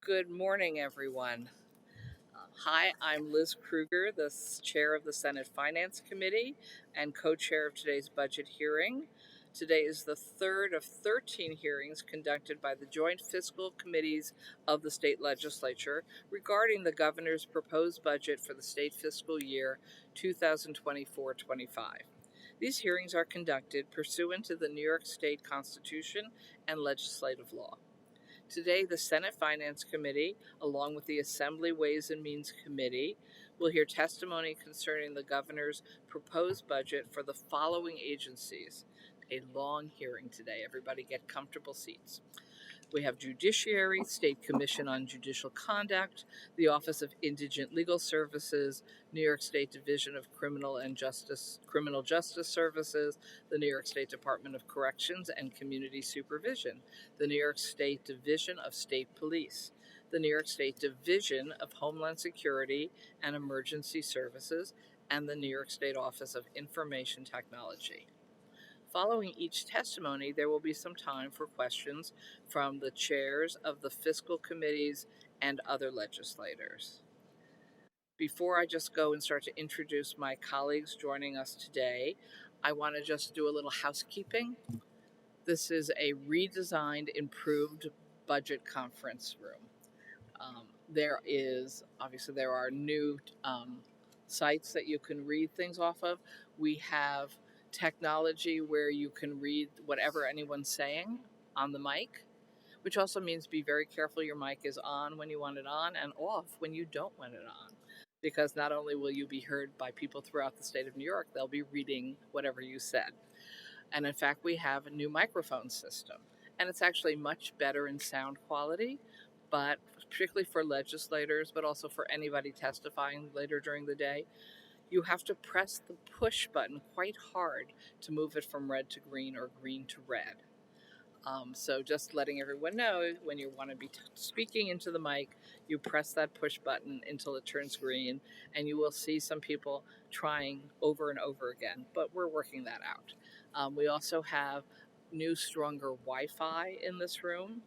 Good morning, everyone. Hi, I'm Liz Kruger, the chair of the Senate Finance Committee and co chair of today's budget hearing. Today is the third of 13 hearings conducted by the joint fiscal committees of the state legislature regarding the governor's proposed budget for the state fiscal year 2024 25. These hearings are conducted pursuant to the New York State Constitution and legislative law. Today, the Senate Finance Committee, along with the Assembly Ways and Means Committee, will hear testimony concerning the governor's proposed budget for the following agencies. A long hearing today. Everybody get comfortable seats. We have Judiciary, State Commission on Judicial Conduct, the Office of Indigent Legal Services, New York State Division of Criminal Justice Services, the New York State Department of Corrections and Community Supervision, the New York State Division of State Police, the New York State Division of Homeland Security and Emergency Services, and the New York State Office of Information Technology. Following each testimony, there will be some time for questions from the chairs of the fiscal committees and other legislators. Before I just go and start to introduce my colleagues joining us today, I want to just do a little housekeeping. This is a redesigned, improved budget conference room. There are new sites that you can read things off of. We have technology where you can read whatever anyone's saying on the mic, which also means be very careful your mic is on when you want it on and off when you don't want it on. Because not only will you be heard by people throughout the state of New York, they'll be reading whatever you said. And in fact, we have a new microphone system, and it's actually much better in sound quality, but particularly for legislators, but also for anybody testifying later during the day, you have to press the push button quite hard to move it from red to green or green to red. So just letting everyone know, when you want to be speaking into the mic, you press that push button until it turns green, and you will see some people trying over and over again, but we're working that out. We also have new, stronger Wi-Fi in this room,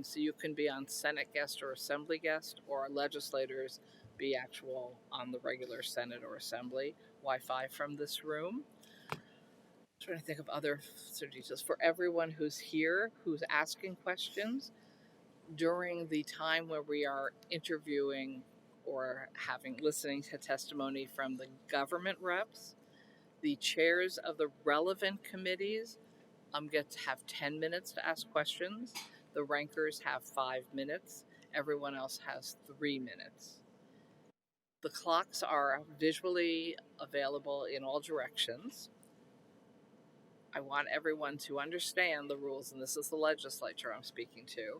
so you can be on Senate guest or Assembly guest, or legislators be actual on the regular Senate or Assembly Wi-Fi from this room. I'm trying to think of other sort of details. For everyone who's here, who's asking questions, during the time where we are interviewing or listening to testimony from the government reps, the chairs of the relevant committees get to have 10 minutes to ask questions. The rankers have 5 minutes. Everyone else has 3 minutes. The clocks are visually available in all directions. I want everyone to understand the rules, and this is the legislature I'm speaking to.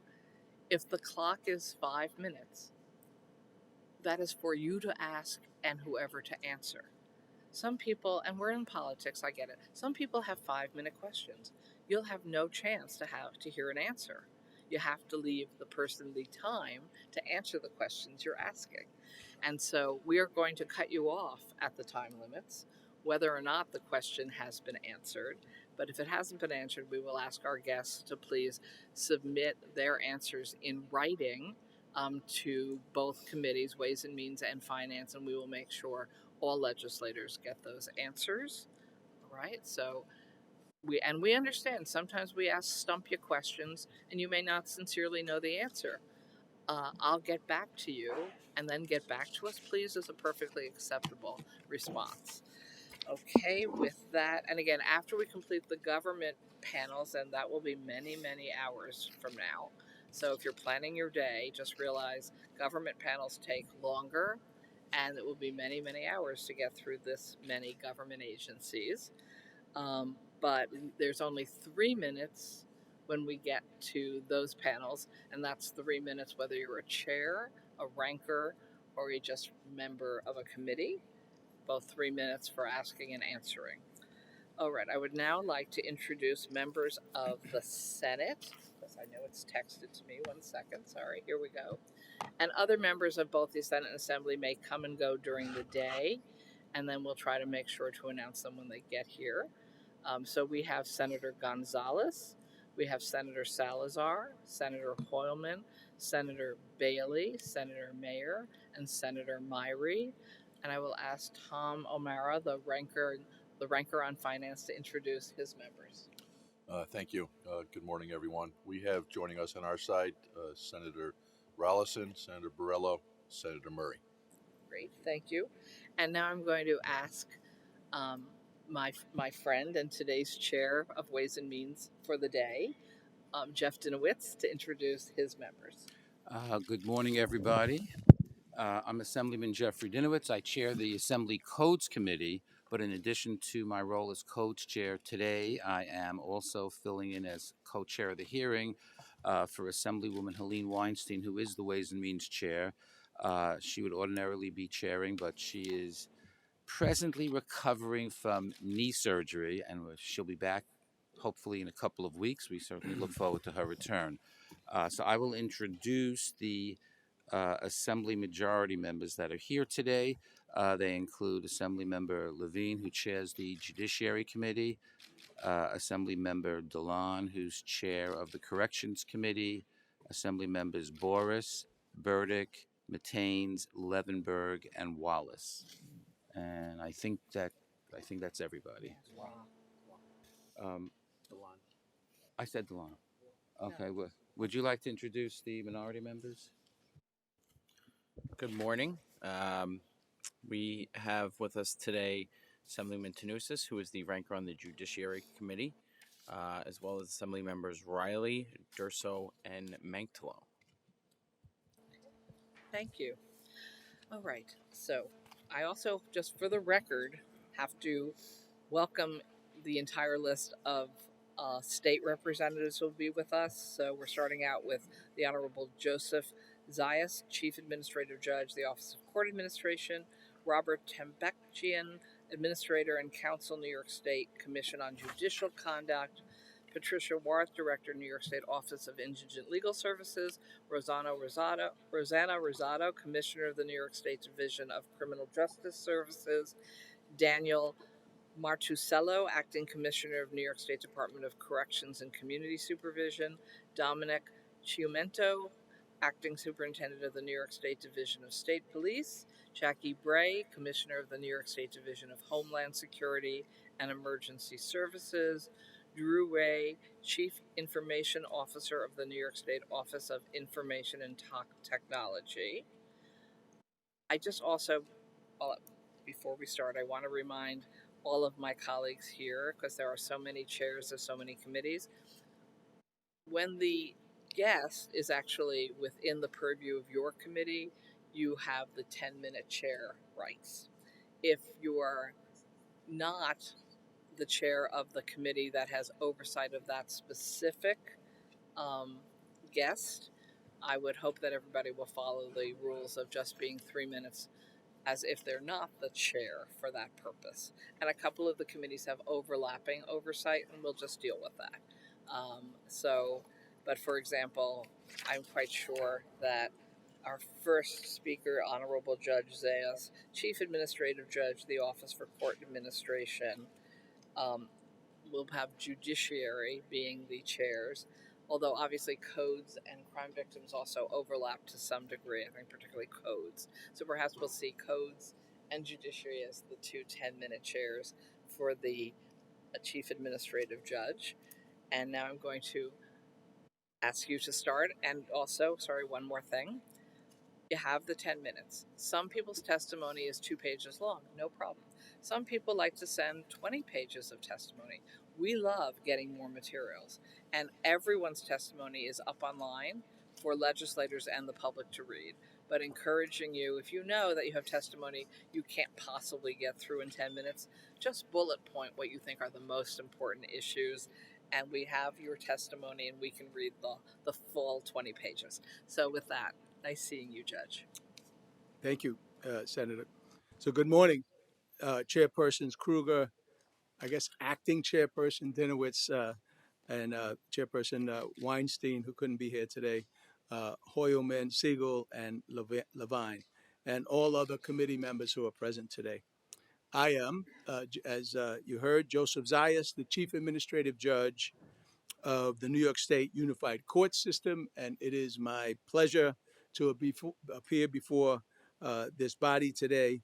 If the clock is 5 minutes, that is for you to ask and whoever to answer. Some people, and we're in politics, I get it. Some people have 5-minute questions. You'll have no chance to hear an answer. You have to leave the person the time to answer the questions you're asking. And so we are going to cut you off at the time limits, whether or not the question has been answered. But if it hasn't been answered, we will ask our guests to please submit their answers in writing to both committees, Ways and Means and Finance, and we will make sure all legislators get those answers. All right, so we understand sometimes we ask stump you questions and you may not sincerely know the answer. I'll get back to you, and then get back to us, please, is a perfectly acceptable response. Okay, with that, and again, after we complete the government panels, and that will be many, many hours from now. So if you're planning your day, just realize government panels take longer, and it will be many, many hours to get through this many government agencies. But there's only 3 minutes when we get to those panels, and that's 3 minutes whether you're a chair, a ranker, or you're just member of a committee. Both 3 minutes for asking and answering. All right, I would now like to introduce members of the Senate, because I know it's texted to me. 1 second, sorry, here we go. And other members of both the Senate and Assembly may come and go during the day, and then we'll try to make sure to announce them when they get here. So we have Senator Gonzalez, we have Senator Salazar, Senator Hoylman, Senator Bailey, Senator Mayer, and Senator Myrie. And I will ask Tom O'Mara, the ranker on finance, to introduce his members. Thank you. Good morning, everyone. We have joining us on our side Senator Rollison, Senator Borrello, Senator Murray. Great, thank you. And now I'm going to ask um, my friend and today's chair of Ways and Means for the day, Jeff Dinowitz, to introduce his members. Good morning, everybody. I'm Assemblyman Jeffrey Dinowitz. I chair the Assembly Codes Committee, but in addition to my role as Codes Chair today, I am also filling in as co-chair of the hearing for Assemblywoman Helene Weinstein, who is the Ways and Means Chair. She would ordinarily be chairing, but she is presently recovering from knee surgery, and she'll be back hopefully in a couple of weeks. We certainly look forward to her return. So I will introduce the Assembly majority members that are here today. They include Assembly Member Levine, who chairs the Judiciary Committee, Assembly Member Delon, who's chair of the Corrections Committee, Assembly Members Boris, Burdick, Mataines, Levenberg, and Wallace. And I think that's everybody. Um, I said Delon. Okay. Well, would you like to introduce the minority members? Good morning. We have with us today Assemblyman Tanusis, who is the ranker on the Judiciary Committee, as well as Assembly members Riley, Durso, and Manktalo. Thank you. All right. So I also, just for the record, have to welcome the entire list of state representatives who will be with us. So we're starting out with the Honorable Joseph Zayas, Chief Administrative Judge, the Office of Court Administration, Robert Tembekian, Administrator and Counsel, New York State Commission on Judicial Conduct, Patricia Warth, Director, New York State Office of Indigent Legal Services, Rosanna Rosado, Commissioner of the New York State Division of Criminal Justice Services, Daniel Martusello, Acting Commissioner of New York State Department of Corrections and Community Supervision, Dominic Chiumento, Acting Superintendent of the New York State Division of State Police, Jackie Bray, Commissioner of the New York State Division of Homeland Security and Emergency Services, Drew Ray, Chief Information Officer of the New York State Office of Information and Technology. I just also, before we start, I want to remind all of my colleagues here, because there are so many chairs of so many committees, when the guest is actually within the purview of your committee, you have the 10-minute chair rights. If you are not the chair of the committee that has oversight of that specific guest, I would hope that everybody will follow the rules of just being 3 minutes, as if they're not the chair for that purpose. And a couple of the committees have overlapping oversight, and we'll just deal with that. But for example, I'm quite sure that our first speaker, Honorable Judge Zayas, Chief Administrative Judge, the Office for Court Administration, will have Judiciary being the chairs, although obviously codes and crime victims also overlap to some degree, I think particularly codes. So perhaps we'll see codes and Judiciary as the two 10-minute chairs for the Chief Administrative Judge. And now I'm going to ask you to start. And also, one more thing. You have the 10 minutes. Some people's testimony is 2 pages long, no problem. Some people like to send 20 pages of testimony. We love getting more materials, and everyone's testimony is up online for legislators and the public to read. But encouraging you, if you know that you have testimony you can't possibly get through in 10 minutes, just bullet point what you think are the most important issues, and we have your testimony and we can read the full 20 pages. So with that, nice seeing you, Judge. Thank you, Senator. So good morning, Chairpersons Kruger, I guess acting Chairperson Dinowitz, and Chairperson Weinstein, who couldn't be here today, Hoyleman, Siegel, and Levine, and all other committee members who are present today. I am, as you heard, Joseph Zayas, the Chief Administrative Judge of the New York State Unified Court System, and it is my pleasure to appear before this body today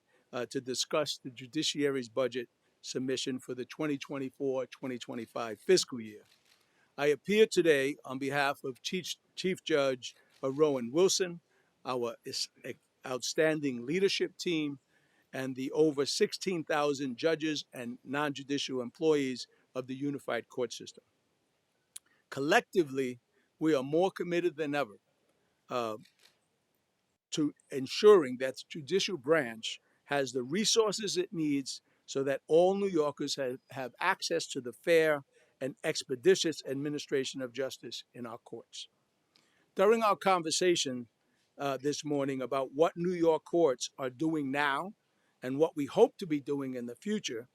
to discuss the judiciary's budget submission for the 2024-2025 fiscal year. I appear today on behalf of Chief Judge Rowan Wilson, our outstanding leadership team, and the over 16,000 judges and non-judicial employees of the Unified Court System. Collectively, we are more committed than ever to ensuring that the judicial branch has the resources it needs so that all New Yorkers have access to the fair and expeditious administration of justice in our courts. During our conversation this morning about what New York courts are doing now and what we hope to be doing in the future,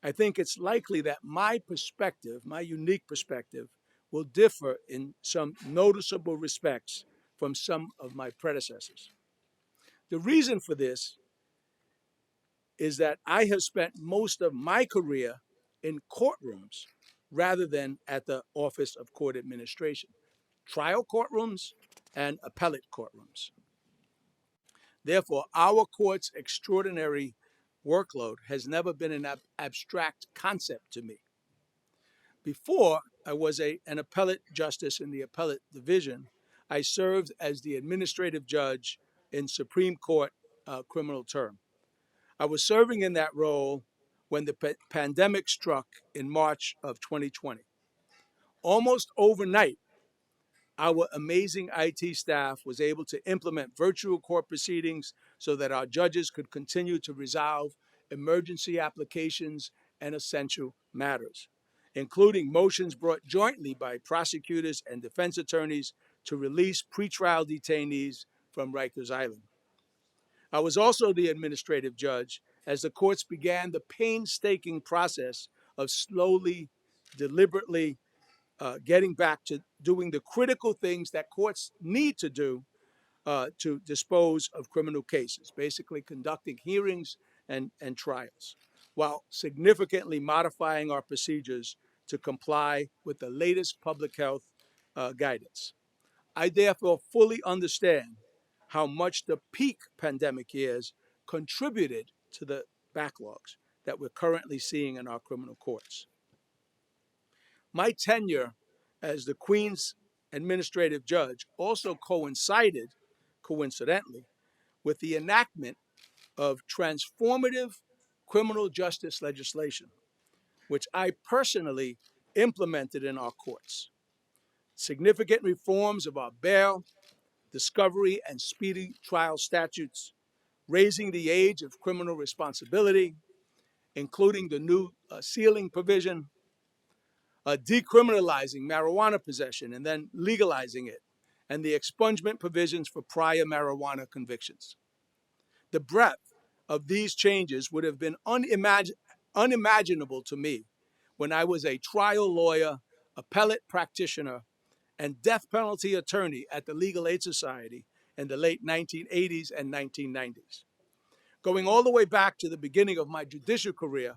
I think it's likely that my perspective, my unique perspective, will differ in some noticeable respects from some of my predecessors. The reason for this is that I have spent most of my career in courtrooms rather than at the Office of Court Administration, trial courtrooms and appellate courtrooms. Therefore, our court's extraordinary workload has never been an abstract concept to me. Before I was an appellate justice in the appellate division, I served as the administrative judge in Supreme Court criminal term. I was serving in that role when the pandemic struck in March of 2020. Almost overnight, our amazing IT staff was able to implement virtual court proceedings so that our judges could continue to resolve emergency applications and essential matters, including motions brought jointly by prosecutors and defense attorneys to release pretrial detainees from Rikers Island. I was also the administrative judge as the courts began the painstaking process of slowly, deliberately getting back to doing the critical things that courts need to do to dispose of criminal cases, basically conducting hearings and trials, while significantly modifying our procedures to comply with the latest public health guidance. I therefore fully understand how much the peak pandemic years contributed to the backlogs that we're currently seeing in our criminal courts. My tenure as the Queens administrative judge also coincided, coincidentally, with the enactment of transformative criminal justice legislation, which I personally implemented in our courts. Significant reforms of our bail, discovery, and speedy trial statutes, raising the age of criminal responsibility, including the new sealing provision, decriminalizing marijuana possession and then legalizing it, and the expungement provisions for prior marijuana convictions. The breadth of these changes would have been unimaginable to me when I was a trial lawyer, appellate practitioner, and death penalty attorney at the Legal Aid Society in the late 1980s and 1990s. Going all the way back to the beginning of my judicial career,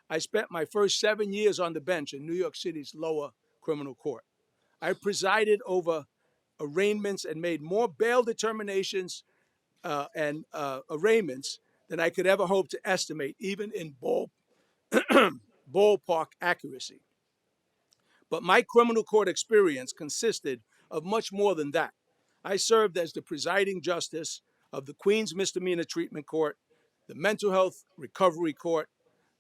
I spent my first 7 years on the bench in New York City's lower criminal court. I presided over arraignments and made more bail determinations and arraignments than I could ever hope to estimate, even in ballpark accuracy. But my criminal court experience consisted of much more than that. I served as the presiding justice of the Queens Misdemeanor Treatment Court, the Mental Health Recovery Court,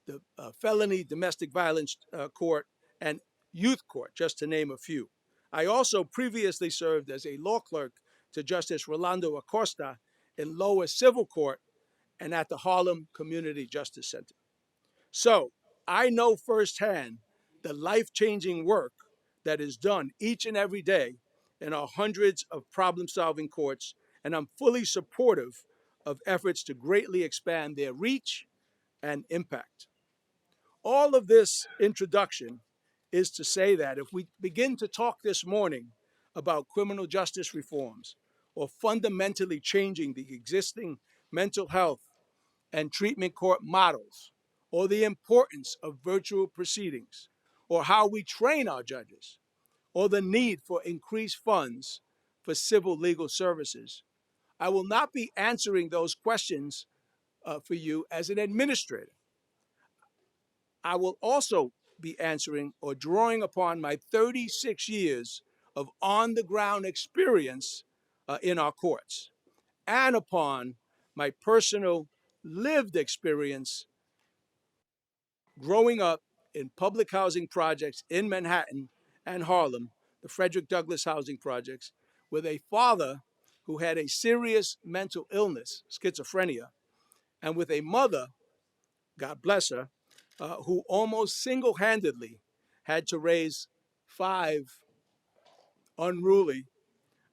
the Felony Domestic Violence Court, and Youth Court, just to name a few. I also previously served as a law clerk to Justice Rolando Acosta in lower civil court and at the Harlem Community Justice Center. So I know firsthand the life-changing work that is done each and every day in our hundreds of problem-solving courts, and I'm fully supportive of efforts to greatly expand their reach and impact. All of this introduction is to say that if we begin to talk this morning about criminal justice reforms or fundamentally changing the existing mental health and treatment court models, or the importance of virtual proceedings, or how we train our judges, or the need for increased funds for civil legal services. I will not be answering those questions for you as an administrator. I will also be answering or drawing upon my 36 years of on the ground experience in our courts and upon my personal lived experience growing up in public housing projects in Manhattan and Harlem, the Frederick Douglass housing projects, with a father who had a serious mental illness, schizophrenia, and with a mother, God bless her, who almost single handedly had to raise 5 unruly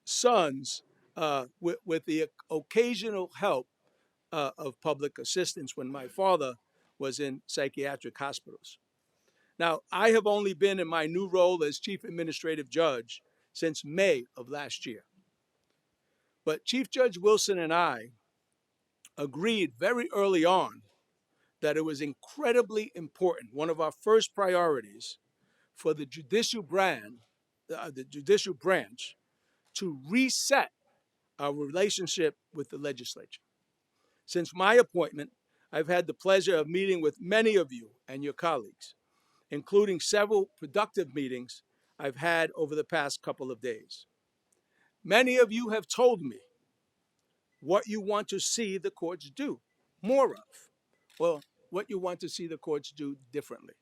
sons with the occasional help of public assistance when my father was in psychiatric hospitals. Now, I have only been in my new role as Chief Administrative Judge since May of last year. But Chief Judge Wilson and I agreed very early on that it was incredibly important, one of our first priorities, for the judicial branch to reset our relationship with the legislature. Since my appointment, I've had the pleasure of meeting with many of you and your colleagues, including several productive meetings I've had over the past couple of days. Many of you have told me what you want to see the courts do more of, well, what you want to see the courts do differently.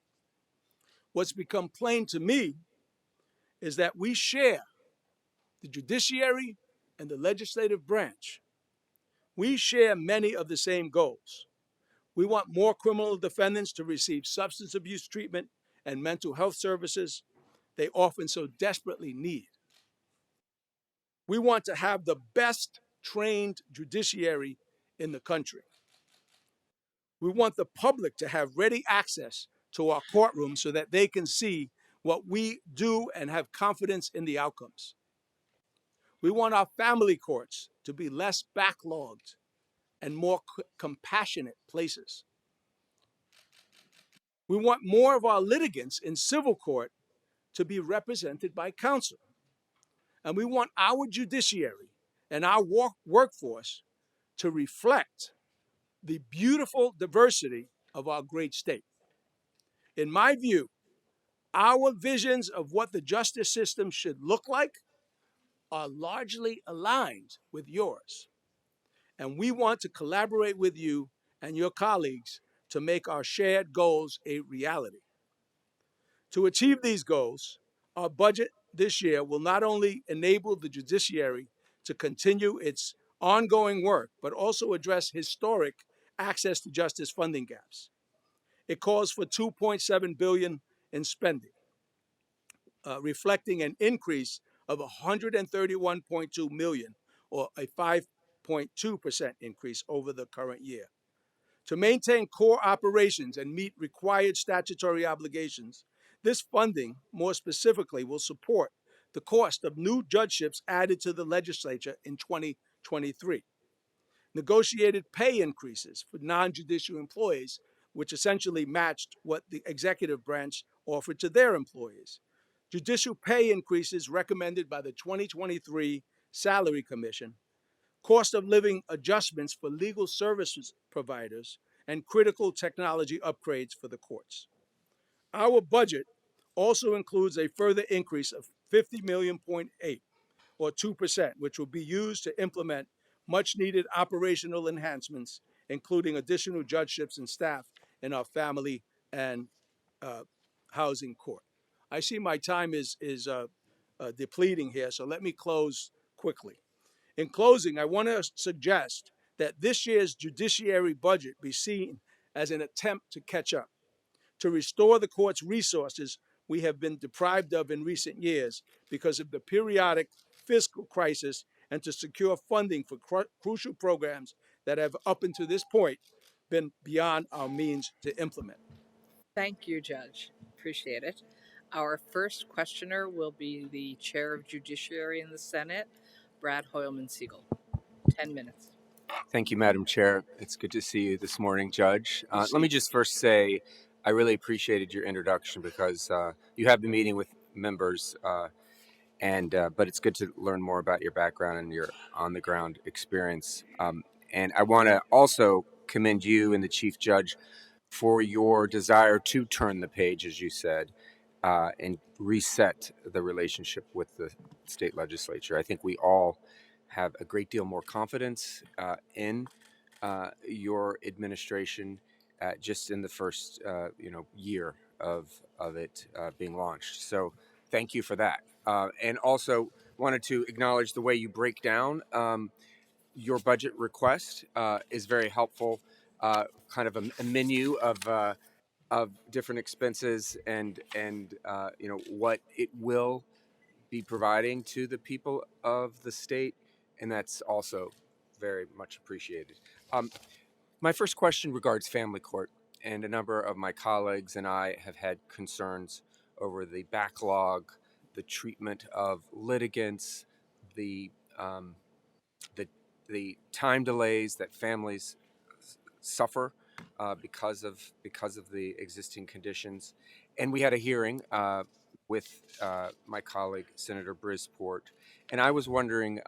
What's become plain to me is that we share, the judiciary and the legislative branch, we share many of the same goals. We want more criminal defendants to receive substance abuse treatment and mental health services they often so desperately need. We want to have the best trained judiciary in the country. We want the public to have ready access to our courtrooms so that they can see what we do and have confidence in the outcomes. We want our family courts to be less backlogged and more compassionate places. We want more of our litigants in civil court to be represented by counsel. And we want our judiciary and our workforce to reflect the beautiful diversity of our great state. In my view, our visions of what the justice system should look like are largely aligned with yours. And we want to collaborate with you and your colleagues to make our shared goals a reality. To achieve these goals, our budget this year will not only enable the judiciary to continue its ongoing work, but also address historic access to justice funding gaps. It calls for $2.7 billion in spending, reflecting an increase of $131.2 million, or a 5.2% increase over the current year. To maintain core operations and meet required statutory obligations, this funding, more specifically, will support the cost of new judgeships added to the legislature in 2023. Negotiated pay increases for non-judicial employees, which essentially matched what the executive branch offered to their employees. Judicial pay increases recommended by the 2023 Salary Commission, cost of living adjustments for legal services providers, and critical technology upgrades for the courts. Our budget also includes a further increase of $50.8 million, or 2%, which will be used to implement much needed operational enhancements, including additional judgeships and staff in our family and housing court. I see my time is depleting here, so let me close quickly. In closing, I want to suggest that this year's judiciary budget be seen as an attempt to catch up, to restore the court's resources we have been deprived of in recent years because of the periodic fiscal crisis, and to secure funding for crucial programs that have, up until this point, been beyond our means to implement. Thank you, Judge. Appreciate it. Our first questioner will be the Chair of Judiciary in the Senate, Brad Hoylman Siegel. 10 minutes. Thank you, Madam Chair. It's good to see you this morning, Judge. Let me just first say I really appreciated your introduction because you have been meeting with members, but it's good to learn more about your background and your on the ground experience. And I want to also commend you and the chief judge for your desire to turn the page, as you said, and reset the relationship with the state legislature. I think we all have a great deal more confidence in your administration just in the first year of it being launched. So thank you for that. And also wanted to acknowledge the way you break down your budget request is very helpful. Kind of a menu of different expenses and what it will be providing to the people of the state, and that's also very much appreciated. My first question regards family court, and a number of my colleagues and I have had concerns over the backlog, the treatment of litigants, the um, the the time delays that families suffer because of the existing conditions. And we had a hearing with my colleague Senator Brisport, and I was wondering,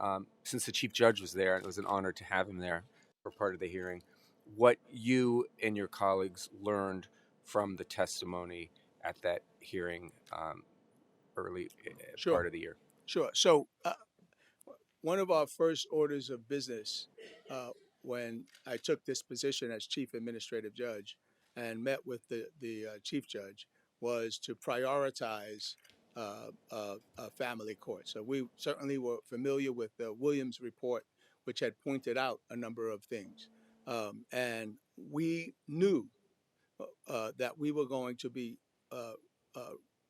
since the chief judge was there, and it was an honor to have him there for part of the hearing, what you and your colleagues learned from the testimony at that hearing early Sure, part of the year. sure. So one of our first orders of business when I took this position as chief administrative judge and met with the chief judge was to prioritize family court. So we certainly were familiar with the Williams report, which had pointed out a number of things. And we knew that we were going to be uh, uh,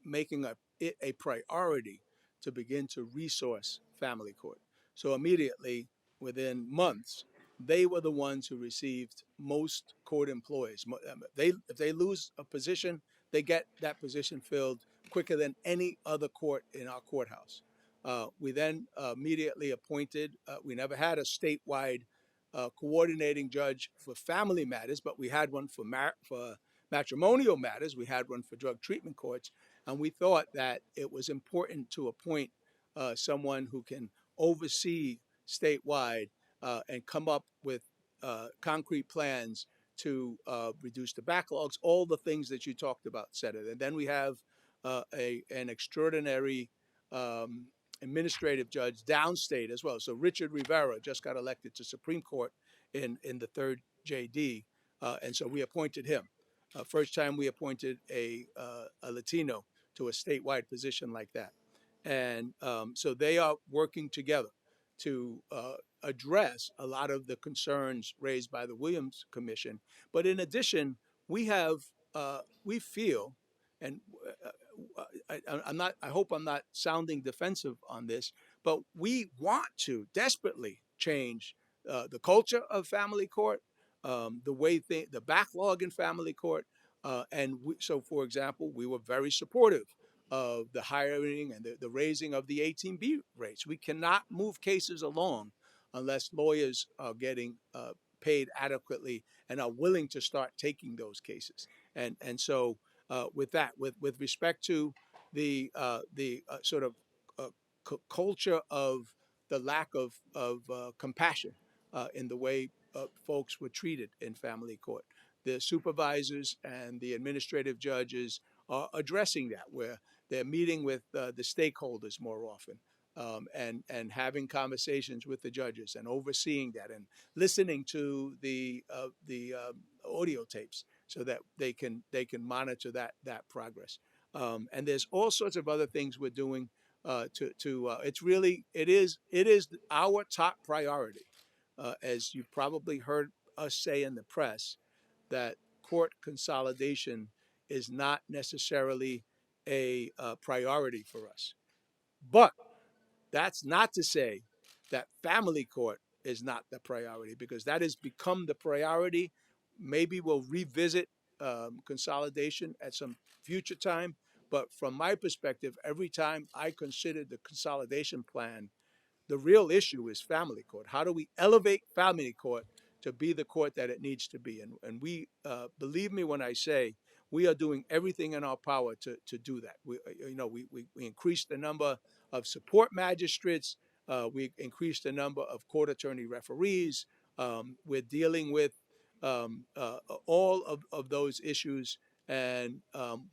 making it a priority to begin to resource family court. So immediately, within months, they were the ones who received most court employees. If they lose a position, they get that position filled quicker than any other court in our courthouse. We then immediately appointed. We never had a statewide coordinating judge for family matters, but we had one for matrimonial matters. We had one for drug treatment courts, and we thought that it was important to appoint someone who can oversee statewide and come up with concrete plans to reduce the backlogs, all the things that you talked about, Senator. And then we have an extraordinary administrative judge downstate as well. So Richard Rivera just got elected to Supreme Court in the third JD, and so we appointed him. First time we appointed a Latino to a statewide position like that. And so they are working together to address a lot of the concerns raised by the Williams Commission. But in addition, we feel, and I'm not, I hope I'm not sounding defensive on this, but we want to desperately change the culture of family court, the way the backlog in family court. So, for example, we were very supportive of the hiring and the raising of the 18B rates. We cannot move cases along unless lawyers are getting paid adequately and are willing to start taking those cases. And so with that, with respect to the sort of culture of the lack of compassion in the way folks were treated in family court, the supervisors and the administrative judges are addressing that, where they're meeting with the stakeholders more often. And having conversations with the judges and overseeing that and listening to the audio tapes so that they can monitor that progress. And there's all sorts of other things we're doing it is our top priority, as you've probably heard us say in the press, that court consolidation is not necessarily a priority for us. But that's not to say that family court is not the priority, because that has become the priority. Maybe we'll revisit consolidation at some future time. But from my perspective, every time I consider the consolidation plan, the real issue is family court. How do we elevate family court to be the court that it needs to be? And we, believe me when I say, we are doing everything in our power to do that. We increased the number of support magistrates. We increased the number of court attorney referees. We're dealing with all of those issues, and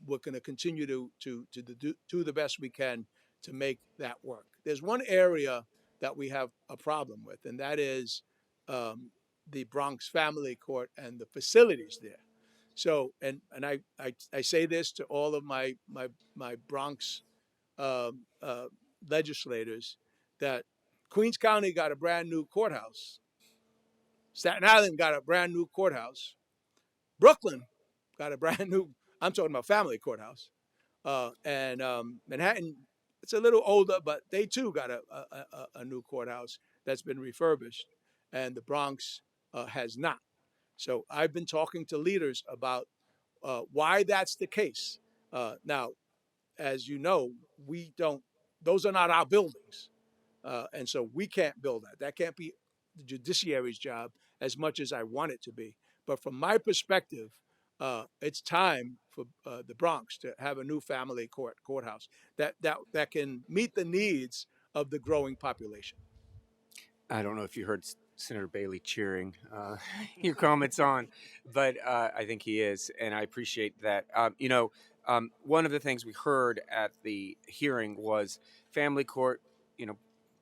we're going to continue to do the best we can to make that work. There's one area that we have a problem with, and that is the Bronx Family Court and the facilities there. So, and I say this to all of my Bronx legislators, that Queens County got a brand new courthouse. Staten Island got a brand new courthouse. Brooklyn got a brand new, I'm talking about family courthouse. And Manhattan, it's a little older, but they too got a new courthouse that's been refurbished. And the Bronx has not. So I've been talking to leaders about why that's the case. Now, as you know, those are not our buildings. And so we can't build that. That can't be the judiciary's job as much as I want it to be. But from my perspective, it's time for the Bronx to have a new family courthouse that can meet the needs of the growing population. I don't know if you heard Senator Bailey cheering your comments on, but I think he is, and I appreciate that. One of the things we heard at the hearing was family court.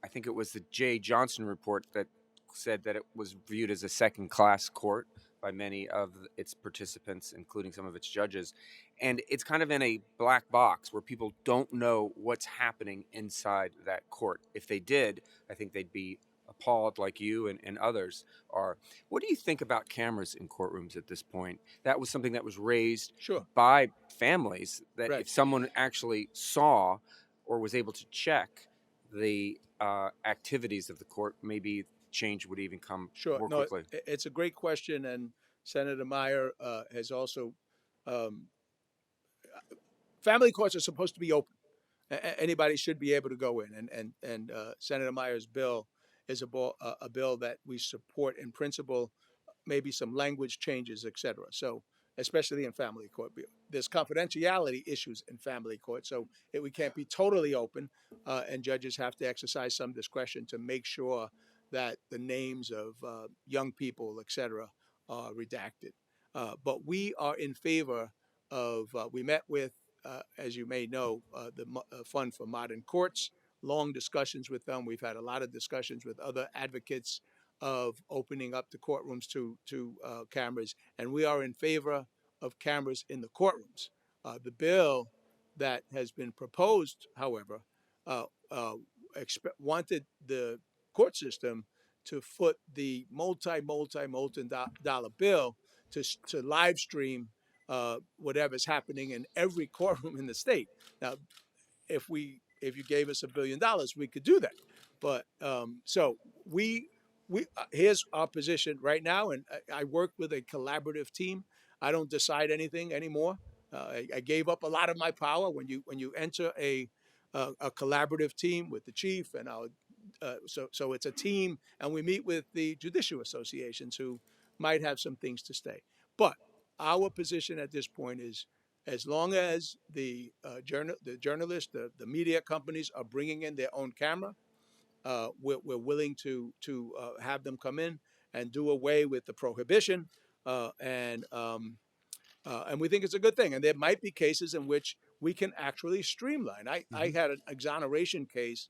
I think it was the Jay Johnson report that said that it was viewed as a second-class court by many of its participants, including some of its judges. And it's kind of in a black box where people don't know what's happening inside that court. If they did, I think they'd be appalled like you and others are. What do you think about cameras in courtrooms at this point? That was something that was raised by families, that if someone actually saw or was able to check the activities of the court, maybe change would even come more quickly. It's a great question, and Senator Meyer has also. Family courts are supposed to be open. Anybody should be able to go in, and Senator Meyer's bill is a bill that we support in principle. Maybe some language changes, etc. So, especially in family court, there's confidentiality issues in family court, so we can't be totally open, and judges have to exercise some discretion to make sure that the names of young people, etc., are redacted. But we are in favor of. We met with, as you may know, the Fund for Modern Courts. Long discussions with them. We've had a lot of discussions with other advocates of opening up the courtrooms to cameras, and we are in favor of cameras in the courtrooms. The bill that has been proposed, however, wanted the court system to foot the multi-dollar bill to live stream whatever's happening in every courtroom in the state. Now, if you gave us $1 billion, we could do that. But so here's our position right now, and I work with a collaborative team. I don't decide anything anymore. I gave up a lot of my power when you enter a collaborative team with the chief and our. So it's a team, and we meet with the judicial associations who might have some things to say. But our position at this point is, as long as the journalists, the media companies are bringing in their own camera, we're willing to have them come in and do away with the prohibition, and we think it's a good thing. And there might be cases in which we can actually streamline. I had an exoneration case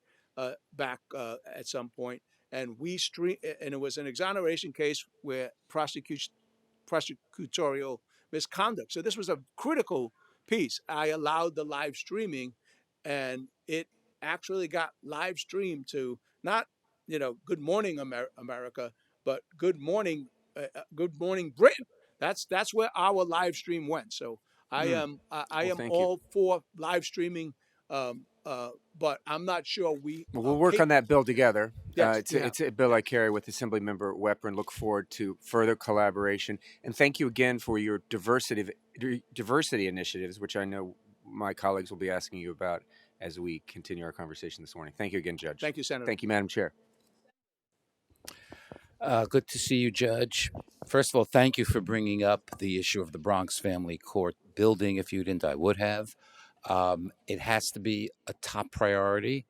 back at some point, and and it was an exoneration case where prosecutorial misconduct. So this was a critical piece. I allowed the live streaming, and it actually got live streamed to not, Good Morning America, but Good Morning Britain. That's where our live stream went. So I am all for live streaming, but I'm not sure we'll work on that bill together. Yes, It's a bill I carry with Assemblymember Wepper, and look forward to further collaboration. And thank you again for your diversity initiatives, which I know my colleagues will be asking you about as we continue our conversation this morning. Thank you again, Judge. Thank you, Senator. Thank you, Madam Chair. Good to see you, Judge. First of all, thank you for bringing up the issue of the Bronx Family Court building. If you didn't, I would have. It has to be a top priority.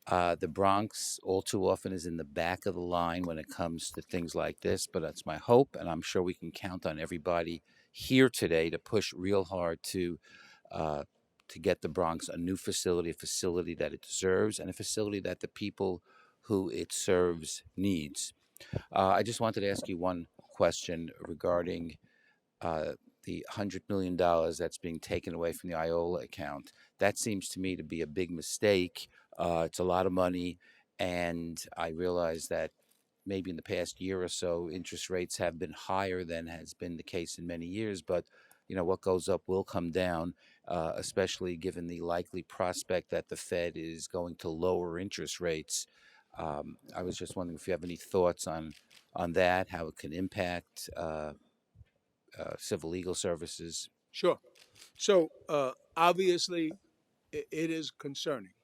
The Bronx, all too often, is in the back of the line when it comes to things like this, but that's my hope, and I'm sure we can count on everybody here today to push real hard uh, to get the Bronx a new facility, a facility that it deserves, and a facility that the people who it serves needs. I just wanted to ask you one question regarding uh, the $100 million that's being taken away from the IOLA account. That seems to me to be a big mistake. It's a lot of money, and I realize that maybe in the past year or so, interest rates have been higher than has been the case in many years. But what goes up will come down, especially given the likely prospect that the Fed is going to lower interest rates. I was just wondering if you have any thoughts on that, how it can impact civil legal services. Sure. So obviously, it is concerning.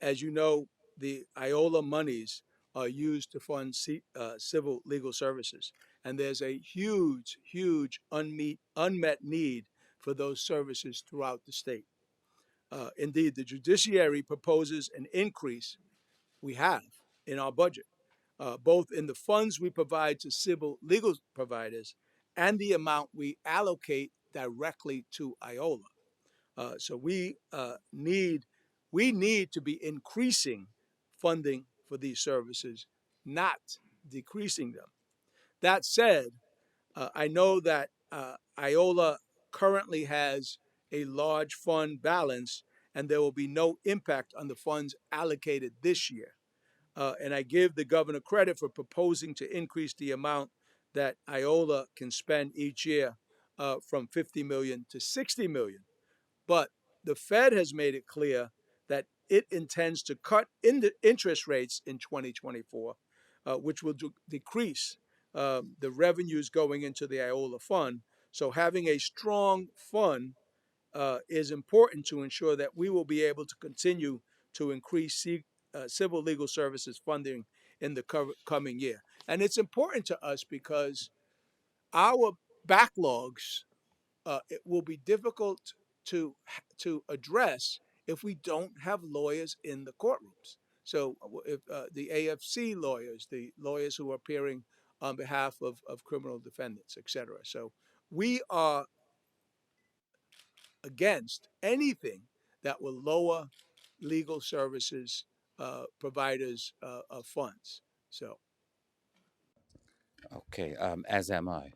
As you know, the IOLA monies are used to fund civil legal services, and there's a huge, huge unmet need for those services throughout the state. Indeed, the judiciary proposes an increase we have in our budget, both in the funds we provide to civil legal providers and the amount we allocate directly to IOLA. So we need to be increasing funding for these services, not decreasing them. That said, I know that IOLA currently has a large fund balance, and there will be no impact on the funds allocated this year. And I give the governor credit for proposing to increase the amount that IOLA can spend each year from 50 million to 60 million. But the Fed has made it clear that it intends to cut the interest rates in 2024, which will decrease the revenues going into the IOLA fund. So having a strong fund is important to ensure that we will be able to continue to increase civil legal services funding in the coming year. And it's important to us because our backlogs, it will be difficult to address if we don't have lawyers in the courtrooms. So if the AFC lawyers, the lawyers who are appearing on behalf of criminal defendants, et cetera. So we are against anything that will lower legal services providers of funds. So Okay, as am I.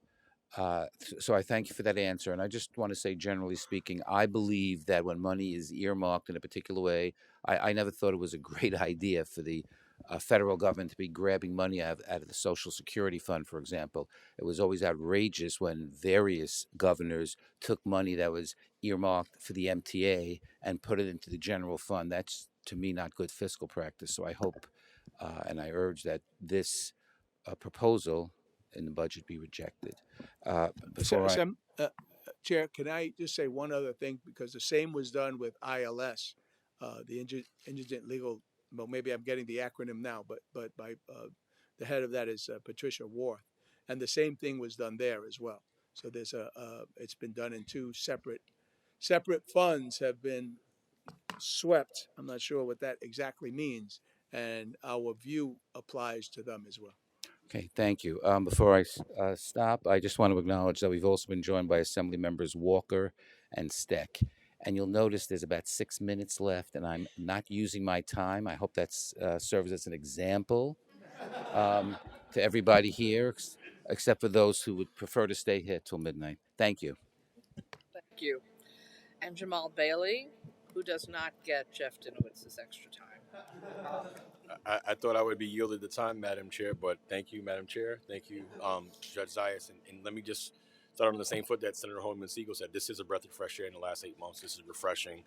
So I thank you for that answer. And I just want to say, generally speaking, I believe that when money is earmarked in a particular way, I never thought it was a great idea for the federal government to be grabbing money out of the Social Security Fund, for example. It was always outrageous when various governors took money that was earmarked for the MTA and put it into the general fund. That's, to me, not good fiscal practice. So I hope and I urge that this proposal in the budget be rejected. Before I, Chair, can I just say one other thing? Because the same was done with ILS, the Indigent Legal. Well, maybe I'm getting the acronym now, but by the head of that is Patricia Worth, and the same thing was done there as well. So there's it's been done in two separate funds have been swept. I'm not sure what that exactly means, and our view applies to them as well. okay, thank you. Before I stop, I just want to acknowledge that we've also been joined by Assembly Members Walker and Steck. And you'll notice there's about 6 minutes left, and I'm not using my time. I hope that serves as an example to everybody here, except for those who would prefer to stay here till midnight. Thank you. Thank you. And Jamal Bailey, who does not get Jeff Dinowitz's extra time. I thought I would be yielded the time, Madam Chair, but thank you, Madam Chair. Thank you, Judge Zayas. And let me just start on the same foot that Senator Holman Siegel said. This is a breath of fresh air in the last 8 months. This is refreshing.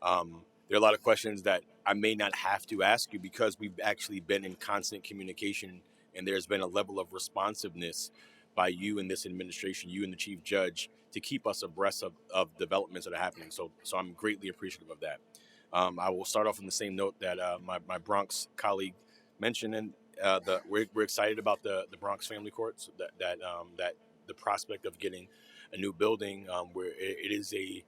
There are a lot of questions that I may not have to ask you because we've actually been in constant communication, and there's been a level of responsiveness by you and this administration, you and the Chief Judge, to keep us abreast of developments that are happening. So I'm greatly appreciative of that. I will start off on the same note that my Bronx colleague mentioned, and we're excited about the Bronx Family Courts. That the prospect of getting a new building where it is the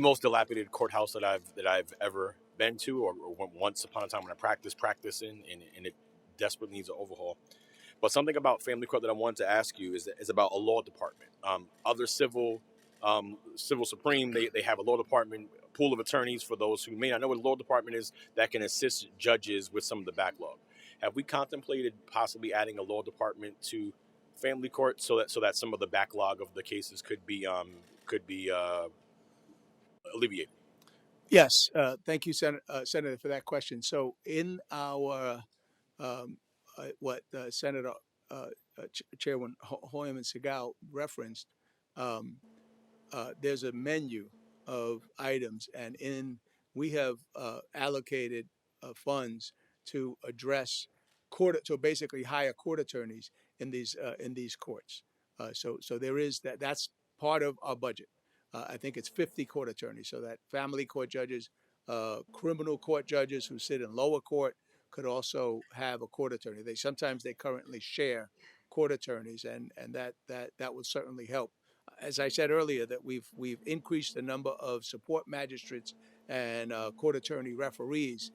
most dilapidated courthouse that I've ever been to, or once upon a time when I practice in, and it desperately needs an overhaul. But something about family court that I wanted to ask you is about a law department. Other civil supreme, they have a law department, pool of attorneys for those who may not know what a law department is that can assist judges with some of the backlog. Have we contemplated possibly adding a law department to family court so that some of the backlog of the cases could be alleviated? Yes, thank you, Senator, for that question. So, in our what Senator Chairman Hoyman Segal referenced, um, there's a menu of items, and we have allocated funds to address so basically hire court attorneys in these courts. So there is that. That's part of our budget. I think it's 50 court attorneys, so that family court judges, criminal court judges who sit in lower court could also have a court attorney. They currently share court attorneys, and that will certainly help. As I said earlier, that we've increased the number of support magistrates and court attorney referees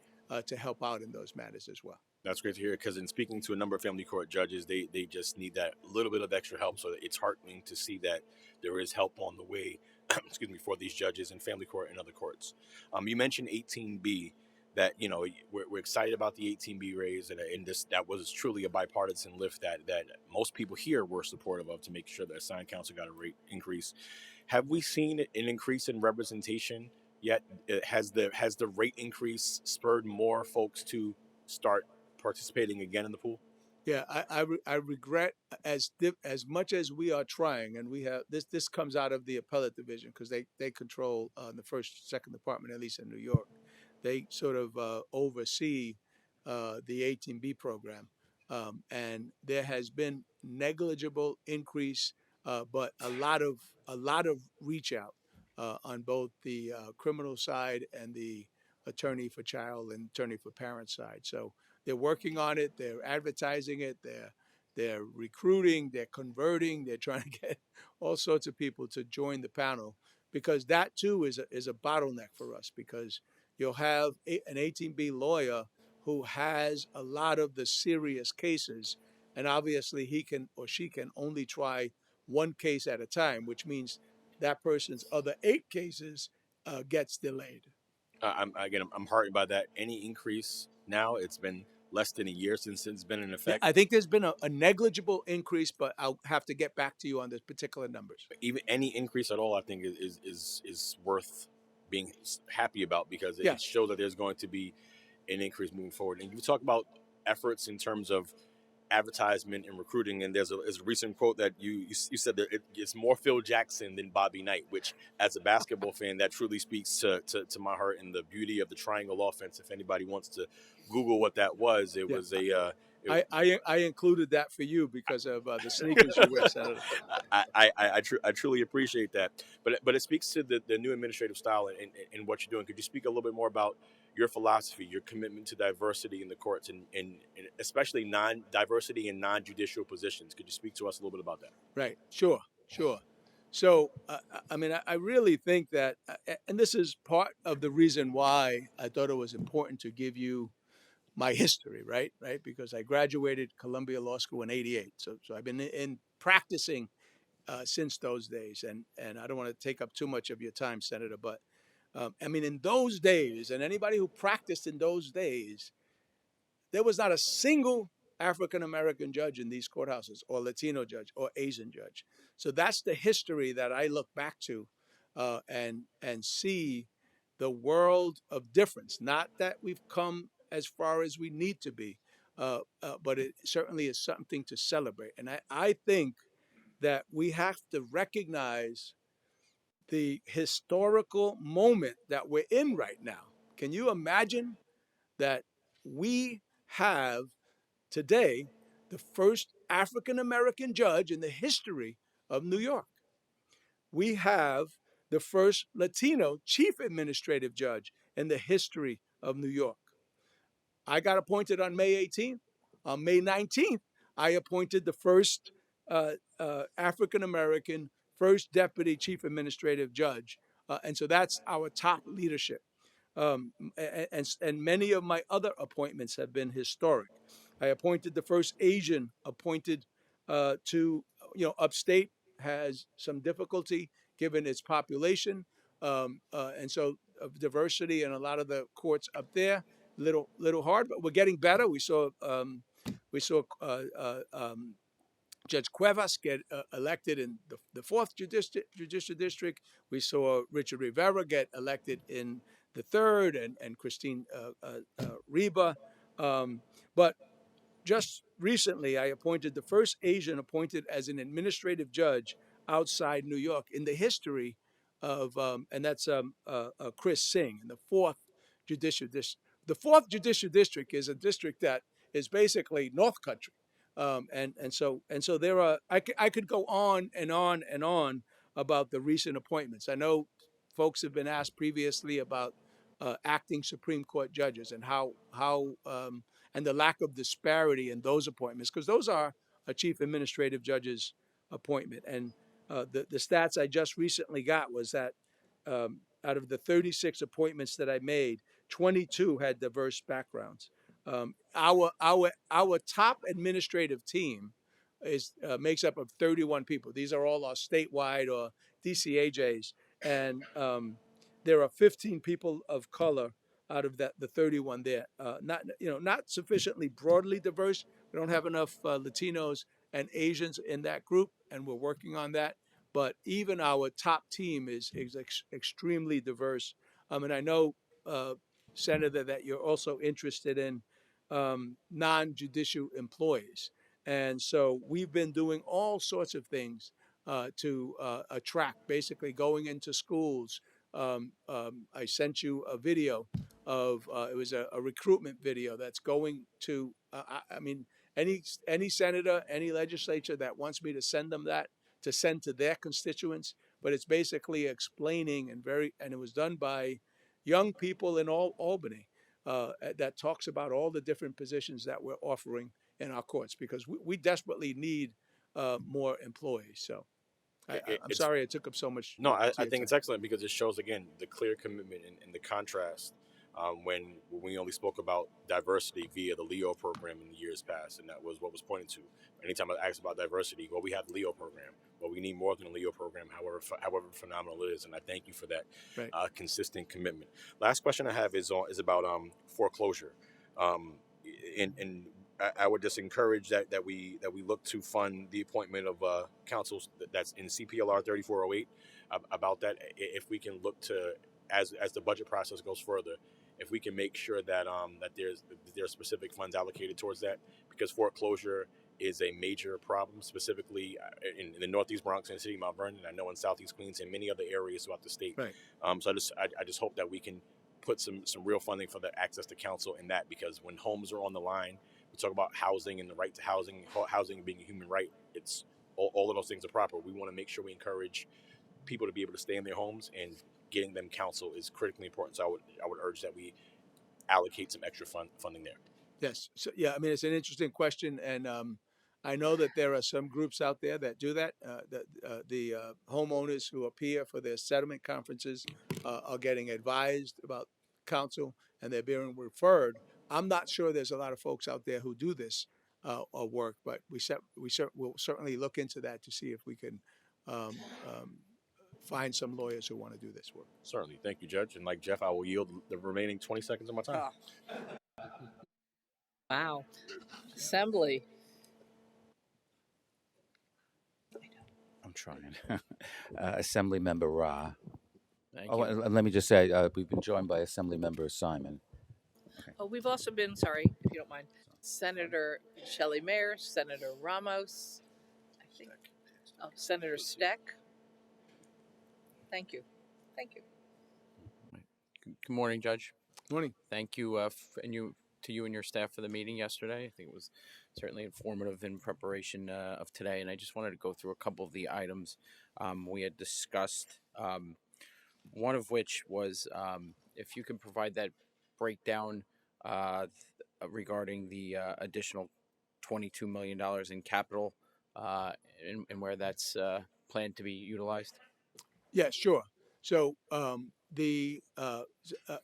to help out in those matters as well. That's great to hear, because in speaking to a number of family court judges, they just need that little bit of extra help. So it's heartening to see that there is help on the way, excuse me, for these judges in family court and other courts. You mentioned 18B, that we're excited about the 18B raise, and that was truly a bipartisan lift that most people here were supportive of, to make sure that assigned counsel got a rate increase. Have we seen an increase in representation yet? Has the rate increase spurred more folks to start participating again in the pool? Yeah, I regret, as much as we are trying, and we have this comes out of the appellate division, because they control the second department, at least in New York. They sort of oversee the 18B program, and there has been negligible increase, but a lot of reach out on both the criminal side and the attorney for child and attorney for parent side. So they're working on it. They're advertising it. They're recruiting. They're converting. They're trying to get all sorts of people to join the panel, because that too is a bottleneck for us, because you'll have an 18B lawyer who has a lot of the serious cases, and obviously he can or she can only try one case at a time, which means that person's other 8 cases gets delayed. I'm heartened by that. Any increase now? It's been less than a year since it's been in effect. I think there's been a negligible increase, but I'll have to get back to you on the particular numbers. Even any increase at all, I think is worth being happy about, because it shows that there's going to be an increase moving forward. And you talk about efforts in terms of advertisement and recruiting, and there's a recent quote that you said that it's more Phil Jackson than Bobby Knight, which, as a basketball fan, that truly speaks to my heart, and the beauty of the triangle offense. If anybody wants to Google what that was, it was a I included that for you because of the sneakers you wear, Senator. I truly appreciate that, but it speaks to the new administrative style and what you're doing. Could you speak a little bit more about your philosophy, your commitment to diversity in the courts, and especially non-diversity in non-judicial positions? Could you speak to us a little bit about that? Right. Sure. So, I really think that, and this is part of the reason why I thought it was important to give you my history, right? Because I graduated Columbia Law School in '88, so I've been in practicing since those days, and I don't want to take up too much of your time, Senator, but in those days, and anybody who practiced in those days, there was not a single African American judge in these courthouses, or Latino judge, or Asian judge. So that's the history that I look back to, and see the world of difference. Not that we've come as far as we need to be, but it certainly is something to celebrate. And I think that we have to recognize the historical moment that we're in right now. Can you imagine that we have today the first African American judge in the history of New York? We have the first Latino chief administrative judge in the history of New York. I got appointed on May 18th. On May 19th, I appointed the first African American first deputy chief administrative judge. And so that's our top leadership. And many of my other appointments have been historic. I appointed the first Asian appointed to, upstate has some difficulty given its population. And so diversity in a lot of the courts up there, little hard, but we're getting better. We saw Judge Cuevas get elected in the fourth judicial district. We saw Richard Rivera get elected in the third, and Christine Reba. But just recently, I appointed the first Asian appointed as an administrative judge outside New York in the history of, and that's Chris Singh in the fourth judicial district. The fourth judicial district is a district that is basically North Country. And so there are, I could go on and on and on about the recent appointments. I know folks have been asked previously about acting Supreme Court judges and how and the lack of disparity in those appointments, because those are a chief administrative judge's appointment. And the stats I just recently got was that out of the 36 appointments that I made, 22 had diverse backgrounds. Our top administrative team is makes up of 31 people. These are all our statewide or DCAJs, and there are 15 people of color out of the 31 there. Not sufficiently broadly diverse. We don't have enough Latinos and Asians in that group, and we're working on that. But even our top team is extremely diverse. And I know, Senator, that you're also interested in non-judicial employees. And so we've been doing all sorts of things to attract, basically going into schools. I sent you a video of, it was a recruitment video that's going to, any senator, any legislature that wants me to send them that, to send to their constituents, but it's basically explaining and it was done by young people in Albany. That talks about all the different positions that we're offering in our courts, because we desperately need more employees. So I'm sorry it took up so much. No, I think it's excellent because it shows, again, the clear commitment and the contrast when we only spoke about diversity via the LEO program in the years past, and that was what was pointed to. Anytime I asked about diversity, well, we have the LEO program, but we need more than a LEO program, however phenomenal it is, and I thank you for that consistent commitment. Last question I have is about foreclosure, and I would just encourage that we look to fund the appointment of counsels that's in CPLR 3408 about that. If we can look to, as the budget process goes further, if we can make sure that that there's specific funds allocated towards that, because foreclosure is a major problem, specifically in the Northeast Bronx and the city of Mount Vernon. I know in Southeast Queens and many other areas throughout the state. Right. So I just hope that we can put some real funding for the access to counsel in that, because when homes are on the line, we talk about housing and the right to housing being a human right. It's all of those things are proper. We want to make sure we encourage people to be able to stay in their homes, and getting them counsel is critically important. So I would urge that we allocate some extra funding there. Yes. So, yeah, I mean, it's an interesting question. And I know that there are some groups out there that do that. The homeowners who appear for their settlement conferences are getting advised about counsel, and they're being referred. I'm not sure there's a lot of folks out there who do this work, but we'll certainly look into that to see if we can find some lawyers who want to do this work. Certainly. Thank you, Judge. And like Jeff, I will yield the remaining 20 seconds of my time. Wow. Assembly. I'm trying. Assembly Member Ra. Thank Oh, you. and let me just say, we've been joined by Assembly Member Simon. Oh, we've also been, sorry, if you don't mind, Senator Shelley Mayer, Senator Ramos, I think, Senator Steck. Thank you. Thank you. Good morning, Judge. Morning. Thank you, to you and your staff for the meeting yesterday. I think it was certainly informative in preparation of today, and I just wanted to go through a couple of the items we had discussed. One of which was if you can provide that breakdown regarding the additional $22 million in capital and where that's plan to be utilized? Yeah, sure. So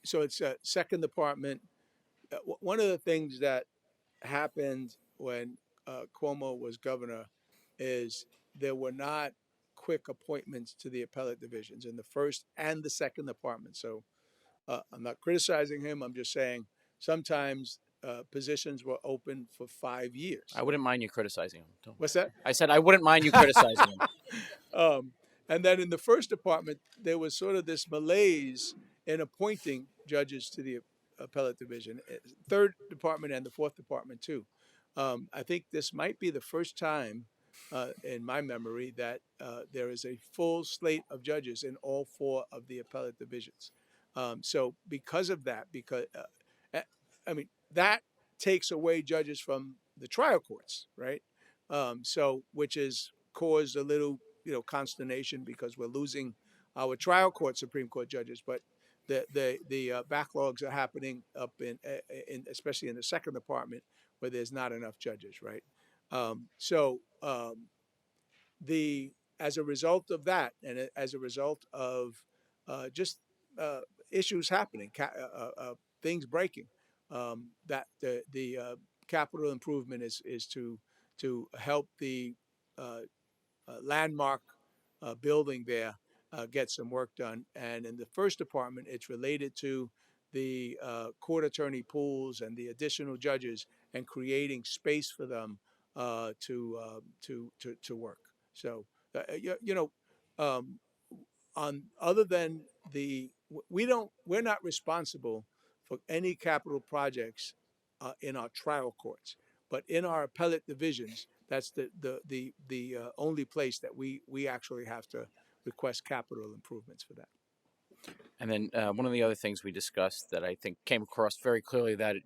so it's second department. One of the things that happened when Cuomo was governor is there were not quick appointments to the appellate divisions in the first and the second department. So I'm not criticizing him. I'm just saying sometimes positions were open for 5 years. I wouldn't mind you criticizing him. Don't- What's that? I said I wouldn't mind you criticizing him. And then in the first department, there was sort of this malaise in appointing judges to the appellate division, third department and the fourth department too. I think this might be the first time in my memory that there is a full slate of judges in all four of the appellate divisions. So because of that, I mean, that takes away judges from the trial courts, right? So which has caused a little, consternation because we're losing our trial court Supreme Court judges, but the backlogs are happening up in especially in the second department where there's not enough judges, right? So the as a result of that, and as a result of just issues happening, things breaking, that the capital improvement is to help the landmark building there get some work done. And in the first department, it's related to the court attorney pools and the additional judges and creating space for them to work. So um, on other than we're not responsible for any capital projects in our trial courts, but in our appellate divisions, that's the only place that we actually have to request capital improvements for that. And then one of the other things we discussed that I think came across very clearly that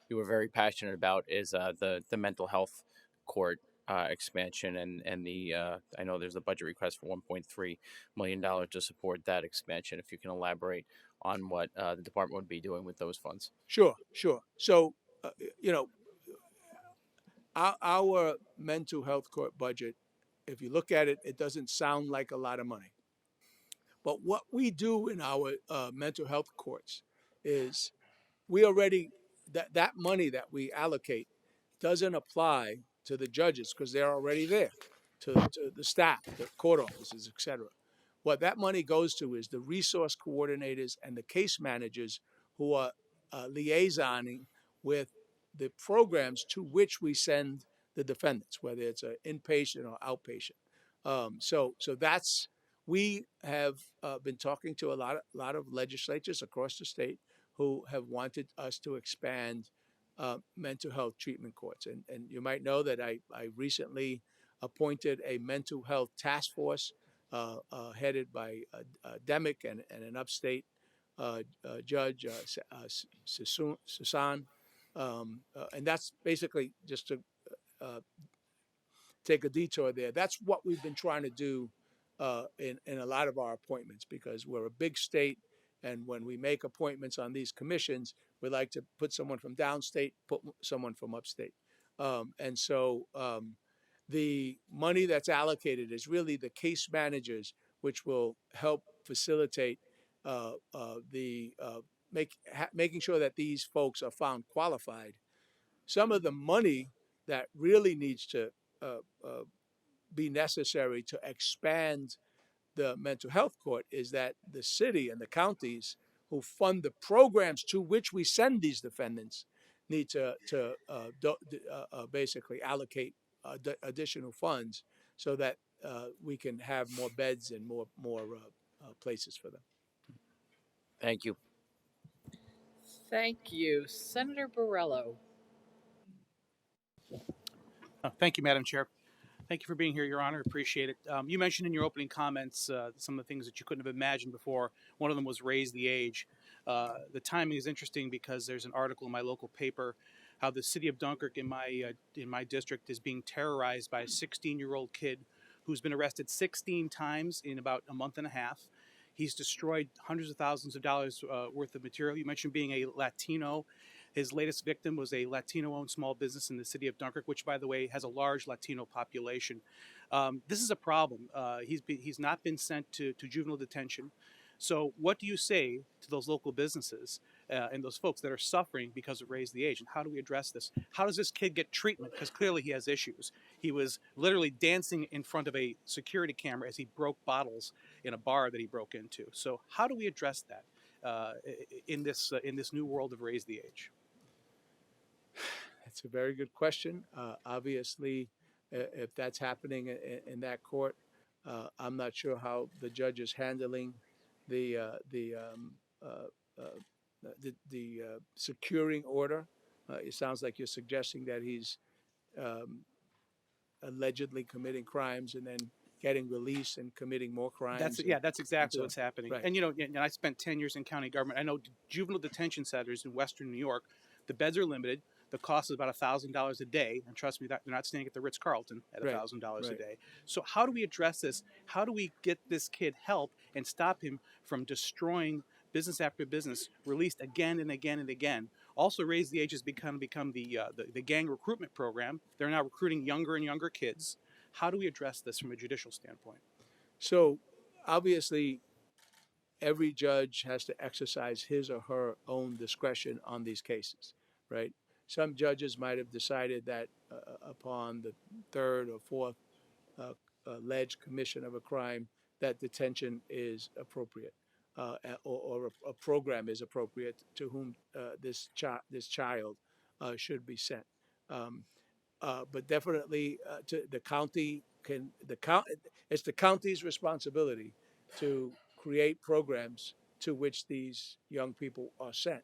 you were very passionate about is the mental health court expansion and the I know there's a budget request for $1.3 million to support that expansion. If you can elaborate on what the department would be doing with those funds. Sure. So you know, our mental health court budget, if you look at it, it doesn't sound like a lot of money. But what we do in our mental health courts is we already that money that we allocate doesn't apply to the judges because they're already there, to the staff, the court officers, etc. What that money goes to is the resource coordinators and the case managers who are liaisoning with the programs to which we send the defendants, whether it's an inpatient or outpatient. So that's we have been talking to a lot of legislatures across the state who have wanted us to expand mental health treatment courts. And you might know that I recently appointed a mental health task force headed by Demick and an upstate judge, Sasan. And that's basically just to take a detour there. That's what we've been trying to do in a lot of our appointments because we're a big state. And when we make appointments on these commissions, we like to put someone from downstate, put someone from upstate. And so the money that's allocated is really the case managers, which will help facilitate making sure that these folks are found qualified. Some of the money that really needs to be necessary to expand the mental health court is that the city and the counties who fund the programs to which we send these defendants need to basically allocate additional funds so that we can have more beds and more places for them. Thank you. Thank you. Senator Borrello. Thank you, Madam Chair. Thank you for being here, Your Honor. Appreciate it. You mentioned in your opening comments some of the things that you couldn't have imagined before. One of them was raise the age. The timing is interesting because there's an article in my local paper how the city of Dunkirk in my district is being terrorized by a 16-year-old kid who's been arrested 16 times in about a month and a half. He's destroyed hundreds of thousands of dollars worth of material. You mentioned being a Latino. His latest victim was a Latino-owned small business in the city of Dunkirk, which, by the way, has a large Latino population. This is a problem. He's not been sent to juvenile detention. So, what do you say to those local businesses and those folks that are suffering because of Raise the Age? And how do we address this? How does this kid get treatment? Because clearly he has issues. He was literally dancing in front of a security camera as he broke bottles in a bar that he broke into. So, how do we address that in this new world of Raise the Age? It's a very good question. Obviously, if that's happening in that court, I'm not sure how the judge is handling the securing order. It sounds like you're suggesting that he's allegedly committing crimes and then getting released and committing more crimes. That's exactly so- what's happening. right. And and I spent 10 years in county government. I know juvenile detention centers in Western New York, the beds are limited. The cost is about $1,000 a day, and trust me, that they're not staying at the Ritz Carlton at Right, $1,000 a right. day. So how do we address this? How do we get this kid help and stop him from destroying business after business, released again and again and again? Also, Raise the Age has become the gang recruitment program. They're now recruiting younger and younger kids. How do we address this from a judicial standpoint? So obviously, every judge has to exercise his or her own discretion on these cases, right? Some judges might have decided that upon the third or fourth alleged commission of a crime, that detention is appropriate, or a program is appropriate to whom this child should be sent. But definitely, to the county it's the county's responsibility to create programs to which these young people are sent,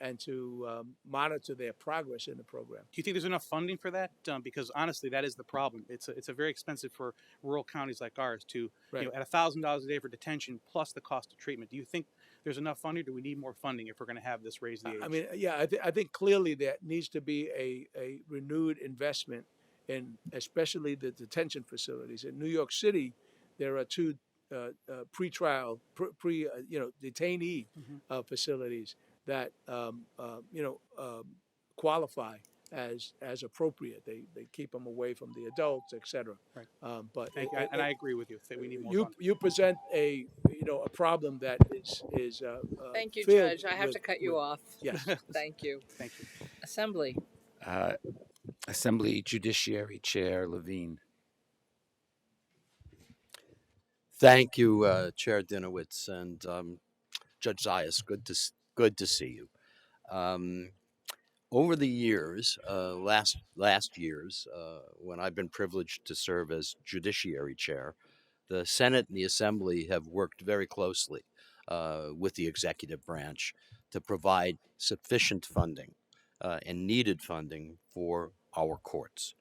and to monitor their progress in the program. Do you think there's enough funding for that? Because honestly, that is the problem. It's a very expensive for rural counties like ours to, Right. at $1,000 a day for detention plus the cost of treatment. Do you think there's enough funding? Or do we need more funding if we're going to have this Raise the Age? I mean, yeah, I think clearly there needs to be a renewed investment in, especially the detention facilities. In New York City, there are two pretrial, detainee facilities that qualify as appropriate. They keep them away from the adults, etc. Right. But Thank you. And I agree with you that we need more you funding. you present a problem that is Thank you, filled Judge. I have with- to cut you with- off. Yes. Thank you. Thank you. Assembly. Assembly Judiciary Chair Levine. Thank you, Chair Dinowitz and Judge Zayas. Good to see you. Over the years, last years, when I've been privileged to serve as Judiciary Chair, the Senate and the Assembly have worked very closely with the executive branch to provide sufficient funding and needed funding for our courts.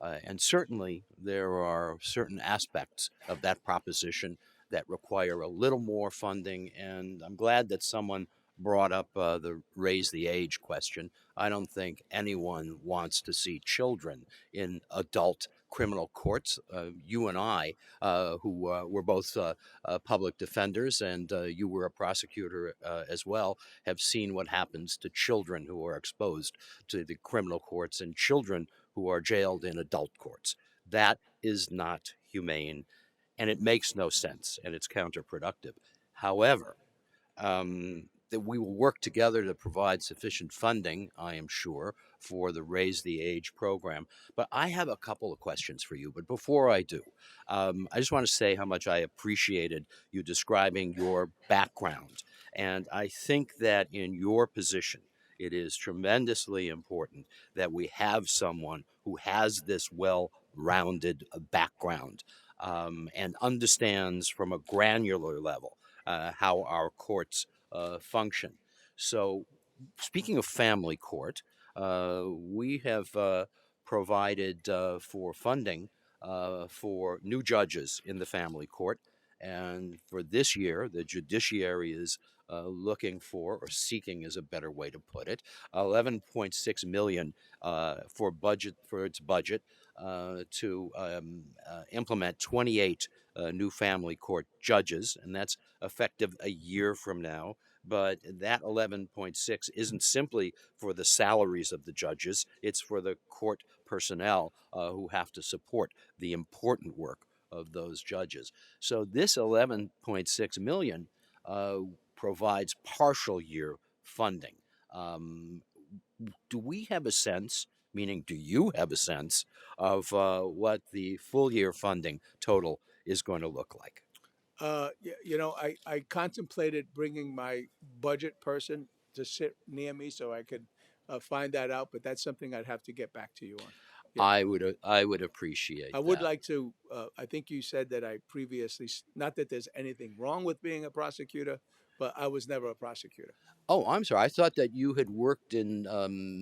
And certainly, there are certain aspects of that proposition that require a little more funding. And I'm glad that someone brought up the Raise the Age question. I don't think anyone wants to see children in adult criminal courts. You and I, who were both public defenders, and you were a prosecutor as well, have seen what happens to children who are exposed to the criminal courts and children who are jailed in adult courts. That is not humane, and it makes no sense, and it's counterproductive. However, that we will work together to provide sufficient funding, I am sure, for the Raise the Age program. But I have a couple of questions for you. But before I do, I just want to say how much I appreciated you describing your background. And I think that in your position, it is tremendously important that we have someone who has this well-rounded background and understands from a granular level how our courts function. So, speaking of family court, we have provided for funding for new judges in the family court. And for this year, the judiciary is looking for, or seeking is a better way to put it, 11.6 million for its budget to implement 28 new family court judges, and that's effective a year from now. but that 11.6 isn't simply for the salaries of the judges, it's for the court personnel who have to support the important work of those judges. So this 11.6 million provides partial year funding. Do we have a sense, meaning do you have a sense of what the full year funding total is going to look like? I contemplated bringing my budget person to sit near me so I could find that out, but that's something I'd have to get back to you on. Yeah. I would appreciate I would that. like to. I think you said that I previously, not that there's anything wrong with being a prosecutor, but I was never a prosecutor. Oh, I'm sorry. I thought that you had worked in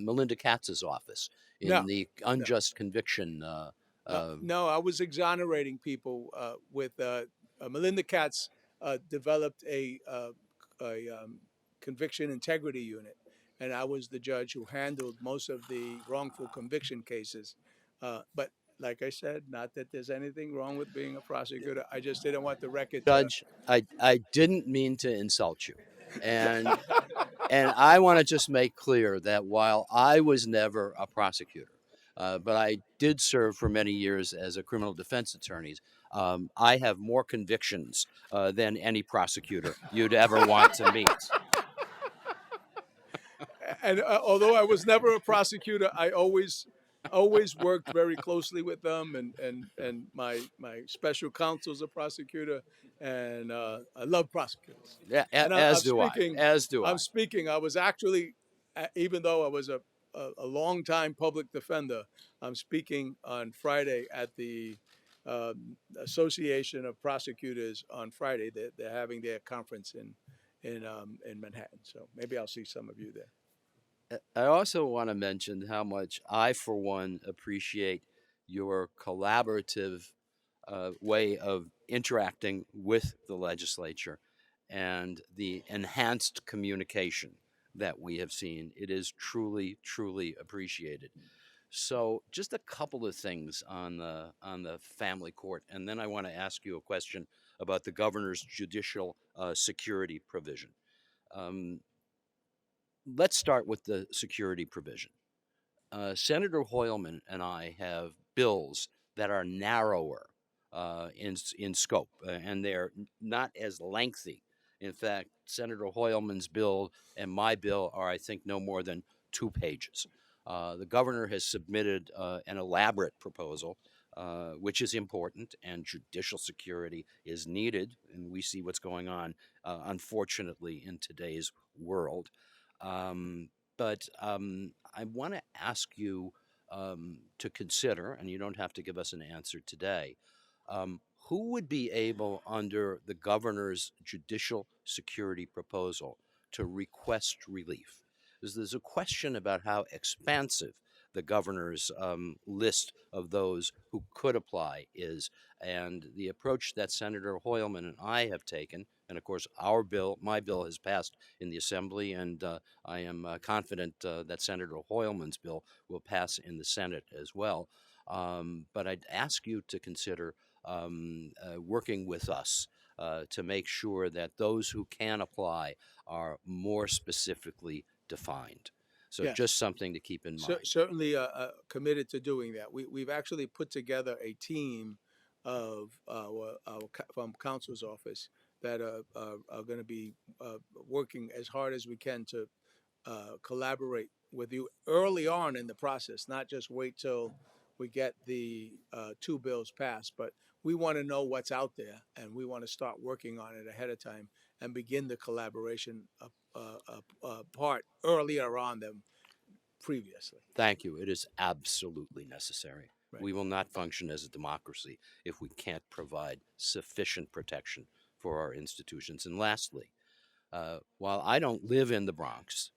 Melinda Katz's office in No, the no. unjust conviction. No, I was exonerating people with Melinda Katz developed a conviction integrity unit, and I was the judge who handled most of the wrongful conviction cases. But like I said, not that there's anything wrong with being a prosecutor. I just didn't want the record to. Judge, I didn't mean to insult you. And I want to just make clear that while I was never a prosecutor, but I did serve for many years as a criminal defense attorney, I have more convictions than any prosecutor you'd ever want to meet. And although I was never a prosecutor, I always worked very closely with them, and my special counsel's a prosecutor, and I love prosecutors. Yeah, And as do I. As do I. I'm speaking. I was actually, even though I was a long time public defender, I'm speaking on Friday at the Association of Prosecutors on Friday. They're having their conference in Manhattan. So maybe I'll see some of you there. I also want to mention how much I, for one, appreciate your collaborative way of interacting with the legislature and the enhanced communication that we have seen. It is truly, truly appreciated. So, just a couple of things on the family court, and then I want to ask you a question about the governor's judicial security provision. Let's start with the security provision. Senator Hoylman and I have bills that are narrower in scope, and they're not as lengthy. In fact, Senator Hoylman's bill and my bill are, I think, no more than 2 pages. The governor has submitted an elaborate proposal, which is important, and judicial security is needed, and we see what's going on, unfortunately, in today's world. But I want to ask you to consider, and you don't have to give us an answer today, who would be able, under the governor's judicial security proposal, to request relief? Because there's a question about how expansive the governor's list of those who could apply is, and the approach that Senator Hoylman and I have taken, and of course my bill has passed in the Assembly, and I am confident that Senator Hoylman's bill will pass in the Senate as well. But I'd ask you to consider working with us to make sure that those who can apply are more specifically defined. So Yes. just something to keep in mind. Certainly committed to doing that. We've actually put together a team of from counsel's office that are going to be working as hard as we can to collaborate with you early on in the process, not just wait till we get the 2 bills passed, but we want to know what's out there, and we want to start working on it ahead of time and begin the collaboration part earlier on than previously. Thank you. It is absolutely necessary. Right. We will not function as a democracy if we can't provide sufficient protection for our institutions. And lastly, while I don't live in the Bronx,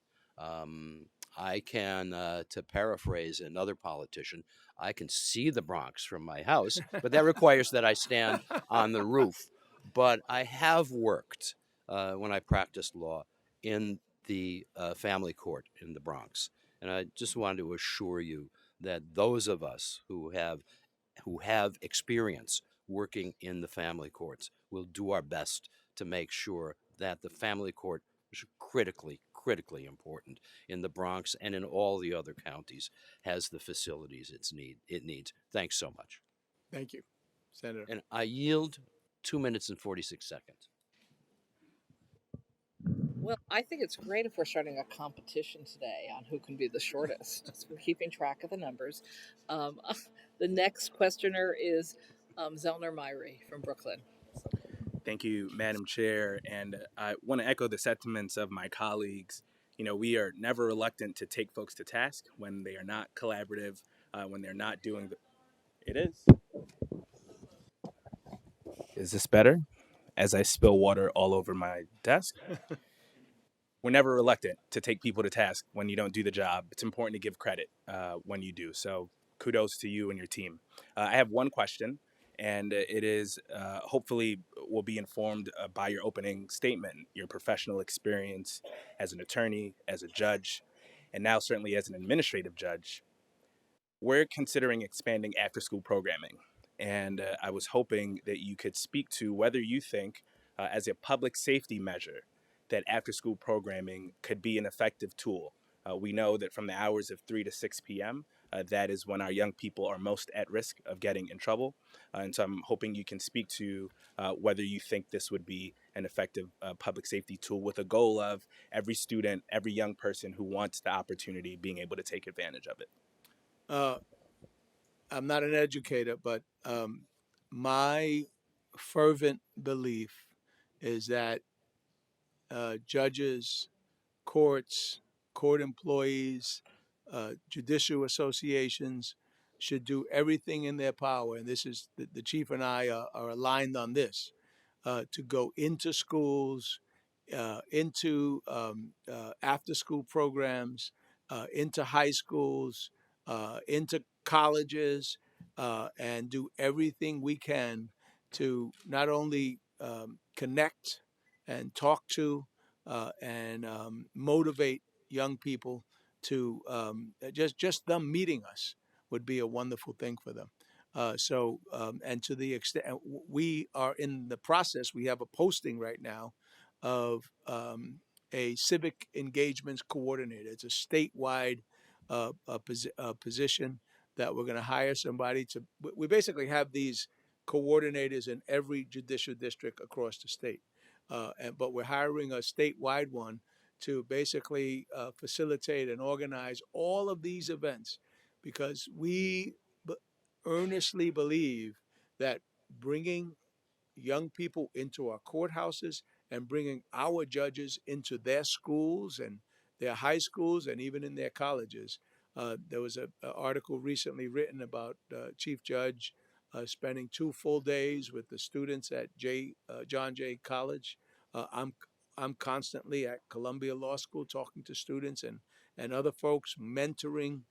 I can, to paraphrase another politician, I can see the Bronx from my house, but that requires that I stand on the roof. But I have worked, when I practiced law, in the family court in the Bronx. And I just wanted to assure you that those of us who have experience working in the family courts will do our best to make sure that the family court critically important in the Bronx and in all the other counties, has the facilities it needs. Thanks so much. Thank you, Senator. And I yield 2 minutes and 46 seconds. Well, I think it's great if we're starting a competition today on who can be the shortest. So we're keeping track of the numbers. Um, the next questioner is Zellner Myrie from Brooklyn. Thank you, Madam Chair. And I want to echo the sentiments of my colleagues. You know, we are never reluctant to take folks to task when they are not collaborative, when they're not doing the. It is. Is this better? As I spill water all over my desk. We're never reluctant to take people to task when you don't do the job. It's important to give credit when you do. So kudos to you and your team. I have one question, and it is hopefully will be informed by your opening statement, your professional experience as an attorney, as a judge, and now certainly as an administrative judge. We're considering expanding after-school programming, and I was hoping that you could speak to whether you think, as a public safety measure, that after-school programming could be an effective tool. We know that from the hours of 3 to 6 p.m., that is when our young people are most at risk of getting in trouble. And so I'm hoping you can speak to whether you think this would be an effective public safety tool with a goal of every student, every young person who wants the opportunity being able to take advantage of it. I'm not an educator, but my fervent belief is that judges, courts, court employees, judicial associations should do everything in their power, and this is the chief and I are aligned on this, to go into schools, into after-school programs, into high schools, into colleges, and do everything we can to not only connect and talk to and motivate young people to just them meeting us would be a wonderful thing for them. And to the extent we are in the process, we have a posting right now of a civic engagements coordinator. It's a statewide position that we're going to hire somebody to. We basically have these coordinators in every judicial district across the state, but we're hiring a statewide one to basically facilitate and organize all of these events, because we earnestly believe that bringing young people into our courthouses and bringing our judges into their schools and their high schools and even in their colleges. There was an article recently written about Chief Judge spending 2 full days with the students at John Jay College. I'm constantly at Columbia Law School talking to students and other folks, mentoring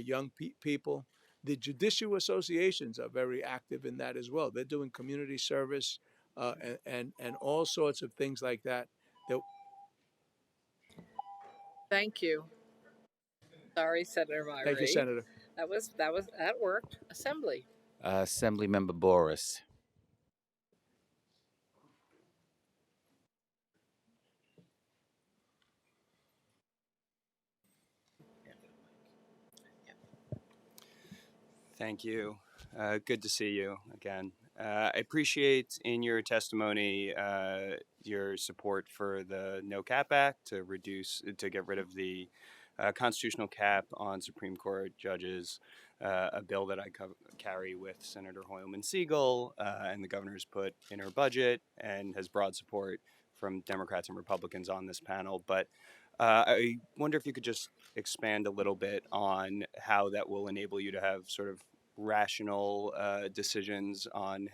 young people. The judicial associations are very active in that as well. They're doing community service and all sorts of things like that. Thank you. Sorry, Senator Myrie. Thank you, Senator. That worked. Assembly. Assemblymember Boris. Thank you. Good to see you again. I appreciate in your testimony your support for the No Cap Act to get rid of the constitutional cap on Supreme Court judges, a bill that I carry with Senator Hoylman Siegel, and the governor's put in her budget and has broad support from Democrats and Republicans on this panel. But I wonder if you could just expand a little bit on how that will enable you to have sort of rational decisions on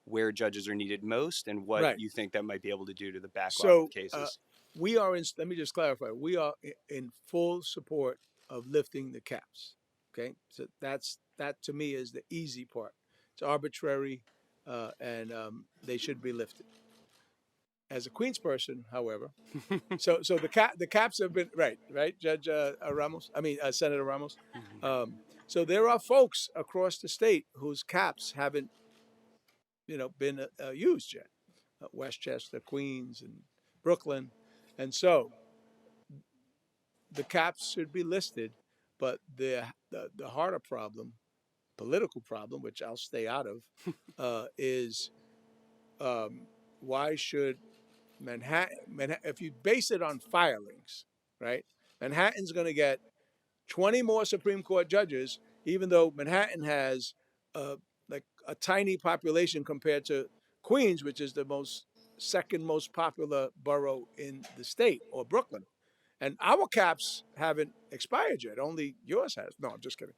where judges are needed most and what Right. you think that might be able to do to the backlog of cases. We are in, let me just clarify, we are in full support of lifting the caps. Okay, so that to me is the easy part. It's arbitrary, and they should be lifted. As a Queens person, however, so the caps have been right, Judge Senator Ramos. So there are folks across the state whose caps haven't, been used yet. Westchester, Queens, and Brooklyn. And so the caps should be listed, but the harder problem, political problem, which I'll stay out of, is why should Manhattan, if you base it on filings, right? Manhattan's going to get 20 more Supreme Court judges, even though Manhattan has like a tiny population compared to Queens, which is the second most popular borough in the state, or Brooklyn. And our caps haven't expired yet. Only yours has. No, I'm just kidding.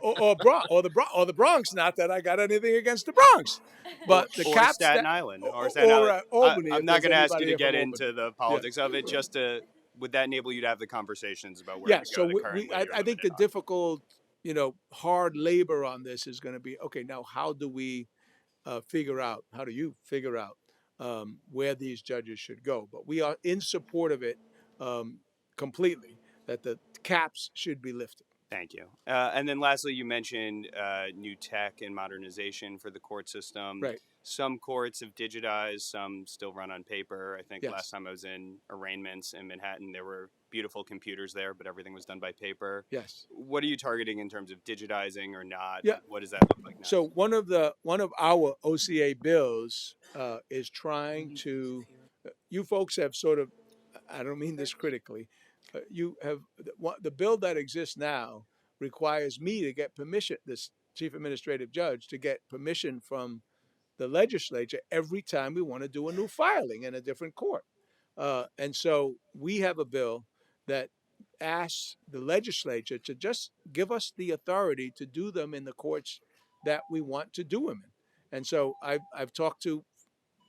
Or the Bronx. Not that I got anything against the Bronx, but the or caps Staten that, Island, or Staten Island. Albany. I'm if not there's going to ask you anybody to here get from Albany. into the politics of it. Just to would that enable you to have the conversations about where Yeah. to go So that currently you're I think the limited on? difficult, hard labor on this is going to be okay. Now, how do we figure out? How do you figure out where these judges should go? But we are in support of it completely. That the caps should be lifted. Thank you. And then lastly, you mentioned new tech and modernization for the court system. Right. Some courts have digitized, some still run on paper. I think Yes. last time I was in arraignments in Manhattan, there were beautiful computers there, but everything was done by paper. Yes. What are you targeting in terms of digitizing or not? Yeah. What does that look like now? So one of our OCA bills is trying to. You folks have sort of. I don't mean this critically. You have the bill that exists now requires me to get permission. This chief administrative judge to get permission from the legislature every time we want to do a new filing in a different court. And so we have a bill that asks the legislature to just give us the authority to do them in the courts that we want to do them in. And so I've talked to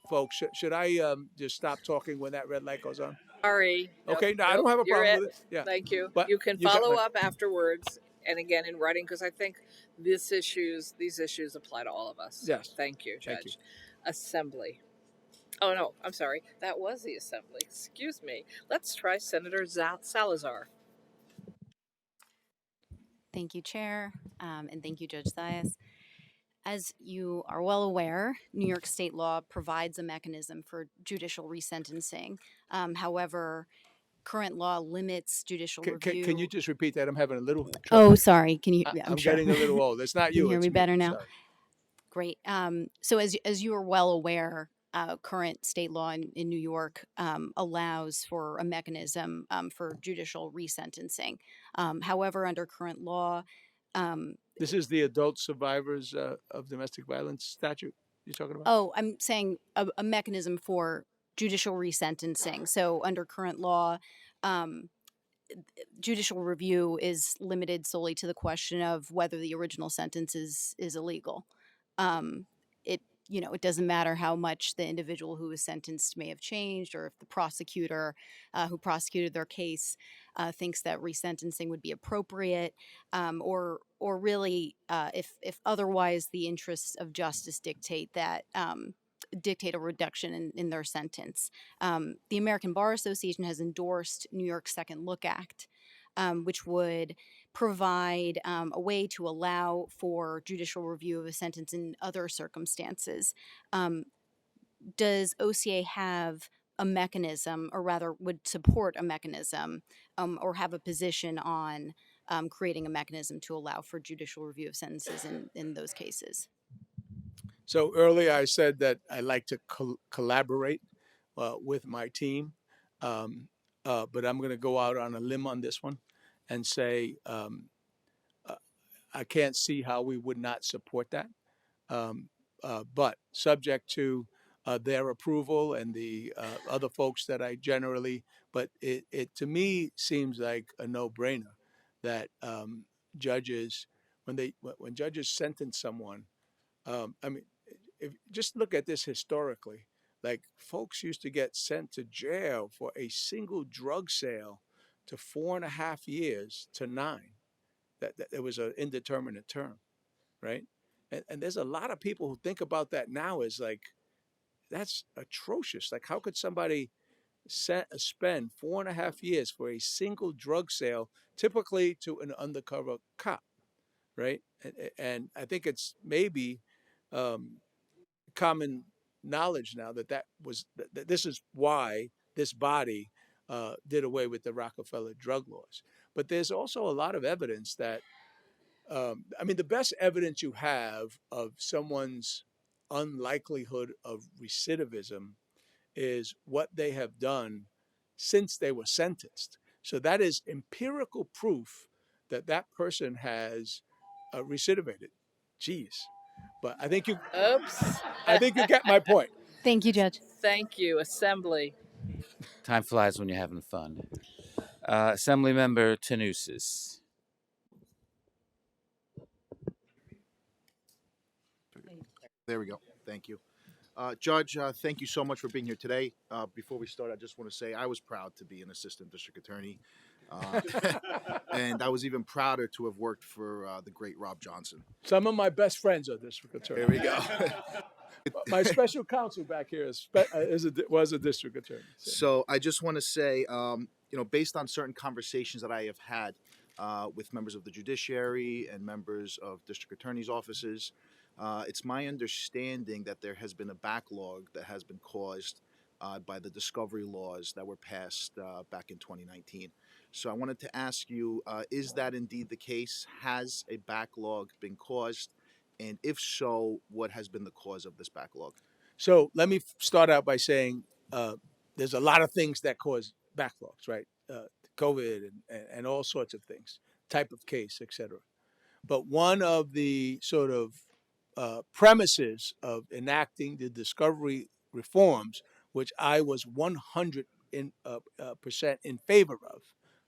folks. Should I just stop talking when that red light goes on? Sorry. Okay, no, I don't have a you're problem it. with it. Yeah. Thank you. But You can you got follow my- up afterwards and again in writing because I think these issues apply to all of us. Yes. Thank you, Judge. Thank you. Assembly. Oh no, I'm sorry. That was the assembly. Excuse me. Let's try Senator Salazar. Thank you, Chair, and thank you, Judge Zayas. As you are well aware, New York state law provides a mechanism for judicial resentencing. However, current law limits judicial review. Can you just repeat that? I'm having a little trouble. Oh, sorry. Can you? I'm sure. getting a little old. It's not Can you you. hear it's me better now? Sorry. Great. So as you are well aware, current state law in New York allows for a mechanism for judicial resentencing. However, under current law, This is the adult survivors of domestic violence statute you're talking about? oh, I'm saying a mechanism for judicial resentencing. So under current law, judicial review is limited solely to the question of whether the original sentence is illegal. It doesn't matter how much the individual who was sentenced may have changed, or if the prosecutor who prosecuted their case thinks that resentencing would be appropriate, or really if otherwise the interests of justice dictate a reduction in their sentence. The American Bar Association has endorsed New York's Second Look Act, which would provide a way to allow for judicial review of a sentence in other circumstances. Does OCA have a mechanism, or rather would support a mechanism, or have a position on creating a mechanism to allow for judicial review of sentences in those cases? So earlier I said that I like to collaborate with my team, but I'm going to go out on a limb on this one and say I can't see how we would not support that. But subject to their approval and the other folks that I generally, but it to me seems like a no-brainer that judges, when judges sentence someone, if just look at this historically, like folks used to get sent to jail for a single drug sale to 4.5 years to 9. That it was an indeterminate term, right? And there's a lot of people who think about that now as like, that's atrocious. Like, how could somebody spend 4.5 years for a single drug sale, typically to an undercover cop, right? And I think it's maybe common knowledge now that this is why this body did away with the Rockefeller drug laws. But there's also a lot of evidence that, I mean, the best evidence you have of someone's unlikelihood of recidivism is what they have done since they were sentenced. So that is empirical proof that that person has recidivated. Jeez, but I think you, Oops. I think you get my point. Thank you, Judge. Thank you, Assembly. Time flies when you're having fun. Assemblymember Tanusis. There we go. Thank you. Judge, thank you so much for being here today. Before we start, I just want to say I was proud to be an assistant district attorney. And I was even prouder to have worked for the great Rob Johnson. Some of my best friends are district attorneys. There we go. My special counsel back here was a district attorney. So I just want to say, based on certain conversations that I have had with members of the judiciary and members of district attorneys' offices, it's my understanding that there has been a backlog that has been caused by the discovery laws that were passed back in 2019. So I wanted to ask you, is that indeed the case? Has a backlog been caused? And if so, what has been the cause of this backlog? So let me start out by saying there's a lot of things that cause backlogs, right? COVID and all sorts of things, type of case, etc. But one of the sort of premises of enacting the discovery reforms, which I was 100% in favor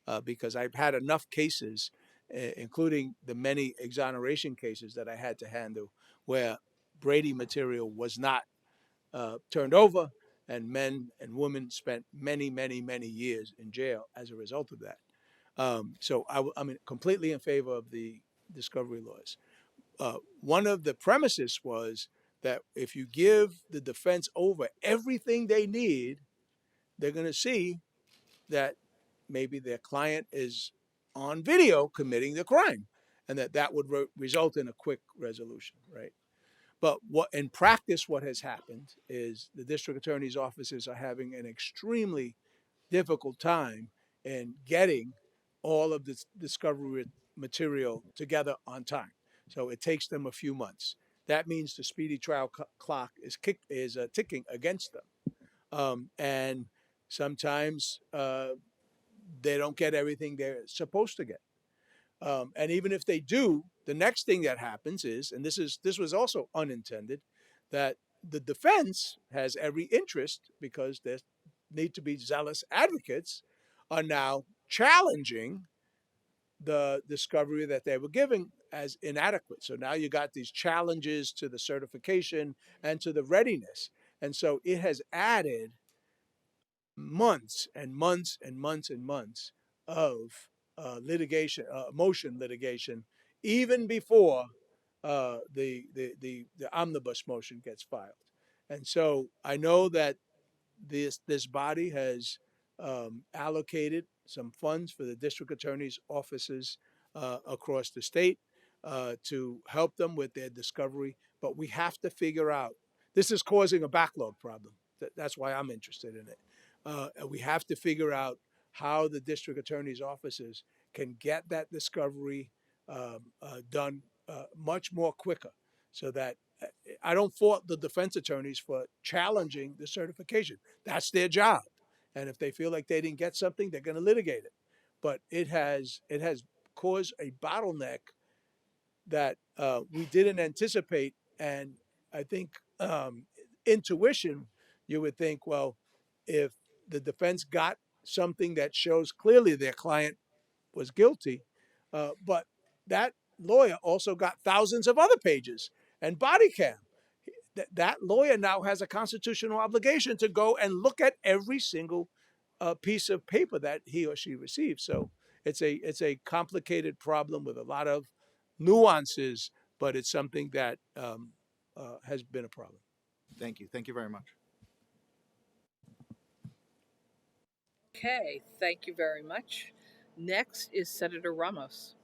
of, because I've had enough cases, including the many exoneration cases that I had to handle, where Brady material was not turned over, and men and women spent many, many, many years in jail as a result of that. So I'm completely in favor of the discovery laws. One of the premises was that if you give the defense over everything they need, they're going to see that maybe their client is on video committing the crime, and that would result in a quick resolution, right? But what in practice, what has happened is the district attorney's offices are having an extremely difficult time in getting all of this discovery material together on time. So it takes them a few months. That means the speedy trial clock is ticking against them, and sometimes they don't get everything they're supposed to get. And even if they do, the next thing that happens is, and this was also unintended, that the defense has every interest, because there need to be zealous advocates, are now challenging the discovery that they were giving as inadequate. So now you got these challenges to the certification and to the readiness. And so it has added months and months and months and months of litigation, motion litigation, even before the omnibus motion gets filed. And so I know that this body has allocated some funds for the district attorney's offices across the state to help them with their discovery. But we have to figure out, this is causing a backlog problem. That's why I'm interested in it. We have to figure out how the district attorney's offices can get that discovery done much more quicker, so that I don't fault the defense attorneys for challenging the certification. That's their job. And if they feel like they didn't get something, they're going to litigate it. But it has caused a bottleneck that we didn't anticipate. And I think intuition, you would think, well, if the defense got something that shows clearly their client was guilty, but that lawyer also got thousands of other pages and body cam. That lawyer now has a constitutional obligation to go and look at every single piece of paper that he or she receives. So it's a complicated problem with a lot of nuances, but it's something that has been a problem. Thank you. Thank you very much. Okay, thank you very much. Next is Senator Ramos.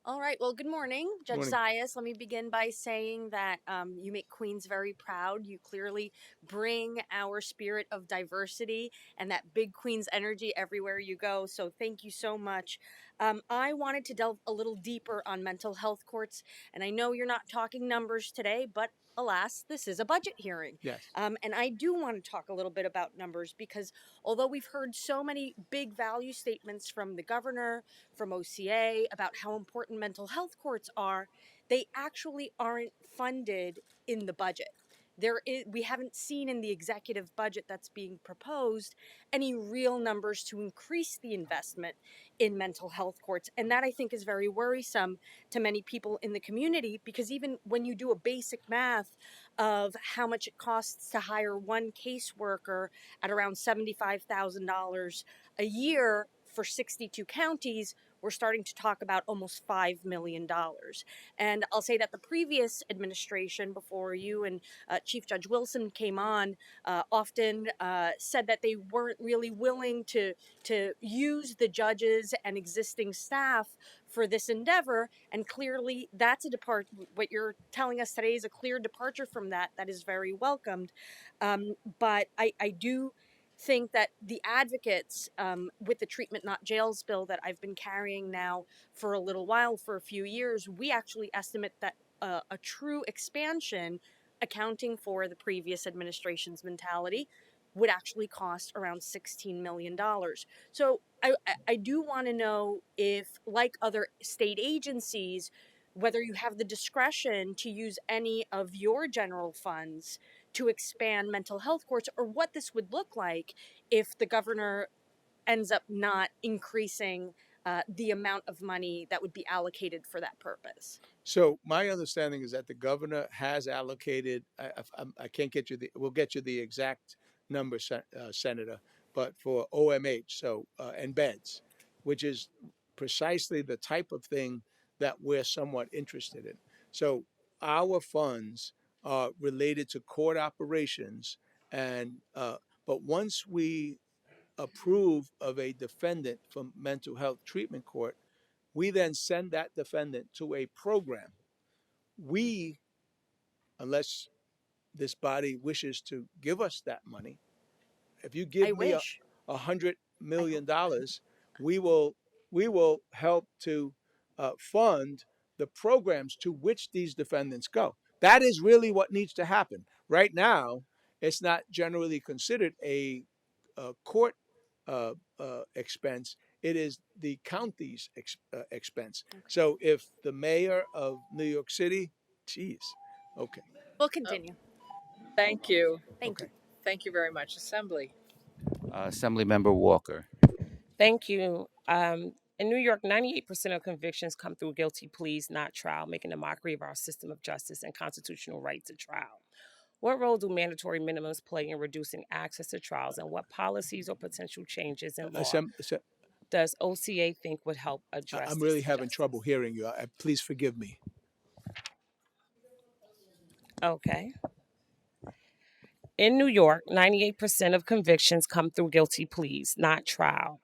All right. Well, good morning, Judge Morning. Zayas. Let me begin by saying that you make Queens very proud. You clearly bring our spirit of diversity and that big Queens energy everywhere you go. So thank you so much. I wanted to delve a little deeper on mental health courts. And I know you're not talking numbers today, but alas, this is a budget hearing. Yes. And I do want to talk a little bit about numbers because although we've heard so many big value statements from the governor, from OCA about how important mental health courts are, they actually aren't funded in the budget. We haven't seen in the executive budget that's being proposed any real numbers to increase the investment in mental health courts. And that I think is very worrisome to many people in the community because even when you do a basic math of how much it costs to hire one caseworker at around $75,000 a year for 62 counties, we're starting to talk about almost $5 million. And I'll say that the previous administration, before you and Chief Judge Wilson came on, often said that they weren't really willing to use the judges and existing staff for this endeavor. And clearly, that's a depart. What you're telling us today is a clear departure from that. That is very welcomed. But I do think that the advocates with the treatment not jails bill that I've been carrying now for a little while, for a few years, we actually estimate that a true expansion accounting for the previous administration's mentality would actually cost around $16 million. So I do want to know if, like other state agencies, whether you have the discretion to use any of your general funds to expand mental health courts, or what this would look like if the governor ends up not increasing the amount of money that would be allocated for that purpose. So my understanding is that the governor has allocated. I can't get you the. We'll get you the exact number, Senator. But for OMH, and beds, which is precisely the type of thing that we're somewhat interested in. So our funds are related to court operations, and but once we approve of a defendant from mental health treatment court, we then send that defendant to a program. We, unless this body wishes to give us that money, if you give me $100 million, we will help to fund the programs to which these defendants go. That is really what needs to happen. Right now, it's not generally considered a court expense. It is the county's expense. Okay. So if the mayor of New York City, geez, okay. We'll continue. Thank you. Thank you. Thank you very much. Assembly. Assemblymember Walker. Thank you. In New York, 98% of convictions come through guilty pleas, not trial, making a mockery of our system of justice and constitutional right to trial. What role do mandatory minimums play in reducing access to trials, and what policies or potential changes in law does OCA think would help address I'm really having trouble hearing you. Please forgive me. Okay. In New York, 98% of convictions come through guilty pleas, not trial.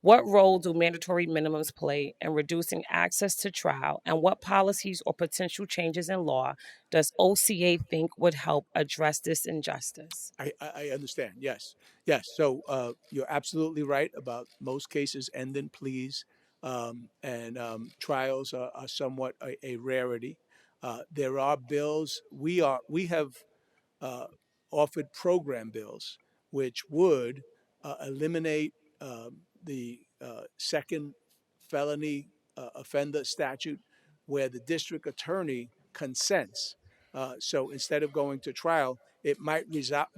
What role do mandatory minimums play in reducing access to trial, and what policies or potential changes in law does OCA think would help address this injustice? I understand. Yes. So you're absolutely right about most cases end in pleas, and trials are somewhat a rarity. There are bills. We have offered program bills which would eliminate the second felony offender statute, where the district attorney consents. So instead of going to trial, it might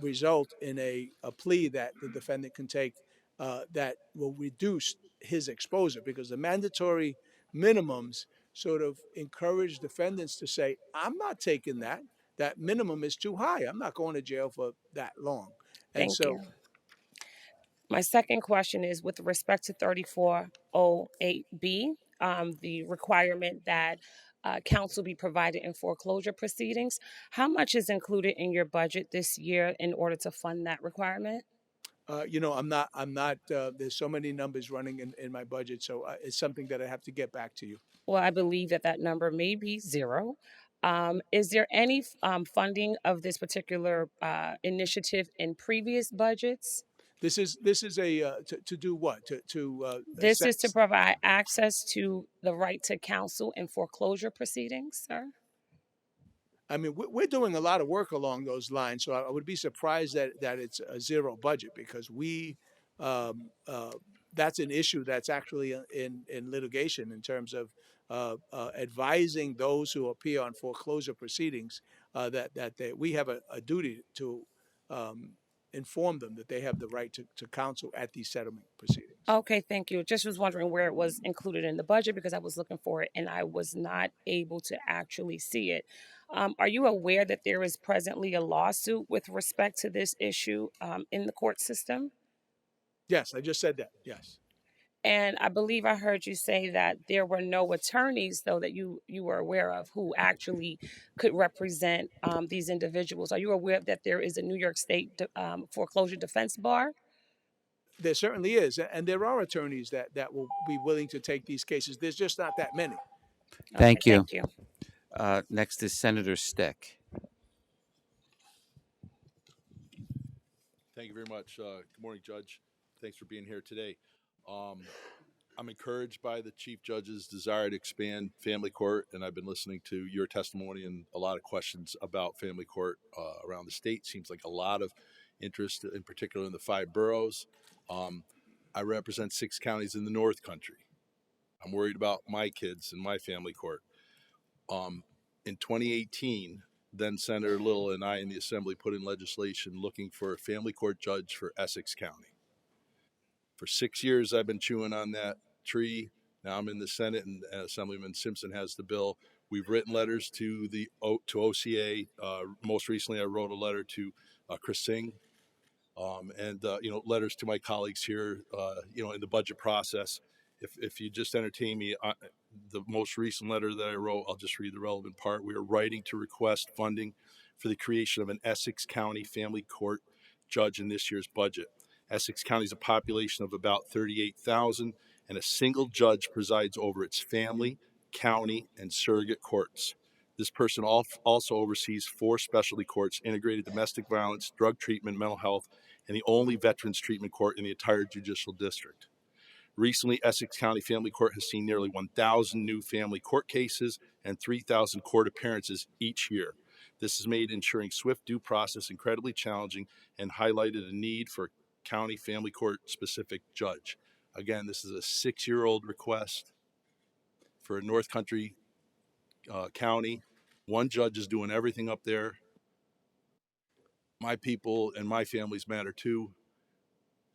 result in a plea that the defendant can take that will reduce his exposure, because the mandatory minimums sort of encourage defendants to say, I'm not taking that. That minimum is too high. I'm not going to jail for that long. And Thank you. My second question is with respect to 3408B, the requirement that counsel be provided in foreclosure proceedings. How much is included in your budget this year in order to fund that requirement? I'm not. There's so many numbers running in my budget, so it's something that I have to get back to you. Well, I believe that that number may be zero. Is there any funding of this particular initiative in previous budgets? This is a to do what to This set. is to provide access to the right to counsel in foreclosure proceedings, sir. I mean, we're doing a lot of work along those lines, so I would be surprised that it's a zero budget because um, that's an issue that's actually in litigation in terms of advising those who appear on foreclosure proceedings we have a duty to um, inform them that they have the right to counsel at these settlement proceedings. Okay, thank you. Just was wondering where it was included in the budget because I was looking for it and I was not able to actually see it. Are you aware that there is presently a lawsuit with respect to this issue in the court system? Yes, I just said that. Yes. And I believe I heard you say that there were no attorneys, though, that you were aware of who actually could represent these individuals. Are you aware that there is a New York State foreclosure defense bar? There certainly is, and there are attorneys that will be willing to take these cases. There's just not that many. Thank you. Thank you. Next is Senator Steck. Thank you very much. Good morning, Judge. Thanks for being here today. I'm encouraged by the Chief Judge's desire to expand family court, and I've been listening to your testimony and a lot of questions about family court around the state. Seems like a lot of interest, in particular in the 5 boroughs. I represent 6 counties in the North Country. I'm worried about my kids and my family court. In 2018, then Senator Little and I in the Assembly put in legislation looking for a family court judge for Essex County. For 6 years, I've been chewing on that tree. Now I'm in the Senate, and Assemblyman Simpson has the bill. We've written letters to OCA. Most recently, I wrote a letter to Chris Singh, and letters to my colleagues here. In the budget process. If you just entertain me, the most recent letter that I wrote, I'll just read the relevant part. We are writing to request funding for the creation of an Essex County family court judge in this year's budget. Essex County is a population of about 38,000, and a single judge presides over its family, county, and surrogate courts. This person also oversees 4 specialty courts: integrated domestic violence, drug treatment, mental health, and the only veterans treatment court in the entire judicial district. Recently, Essex County Family Court has seen nearly 1,000 new family court cases and 3,000 court appearances each year. This has made ensuring swift due process incredibly challenging and highlighted a need for a county family court specific judge. Again, this is a 6-year-old request for a North Country county. One judge is doing everything up there. My people and my families matter too.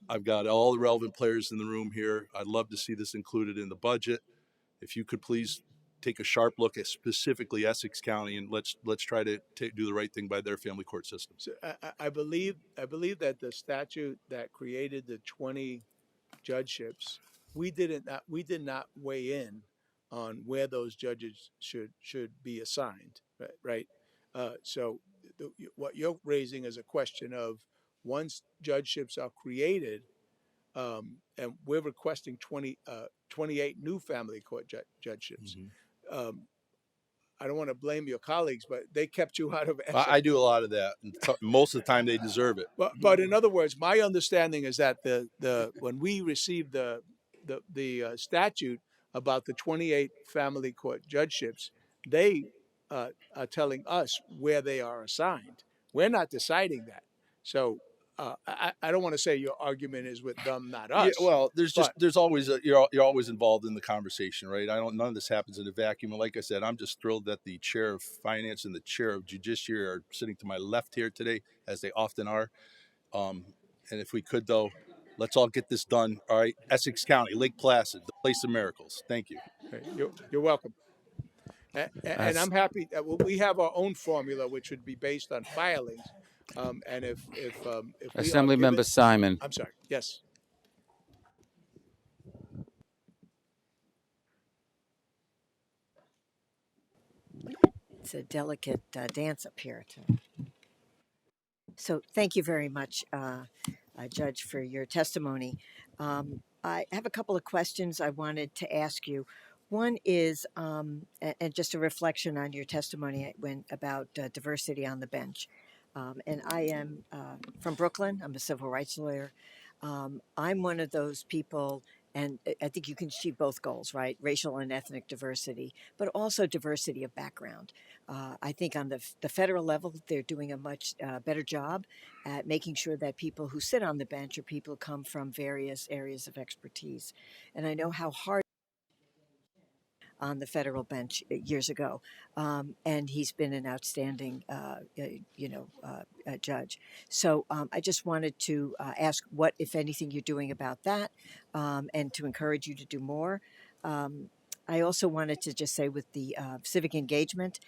I've got all the relevant players in the room here. I'd love to see this included in the budget. If you could please take a sharp look at specifically Essex County, and let's try to do the right thing by their family court system. So I believe that the statute that created the 20 judgeships, we did not weigh in on where those judges should be assigned, right? So what you're raising is a question of, once judgeships are created, and we're requesting 28 new family court judgeships. Mm-hmm. I don't want to blame your colleagues, but they kept you out of Essex. I do a lot of that. Most of the time, they deserve it. But in other words, my understanding is that when we received the statute about the 28 family court judgeships, they are telling us where they are assigned. We're not deciding that. So I don't want to say your argument is with them, not us. Yeah, well, there's always you're always involved in the conversation, right? None of this happens in a vacuum. And like I said, I'm just thrilled that the chair of finance and the chair of judiciary are sitting to my left here today, as they often are. And if we could, though, let's all get this done. All right, Essex County, Lake Placid, the place of miracles. Thank you. You're welcome. And I'm happy that we have our own formula, which would be based on filings. And if Assemblymember Simon. I'm sorry. Yes. It's a delicate dance up here. So thank you very much. Judge, for your testimony. I have a couple of questions I wanted to ask you. One is, and just a reflection on your testimony when about diversity on the bench. And I am from Brooklyn. I'm a civil rights lawyer. I'm one of those people, and I think you can achieve both goals, right? Racial and ethnic diversity, but also diversity of background. I think on the federal level, they're doing a much better job at making sure that people who sit on the bench are people who come from various areas of expertise. And I know how hard on the federal bench years ago, and he's been an outstanding, judge. So I just wanted to ask what, if anything, you're doing about that, and to encourage you to do more. I also wanted to just say with the civic engagement,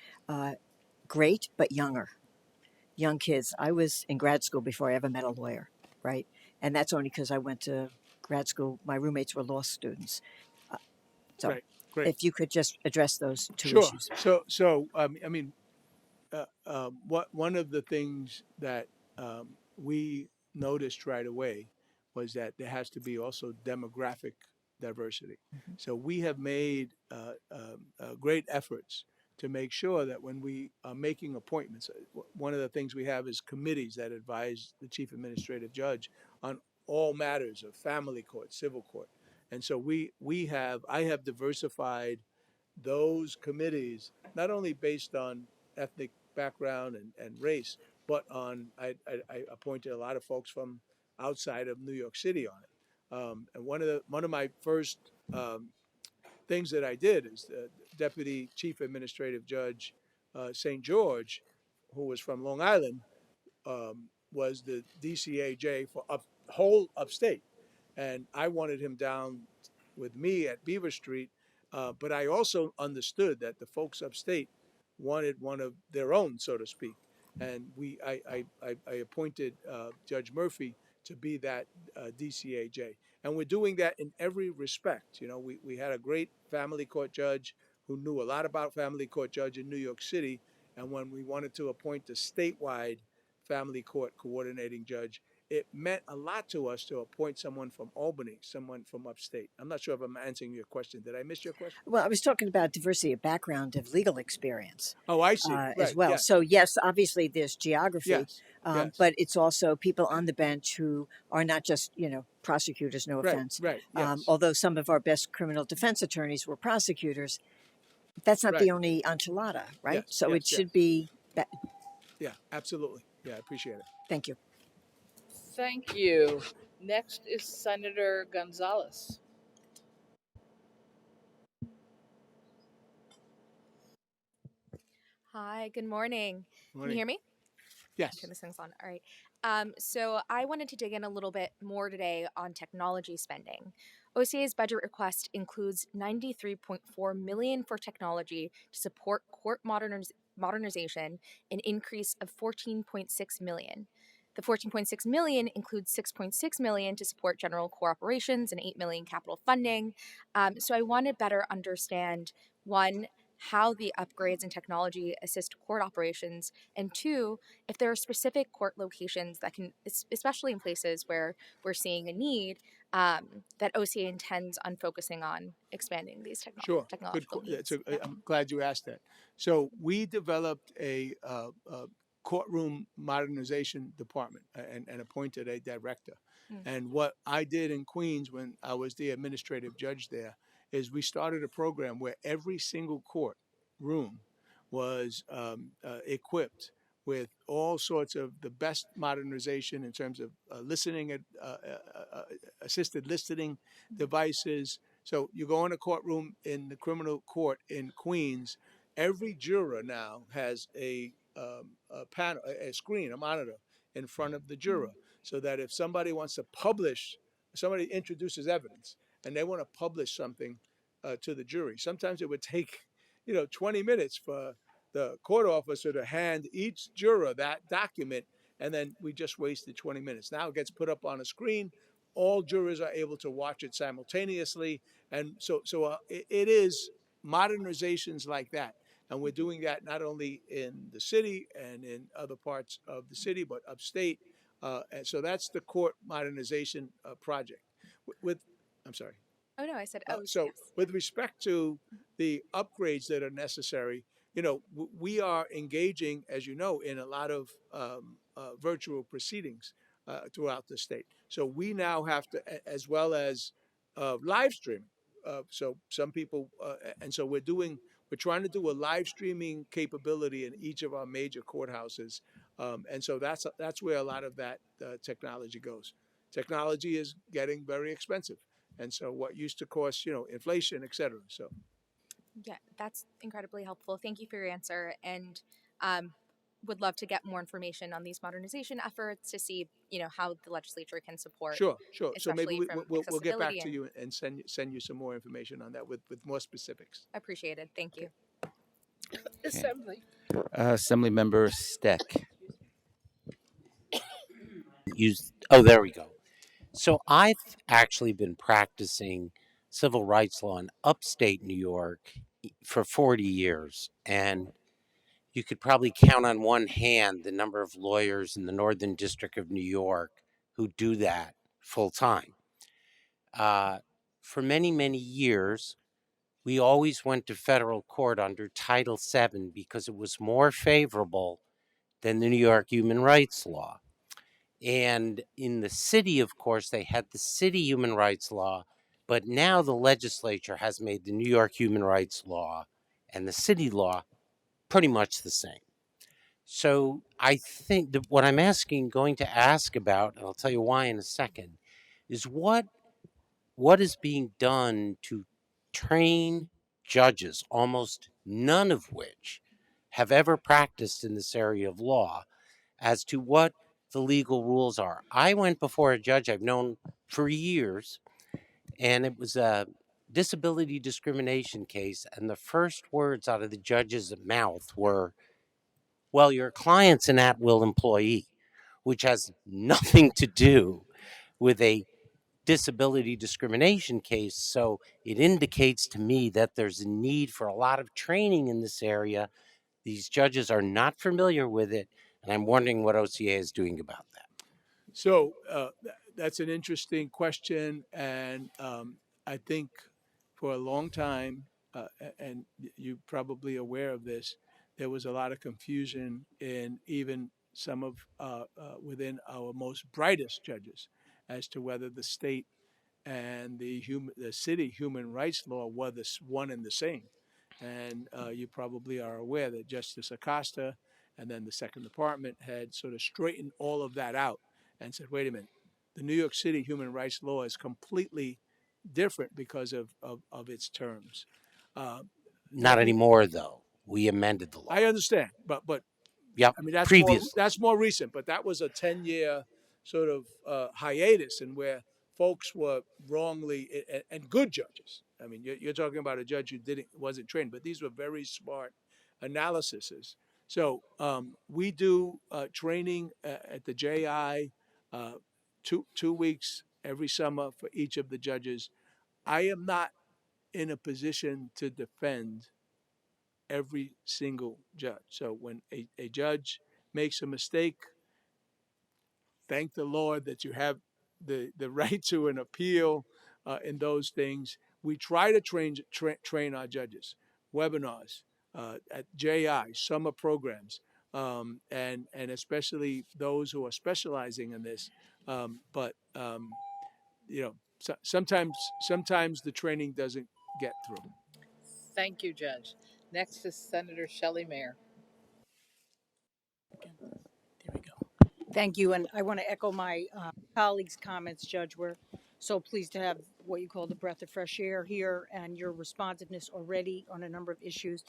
great, but young kids. I was in grad school before I ever met a lawyer, right? And that's only because I went to grad school. My roommates were law students. So Right. Great. if you could just address those two Sure. issues. One of the things that we noticed right away was that there has to be also demographic diversity. So we have made great efforts to make sure that when we are making appointments, one of the things we have is committees that advise the chief administrative judge on all matters of family court, civil court. And so I have diversified those committees, not only based on ethnic background and race, but I appointed a lot of folks from outside of New York City on it. And one of my first things that I did is the Deputy Chief Administrative Judge St. George, who was from Long Island, was the DCAJ for whole upstate. And I wanted him down with me at Beaver Street, but I also understood that the folks upstate wanted one of their own, so to speak. And I appointed Judge Murphy to be that DCAJ. And we're doing that in every respect. You know, we had a great family court judge who knew a lot about family court judge in New York City. And when we wanted to appoint a statewide family court coordinating judge, it meant a lot to us to appoint someone from Albany, someone from upstate. I'm not sure if I'm answering your question. Did I miss your question? Well, I was talking about diversity of background of legal experience. Oh, I see. As Right, well. yes. So yes, obviously there's geography, Yes, yes. but it's also people on the bench who are not just prosecutors. No Right, offense. right, yes. Although some of our best criminal defense attorneys were prosecutors, that's not Right. the only enchilada, right? Yes, So yes, it should yes. be. Yeah, absolutely. Yeah, I appreciate it. Thank you. Thank you. Next is Senator Gonzalez. Hi, good morning. Can Morning. you hear me? Yes. Turn this thing's on. All right. So I wanted to dig in a little bit more today on technology spending. OCA's budget request includes $93.4 million for technology to support court modernization, an increase of $14.6 million. The $14.6 million includes $6.6 million to support general core operations and $8 million capital funding. So I want to better understand, one, how the upgrades in technology assist court operations, and two, if there are specific court locations that can, especially in places where we're seeing a need, that OCA intends on focusing on expanding these Sure. Good. technological needs. I'm glad you asked that. So we developed a courtroom modernization department and appointed a director. And what I did in Queens when I was the administrative judge there is we started a program where every single court room was equipped with all sorts of the best modernization in terms of listening, assisted listening devices. So you go in a courtroom in the criminal court in Queens, every juror now has a panel, a screen, a monitor in front of the juror, so that if somebody wants to publish, somebody introduces evidence and they want to publish something to the jury, sometimes it would take 20 minutes for the court officer to hand each juror that document, and then we just wasted 20 minutes. Now it gets put up on a screen. All jurors are able to watch it simultaneously, and so it is modernizations like that. And we're doing that not only in the city and in other parts of the city, but upstate. And so that's the court modernization project. With, I'm sorry. Oh no, I said So yes. with respect to the upgrades that are necessary, we are engaging, as you know, in a lot of virtual proceedings throughout the state. So we now have to, as well as live streaming. So some people, and so we're trying to do a live streaming capability in each of our major courthouses, and so that's where a lot of that technology goes. Technology is getting very expensive, and so what used to cost, inflation, et cetera. So Yeah, that's incredibly helpful. Thank you for your answer, and um, would love to get more information on these modernization efforts to see, how the legislature can support, sure. So maybe especially from we'll get back accessibility to and you and send you some more information on that with more specifics. appreciated. Thank you. Assembly. Assembly Member Steck. Oh, there we go. So I've actually been practicing civil rights law in upstate New York for 40 years. And you could probably count on one hand the number of lawyers in the Northern District of New York who do that full time. For many, many years, we always went to federal court under Title VII because it was more favorable than the New York human rights law. And in the city, of course, they had the city human rights law, but now the legislature has made the New York human rights law and the city law pretty much the same. So I think that what I'm going to ask about, and I'll tell you why in a second, is what is being done to train judges, almost none of which have ever practiced in this area of law, as to what the legal rules are. I went before a judge I've known for years, and it was a disability discrimination case, and the first words out of the judge's mouth were, well, your client's an at-will employee, which has nothing to do with a disability discrimination case. So it indicates to me that there's a need for a lot of training in this area. These judges are not familiar with it, and I'm wondering what OCA is doing about that. So that's an interesting question, and I think for a long time, and you're probably aware of this, there was a lot of confusion in even some of within our most brightest judges as to whether the state and the city human rights law were one and the same. And you probably are aware that Justice Acosta and then the Second Department had sort of straightened all of that out and said, wait a minute, the New York City human rights law is completely different because of its terms. Not anymore, though. We amended the law. I understand, but yep. I mean Previously. that's more recent. But that was a 10-year sort of hiatus, and where folks were wrongly and good judges. I mean, you're talking about a judge who wasn't trained, but these were very smart analyses. So we do training at the JI 2 weeks every summer for each of the judges. I am not in a position to defend every single judge. So when a judge makes a mistake, thank the Lord that you have the right to an appeal in those things. We try to train our judges, webinars at JI, summer programs, and especially those who are specializing in this. But sometimes the training doesn't get through. Thank you, Judge. Next is Senator Shelley Mayer. Thank you, and I want to echo my colleagues' comments, Judge. We're so pleased to have what you call the breath of fresh air here and your responsiveness already on a number of issues.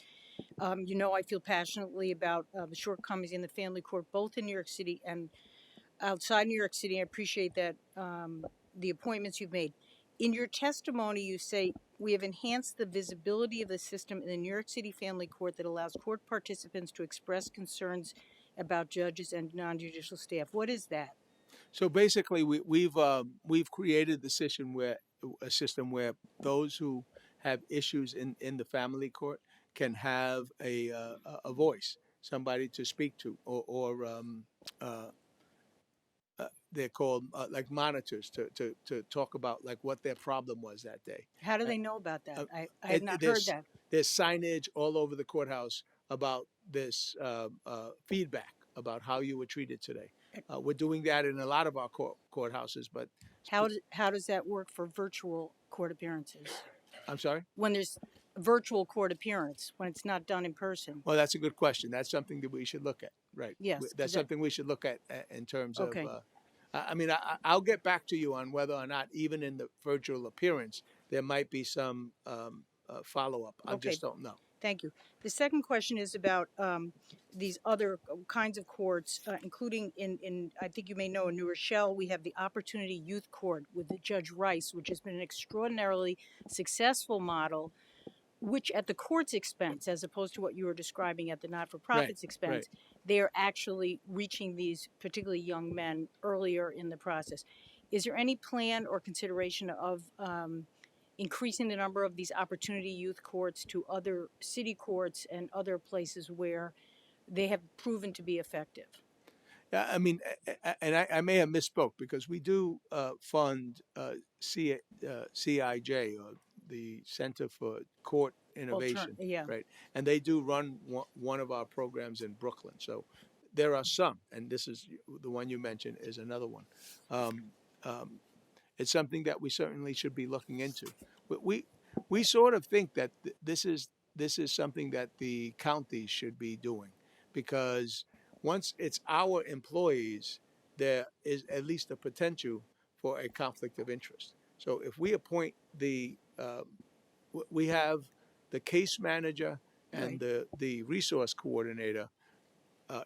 I feel passionately about the shortcomings in the family court, both in New York City and outside New York City. I appreciate that the appointments you've made. In your testimony, you say, we have enhanced the visibility of the system in the New York City Family Court that allows court participants to express concerns about judges and non-judicial staff. What is that? So basically, we've created the system where those who have issues in the family court can have a voice, somebody to speak to, or they're called like monitors to talk about like what their problem was that day. How do Uh, they know about that? uh, I had not heard there's that. there's signage all over the courthouse about this feedback about how you were treated today. We're doing that in a lot of our courthouses, but How does that work for virtual court appearances? I'm sorry. When there's virtual court appearance, when it's not done in person? Well, that's a good question. That's something that we should look at, right? Yes, 'cause That's that- something we should look at in terms Okay. of. I mean, I'll get back to you on whether or not even in the virtual appearance there might be some follow up. I Okay. just don't know. Thank you. The second question is about these other kinds of courts, including in, I think you may know, in New Rochelle, we have the Opportunity Youth Court with Judge Rice, which has been an extraordinarily successful model, which at the court's expense, as opposed to what you were describing at the not-for-profit's expense, they are actually reaching these particularly young men earlier in the process. Is there any plan or consideration of increasing the number of these opportunity youth courts to other city courts and other places where they have proven to be effective? Yeah, I mean, and I may have misspoke because we do fund CIJ, or the Center for Court Innovation, yeah. right? And they do run one of our programs in Brooklyn. So there are some, and this is the one you mentioned is another one. It's something that we certainly should be looking into. We sort of think that this is something that the counties should be doing, because once it's our employees, there is at least a potential for a conflict of interest. So if we appoint we have the case manager and the resource coordinator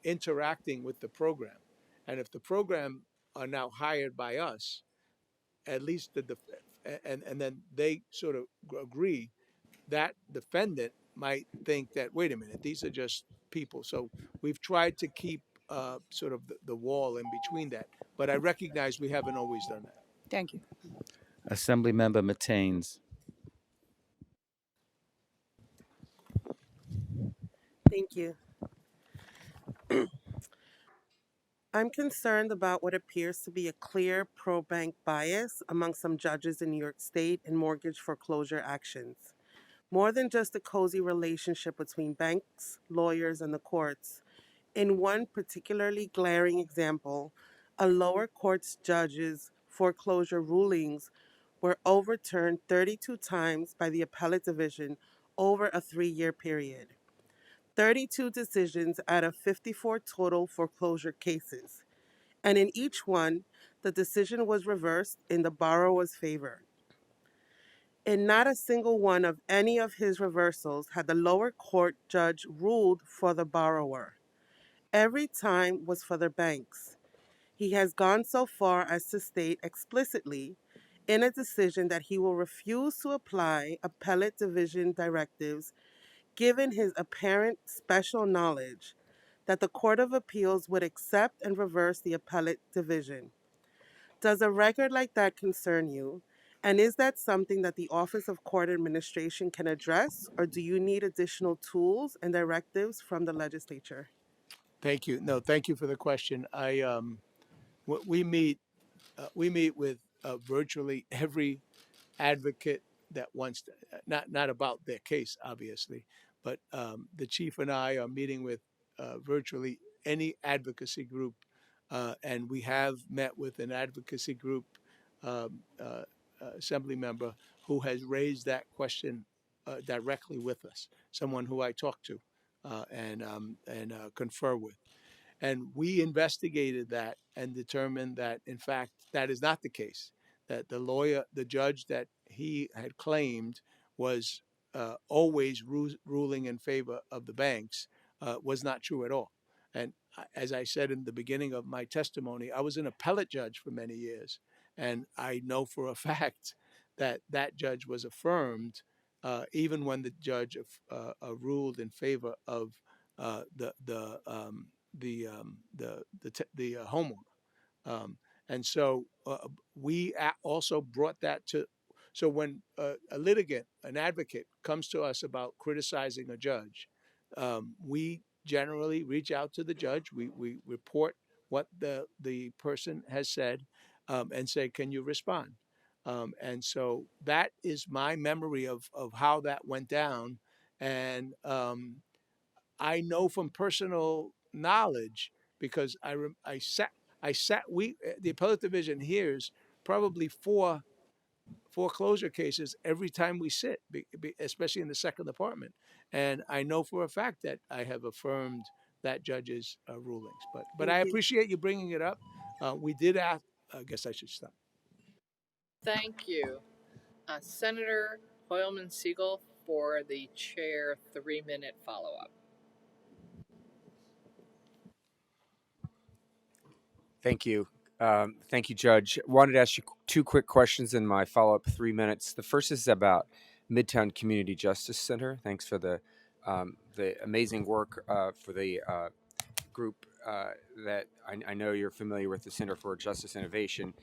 interacting with the program, and if the program are now hired by us, at least and then they sort of agree, that defendant might think that, wait a minute, these are just people. So we've tried to keep sort of the wall in between that, but I recognize we haven't always done that. Thank you. Assemblymember Mataines. Thank you. I'm concerned about what appears to be a clear pro-bank bias among some judges in New York State in mortgage foreclosure actions. More than just a cozy relationship between banks, lawyers, and the courts. In one particularly glaring example, a lower court's judge's foreclosure rulings were overturned 32 times by the appellate division over a 3-year period. 32 decisions out of 54 total foreclosure cases. And in each one, the decision was reversed in the borrower's favor. In not a single one of any of his reversals had the lower court judge ruled for the borrower. Every time was for the banks. He has gone so far as to state explicitly in a decision that he will refuse to apply appellate division directives given his apparent special knowledge that the Court of Appeals would accept and reverse the appellate division. Does a record like that concern you? And is that something that the Office of Court Administration can address, or do you need additional tools and directives from the legislature? Thank you. No, thank you for the question. We meet with virtually every advocate that wants to, not about their case, obviously, but the chief and I are meeting with virtually any advocacy group, and we have met with an advocacy group assembly member who has raised that question directly with us, someone who I talk to and confer with. And we investigated that and determined that, in fact, that is not the case, that the judge that he had claimed was always ruling in favor of the banks was not true at all. And as I said in the beginning of my testimony, I was an appellate judge for many years, and I know for a fact that that judge was affirmed even when the judge ruled in favor of the homeowner. And so we also brought that to. So when a litigant, an advocate, comes to us about criticizing a judge, we generally reach out to the judge. We report what the person has said, and say, can you respond? And so that is my memory of how that went down. And I know from personal knowledge, because I sat the appellate division hears probably four foreclosure cases every time we sit, especially in the second department. And I know for a fact that I have affirmed that judge's rulings. But I Thank you. appreciate you bringing it up. We did ask. I guess I should stop. Thank you. Senator Hoylman Siegel for the chair 3-minute follow-up. Thank you. Thank you, Judge. Wanted to ask you two quick questions in my follow-up 3 minutes. The first is about Midtown Community Justice Center. Thanks for the amazing work for the group that I know you're familiar with, the Center for Justice Innovation,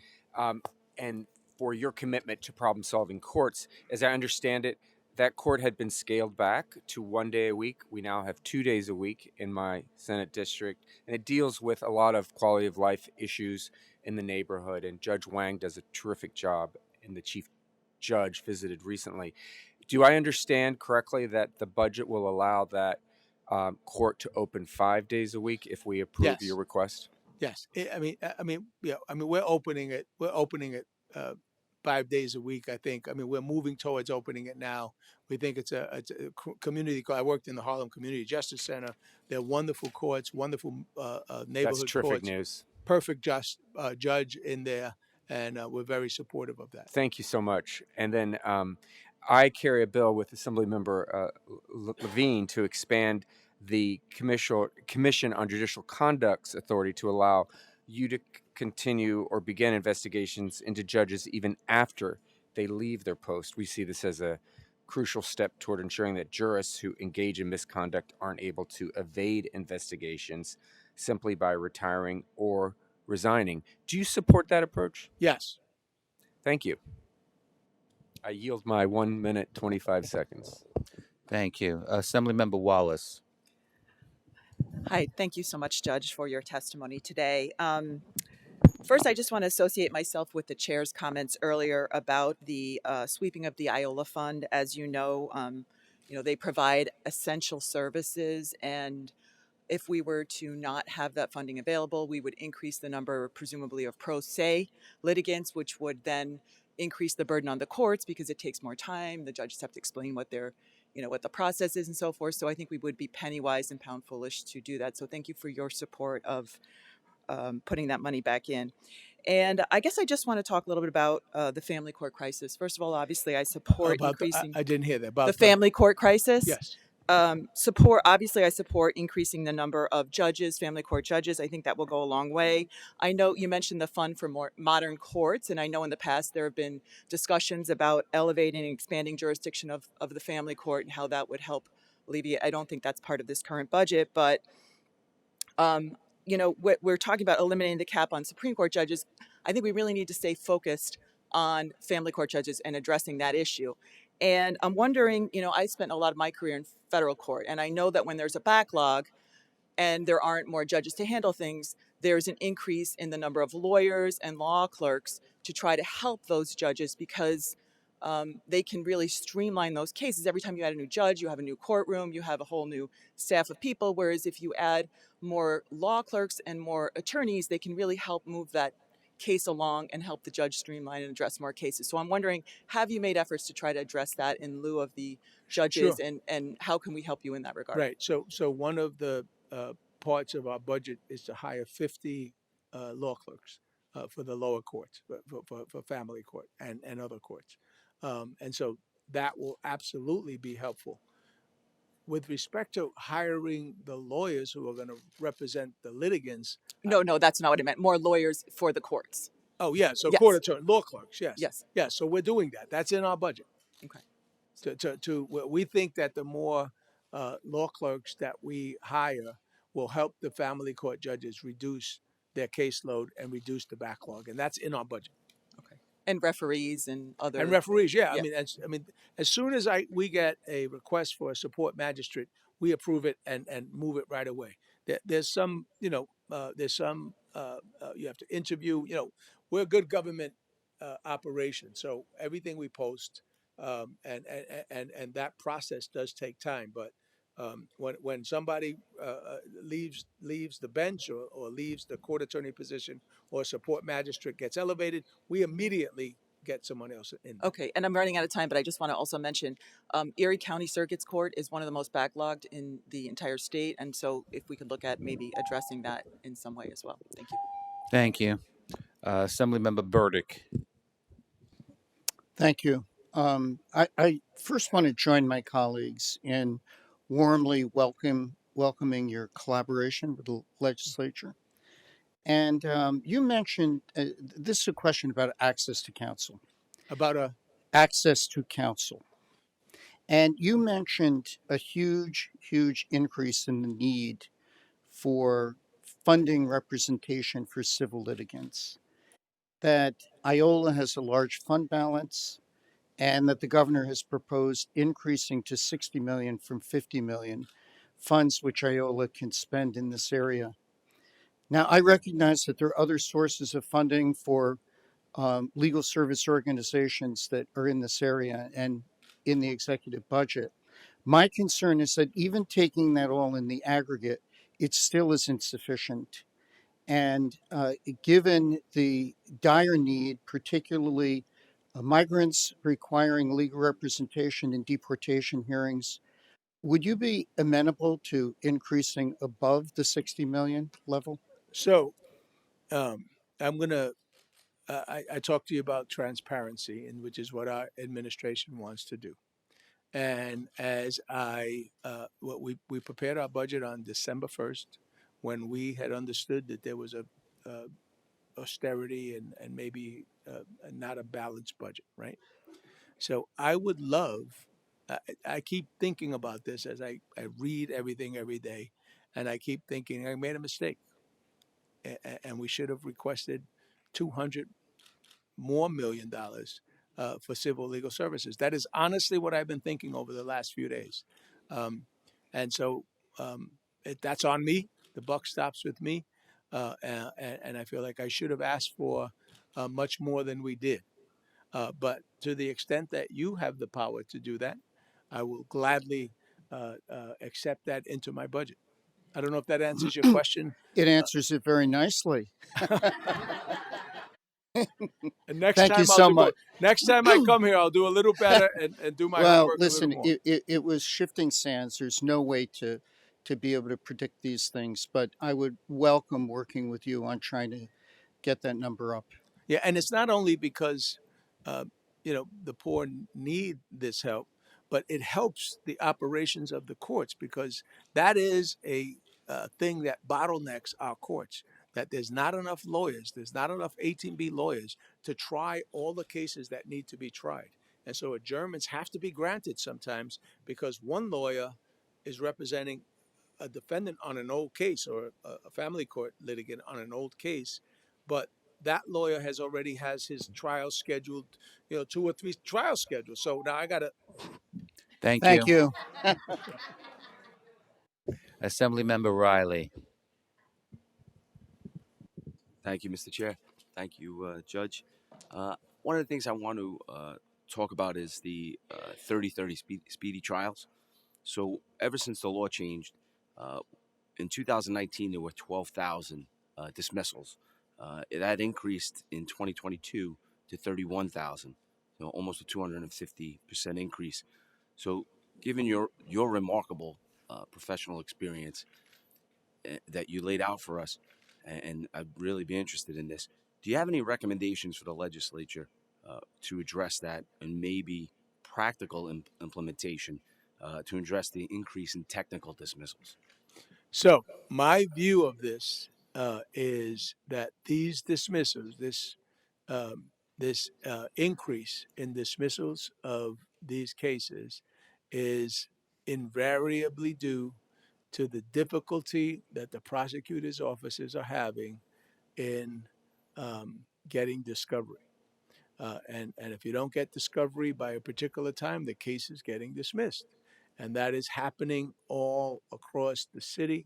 and for your commitment to problem-solving courts. As I understand it, that court had been scaled back to 1 day a week. We now have 2 days a week in my Senate district, and it deals with a lot of quality of life issues in the neighborhood. And Judge Wang does a terrific job, and the chief judge visited recently. Do I understand correctly that the budget will allow that court to open 5 days a week if we approve Yes. your request? Yes. We're opening it. We're opening it 5 days a week. I think. I mean, we're moving towards opening it now. We think it's a community. I worked in the Harlem Community Justice Center. They're wonderful courts, wonderful neighborhood That's terrific courts. news. Perfect judge in there, and we're very supportive of that. Thank you so much. And then I carry a bill with Assemblymember Levine to expand the Commission on Judicial Conduct's authority to allow you to continue or begin investigations into judges even after they leave their post. We see this as a crucial step toward ensuring that jurists who engage in misconduct aren't able to evade investigations simply by retiring or resigning. Do you support that approach? Yes. Thank you. I yield my 1 minute, 25 seconds. Thank you. Assemblymember Wallace. Hi, thank you so much, Judge, for your testimony today. First, I just want to associate myself with the chair's comments earlier about the sweeping of the IOLA fund. As you know, they provide essential services, and if we were to not have that funding available, we would increase the number, presumably, of pro se litigants, which would then increase the burden on the courts because it takes more time. The judges have to explain what the process is and so forth. So I think we would be penny wise and pound foolish to do that. So thank you for your support of putting that money back in. And I guess I just want to talk a little bit about the family court crisis. First of all, obviously, I support increasing I didn't hear that. About the family court crisis. Yes. Obviously, I support increasing the number of judges, family court judges. I think that will go a long way. I know you mentioned the fund for more modern courts, and I know in the past there have been discussions about elevating and expanding jurisdiction of the family court and how that would help alleviate. I don't think that's part of this current budget, but we're talking about eliminating the cap on Supreme Court judges. I think we really need to stay focused on family court judges and addressing that issue. And I'm wondering, I spent a lot of my career in federal court, and I know that when there's a backlog and there aren't more judges to handle things, there's an increase in the number of lawyers and law clerks to try to help those judges because they can really streamline those cases. Every time you add a new judge, you have a new courtroom, you have a whole new staff of people, whereas if you add more law clerks and more attorneys, they can really help move that case along and help the judge streamline and address more cases. So I'm wondering, have you made efforts to try to address that in lieu of the judges, Sure. and how can we help you in that regard? Right. So one of the parts of our budget is to hire 50 law clerks for the lower courts, for family court and other courts. And so that will absolutely be helpful. With respect to hiring the lawyers who are going to represent the litigants. No, that's not what I meant. More lawyers for the courts. Oh, yeah. So Yes. court attorney, law clerks. Yes. Yes. Yeah. So we're doing that. That's in our budget. Okay. We think that the more law clerks that we hire will help the family court judges reduce their caseload and reduce the backlog. And that's in our budget. And referees and other. And referees, yeah. I mean, as soon as we get a request for a support magistrate, we approve it and move it right away. There's some, you have to interview. We're a good government operation, so everything we post, and that process does take time. But when somebody leaves the bench or leaves the court attorney position or support magistrate gets elevated, we immediately get someone else in. Okay, and I'm running out of time, but I just want to also mention Erie County Circuits Court is one of the most backlogged in the entire state. And so if we could look at maybe addressing that in some way as well. Thank you. Thank you. Assemblymember Burdick. Thank you. I first want to join my colleagues in warmly welcoming your collaboration with the legislature. And you mentioned this is a question about access to counsel. About access to counsel. And you mentioned a huge increase in the need for funding representation for civil litigants, that IOLA has a large fund balance, and that the governor has proposed increasing to 60 million from 50 million funds which IOLA can spend in this area. Now, I recognize that there are other sources of funding for legal service organizations that are in this area and in the executive budget. My concern is that even taking that all in the aggregate, it still is insufficient. And given the dire need, particularly migrants requiring legal representation in deportation hearings, would you be amenable to increasing above the 60 million level? So I'm going to, I talked to you about transparency, and which is what our administration wants to do. And as we prepared our budget on December 1st, when we had understood that there was a austerity and maybe not a balanced budget, right? So I would love, I keep thinking about this as I read everything every day, and I keep thinking I made a mistake. And we should have requested $200 million more for civil legal services. That is honestly what I've been thinking over the last few days. And so that's on me. The buck stops with me. And I feel like I should have asked for much more than we did. But to the extent that you have the power to do that, I will gladly accept that into my budget. I don't know if that answers your question. It answers it very nicely. And next Thank time you so much. Next time I come here, I'll do a little better and do my Well, homework listen, a little more. it was shifting sands. There's no way to be able to predict these things, but I would welcome working with you on trying to get that number up. Yeah, and it's not only because the poor need this help, but it helps the operations of the courts, because that is a thing that bottlenecks our courts. That there's not enough lawyers, there's not enough 18B lawyers to try all the cases that need to be tried. And so adjournments have to be granted sometimes because one lawyer is representing a defendant on an old case or a family court litigant on an old case, but that lawyer already has his trial scheduled, 2 or 3 trials scheduled. So now I got to. Thank you. Assemblymember Riley. Thank you, Mr. Chair. Thank you, Judge. One of the things I want to talk about is the 30/30 speedy trials. So ever since the law changed, in 2019, there were 12,000 dismissals. That increased in 2022 to 31,000, almost a 250% increase. So given your remarkable professional experience that you laid out for us, and I'd really be interested in this, do you have any recommendations for the legislature to address that, and maybe practical implementation to address the increase in technical dismissals? So my view of this is that these dismissals, this increase in dismissals of these cases, is invariably due to the difficulty that the prosecutor's offices are having in getting discovery. And if you don't get discovery by a particular time, the case is getting dismissed. And that is happening all across the city.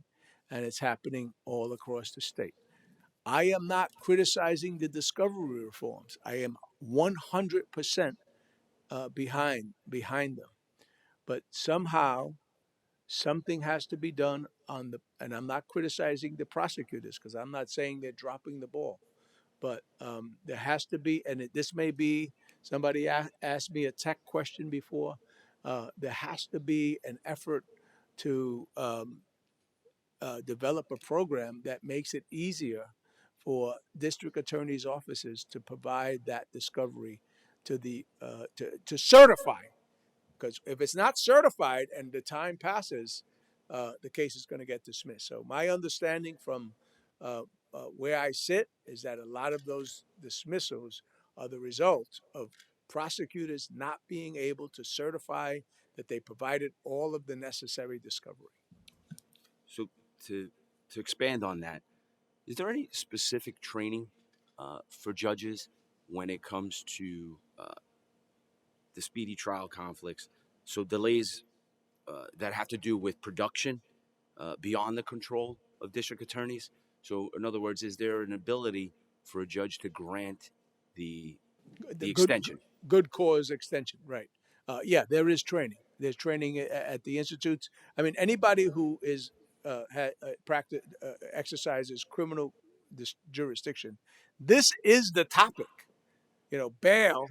and it's happening all across the state. I am not criticizing the discovery reforms. I am 100% behind them. But somehow something has to be done on the, and I'm not criticizing the prosecutors because I'm not saying they're dropping the ball, but there has to be, and this may be, somebody asked me a tech question before, there has to be an effort to develop a program that makes it easier for district attorneys' offices to provide that discovery to the to certify. Because if it's not certified and the time passes, the case is going to get dismissed. So my understanding from where I sit is that a lot of those dismissals are the result of prosecutors not being able to certify that they provided all of the necessary discovery. So to expand on that, is there any specific training for judges when it comes to the speedy trial conflicts? So delays that have to do with production beyond the control of district attorneys. So in other words, is there an ability for a judge to grant the extension? Good cause extension, right? Yeah, there is training. There's training at the institutes. I mean, anybody who is exercises criminal jurisdiction, this is the topic. You know, bail.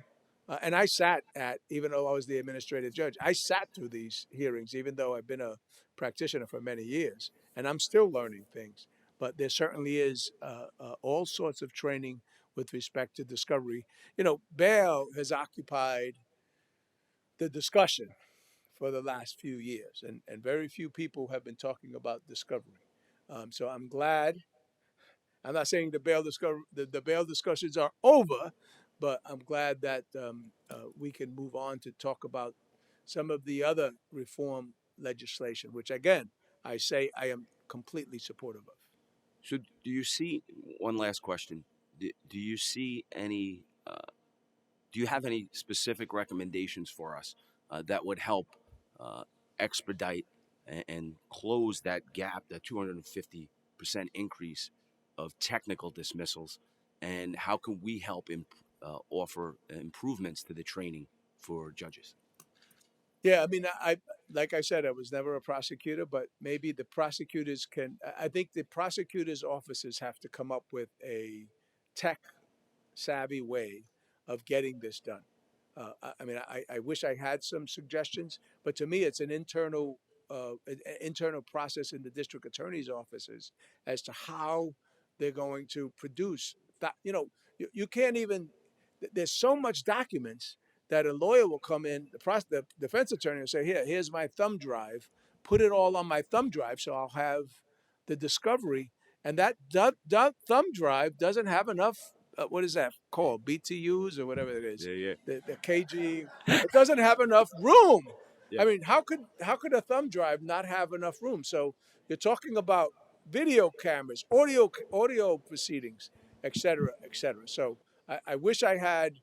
And I sat at, even though I was the administrative judge, I sat through these hearings, even though I've been a practitioner for many years, and I'm still learning things. But there certainly is all sorts of training with respect to discovery. You know, bail has occupied the discussion for the last few years, and very few people have been talking about discovery. So I'm glad. I'm not saying the bail discussions are over, but I'm glad that we can move on to talk about some of the other reform legislation, which again, I say I am completely supportive of. So do you see, one last question, do you see any, do you have any specific recommendations for us that would help expedite and close that gap, that 250% increase of technical dismissals, and how can we help offer improvements to the training for judges? Yeah, I mean, I like I said, I was never a prosecutor, but maybe the prosecutors can. I think the prosecutors' offices have to come up with a tech-savvy way of getting this done. I mean, I wish I had some suggestions, but to me, it's an internal process in the district attorney's offices as to how they're going to produce that. You know, you can't even. There's so much documents that a lawyer will come in, the defense attorney will say, here's my thumb drive, put it all on my thumb drive so I'll have the discovery. And that thumb drive doesn't have enough, what is that called, BTUs or whatever it is, the kg. It doesn't have enough room. Yeah. I mean, how could a thumb drive not have enough room? So you're talking about video cameras, audio proceedings, et cetera, et cetera. So I wish I had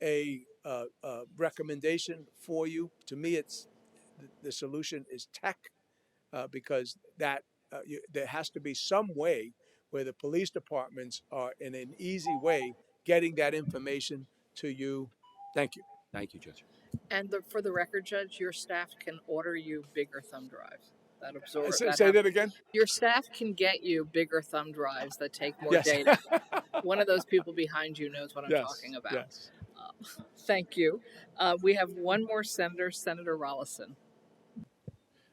a recommendation for you. To me, it's the solution is tech, because that there has to be some way where the police departments are in an easy way getting that information to you. Thank you. Thank you, Judge. And for the record, Judge, your staff can order you bigger thumb drives that absorb. Say that again. Your staff can get you bigger thumb drives that take more Yes. data. One of those people behind you knows what I'm Yes, talking about. yes. Thank you. We have one more senator, Senator Rollison.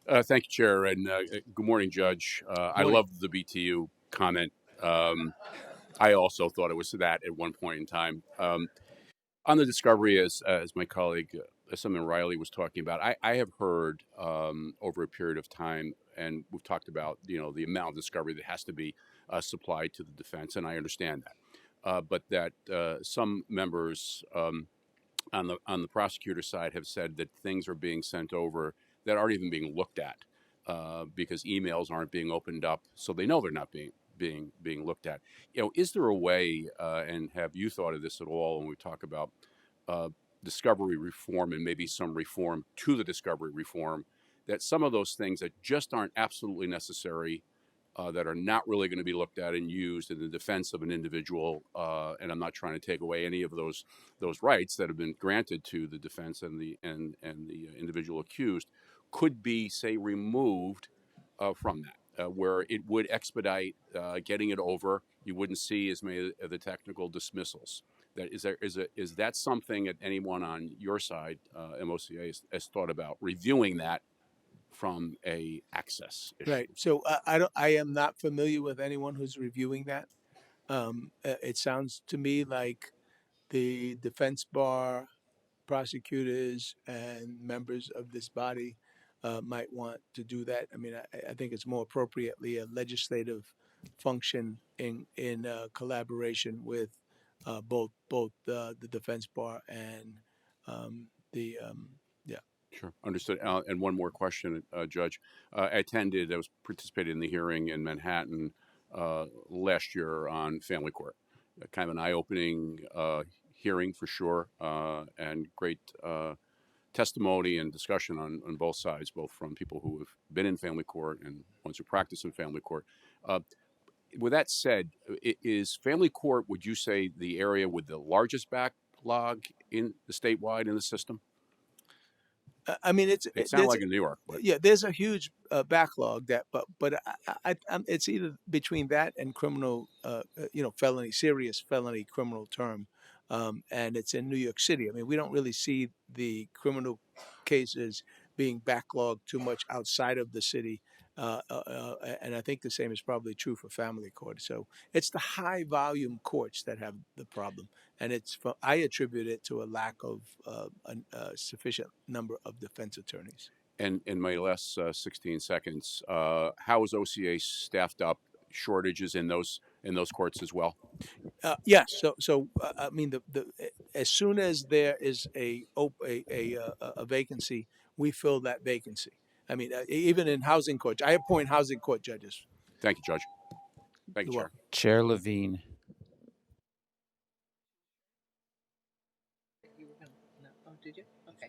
Thank you, Chair, and good morning, Judge. I love the BTU comment. I also thought it was that at one point in time. On the discovery, as my colleague Assemblyman Riley was talking about, I have heard over a period of time, and we've talked about the amount of discovery that has to be supplied to the defense, and I understand that. But that some members on the prosecutor side have said that things are being sent over that aren't even being looked at because emails aren't being opened up, so they know they're not being looked at. Is there a way, and have you thought of this at all when we talk about discovery reform and maybe some reform to the discovery reform, that some of those things that just aren't absolutely necessary that are not really going to be looked at and used in the defense of an individual. And I'm not trying to take away any of those rights that have been granted to the defense and the individual accused, could be, say, removed from that, where it would expedite getting it over. You wouldn't see as many of the technical dismissals. Is that something that anyone on your side, MOCA, has thought about reviewing that from a access issue? Right. So I am not familiar with anyone who's reviewing that. It sounds to me like the defense bar, prosecutors, and members of this body might want to do that. I mean, I think it's more appropriately a legislative function in collaboration with both the defense bar and yeah. Sure, understood. And one more question, Judge. I was participated in the hearing in Manhattan last year on family court. Kind of an eye-opening hearing for sure, and great testimony and discussion on both sides, both from people who have been in family court and ones who practice in family court. With that said, is family court, would you say, the area with the largest backlog in the statewide in the system? I mean, It sounds like in New York, but yeah, there's a huge backlog but it's either between that and criminal, serious felony criminal term, and it's in New York City. I mean, we don't really see the criminal cases being backlogged too much outside of the city, and I think the same is probably true for family court. So it's the high volume courts that have the problem, and I attribute it to a lack of a sufficient number of defense attorneys. And in my last 16 seconds, how is OCA staffed up? Shortages in those courts as well? Yes. So I mean, as soon as there is a vacancy, we fill that vacancy. I mean, even in housing court, I appoint housing court judges. Thank you, Judge. Thank you, You're Chair. Chair Levine. You were gonna, no, oh, did you? Okay.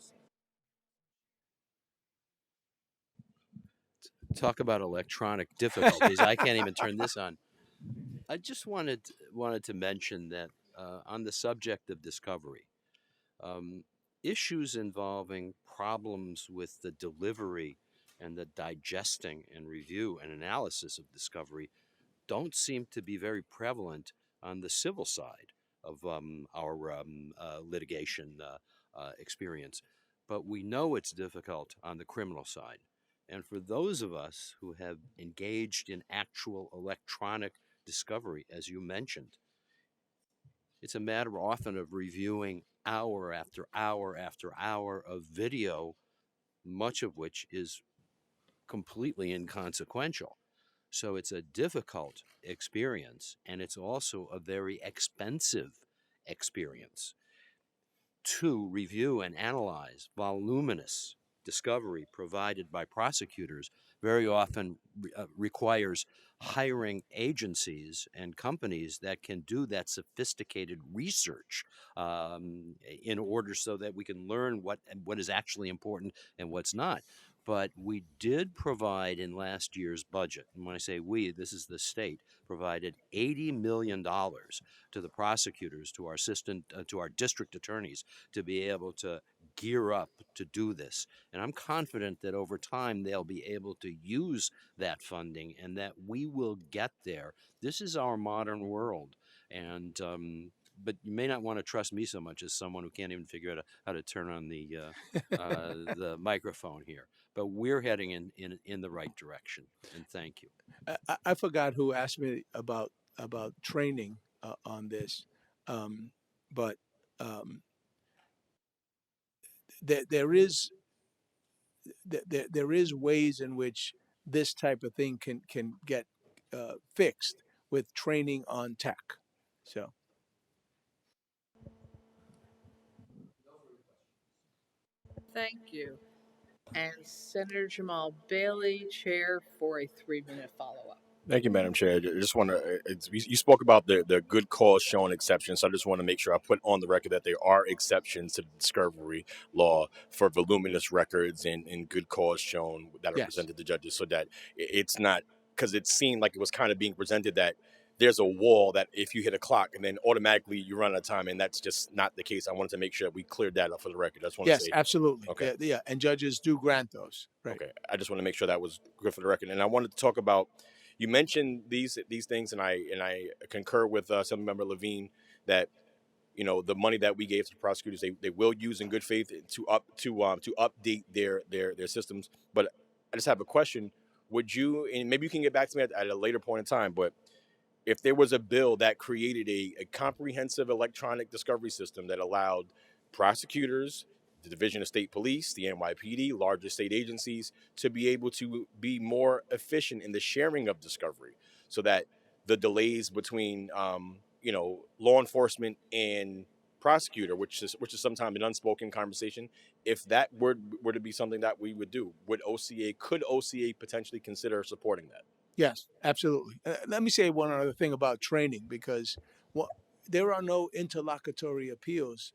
Talk about electronic difficulties. I can't even turn this on. I just wanted to mention that on the subject of discovery, issues involving problems with the delivery and the digesting and review and analysis of discovery don't seem to be very prevalent on the civil side of our litigation experience. But we know it's difficult on the criminal side. And for those of us who have engaged in actual electronic discovery, as you mentioned, it's a matter often of reviewing hour after hour after hour of video, much of which is completely inconsequential. So it's a difficult experience, and it's also a very expensive experience to review and analyze voluminous discovery provided by prosecutors. Very often requires hiring agencies and companies that can do that sophisticated research in order so that we can learn what is actually important and what's not. But we did provide in last year's budget, and when I say we, this is the state, provided $80 million to the prosecutors, to our district attorneys, to be able to gear up to do this. And I'm confident that over time they'll be able to use that funding and that we will get there. This is our modern world. And but you may not want to trust me so much as someone who can't even figure out how to turn on the microphone here. But we're heading in the right direction. And thank you. I forgot who asked me about training on this, but there is ways in which this type of thing can get fixed with training on tech. So. Thank you. And Senator Jamal Bailey, chair for a 3-minute follow-up. Thank you, Madam Chair. I just want to, you spoke about the good cause shown exceptions, so I just want to make sure I put on the record that there are exceptions to the discovery law for voluminous records and good cause shown that are presented to judges, so that it's not because it seemed like it was kind of being presented that there's a wall that if you hit a clock and then automatically you run out of time, and that's just not the case. I wanted to make sure we cleared that up for the record. I just want to Yes, say, absolutely. okay, Yeah, and judges do grant those. Right. okay. I just want to make sure that was good for the record. And I wanted to talk about, you mentioned these things, and I concur with Assemblymember Levine that the money that we gave to the prosecutors, they will use in good faith to update their systems. But I just have a question: would you, and maybe you can get back to me at a later point in time, but if there was a bill that created a comprehensive electronic discovery system that allowed prosecutors, the Division of State Police, the NYPD, larger state agencies to be able to be more efficient in the sharing of discovery, so that the delays between law enforcement and prosecutor, which is sometimes an unspoken conversation, if that were to be something that we would do, could OCA potentially consider supporting that? Yes, absolutely. Let me say one other thing about training, because there are no interlocutory appeals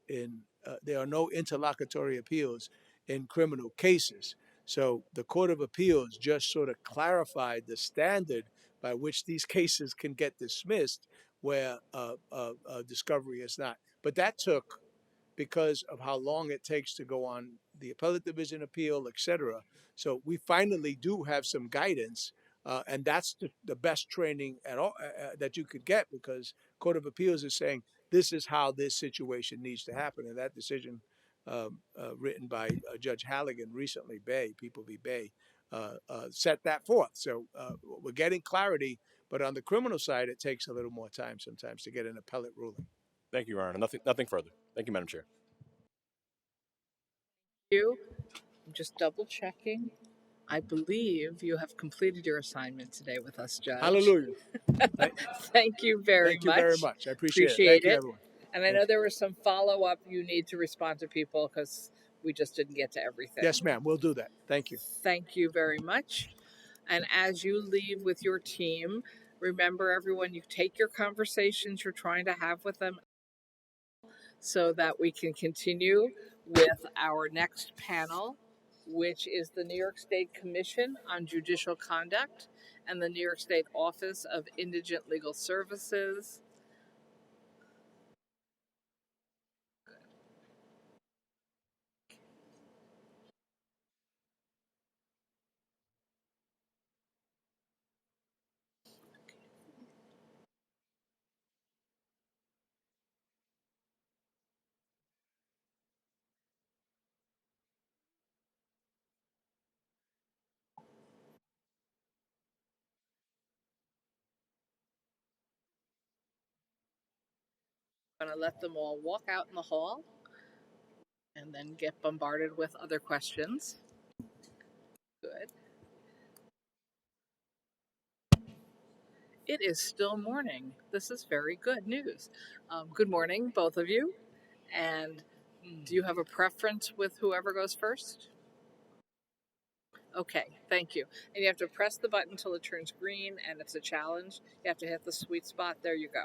in criminal cases. So the Court of Appeals just sort of clarified the standard by which these cases can get dismissed, where discovery is not. But that took, because of how long it takes to go on the appellate division appeal, et cetera. So we finally do have some guidance, and that's the best training at all that you could get, because Court of Appeals is saying this is how this situation needs to happen, and that decision, written by Judge Halligan recently, People v. Bay, set that forth. So we're getting clarity, but on the criminal side, it takes a little more time sometimes to get an appellate ruling. Thank you, Your Honor. Nothing further. Thank you, Madam Chair. You. I'm just double checking. I believe you have completed your assignment today with us, Judge. Hallelujah. Thank you very Thank much. you very much. I appreciate it. Thank you, everyone. And I know there was some follow up you need to respond to people because we just didn't get to everything. Yes, ma'am. We'll do that. Thank you. Thank you very much. And as you leave with your team, remember, everyone, you take your conversations you're trying to have with them so that we can continue with our next panel, which is the New York State Commission on Judicial Conduct and the New York State Office of Indigent Legal Services. I'm going to let them all walk out in the hall and then get bombarded with other questions. Good. It is still morning. This is very good news. Good morning, both of you. And do you have a preference with whoever goes first? Okay, thank you. And you have to press the button until it turns green, and it's a challenge. You have to hit the sweet spot. There you go.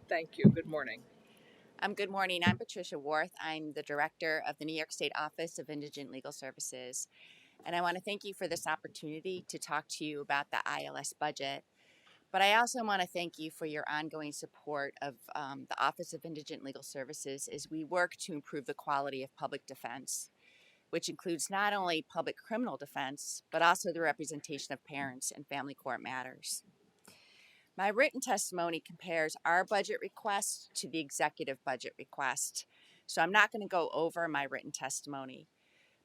Thank you. Good morning. Good morning. I'm Patricia Worth. I'm the director of the New York State Office of Indigent Legal Services. And I want to thank you for this opportunity to talk to you about the ILS budget. But I also want to thank you for your ongoing support of the Office of Indigent Legal Services as we work to improve the quality of public defense, which includes not only public criminal defense, but also the representation of parents in family court matters. My written testimony compares our budget request to the executive budget request. So I'm not going to go over my written testimony,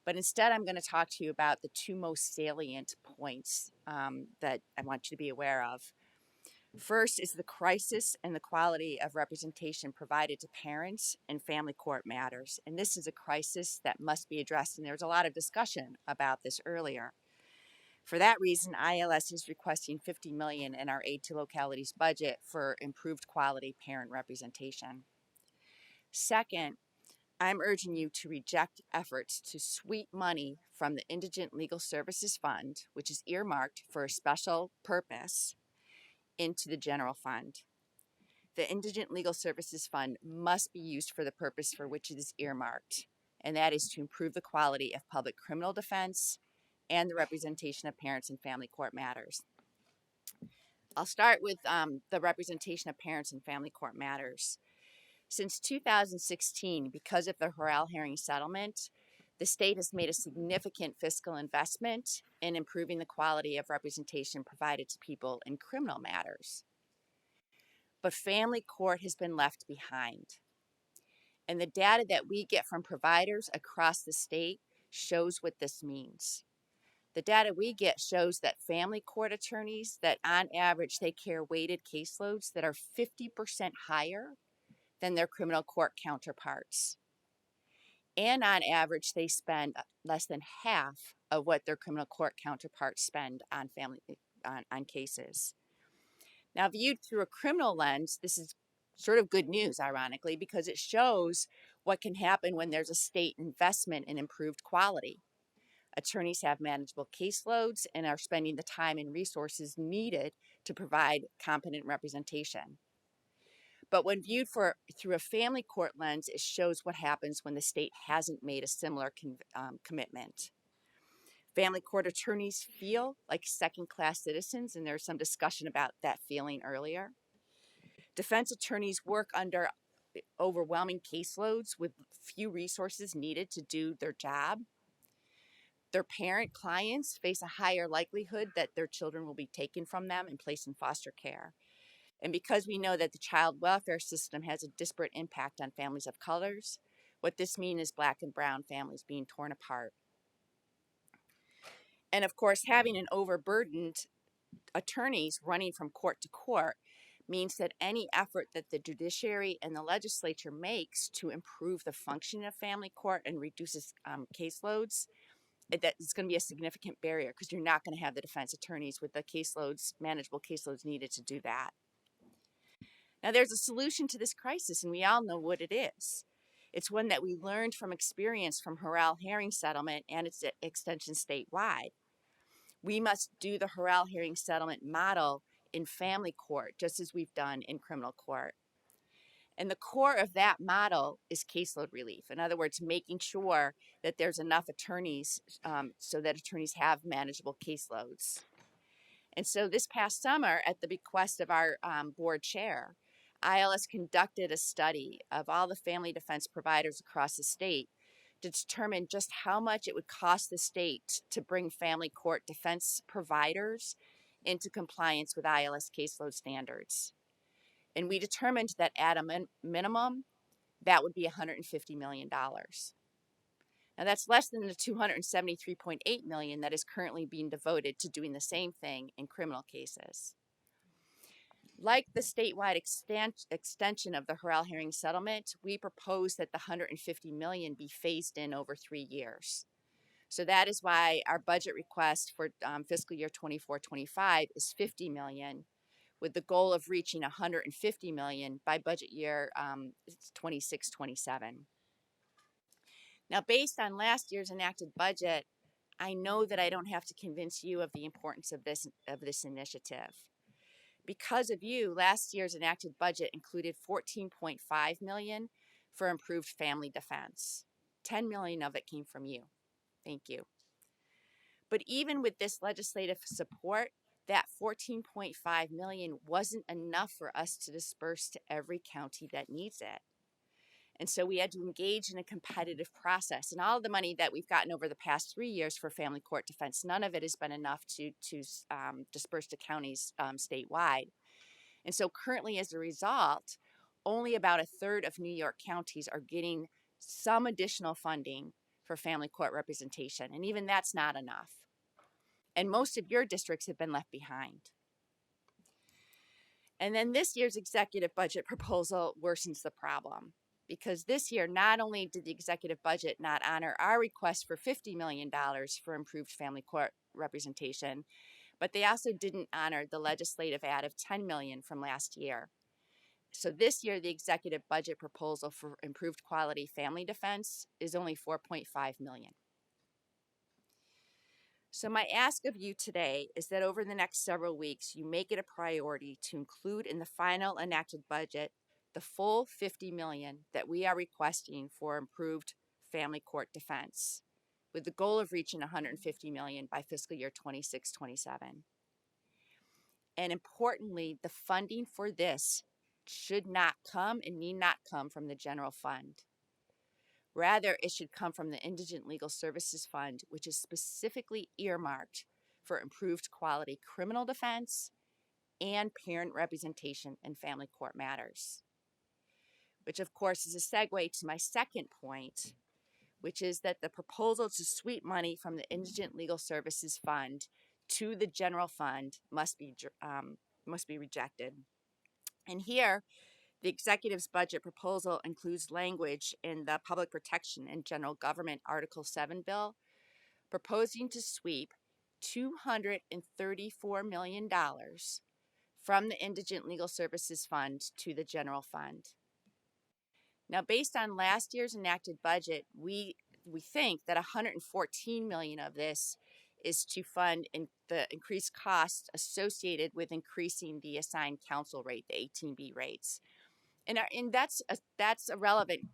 but instead I'm going to talk to you about the two most salient points that I want you to be aware of. First is the crisis and the quality of representation provided to parents in family court matters. And this is a crisis that must be addressed, and there was a lot of discussion about this earlier. For that reason, ILS is requesting $50 million in our aid to localities budget for improved quality parent representation. Second, I'm urging you to reject efforts to sweep money from the Indigent Legal Services Fund, which is earmarked for a special purpose, into the general fund. The Indigent Legal Services Fund must be used for the purpose for which it is earmarked, and that is to improve the quality of public criminal defense and the representation of parents in family court matters. I'll start with the representation of parents in family court matters. Since 2016, because of the Harrell Herring settlement, the state has made a significant fiscal investment in improving the quality of representation provided to people in criminal matters. But family court has been left behind. And the data that we get from providers across the state shows what this means. The data we get shows that family court attorneys, that on average they carry weighted caseloads that are 50% higher than their criminal court counterparts. And on average, they spend less than half of what their criminal court counterparts spend on on cases. Now, viewed through a criminal lens, this is sort of good news, ironically, because it shows what can happen when there's a state investment in improved quality. Attorneys have manageable caseloads and are spending the time and resources needed to provide competent representation. But when viewed through a family court lens, it shows what happens when the state hasn't made a similar commitment. Family court attorneys feel like second-class citizens, and there's some discussion about that feeling earlier. Defense attorneys work under overwhelming caseloads with few resources needed to do their job. Their parent clients face a higher likelihood that their children will be taken from them and placed in foster care. And because we know that the child welfare system has a disparate impact on families of colors, what this means is Black and brown families being torn apart. And of course, having an overburdened attorneys running from court to court means that any effort that the judiciary and the legislature makes to improve the function of family court and reduces caseloads, that is going to be a significant barrier because you're not going to have the defense attorneys with the caseloads, manageable caseloads needed to do that. Now, there's a solution to this crisis, and we all know what it is. It's one that we learned from experience from Harrell Herring settlement and its extension statewide. We must do the Harrell Herring settlement model in family court, just as we've done in criminal court. And the core of that model is caseload relief. In other words, making sure that there's enough attorneys so that attorneys have manageable caseloads. And so this past summer, at the bequest of our board chair, ILS conducted a study of all the family defense providers across the state to determine just how much it would cost the state to bring family court defense providers into compliance with ILS caseload standards. And we determined that at a minimum, that would be $150 million. Now that's less than the $273.8 million that is currently being devoted to doing the same thing in criminal cases. Like the statewide extension of the Harrell Herring settlement, we propose that the $150 million be phased in over 3 years. So that is why our budget request for fiscal year 24-25 is $50 million, with the goal of reaching $150 million by budget year 26-27. Now, based on last year's enacted budget, I know that I don't have to convince you of the importance of this initiative. Because of you, last year's enacted budget included $14.5 million for improved family defense. $10 million of it came from you. Thank you. But even with this legislative support, that $14.5 million wasn't enough for us to disperse to every county that needs it. And so we had to engage in a competitive process. And all of the money that we've gotten over the past 3 years for family court defense, none of it has been enough to disperse to counties statewide. And so currently, as a result, only about a third of New York counties are getting some additional funding for family court representation. And even that's not enough. And most of your districts have been left behind. And then this year's executive budget proposal worsens the problem. Because this year, not only did the executive budget not honor our request for $50 million for improved family court representation, but they also didn't honor the legislative add of $10 million from last year. So this year, the executive budget proposal for improved quality family defense is only $4.5 million. So my ask of you today is that over the next several weeks, you make it a priority to include in the final enacted budget the full $50 million that we are requesting for improved family court defense, with the goal of reaching $150 million by fiscal year 26-27. And importantly, the funding for this should not come and need not come from the general fund. Rather, it should come from the Indigent Legal Services Fund, which is specifically earmarked for improved quality criminal defense and parent representation in family court matters. Which, of course, is a segue to my second point, which is that the proposal to sweep money from the Indigent Legal Services Fund to the general fund must be rejected. And here, the executive's budget proposal includes language in the Public Protection and General Government Article 7 bill proposing to sweep $234 million from the Indigent Legal Services Fund to the general fund. Now, based on last year's enacted budget, we think that $114 million of this is to fund the increased costs associated with increasing the assigned counsel rate, the 18B rates. And that's a relevant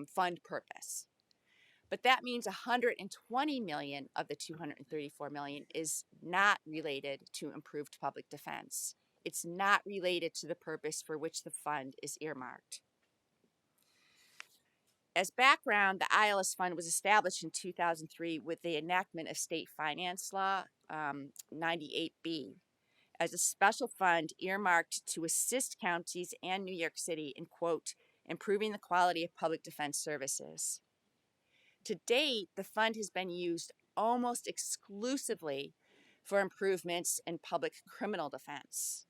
fund purpose. But that means $120 million of the $234 million is not related to improved public defense. It's not related to the purpose for which the fund is earmarked. As background, the ILS Fund was established in 2003 with the enactment of State Finance Law 98B as a special fund earmarked to assist counties and New York City in, quote, improving the quality of public defense services. To date, the fund has been used almost exclusively for improvements in public criminal defense.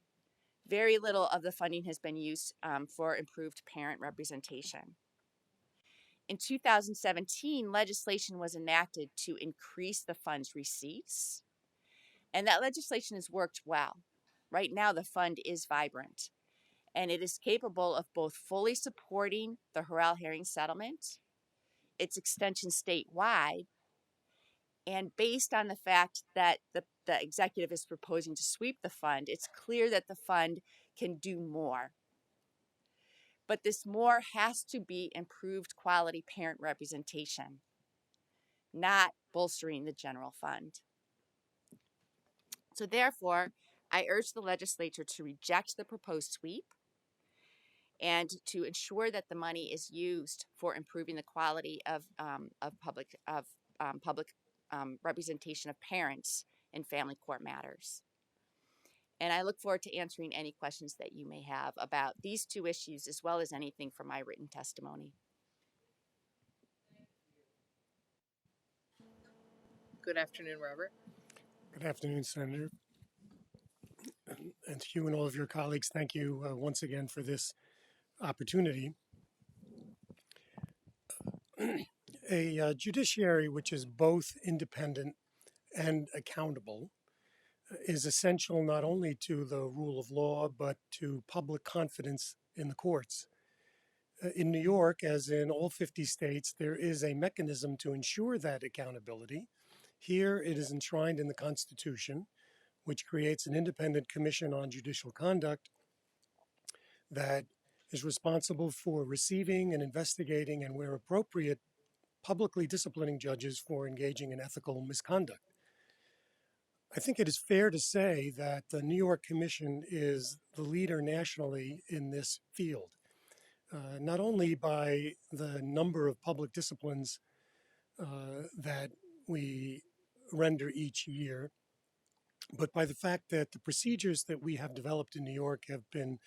Very little of the funding has been used for improved parent representation. In 2017, legislation was enacted to increase the fund's receipts, and that legislation has worked well. Right now, the fund is vibrant, and it is capable of both fully supporting the Harrell Herring settlement, its extension statewide, and based on the fact that the executive is proposing to sweep the fund, it's clear that the fund can do more. But this more has to be improved quality parent representation, not bolstering the general fund. So therefore, I urge the legislature to reject the proposed sweep and to ensure that the money is used for improving the quality of public representation of parents in family court matters. And I look forward to answering any questions that you may have about these two issues, as well as anything from my written testimony. Good afternoon, Robert. Good afternoon, Senator. And to you and all of your colleagues, thank you once again for this opportunity. A judiciary which is both independent and accountable is essential not only to the rule of law, but to public confidence in the courts. In New York, as in all 50 states, there is a mechanism to ensure that accountability. Here, it is enshrined in the Constitution, which creates an independent commission on judicial conduct that is responsible for receiving and investigating, and where appropriate, publicly disciplining judges for engaging in ethical misconduct. I think it is fair to say that the New York Commission is the leader nationally in this field, not only by the number of public disciplines that we render each year, but by the fact that the procedures that we have developed in New York have been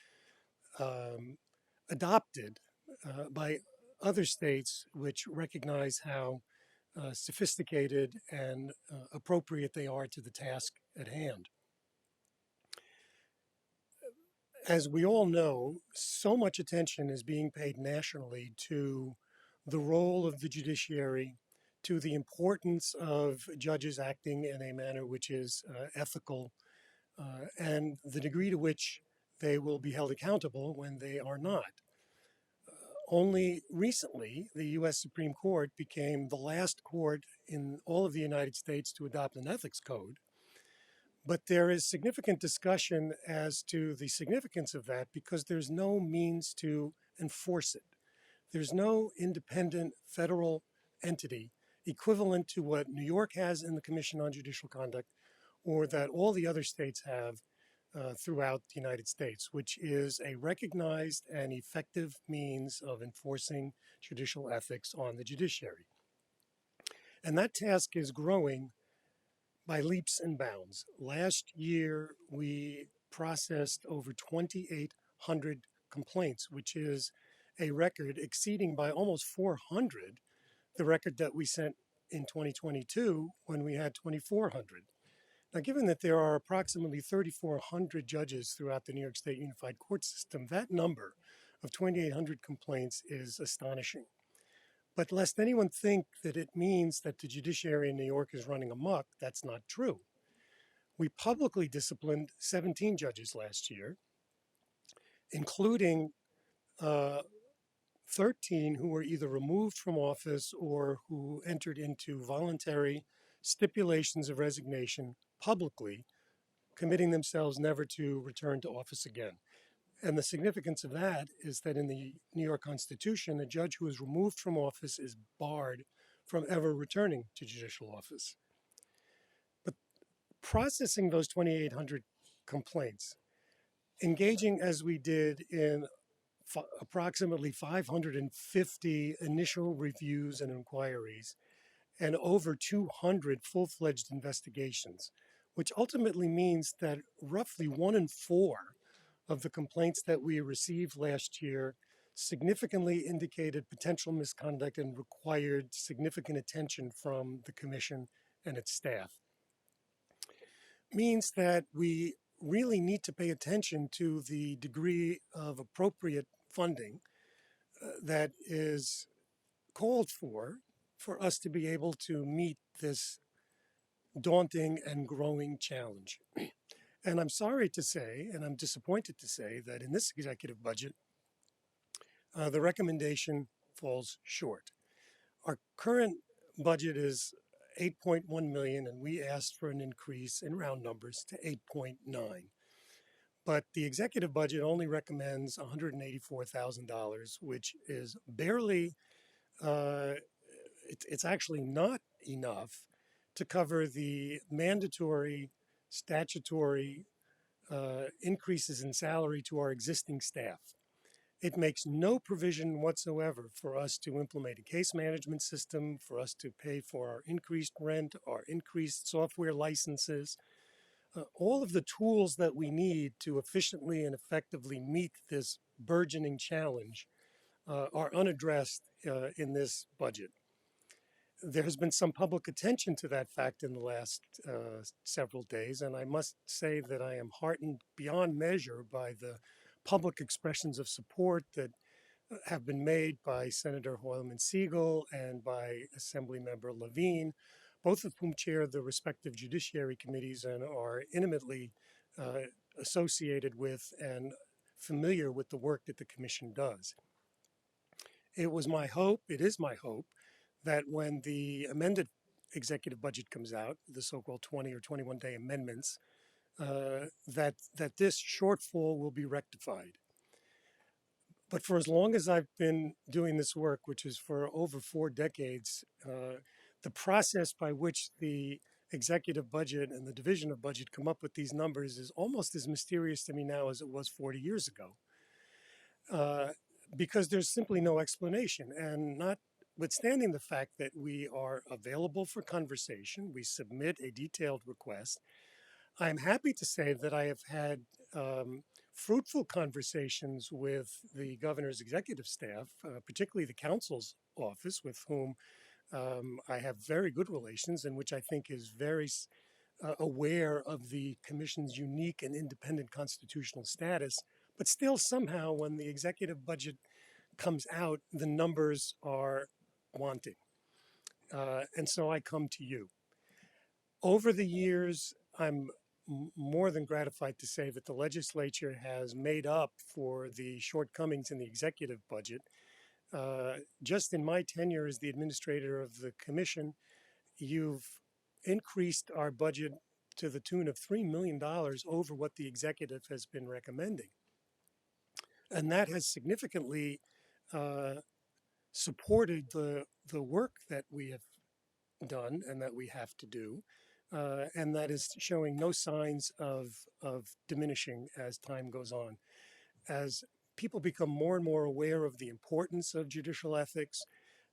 adopted by other states which recognize how sophisticated and appropriate they are to the task at hand. As we all know, so much attention is being paid nationally to the role of the judiciary, to the importance of judges acting in a manner which is ethical, and the degree to which they will be held accountable when they are not. Only recently, the U.S. Supreme Court became the last court in all of the United States to adopt an ethics code. But there is significant discussion as to the significance of that because there's no means to enforce it. There's no independent federal entity equivalent to what New York has in the Commission on Judicial Conduct or that all the other states have throughout the United States, which is a recognized and effective means of enforcing judicial ethics on the judiciary. And that task is growing by leaps and bounds. Last year, we processed over 2,800 complaints, which is a record exceeding by almost 400 the record that we sent in 2022 when we had 2,400. Now, given that there are approximately 3,400 judges throughout the New York State Unified Court System, that number of 2,800 complaints is astonishing. But lest anyone think that it means that the judiciary in New York is running amok, that's not true. We publicly disciplined 17 judges last year, including 13 who were either removed from office or who entered into voluntary stipulations of resignation publicly, committing themselves never to return to office again. And the significance of that is that in the New York Constitution, a judge who is removed from office is barred from ever returning to judicial office. But processing those 2,800 complaints, engaging as we did in approximately 550 initial reviews and inquiries, and over 200 full-fledged investigations, which ultimately means that roughly 1 in 4 of the complaints that we received last year significantly indicated potential misconduct and required significant attention from the commission and its staff. Means that we really need to pay attention to the degree of appropriate funding that is called for us to be able to meet this daunting and growing challenge. And I'm sorry to say, and I'm disappointed to say, that in this executive budget, the recommendation falls short. Our current budget is 8.1 million, and we asked for an increase in round numbers to 8.9. But the executive budget only recommends $184,000, which is barely, it's actually not enough to cover the mandatory statutory increases in salary to our existing staff. It makes no provision whatsoever for us to implement a case management system, for us to pay for our increased rent, our increased software licenses, all of the tools that we need to efficiently and effectively meet this burgeoning challenge are unaddressed in this budget. There has been some public attention to that fact in the last several days, and I must say that I am heartened beyond measure by the public expressions of support that have been made by Senator Hoylman Siegel and by Assemblymember Levine, both of whom chair the respective judiciary committees and are intimately associated with and familiar with the work that the commission does. It was my hope, it is my hope, that when the amended executive budget comes out, the so-called 20 or 21-day amendments, that this shortfall will be rectified. But for as long as I've been doing this work, which is for over 4 decades, the process by which the executive budget and the division of budget come up with these numbers is almost as mysterious to me now as it was 40 years ago, because there's simply no explanation. And notwithstanding the fact that we are available for conversation, we submit a detailed request, I'm happy to say that I have had fruitful conversations with the governor's executive staff, particularly the counsel's office, with whom I have very good relations and which I think is very aware of the commission's unique and independent constitutional status. But still, somehow, when the executive budget comes out, the numbers are wanting. And so I come to you. Over the years, I'm more than gratified to say that the legislature has made up for the shortcomings in the executive budget. Just in my tenure as the administrator of the commission, you've increased our budget to the tune of $3 million over what the executive has been recommending. And that has significantly supported the work that we have done and that we have to do, and that is showing no signs of diminishing as time goes on. As people become more and more aware of the importance of judicial ethics,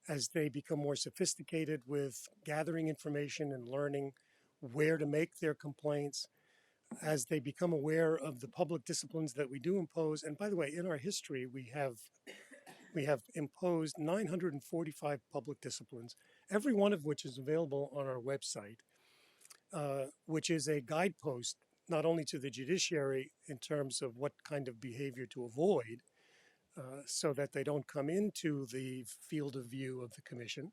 as they become more sophisticated with gathering information and learning where to make their complaints, as they become aware of the public disciplines that we do impose. And by the way, in our history, we have imposed 945 public disciplines, every one of which is available on our website, which is a guidepost not only to the judiciary in terms of what kind of behavior to avoid, so that they don't come into the field of view of the commission,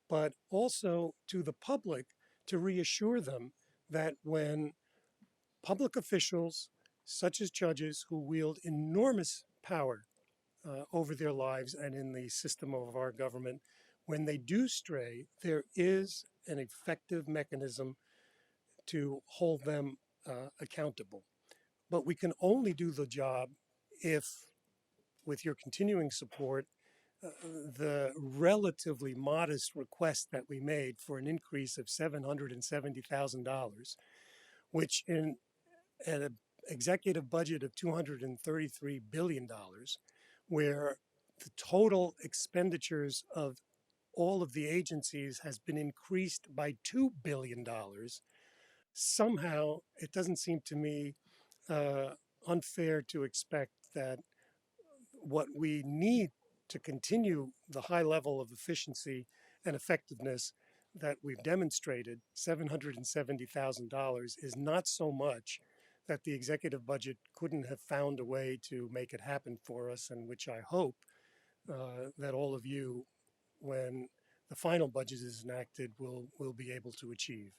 but also to the public to reassure them that when public officials, such as judges who wield enormous power over their lives and in the system of our government, when they do stray, there is an effective mechanism to hold them accountable. But we can only do the job if, with your continuing support, the relatively modest request that we made for an increase of $770,000, which in an executive budget of $233 billion, where the total expenditures of all of the agencies has been increased by $2 billion, somehow it doesn't seem to me unfair to expect that what we need to continue the high level of efficiency and effectiveness that we've demonstrated, $770,000, is not so much that the executive budget couldn't have found a way to make it happen for us, and which I hope that all of you, when the final budget is enacted, will be able to achieve.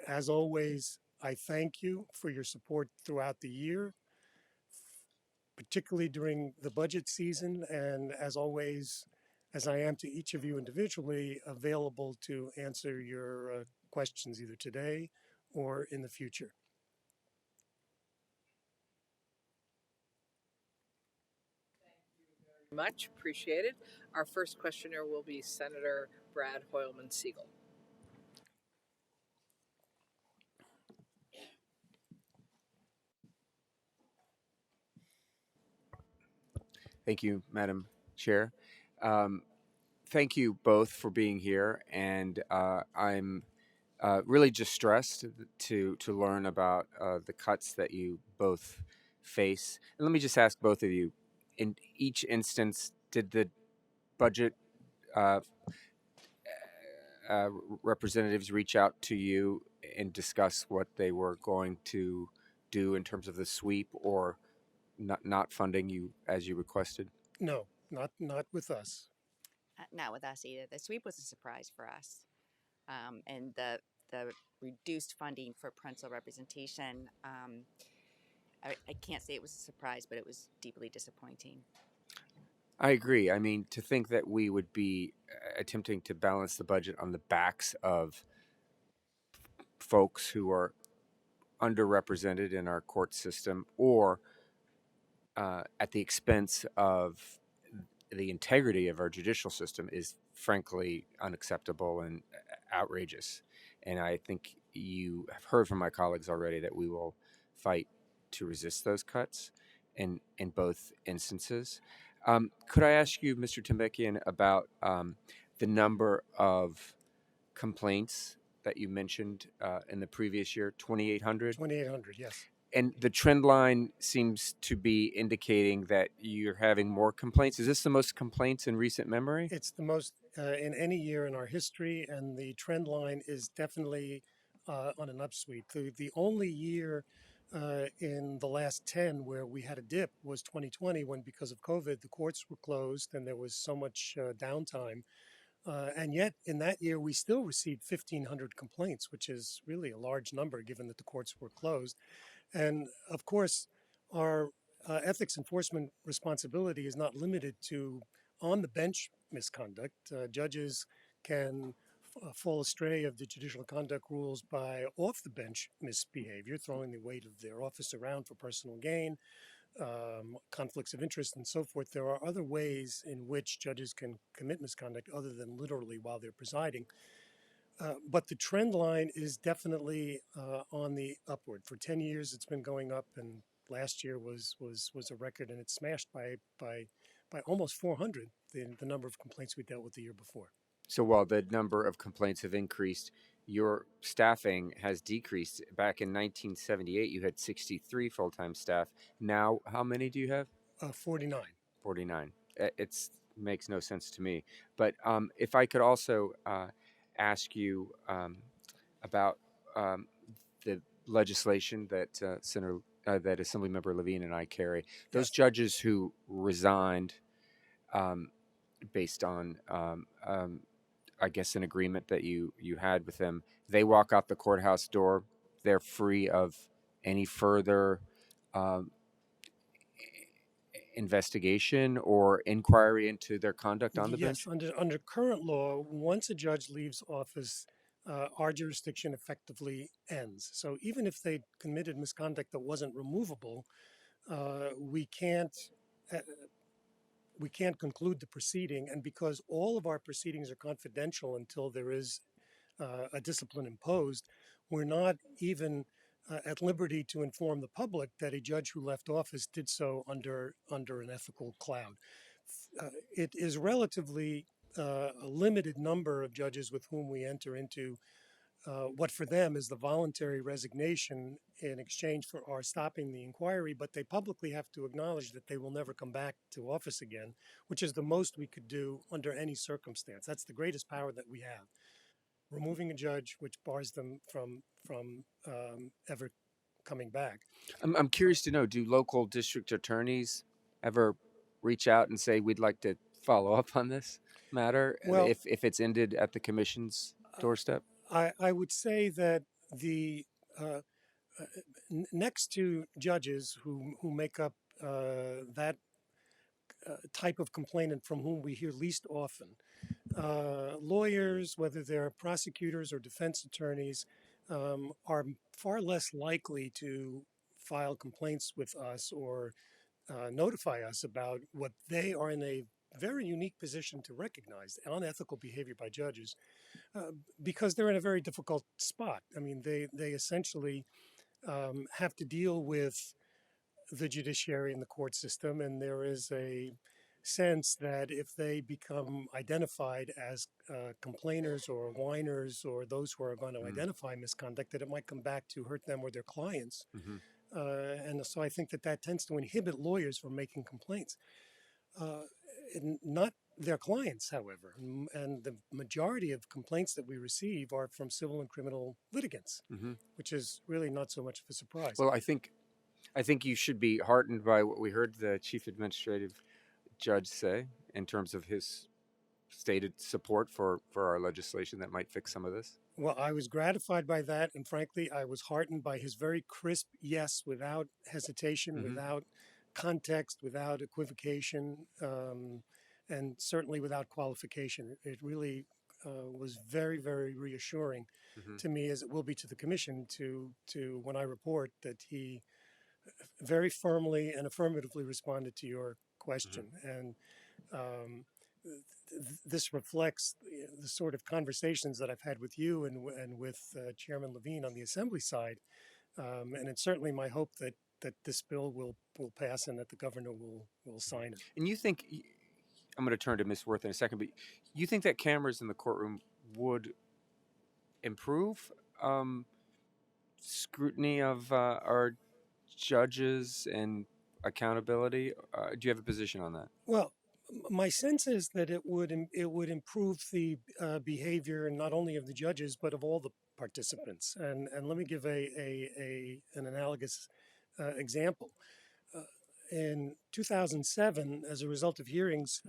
As always, I thank you for your support throughout the year, particularly during the budget season, and as always, as I am to each of you individually, available to answer your questions either today or in the future. Much appreciated. Our first questioner will be Senator Brad Hoylman Siegel. Thank you, Madam Chair. Thank you both for being here, and I'm really distressed to learn about the cuts that you both face. And let me just ask both of you: in each instance, did the budget representatives reach out to you and discuss what they were going to do in terms of the sweep, or not funding you as you requested? No, not with us. Not with us either. The sweep was a surprise for us, and the reduced funding for parental representation. I can't say it was a surprise, but it was deeply disappointing. I agree. I mean, to think that we would be attempting to balance the budget on the backs of folks who are underrepresented in our court system, or at the expense of the integrity of our judicial system, is frankly unacceptable and outrageous. And I think you have heard from my colleagues already that we will fight to resist those cuts in both instances. Could I ask you, Mr. Tembekian, about the number of complaints that you mentioned in the previous year, 2,800? 2,800, yes. And the trend line seems to be indicating that you're having more complaints. Is this the most complaints in recent memory? It's the most in any year in our history, and the trend line is definitely on an upsweep. The only year in the last 10 where we had a dip was 2020, when, because of COVID, the courts were closed and there was so much downtime. And yet, in that year, we still received 1,500 complaints, which is really a large number given that the courts were closed. And of course, our ethics enforcement responsibility is not limited to on-the-bench misconduct. Judges can fall astray of the judicial conduct rules by off-the-bench misbehavior, throwing the weight of their office around for personal gain, conflicts of interest, and so forth. There are other ways in which judges can commit misconduct other than literally while they're presiding. But the trend line is definitely on the upward. For 10 years, it's been going up, and last year was a record, and it smashed by almost 400 the number of complaints we dealt with the year before. So while the number of complaints have increased, your staffing has decreased. Back in 1978, you had 63 full-time staff. Now, how many do you have? 49. 49. It makes no sense to me. But if I could also ask you about the legislation that that Assemblymember Levine and I carry. Those judges who resigned based on, I guess, an agreement that you had with them, they walk out the courthouse door. They're free of any further investigation or inquiry into their conduct on the bench? Yes, under current law, once a judge leaves office, our jurisdiction effectively ends. So even if they committed misconduct that wasn't removable, we can't conclude the proceeding. And because all of our proceedings are confidential until there is a discipline imposed, we're not even at liberty to inform the public that a judge who left office did so under an ethical cloud. It is relatively a limited number of judges with whom we enter into what for them is the voluntary resignation in exchange for our stopping the inquiry, but they publicly have to acknowledge that they will never come back to office again, which is the most we could do under any circumstance. That's the greatest power that we have. Removing a judge, which bars them from ever coming back. I'm curious to know, do local district attorneys ever reach out and say, we'd like to follow up on this matter Well, if it's ended at the commission's doorstep? I would say that the next to judges who make up that type of complainant from whom we hear least often, lawyers, whether they're prosecutors or defense attorneys, are far less likely to file complaints with us or notify us about what they are in a very unique position to recognize unethical behavior by judges because they're in a very difficult spot. I mean, they essentially have to deal with the judiciary and the court system, and there is a sense that if they become identified as complainers or whiners or those who are going to identify misconduct, that it might come back to hurt them or their clients. And so I think that tends to inhibit lawyers from making complaints. Not their clients, however. And the majority of complaints that we receive are from civil and criminal litigants, which is really not so much of a surprise. Well, I think you should be heartened by what we heard the chief administrative judge say in terms of his stated support for our legislation that might fix some of this. Well, I was gratified by that, and frankly, I was heartened by his very crisp yes, without hesitation, without context, without equivocation, and certainly without qualification. It really was very, very reassuring to me, as it will be to the commission, to when I report that he very firmly and affirmatively responded to your question. And this reflects the sort of conversations that I've had with you and with Chairman Levine on the Assembly side. And it's certainly my hope that this bill will pass and that the governor will sign it. And you think, I'm going to turn to Ms. Worth in a second, but you think that cameras in the courtroom would improve scrutiny of our judges and accountability? Do you have a position on that? Well, my sense is that it would improve the behavior not only of the judges but of all the participants. And let me give an analogous example. In 2007, as a result of hearings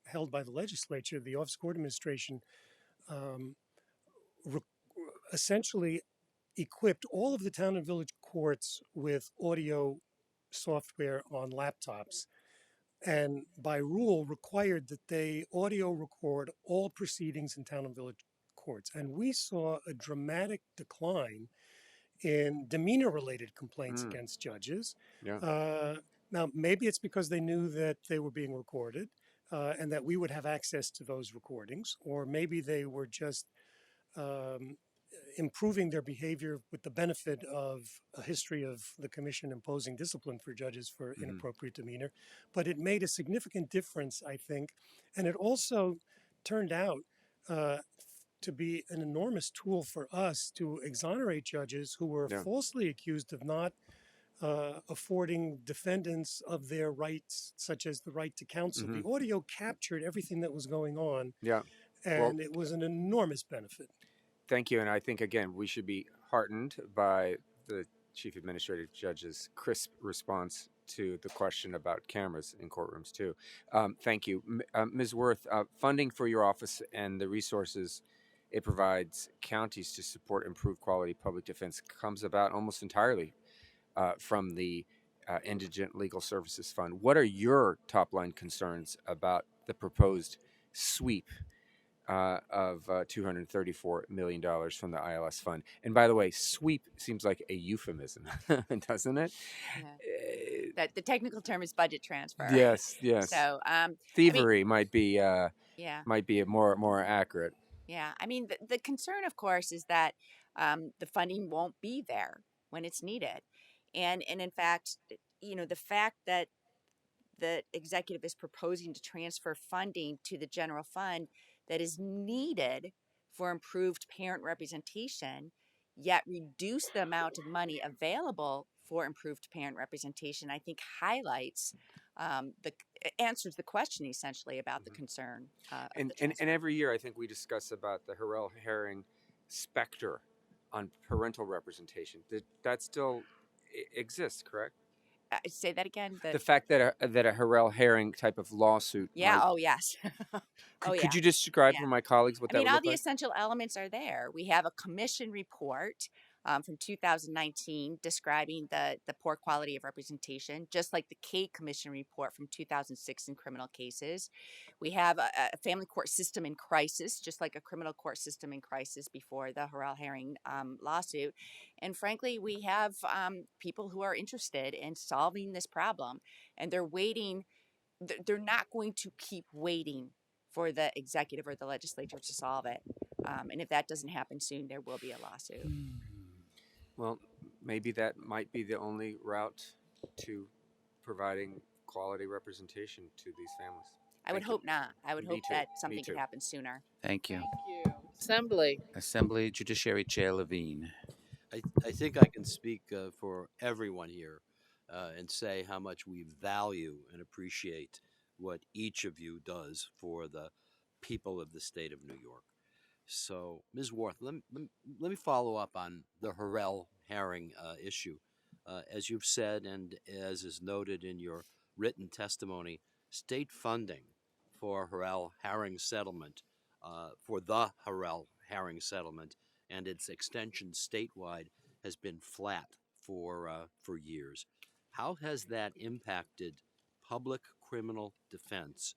held by the legislature, the Office of Court Administration essentially equipped all of the town and village courts with audio software on laptops, and by rule required that they audio record all proceedings in town and village courts. And we saw a dramatic decline in demeanor-related complaints against judges. Now, maybe it's because they knew that they were being recorded and that we would have access to those recordings, or maybe they were just um, improving their behavior with the benefit of a history of the commission imposing discipline for judges for inappropriate demeanor. But it made a significant difference, I think. And it also turned out uh, to be an enormous tool for us to exonerate judges who were Yeah. falsely accused of not affording defendants of their rights, such as the right to counsel. The audio captured everything that was going on, Yeah. and it was an enormous benefit. Thank you. And I think, again, we should be heartened by the Chief Administrative Judge's crisp response to the question about cameras in courtrooms, too. Thank you. Ms. Worth, funding for your office and the resources it provides counties to support improved quality public defense comes about almost entirely from the Indigent Legal Services Fund. What are your top line concerns about the proposed sweep of $234 million from the ILS fund? And by the way, sweep seems like a euphemism, doesn't it? Yeah. That the technical term is budget transfer. Yes, yes. So, Thievery might be yeah, more accurate. yeah. I mean, the concern, of course, is that the funding won't be there when it's needed, and in fact, the fact that the executive is proposing to transfer funding to the general fund that is needed for improved parent representation, yet reduce the amount of money available for improved parent representation, I think highlights answers the question essentially about the concern. And every year, I think we discuss about the Harrell Herring specter on parental representation. That still exists, correct? Say that again. The fact that a Harrell Herring type of lawsuit. Yeah. might- Oh, yes. Could you describe for my colleagues what I that mean, would all look the like? essential elements are there. We have a commission report from 2019 describing the poor quality of representation, just like the Kate Commission report from 2006 in criminal cases. We have a family court system in crisis, just like a criminal court system in crisis before the Harrell Herring lawsuit. And frankly, we have people who are interested in solving this problem, and they're waiting. They're not going to keep waiting for the executive or the legislature to solve it. And if that doesn't happen soon, there will be a lawsuit. Well, maybe that might be the only route to providing quality representation to these families. I would hope not. I would Me hope too. that Me something too. could happen sooner. Thank you. Assembly. Assembly Judiciary Chair Levine. I think I can speak for everyone here and say how much we value and appreciate what each of you does for the people of the state of New York. So, Ms. Worth, let me follow up on the Harrell Herring issue. As you've said, and as is noted in your written testimony, state funding for Harrell Herring settlement, for the Harrell Herring settlement, and its extension statewide has been flat for years. How has that impacted public criminal defense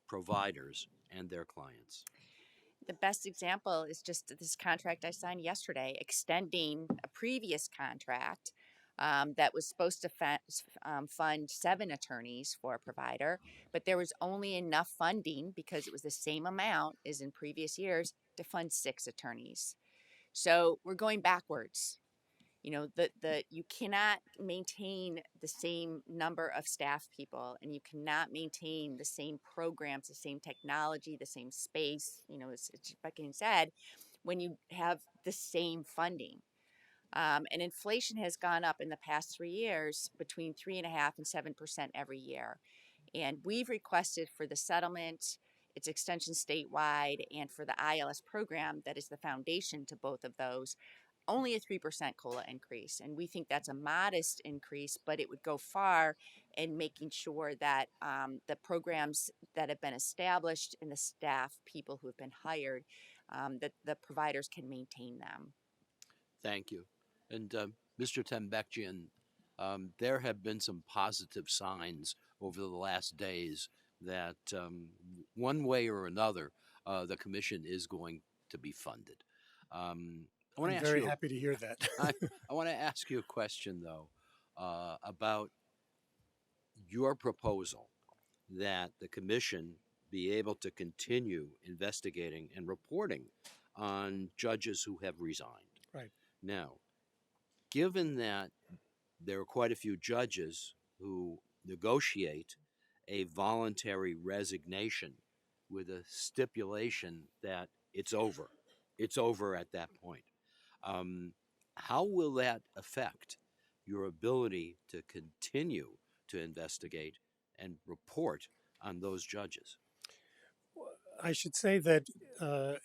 providers and their clients? The best example is just this contract I signed yesterday, extending a previous contract that was supposed to fund 7 attorneys for a provider, but there was only enough funding because it was the same amount as in previous years to fund 6 attorneys. So we're going backwards. You cannot maintain the same number of staff people, and you cannot maintain the same programs, the same technology, the same space, as fucking said, when you have the same funding. And inflation has gone up in the past 3 years between 3.5% and 7% every year. And we've requested for the settlement, its extension statewide, and for the ILS program that is the foundation to both of those, only a 3% COLA increase. And we think that's a modest increase, but it would go far in making sure that the programs that have been established and the staff, people who have been hired, that the providers can maintain them. Thank you. And Mr. Tembekjian, there have been some positive signs over the last days that one way or another, the commission is going to be funded. I'm very happy to hear that. I want to ask you a question, though, about your proposal that the commission be able to continue investigating and reporting on judges who have resigned. Right. Now, given that there are quite a few judges who negotiate a voluntary resignation with a stipulation that it's over at that point. How will that affect your ability to continue to investigate and report on those judges? I should say that the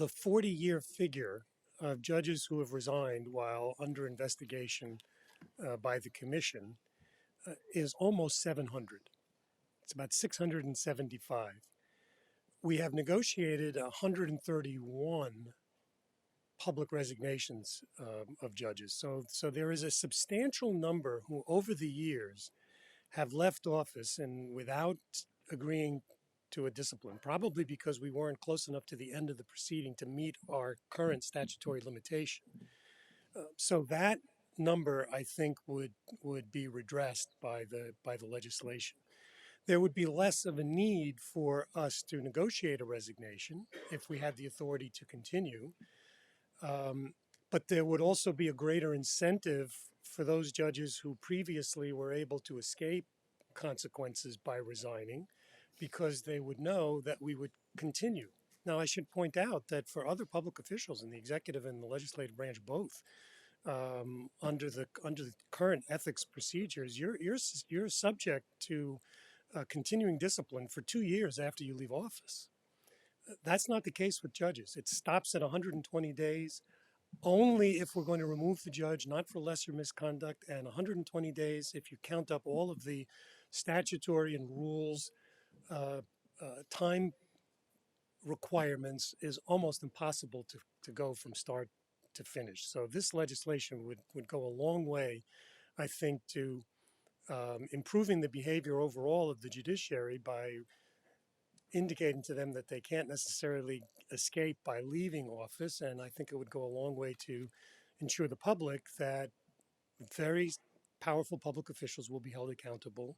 40-year figure of judges who have resigned while under investigation by the commission is almost 700. It's about 675. We have negotiated 131 public resignations of judges. So there is a substantial number who, over the years, have left office and without agreeing to a discipline, probably because we weren't close enough to the end of the proceeding to meet our current statutory limitation. So that number, I think, would be redressed by the legislation. There would be less of a need for us to negotiate a resignation if we had the authority to continue. But there would also be a greater incentive for those judges who previously were able to escape consequences by resigning, because they would know that we would continue. Now, I should point out that for other public officials in the executive and the legislative branch both, under the current ethics procedures, you're subject to continuing discipline for 2 years after you leave office. That's not the case with judges. It stops at 120 days only if we're going to remove the judge, not for lesser misconduct, and 120 days if you count up all of the statutory and rules time requirements, is almost impossible to go from start to finish. So this legislation would go a long way, I think, to improving the behavior overall of the judiciary by indicating to them that they can't necessarily escape by leaving office. And I think it would go a long way to ensure the public that very powerful public officials will be held accountable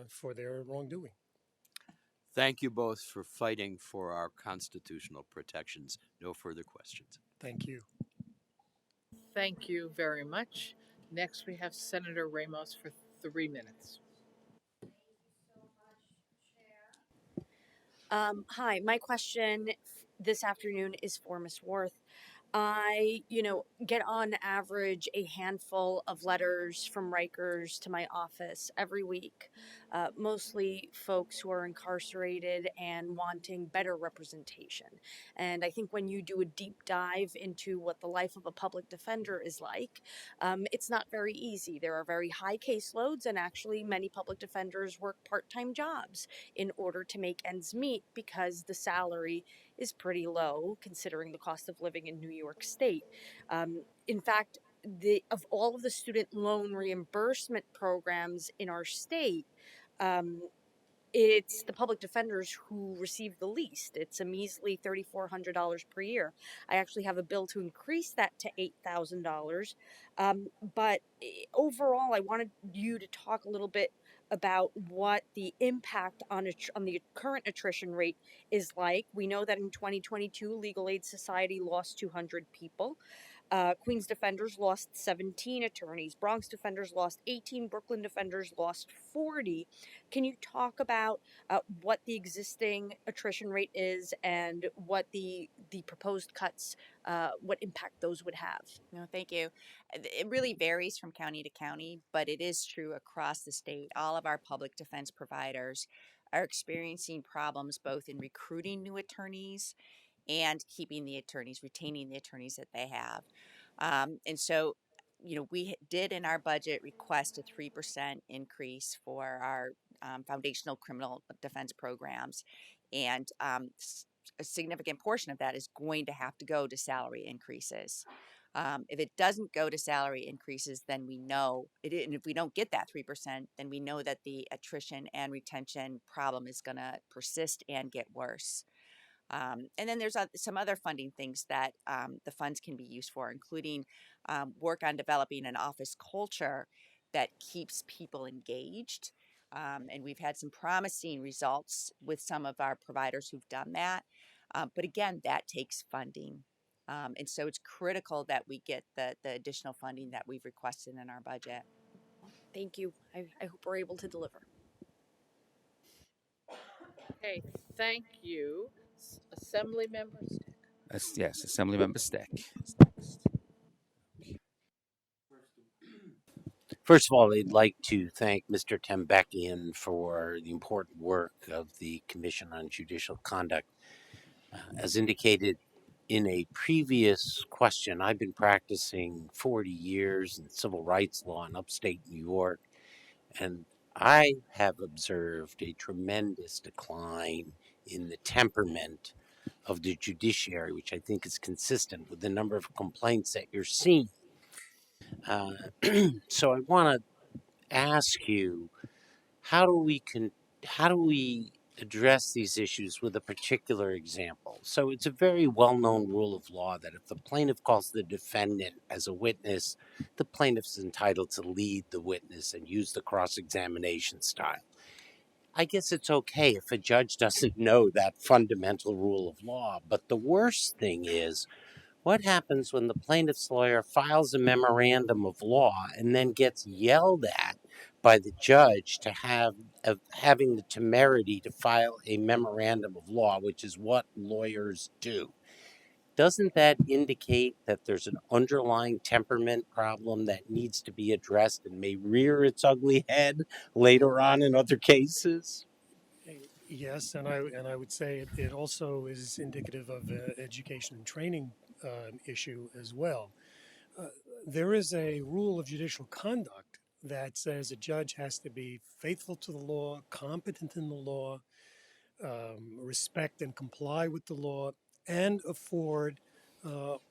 for their wrongdoing. Thank you both for fighting for our constitutional protections. No further questions. Thank you. Thank you very much. Next, we have Senator Ramos for 3 minutes. Hi, my question this afternoon is for Ms. Worth. I, get on average a handful of letters from Rikers to my office every week, mostly folks who are incarcerated and wanting better representation. And I think when you do a deep dive into what the life of a public defender is like, it's not very easy. There are very high caseloads, and actually many public defenders work part-time jobs in order to make ends meet because the salary is pretty low considering the cost of living in New York State. In fact, of all of the student loan reimbursement programs in our state, it's the public defenders who receive the least. It's a measly $3,400 per year. I actually have a bill to increase that to $8,000. But overall, I wanted you to talk a little bit about what the impact on the current attrition rate is like. We know that in 2022, Legal Aid Society lost 200 people. Queens Defenders lost 17 attorneys. Bronx Defenders lost 18. Brooklyn Defenders lost 40. Can you talk about what the existing attrition rate is and what the proposed cuts, what impact those would have? No, thank you. It really varies from county to county, but it is true across the state. All of our public defense providers are experiencing problems both in recruiting new attorneys and keeping the attorneys, retaining the attorneys that they have. And so, we did in our budget request a 3% increase for our foundational criminal defense programs. And a significant portion of that is going to have to go to salary increases. If it doesn't go to salary increases, then we know it. And if we don't get that 3%, then we know that the attrition and retention problem is going to persist and get worse. And then there's some other funding things that the funds can be used for, including work on developing an office culture that keeps people engaged. And we've had some promising results with some of our providers who've done that. But again, that takes funding. And so it's critical that we get the additional funding that we've requested in our budget. Thank you. I hope we're able to deliver. Okay, thank you. Assembly members. Yes, Assemblymember Steck. First of all, I'd like to thank Mr. Tembekian for the important work of the Commission on Judicial Conduct. As indicated in a previous question, I've been practicing 40 years in civil rights law in upstate New York, and I have observed a tremendous decline in the temperament of the judiciary, which I think is consistent with the number of complaints that you're seeing. So I want to ask you, how do we address these issues with a particular example? So it's a very well-known rule of law that if the plaintiff calls the defendant as a witness, the plaintiff's entitled to lead the witness and use the cross-examination style. I guess it's okay if a judge doesn't know that fundamental rule of law, but the worst thing is, what happens when the plaintiff's lawyer files a memorandum of law and then gets yelled at by the judge of having the temerity to file a memorandum of law, which is what lawyers do? Doesn't that indicate that there's an underlying temperament problem that needs to be addressed and may rear its ugly head later on in other cases? Yes, and I would say it also is indicative of an education and training issue as well. There is a rule of judicial conduct that says a judge has to be faithful to the law, competent in the law, respect and comply with the law, and afford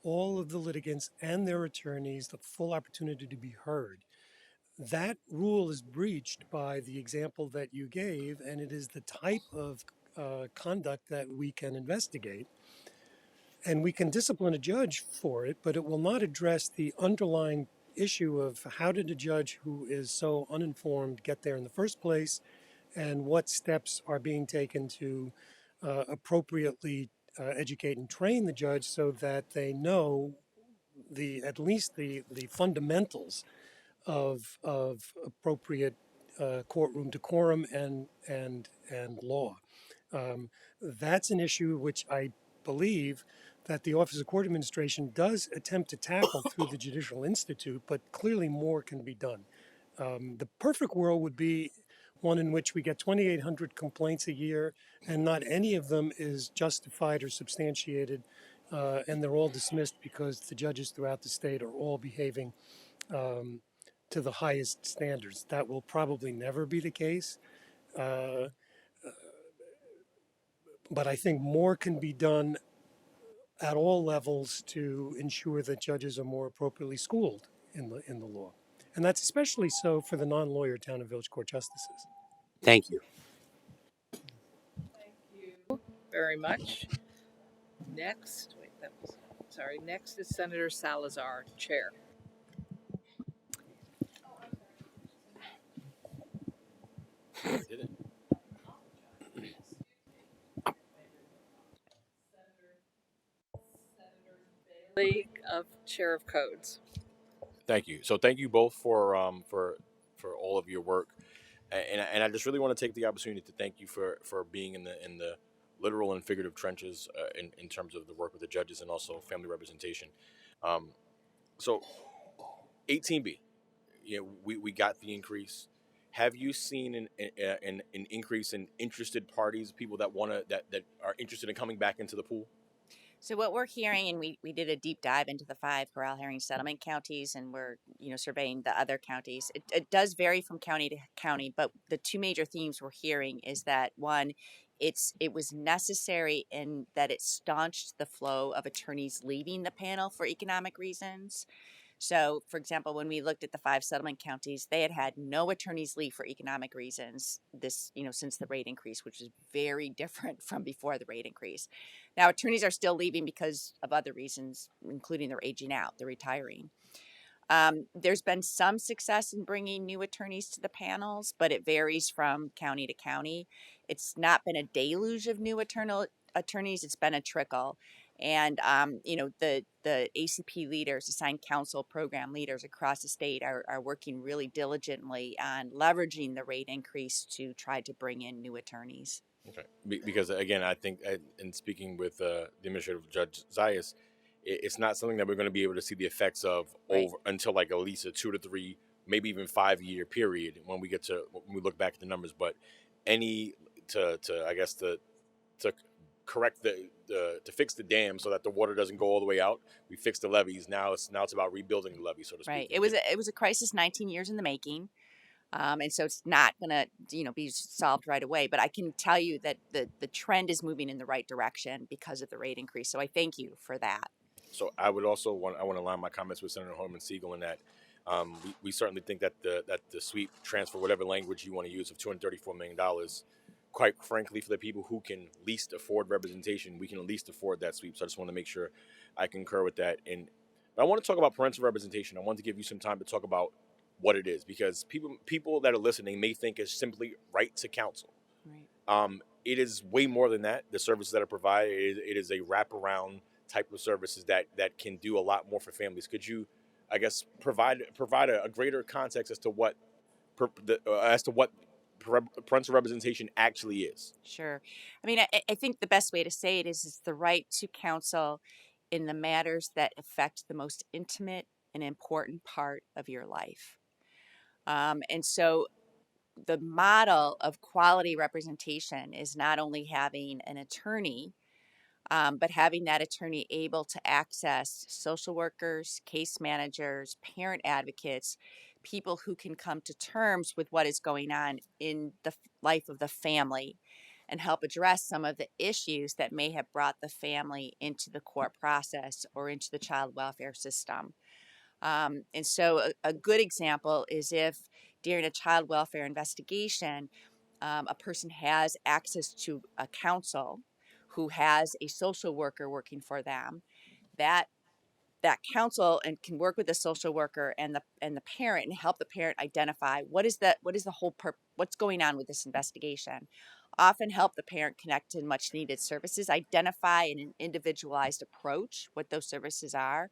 all of the litigants and their attorneys the full opportunity to be heard. That rule is breached by the example that you gave, and it is the type of conduct that we can investigate. And we can discipline a judge for it, but it will not address the underlying issue of how did a judge who is so uninformed get there in the first place, and what steps are being taken to appropriately educate and train the judge so that they know at least the fundamentals of appropriate courtroom decorum and law. That's an issue which I believe that the Office of Court Administration does attempt to tackle through the Judicial Institute, but clearly more can be done. The perfect world would be one in which we get 2,800 complaints a year and not any of them is justified or substantiated, and they're all dismissed because the judges throughout the state are all behaving to the highest standards. That will probably never be the case. But I think more can be done at all levels to ensure that judges are more appropriately schooled in the law. And that's especially so for the non-lawyer town and village court justices. Thank you. Thank you very much. Next is Senator Salazar, Chair. League of Chair of Codes. Thank you. So thank you both for all of your work, and I just really want to take the opportunity to thank you for being in the literal and figurative trenches in terms of the work with the judges and also family representation. So 18B, we got the increase. Have you seen an increase in interested parties, people that that are interested in coming back into the pool? So what we're hearing, and we did a deep dive into the 5 Corral Herring settlement counties, and we're surveying the other counties. It does vary from county to county, but the 2 major themes we're hearing is that one, it was necessary in that it staunched the flow of attorneys leaving the panel for economic reasons. So, for example, when we looked at the 5 settlement counties, they had no attorneys leave for economic reasons since the rate increase, which is very different from before the rate increase. Now, attorneys are still leaving because of other reasons, including they're aging out, they're retiring. There's been some success in bringing new attorneys to the panels, but it varies from county to county. It's not been a deluge of new attorneys, it's been a trickle. And the ACP leaders, assigned counsel program leaders across the state are working really diligently on leveraging the rate increase to try to bring in new attorneys. Okay. Because again, I think, in speaking with the Administrative Judge Zayas, it's not something that we're going to be able to see the effects of over until like at least a 2 to 3, maybe even 5 year period when we look back at the numbers. But any to I guess to correct to fix the dam so that the water doesn't go all the way out. We fixed the levees. Now it's about rebuilding the levees, so to speak. Right. It was a crisis 19 years in the making. And so it's not going to, be solved right away. But I can tell you that the trend is moving in the right direction because of the rate increase. So I thank you for that. So I would also want to align my comments with Senator Holman Siegel in that we certainly think that the sweep transfer, whatever language you want to use, of $234 million, quite frankly, for the people who can least afford representation, we can at least afford that sweep. So I just want to make sure I concur with that. But I want to talk about parental representation. I want to give you some time to talk about what it is, because people that are listening may think it's simply right to counsel. Right. It is way more than that. The services that are provided, it is a wraparound type of services that can do a lot more for families. Could you, I guess, provide a greater context as to what parental representation actually is? Sure. I mean, I think the best way to say it is it's the right to counsel in the matters that affect the most intimate and important part of your life. And so the model of quality representation is not only having an attorney, but having that attorney able to access social workers, case managers, parent advocates, people who can come to terms with what is going on in the life of the family and help address some of the issues that may have brought the family into the court process or into the child welfare system. And so a good example is if during a child welfare investigation, a person has access to a counsel who has a social worker working for them, that counsel and can work with the social worker and the parent and help the parent identify what's going on with this investigation. Often help the parent connect to much needed services, identify in an individualized approach what those services are,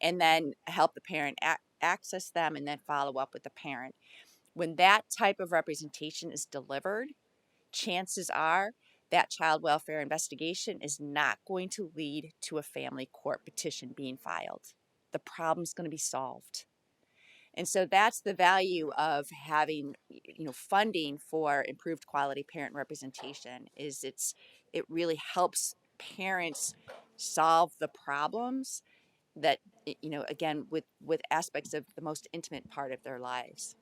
and then help the parent access them and then follow up with the parent. When that type of representation is delivered, chances are that child welfare investigation is not going to lead to a family court petition being filed. The problem's going to be solved. And so that's the value of having, funding for improved quality parent representation. It really helps parents solve the problems that, again, with aspects of the most intimate part of their lives.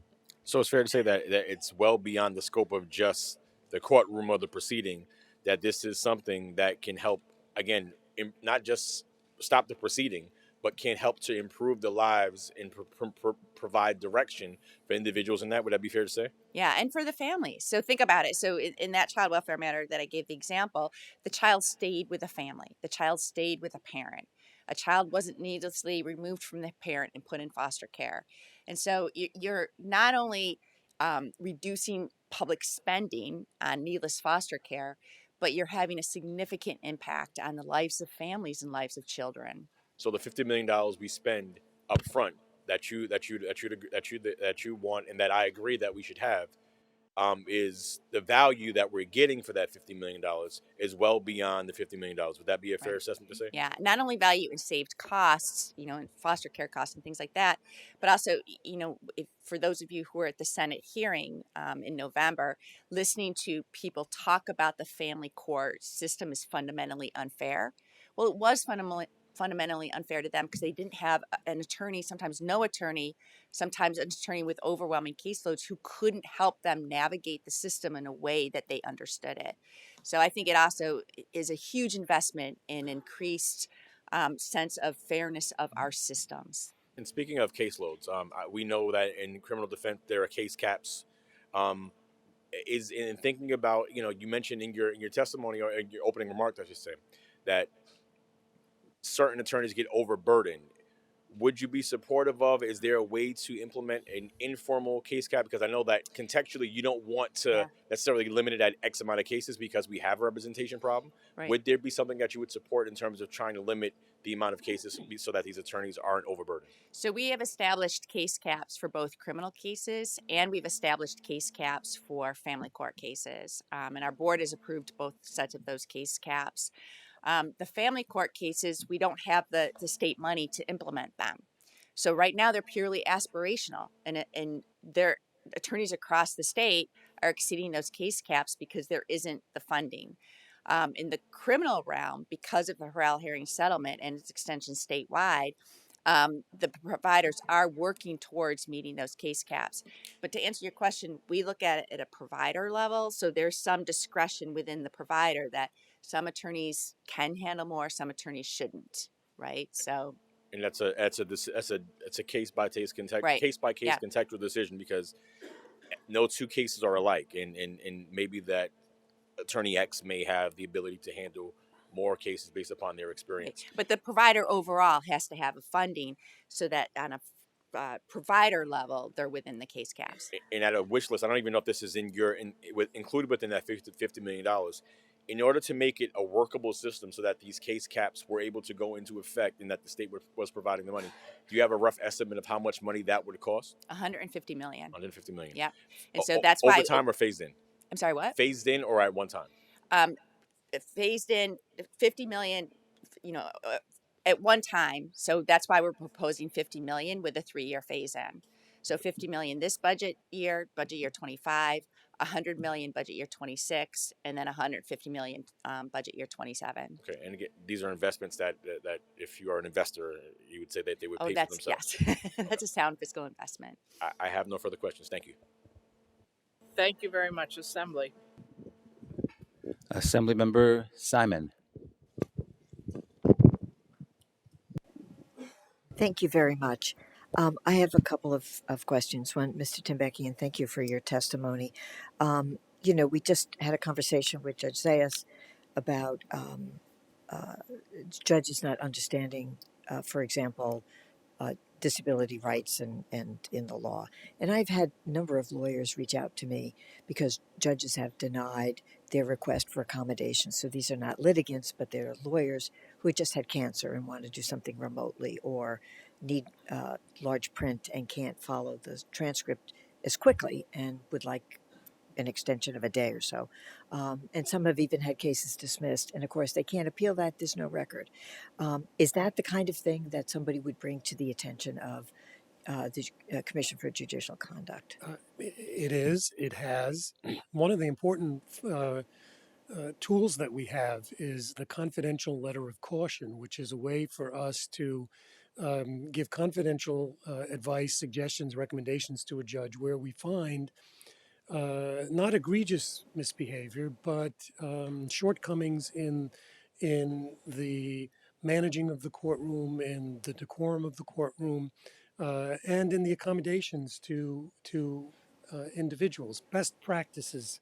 So it's fair to say that it's well beyond the scope of just the courtroom or the proceeding, that this is something that can help, again, not just stop the proceeding, but can help to improve the lives and provide direction for individuals in that. Would that be fair to say? Yeah, and for the family. So think about it. So in that child welfare matter that I gave the example, the child stayed with a family. The child stayed with a parent. A child wasn't needlessly removed from the parent and put in foster care. And so you're not only reducing public spending on needless foster care, but you're having a significant impact on the lives of families and lives of children. So the $50 million we spend up front that you want, and that I agree that we should have, is the value that we're getting for that $50 million is well beyond the $50 million. Would that be a fair assessment to say? Yeah, not only value in saved costs, in foster care costs and things like that, but also, for those of you who are at the Senate hearing in November, listening to people talk about the family court system is fundamentally unfair. Well, it was fundamentally unfair to them because they didn't have an attorney, sometimes no attorney, sometimes an attorney with overwhelming caseloads who couldn't help them navigate the system in a way that they understood it. So I think it also is a huge investment in increased sense of fairness of our systems. And speaking of caseloads, we know that in criminal defense there are case caps. Is in thinking about, you mentioned in your testimony or in your opening remarks, I should say, that certain attorneys get overburdened. would you be supportive of? Is there a way to implement an informal case cap? Because I know that contextually you don't want to necessarily limit it at X amount of cases because we have a representation problem. Right. Would there be something that you would support in terms of trying to limit the amount of cases so that these attorneys aren't overburdened? So we have established case caps for both criminal cases and we've established case caps for family court cases. And our board has approved both sets of those case caps. The family court cases, we don't have the state money to implement them. So right now they're purely aspirational and their attorneys across the state are exceeding those case caps because there isn't the funding. In the criminal realm, because of the Harrell Herring settlement and its extension statewide, the providers are working towards meeting those case caps. But to answer your question, we look at it at a provider level. So there's some discretion within the provider that some attorneys can handle more, some attorneys shouldn't, right? So And that's a case by case Right. case by case Yeah. contextual decision because no two cases are alike, and maybe that attorney X may have the ability to handle more cases based upon their experience. but the provider overall has to have a funding so that on a provider level, they're within the case caps. And at a wish list, I don't even know if this is included within that $50 million. In order to make it a workable system so that these case caps were able to go into effect and that the state was providing the money, do you have a rough estimate of how much money that would cost? 150 million. 150 million. Yeah. And so that's why over time or phased in? I'm sorry, what? Phased in or at one time? Phased in 50 million, at one time. So that's why we're proposing 50 million with a 3-year phase in. So 50 million this budget year 25, 100 million budget year 26, and then 150 million budget year 27. Okay, and again, these are investments that if you are an investor, you would say that they would Oh, pay for themselves. yes, that's a sound fiscal investment. I have no further questions. Thank you. Thank you very much, Assembly. Assemblymember Simon. Thank you very much. I have a couple of questions. One, Mr. Tembekian, thank you for your testimony. We just had a conversation with Judge Zayas about judges not understanding, for example, disability rights and in the law. And I've had a number of lawyers reach out to me because judges have denied their request for accommodation. So these are not litigants, but they're lawyers who just had cancer and want to do something remotely or need large print and can't follow the transcript as quickly and would like an extension of a day or so. And some have even had cases dismissed. And of course, they can't appeal that. There's no record. Is that the kind of thing that somebody would bring to the attention of the Commission for Judicial Conduct? It is. It has. One of the important tools that we have is the confidential letter of caution, which is a way for us to give confidential advice, suggestions, recommendations to a judge where we find not egregious misbehavior, but shortcomings in the managing of the courtroom, in the decorum of the courtroom, and in the accommodations to individuals. Best practices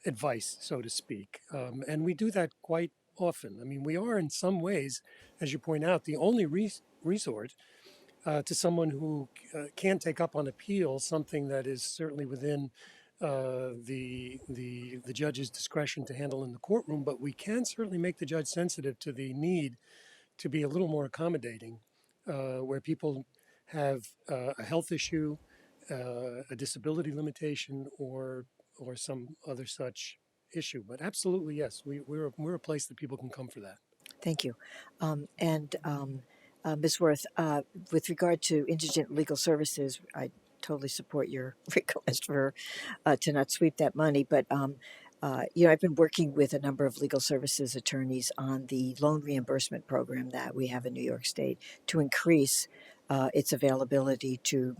advice, so to speak, and we do that quite often. I mean, we are in some ways, as you point out, the only resort to someone who can't take up on appeal something that is certainly within the judge's discretion to handle in the courtroom, but we can certainly make the judge sensitive to the need to be a little more accommodating, where people have a health issue, a disability limitation, or some other such issue. But absolutely, yes, we're a place that people can come for that. Thank you. Ms. Worth, with regard to indigent legal services, I totally support your request for to not sweep that money. But I've been working with a number of legal services attorneys on the loan reimbursement program that we have in New York State to increase its availability to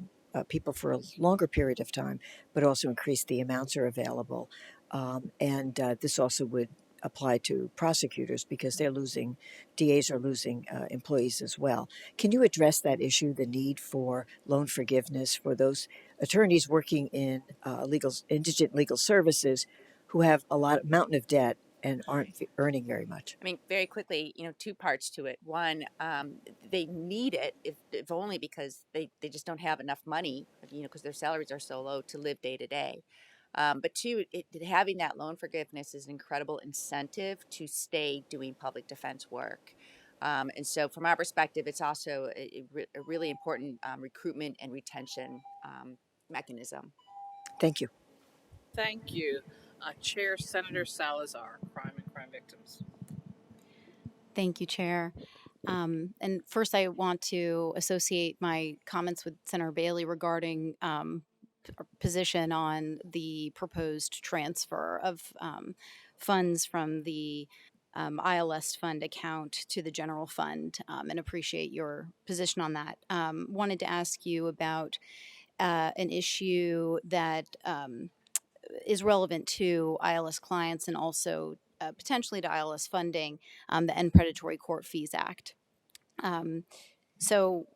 people for a longer period of time, but also increase the amounts are available. And this also would apply to prosecutors because DAs are losing employees as well. Can you address that issue, the need for loan forgiveness for those attorneys working in indigent legal services who have a mountain of debt and aren't earning very much? I mean, very quickly, two parts to it. One, they need it, if only because they just don't have enough money, because their salaries are so low to live day to day. But two, having that loan forgiveness is an incredible incentive to stay doing public defense work. And so, from our perspective, it's also a really important recruitment and retention mechanism. Thank you. Thank you. Chair Senator Salazar, Crime and Crime Victims. Thank you, Chair. And first, I want to associate my comments with Senator Bailey regarding position on the proposed transfer of funds from the ILS fund account to the general fund, and appreciate your position on that. Wanted to ask you about an issue that is relevant to ILS clients and also potentially to ILS funding, the End Predatory Court Fees Act. So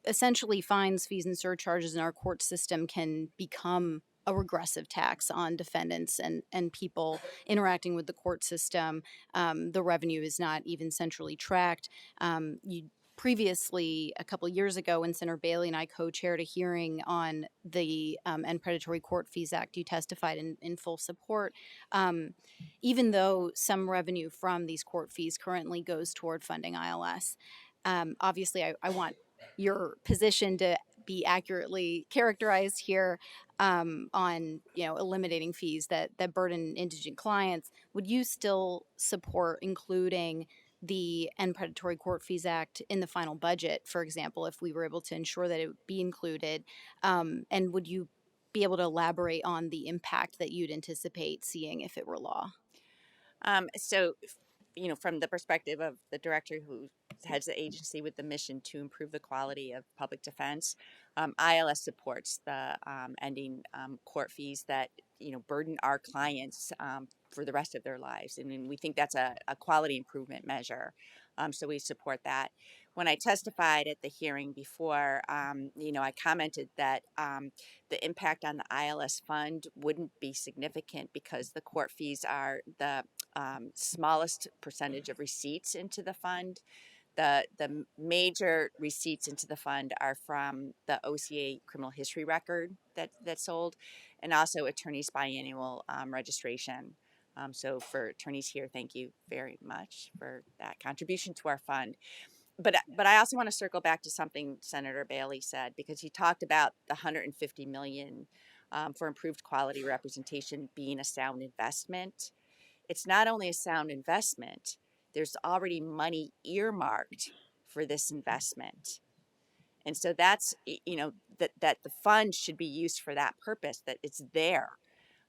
essentially, fines, fees, and surcharges in our court system can become a regressive tax on defendants and people interacting with the court system. The revenue is not even centrally tracked. Previously, a couple years ago, when Senator Bailey and I co-chaired a hearing on the End Predatory Court Fees Act, you testified in full support. Even though some revenue from these court fees currently goes toward funding ILS, obviously I want your position to be accurately characterized here on eliminating fees that burden indigent clients. Would you still support including the End Predatory Court Fees Act in the final budget, for example, if we were able to ensure that it would be included? And would you be able to elaborate on the impact that you'd anticipate seeing if it were law? So, from the perspective of the director who heads the agency with the mission to improve the quality of public defense, ILS supports the ending court fees that burden our clients for the rest of their lives, and we think that's a quality improvement measure. So we support that. When I testified at the hearing before, I commented that the impact on the ILS fund wouldn't be significant because the court fees are the smallest percentage of receipts into the fund. The major receipts into the fund are from the OCA criminal history record that's sold, and also attorneys' biannual registration. So for attorneys here, thank you very much for that contribution to our fund. But I also want to circle back to something Senator Bailey said, because he talked about the $150 million for improved quality representation being a sound investment. It's not only a sound investment, there's already money earmarked for this investment. And so that's, that the fund should be used for that purpose, that it's there.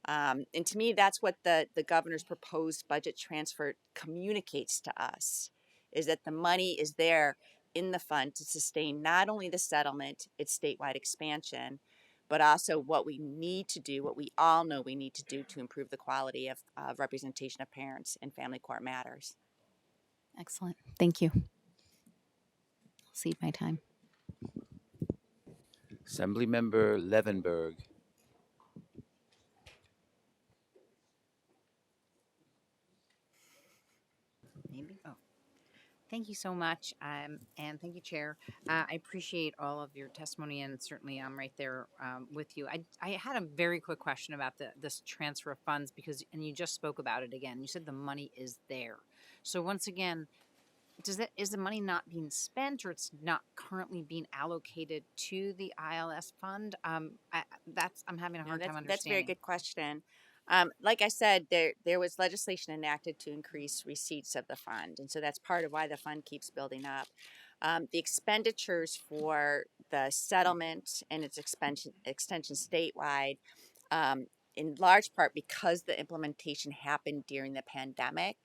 And to me, that's what the governor's proposed budget transfer communicates to us, is that the money is there in the fund to sustain not only the settlement, its statewide expansion, but also what we need to do, what we all know we need to do to improve the quality of representation of parents in family court matters. Excellent. Thank you. I'll cede my time. Assemblymember Levenberg. Maybe. Oh, thank you so much, and thank you, Chair. I appreciate all of your testimony, and certainly I'm right there with you. I had a very quick question about this transfer of funds and you just spoke about it again. You said the money is there. So once again, is the money not being spent, or it's not currently being allocated to the ILS fund? I'm having a hard time understanding. That's a very good question. Like I said, there was legislation enacted to increase receipts of the fund, and so that's part of why the fund keeps building up. The expenditures for the settlement and its extension statewide, in large part because the implementation happened during the pandemic,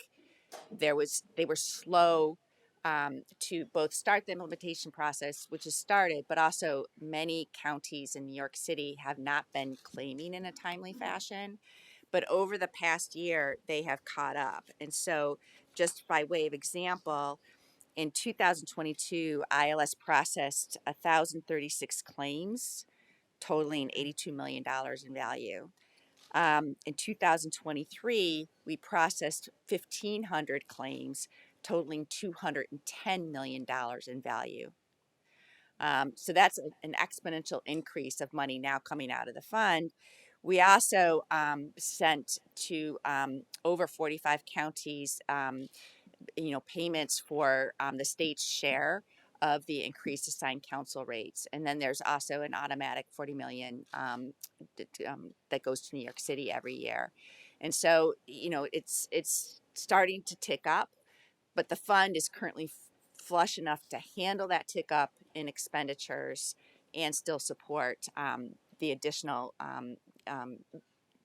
they were slow to both start the implementation process, which has started, but also many counties in New York City have not been claiming in a timely fashion. But over the past year, they have caught up. And so, just by way of example, in 2022, ILS processed 1,036 claims, totaling $82 million in value. In 2023, we processed 1,500 claims totaling $210 million in value. So that's an exponential increase of money now coming out of the fund. We also sent to over 45 counties, payments for the state's share of the increased assigned counsel rates. And then there's also an automatic 40 million that goes to New York City every year. And so, it's starting to tick up, but the fund is currently flush enough to handle that tick up in expenditures and still support the additional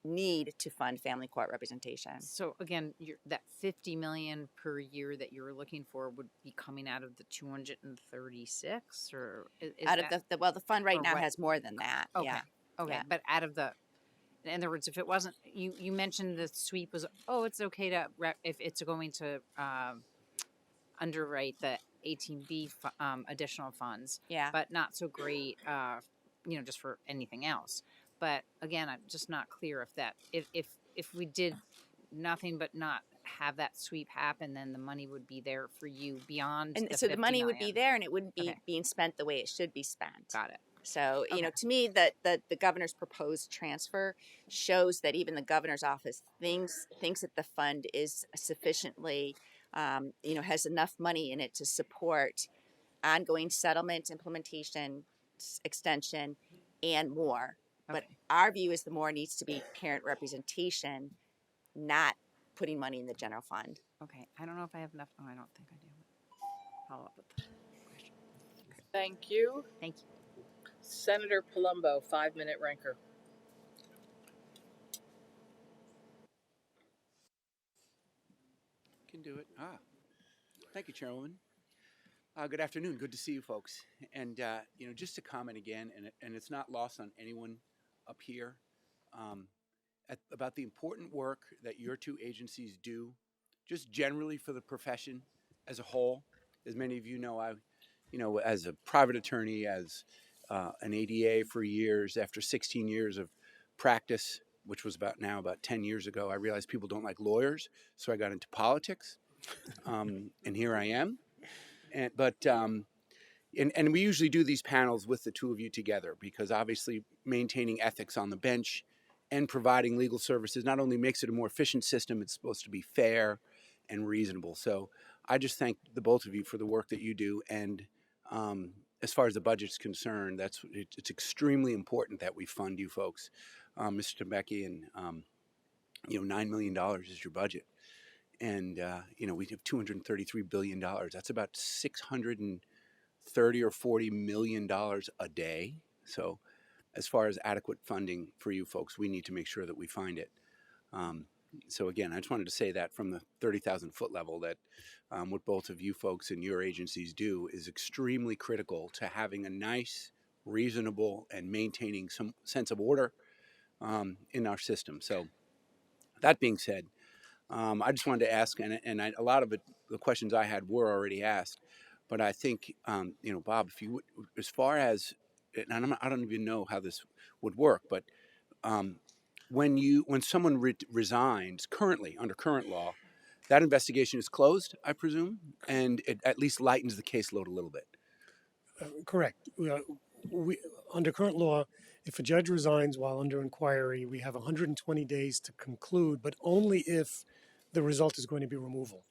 need to fund family court representation. So again, that 50 million per year that you were looking for would be coming out of the 236, or is Out that, of the fund right or now what? has more than that. Okay. Yeah. Okay. Yeah. But out of the, in other words, if it wasn't, you mentioned the sweep was, it's okay to, if it's going to underwrite the 18B additional funds. Yeah. But not so great, just for anything else. But again, I'm just not clear if we did nothing but not have that sweep happen, then the money would be there for you beyond. And the so the 50 money would be million. there, and it wouldn't be Okay. being spent the way it should be spent. Got it. So, Okay. to me, that the governor's proposed transfer shows that even the governor's office thinks that the fund is sufficiently, has enough money in it to support ongoing settlement, implementation, extension, and more. But our view is the more needs to be parent representation, not putting money in the general fund. Okay. I don't know if I have enough. Oh, I don't think I do. Follow up with the question. Thank you. Thank you. Senator Palumbo, 5-minute ranker. Can do it. Thank you, Chairwoman. Good afternoon. Good to see you folks. And, just to comment again, and it's not lost on anyone up here, about the important work that your two agencies do, just generally for the profession as a whole. As many of you know, as a private attorney, as an ADA for years, after 16 years of practice, which was about 10 years ago, I realized people don't like lawyers, so I got into politics, and here I am. And we usually do these panels with the two of you together because obviously maintaining ethics on the bench and providing legal services not only makes it a more efficient system, it's supposed to be fair and reasonable. So I just thank the both of you for the work that you do. And as far as the budget's concerned, it's extremely important that we fund you folks. Mr. Temecki, and $9 million is your budget. And, we have $233 billion. That's about $630 or $40 million a day. So as far as adequate funding for you folks, we need to make sure that we find it. So again, I just wanted to say that from the 30,000 foot level that what both of you folks and your agencies do is extremely critical to having a nice, reasonable, and maintaining some sense of order in our system. So that being said, I just wanted to ask, a lot of the questions I had were already asked, but I think, Bob, if you would, as far as, and I don't even know how this would work, but when someone resigns currently under current law, that investigation is closed, I presume, and it at least lightens the caseload a little bit. Correct. We, under current law, if a judge resigns while under inquiry, we have 120 days to conclude, but only if the result is going to be removal.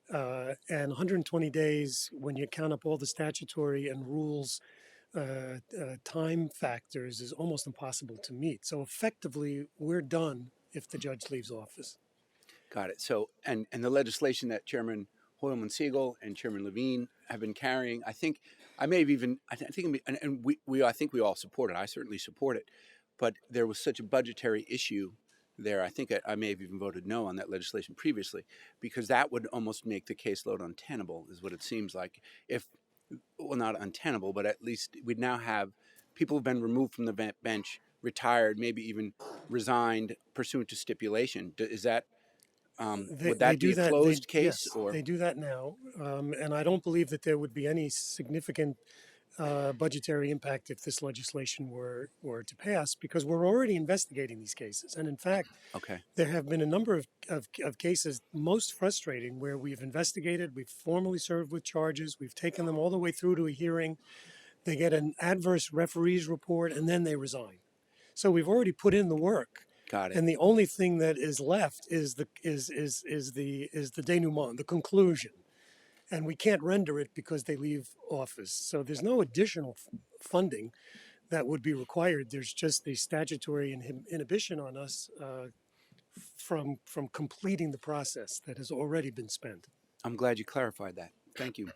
And 120 days, when you count up all the statutory and rules time factors, is almost impossible to meet. So effectively, we're done if the judge leaves office. Got it. So, and the legislation that Chairman Hoylman-Siegel and Chairman Levine have been carrying, I think we all support it. I certainly support it. But there was such a budgetary issue there. I think I may have even voted no on that legislation previously, because that would almost make the caseload untenable, is what it seems like. Not untenable, but at least we'd now have people who've been removed from the bench, retired, maybe even resigned pursuant to stipulation. Is that, would that be a closed case? Yes, or they do that now. And I don't believe that there would be any significant budgetary impact if this legislation were to pass, because we're already investigating these cases. And in fact, Okay. there have been a number of cases, most frustrating, where we've investigated, we've formally served with charges, we've taken them all the way through to a hearing, they get an adverse referee's report, and then they resign. So we've already put in the work. Got it. And the only thing that is left is the denouement, the conclusion. And we can't render it because they leave office. So there's no additional funding that would be required. There's just the statutory inhibition on us from completing the process that has already been spent. I'm glad you clarified that. Thank you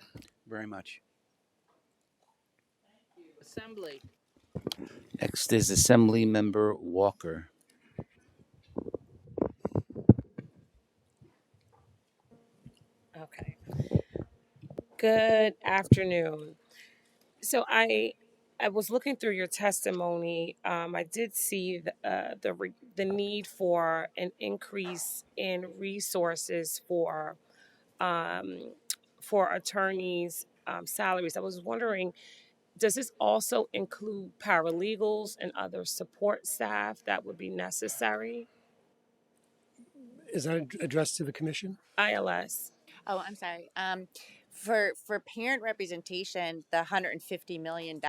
very much. Assembly. Next is Assembly Member Walker. Okay. Good afternoon. So I was looking through your testimony. I did see the need for an increase in resources for attorneys' salaries. I was wondering, does this also include paralegals and other support staff that would be necessary? Is that addressed to the commission? ILS. Oh, I'm sorry. For parent representation, the $150 million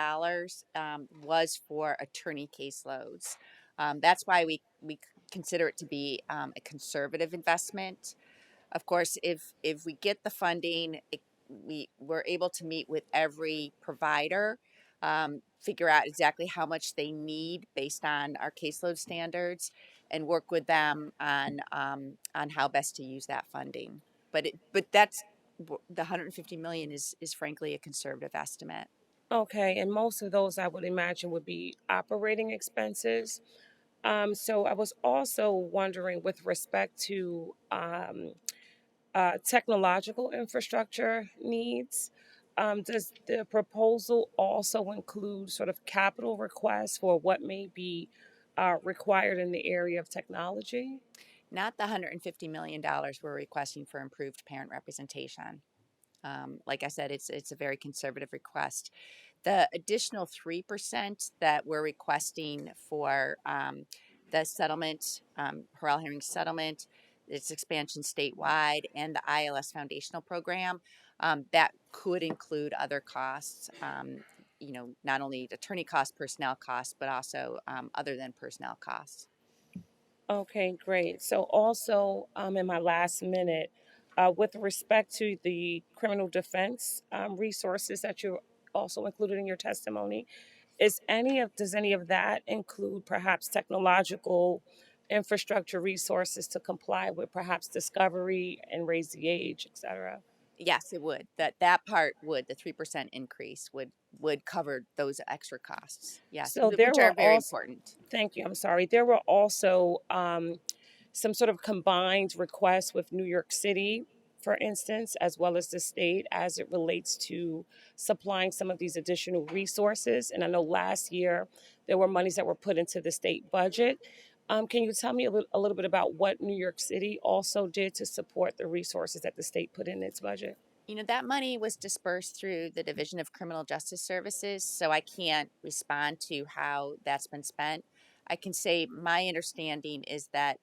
was for attorney caseloads. That's why we consider it to be a conservative investment. Of course, if we get the funding, we're able to meet with every provider, figure out exactly how much they need based on our caseload standards, and work with them on how best to use that funding. But that's the 150 million is frankly a conservative estimate. Okay, and most of those I would imagine would be operating expenses. So I was also wondering, with respect to technological infrastructure needs, does the proposal also include sort of capital requests for what may be required in the area of technology? Not the $150 million we're requesting for improved parent representation. Like I said, it's a very conservative request. The additional 3% that we're requesting for the settlement, Harrell Herring settlement, its expansion statewide, and the ILS foundational program, that could include other costs, not only attorney costs, personnel costs, but also other than personnel costs. Okay, great. So also, in my last minute, with respect to the criminal defense resources that you also included in your testimony, does any of that include perhaps technological infrastructure resources to comply with perhaps discovery and raise the age, et cetera? Yes, it would. That part would, the 3% increase would cover those extra costs. Yes, So there which were are very also, important. thank you, I'm sorry. There were also some sort of combined requests with New York City, for instance, as well as the state, as it relates to supplying some of these additional resources. And I know last year there were monies that were put into the state budget. Can you tell me a little bit about what New York City also did to support the resources that the state put in its budget? That money was dispersed through the Division of Criminal Justice Services, so I can't respond to how that's been spent. I can say my understanding is that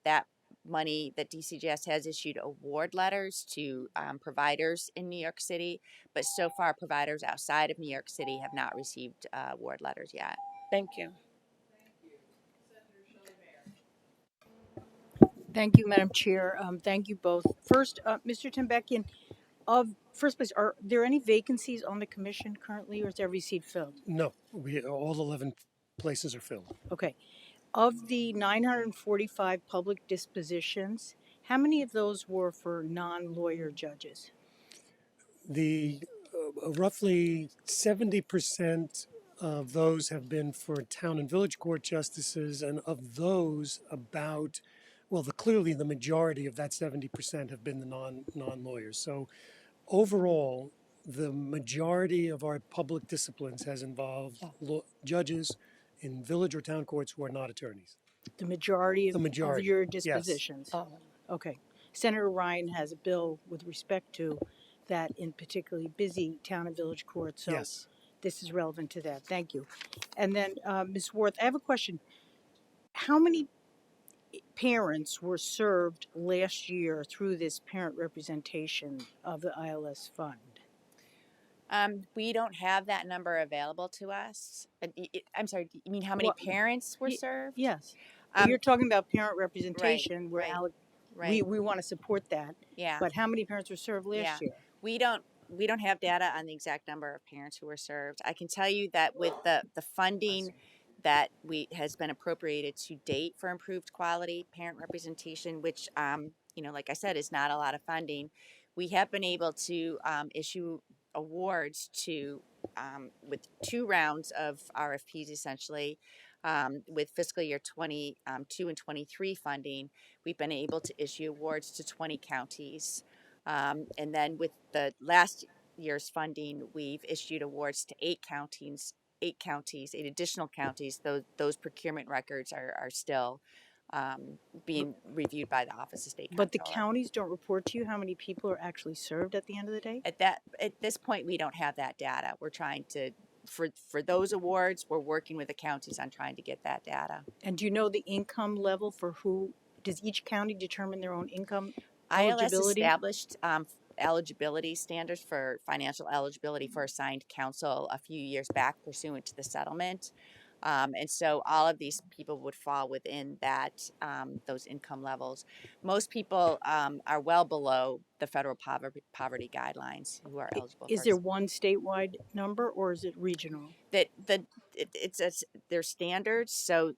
money that DCJS has issued award letters to providers in New York City, but so far providers outside of New York City have not received award letters yet. Thank you. Thank you, Madam Chair. Thank you both. First, Mr. Tembekian, first place, are there any vacancies on the commission currently, or is every seat filled? No, all 11 places are filled. Okay. Of the 945 public dispositions, how many of those were for non-lawyer judges? The roughly 70% of those have been for town and village court justices, and of those, clearly the majority of that 70% have been the non-lawyers. So overall, the majority of our public disciplines has involved judges in village or town courts who are not attorneys. The majority of your yes. dispositions? Okay. Senator Ryan has a bill with respect to that in particularly busy town and village courts. So Yes. this is relevant to that. Thank you. And then, Ms. Worth, I have a question. How many parents were served last year through this parent representation of the ILS fund? We don't have that number available to us. I'm sorry, you mean how many What? parents were served? Yes. Um, You're talking about parent right, representation. We're right, we right. want to support that. Yeah, But how many parents were served yeah. last year? We don't have data on the exact number of parents who were served. I can tell you that with the funding that has been appropriated to date for improved quality parent representation, which like I said, is not a lot of funding, we have been able to issue awards to with 2 rounds of RFPs essentially. With fiscal year 22 and 23 funding, we've been able to issue awards to 20 counties. And then with the last year's funding, we've issued awards to 8 counties, 8 additional counties. Those procurement records are still being reviewed by the Office of State But the Comptroller. counties don't report to you how many people are actually served at the end of the day? At this point, we don't have that data. We're trying to, for those awards, we're working with the counties on trying to get that data. And do you know the income level for who? Does each county determine their own income ILS eligibility? established eligibility standards for financial eligibility for assigned counsel a few years back pursuant to the settlement. And so all of these people would fall within that those income levels. Most people are well below the federal poverty guidelines who are eligible. Is there one statewide number or is it regional? There's standards, so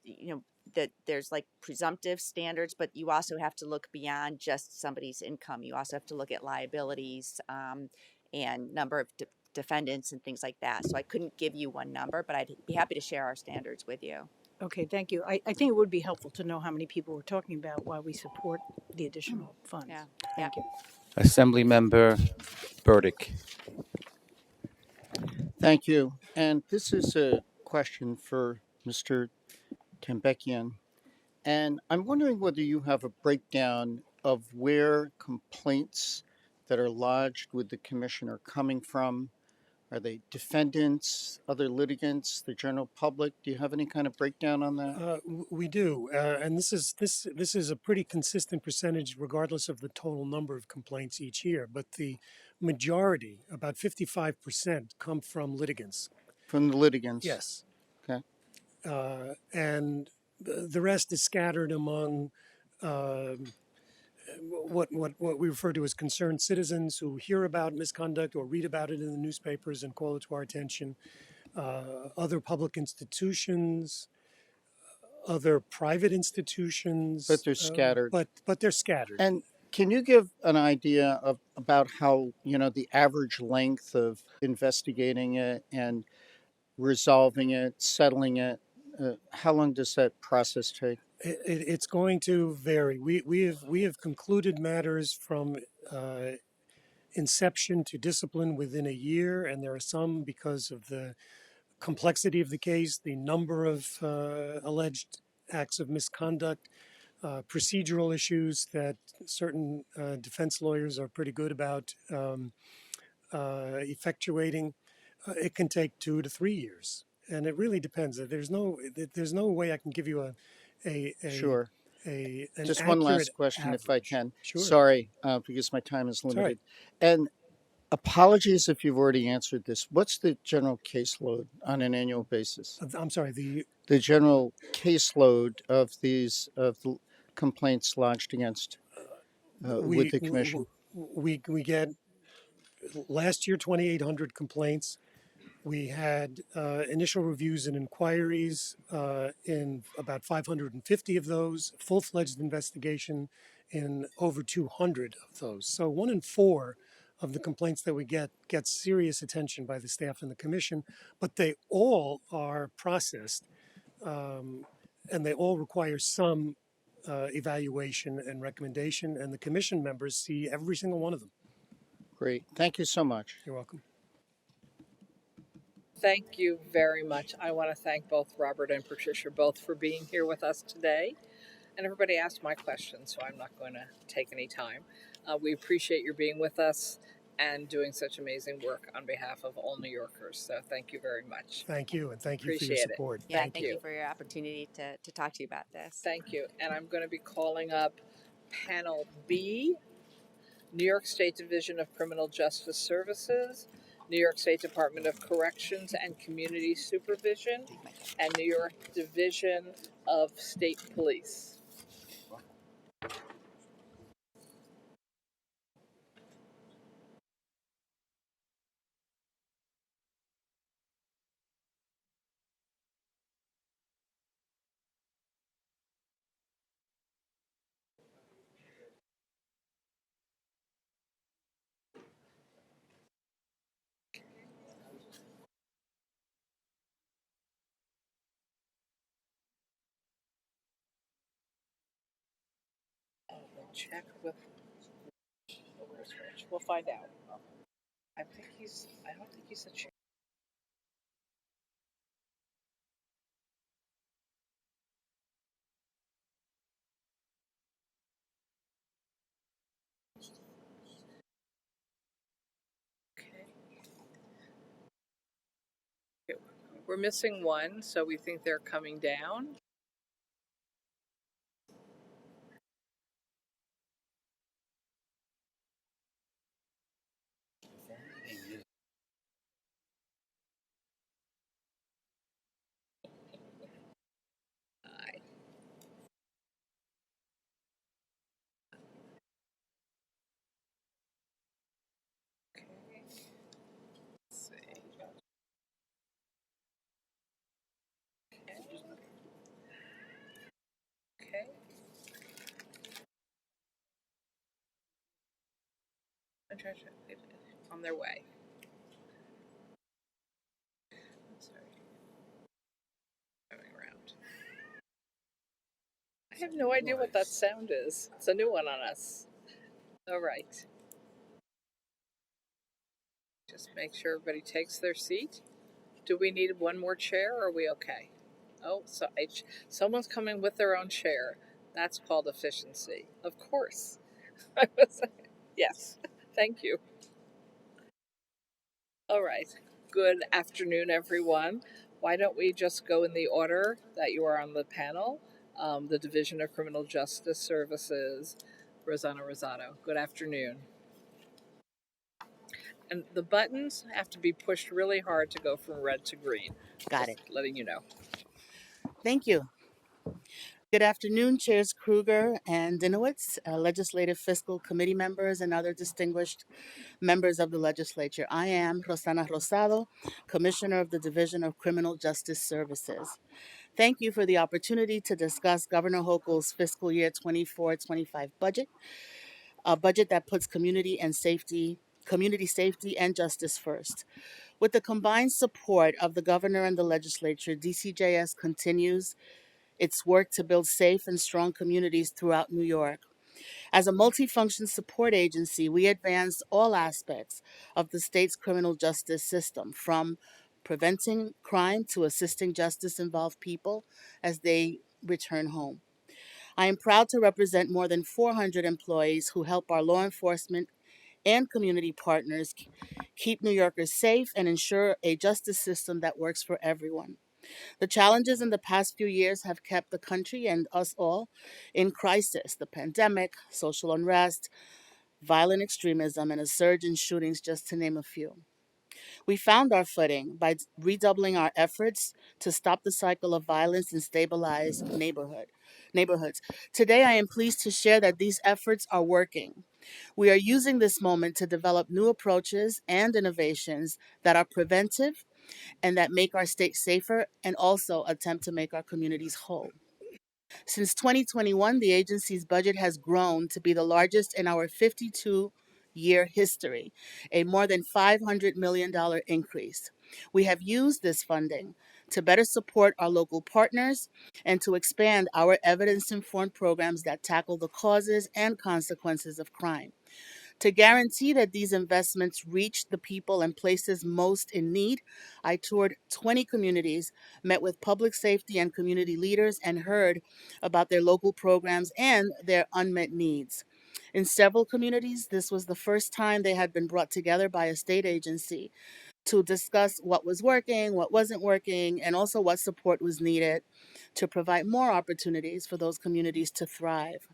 that there's like presumptive standards, but you also have to look beyond just somebody's income. You also have to look at liabilities and number of defendants and things like that. So I couldn't give you one number, but I'd be happy to share our standards with you. Okay, thank you. I think it would be helpful to know how many people we're talking about while we support the additional funds. Yeah. Thank you. Assemblymember Burdick. Thank you. And this is a question for Mr. Tembekian. And I'm wondering whether you have a breakdown of where complaints that are lodged with the commission are coming from. Are they defendants, other litigants, the general public? Do you have any kind of breakdown on that? We do, and this is a pretty consistent percentage, regardless of the total number of complaints each year. But the majority, about 55%, come from litigants. From the litigants? Yes. Okay. And the rest is scattered among what we refer to as concerned citizens who hear about misconduct or read about it in the newspapers and call it to our attention, other public institutions, other private institutions. But they're scattered. But they're scattered. And can you give an idea of about how, the average length of investigating it and resolving it, settling it? How long does that process take? It's going to vary. We have concluded matters from inception to discipline within a year, and there are some because of the complexity of the case, the number of alleged acts of misconduct, procedural issues that certain defense lawyers are pretty good about effectuating. It can take 2 to 3 years, and it really depends. There's no way I can give you an Sure. Just one accurate last question, if I average. can. Sure. Sorry, because my time is all right. limited. And apologies if you've already answered this. What's the general caseload on an annual basis? I'm sorry. The general caseload of these complaints lodged against with the commission. We get last year 2,800 complaints. We had initial reviews and inquiries in about 550 of those, full-fledged investigation in over 200 of those. So 1 in 4 of the complaints that we get serious attention by the staff and the commission, but they all are processed and they all require some evaluation and recommendation, and the commission members see every single one of them. Great. Thank you so much. You're welcome. Thank you very much. I want to thank both Robert and Patricia both for being here with us today. And everybody asked my questions, so I'm not going to take any time. We appreciate your being with us. and doing such amazing work on behalf of all New Yorkers. So thank you very much. Thank you, and thank you for your Appreciate it. support. Yeah, Thank thank you. you for your opportunity to talk to you about this. Thank you. And I'm going to be calling up panel B, New York State Division of Criminal Justice Services, New York State Department of Corrections and Community Supervision, and New York Division of State Police. We'll check with where's Rich. We'll find out. I don't think he's a chair. Okay. We're missing one, so we think they're coming down. Aye. Okay. Let's see. Okay. On their way. Sorry. Coming around. I have no idea what that sound is. It's a new one on us. All right. Just make sure everybody takes their seat. Do we need one more chair or are we okay? Oh, so someone's coming with their own chair. That's called efficiency. Of course. Yes. Thank you. All right. Good afternoon, everyone. Why don't we just go in the order that you are on the panel? The Division of Criminal Justice Services, Rosanna Rosado. Good afternoon. And the buttons have to be pushed really hard to go from red to green. Got Just it. letting you know. Thank you. Good afternoon, Chairs Kruger and Dinowitz, Legislative Fiscal Committee members, and other distinguished members of the legislature. I am Rosana Rosado, Commissioner of the Division of Criminal Justice Services. Thank you for the opportunity to discuss Governor Hochul's fiscal year 24-25 budget, a budget that puts community safety and justice first. With the combined support of the governor and the legislature, DCJS continues its work to build safe and strong communities throughout New York. As a multifunction support agency, we advance all aspects of the state's criminal justice system, from preventing crime to assisting justice involved people as they return home. I am proud to represent more than 400 employees who help our law enforcement and community partners keep New Yorkers safe and ensure a justice system that works for everyone. The challenges in the past few years have kept the country and us all in crisis. The pandemic, social unrest, violent extremism, and a surge in shootings, just to name a few. We found our footing by redoubling our efforts to stop the cycle of violence and stabilize neighborhoods. Today, I am pleased to share that these efforts are working. We are using this moment to develop new approaches and innovations that are preventive and that make our state safer and also attempt to make our communities whole. Since 2021, the agency's budget has grown to be the largest in our 52-year history, a more than $500 million increase. We have used this funding to better support our local partners and to expand our evidence informed programs that tackle the causes and consequences of crime. To guarantee that these investments reach the people and places most in need, I toured 20 communities, met with public safety and community leaders, and heard about their local programs and their unmet needs. In several communities, this was the first time they had been brought together by a state agency to discuss what was working, what wasn't working, and also what support was needed to provide more opportunities for those communities to thrive.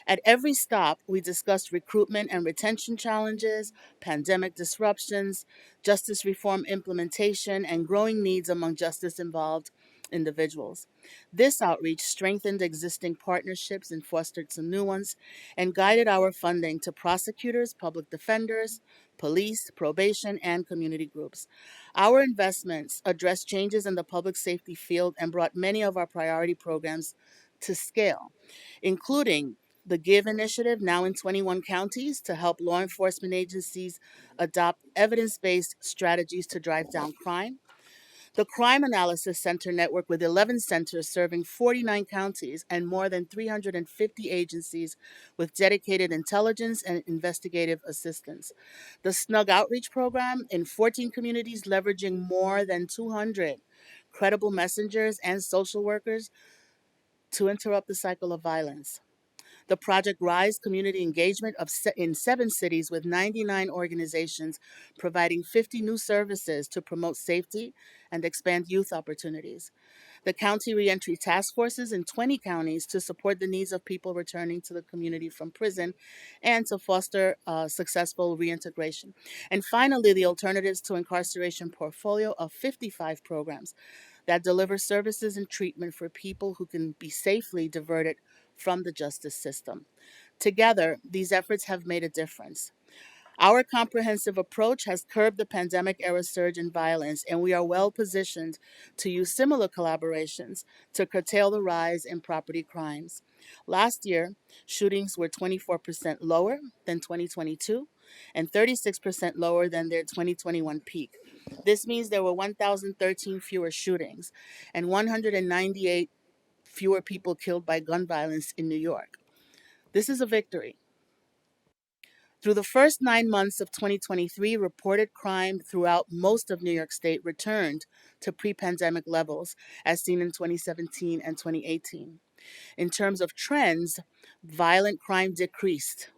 At every stop, we discussed recruitment and retention challenges, pandemic disruptions, justice reform implementation, and growing needs among justice involved individuals. This outreach strengthened existing partnerships and fostered some new ones, and guided our funding to prosecutors, public defenders, police, probation, and community groups. Our investments addressed changes in the public safety field and brought many of our priority programs to scale, including the GIVE initiative, now in 21 counties, to help law enforcement agencies adopt evidence based strategies to drive down crime. The Crime Analysis Center network, with 11 centers serving 49 counties and more than 350 agencies with dedicated intelligence and investigative assistance. The SNUG Outreach Program in 14 communities, leveraging more than 200 credible messengers and social workers to interrupt the cycle of violence. The Project Rise community engagement in 7 cities with 99 organizations, providing 50 new services to promote safety and expand youth opportunities. The County Reentry Task Forces in 20 counties to support the needs of people returning to the community from prison and to foster successful reintegration. And finally, the Alternatives to Incarceration portfolio of 55 programs that deliver services and treatment for people who can be safely diverted from the justice system. Together, these efforts have made a difference. Our comprehensive approach has curbed the pandemic era surge in violence, and we are well positioned to use similar collaborations to curtail the rise in property crimes. Last year, shootings were 24% lower than 2022 and 36% lower than their 2021 peak. This means there were 1,013 fewer shootings and 198 fewer people killed by gun violence in New York. This is a victory. Through the first 9 months of 2023, reported crime throughout most of New York State returned to pre-pandemic levels, as seen in 2017 and 2018. In terms of trends, violent crime decreased.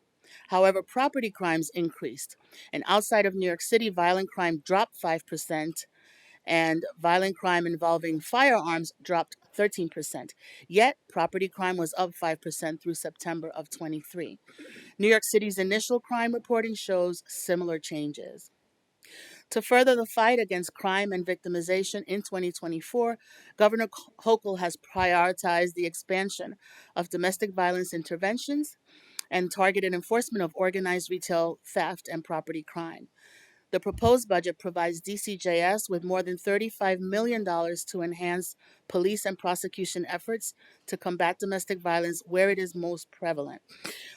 However, property crimes increased. And outside of New York City, violent crime dropped 5%, and violent crime involving firearms dropped 13%. Yet, property crime was up 5% through September of 23. New York City's initial crime reporting shows similar changes. To further the fight against crime and victimization in 2024, Governor Hochul has prioritized the expansion of domestic violence interventions and targeted enforcement of organized retail theft and property crime. The proposed budget provides DCJS with more than $35 million to enhance police and prosecution efforts to combat domestic violence where it is most prevalent.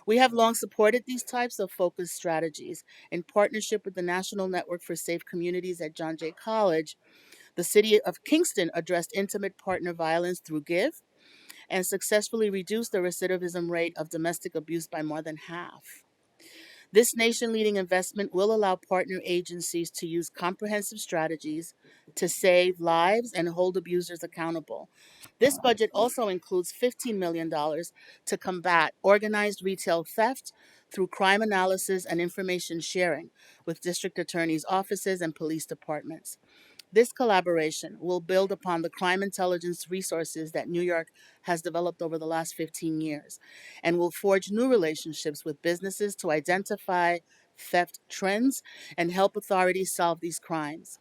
We have long supported these types of focused strategies. In partnership with the National Network for Safe Communities at John Jay College, the city of Kingston addressed intimate partner violence through GIVE and successfully reduced the recidivism rate of domestic abuse by more than half. This nation-leading investment will allow partner agencies to use comprehensive strategies to save lives and hold abusers accountable. This budget also includes $15 million to combat organized retail theft through crime analysis and information sharing with district attorneys' offices and police departments. This collaboration will build upon the crime intelligence resources that New York has developed over the last 15 years and will forge new relationships with businesses to identify theft trends and help authorities solve these crimes.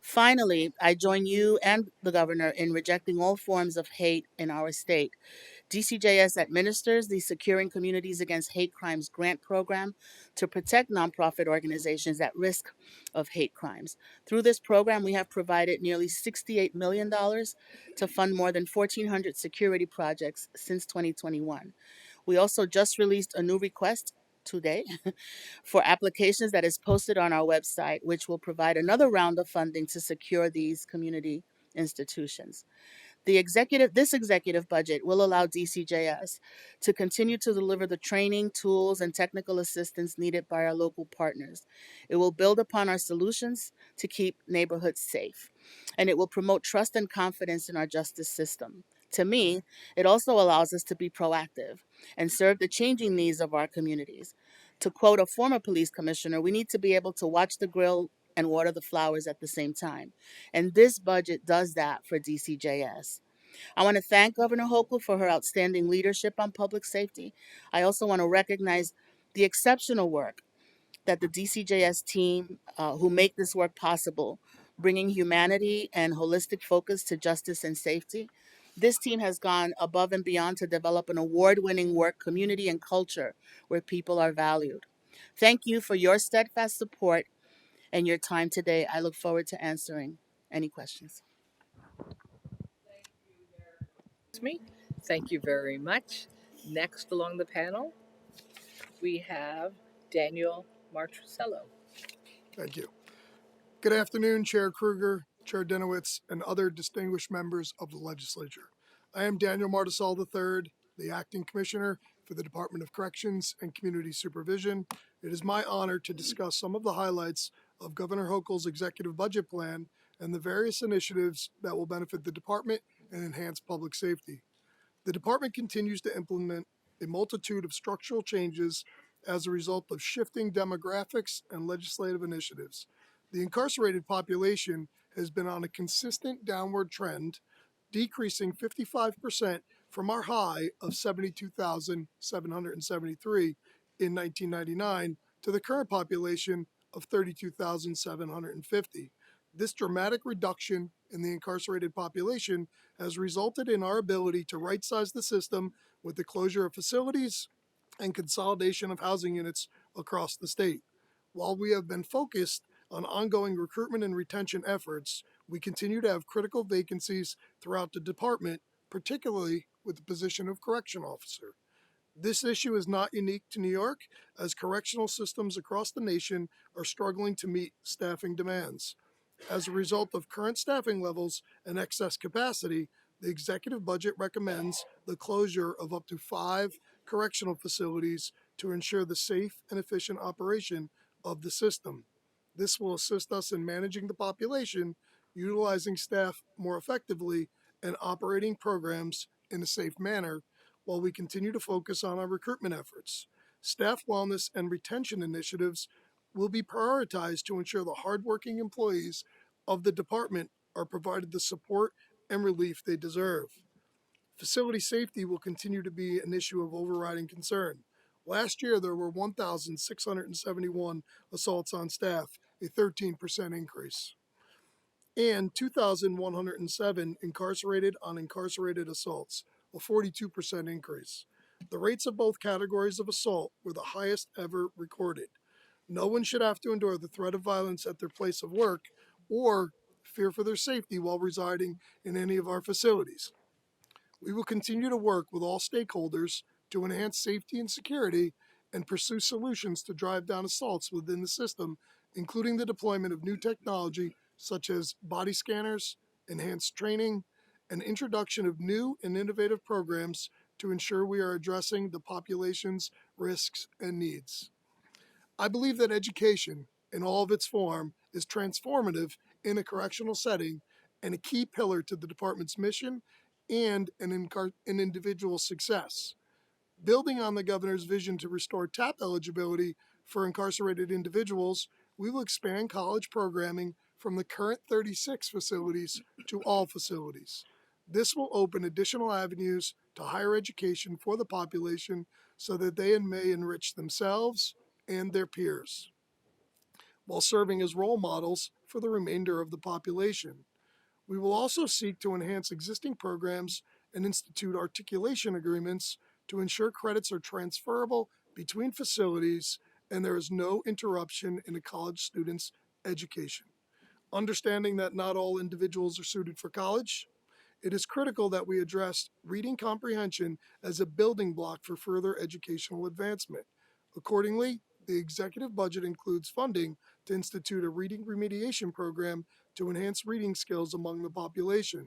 Finally, I join you and the governor in rejecting all forms of hate in our state. DCJS administers the Securing Communities Against Hate Crimes grant program to protect nonprofit organizations at risk of hate crimes. Through this program, we have provided nearly $68 million to fund more than 1,400 security projects since 2021. We also just released a new request today for applications that is posted on our website, which will provide another round of funding to secure these community institutions. This executive budget will allow DCJS to continue to deliver the training, tools, and technical assistance needed by our local partners. It will build upon our solutions to keep neighborhoods safe, and it will promote trust and confidence in our justice system. To me, it also allows us to be proactive and serve the changing needs of our communities. To quote a former police commissioner, we need to be able to watch the grill and water the flowers at the same time. And this budget does that for DCJS. I want to thank Governor Hochul for her outstanding leadership on public safety. I also want to recognize the exceptional work that the DCJS team who make this work possible, bringing humanity and holistic focus to justice and safety. This team has gone above and beyond to develop an award-winning work community and culture where people are valued. Thank you for your steadfast support and your time today. I look forward to answering any questions. Me. Thank you very much. Next along the panel, we have Daniel Martusello. Thank you. Good afternoon, Chair Kruger, Chair Dinowitz, and other distinguished members of the legislature. I am Daniel Martusell III, the Acting Commissioner for the Department of Corrections and Community Supervision. It is my honor to discuss some of the highlights of Governor Hochul's executive budget plan and the various initiatives that will benefit the department and enhance public safety. The department continues to implement a multitude of structural changes as a result of shifting demographics and legislative initiatives. The incarcerated population has been on a consistent downward trend, decreasing 55% from our high of 72,773 in 1999 to the current population of 32,750. This dramatic reduction in the incarcerated population has resulted in our ability to right-size the system with the closure of facilities and consolidation of housing units across the state. While we have been focused on ongoing recruitment and retention efforts, we continue to have critical vacancies throughout the department, particularly with the position of correction officer. This issue is not unique to New York, as correctional systems across the nation are struggling to meet staffing demands. As a result of current staffing levels and excess capacity, the executive budget recommends the closure of up to 5 correctional facilities to ensure the safe and efficient operation of the system. This will assist us in managing the population, utilizing staff more effectively, and operating programs in a safe manner while we continue to focus on our recruitment efforts. Staff wellness and retention initiatives will be prioritized to ensure the hardworking employees of the department are provided the support and relief they deserve. Facility safety will continue to be an issue of overriding concern. Last year, there were 1,671 assaults on staff, a 13% increase, and 2,107 incarcerated on incarcerated assaults, a 42% increase. The rates of both categories of assault were the highest ever recorded. No one should have to endure the threat of violence at their place of work or fear for their safety while residing in any of our facilities. We will continue to work with all stakeholders to enhance safety and security and pursue solutions to drive down assaults within the system, including the deployment of new technology such as body scanners, enhanced training, and introduction of new and innovative programs to ensure we are addressing the population's risks and needs. I believe that education, in all of its form, is transformative in a correctional setting and a key pillar to the department's mission and an individual's success. Building on the governor's vision to restore TAP eligibility for incarcerated individuals, we will expand college programming from the current 36 facilities to all facilities. This will open additional avenues to higher education for the population so that they may enrich themselves and their peers, while serving as role models for the remainder of the population. We will also seek to enhance existing programs and institute articulation agreements to ensure credits are transferable between facilities and there is no interruption in a college student's education. Understanding that not all individuals are suited for college, it is critical that we address reading comprehension as a building block for further educational advancement. Accordingly, the executive budget includes funding to institute a reading remediation program to enhance reading skills among the population.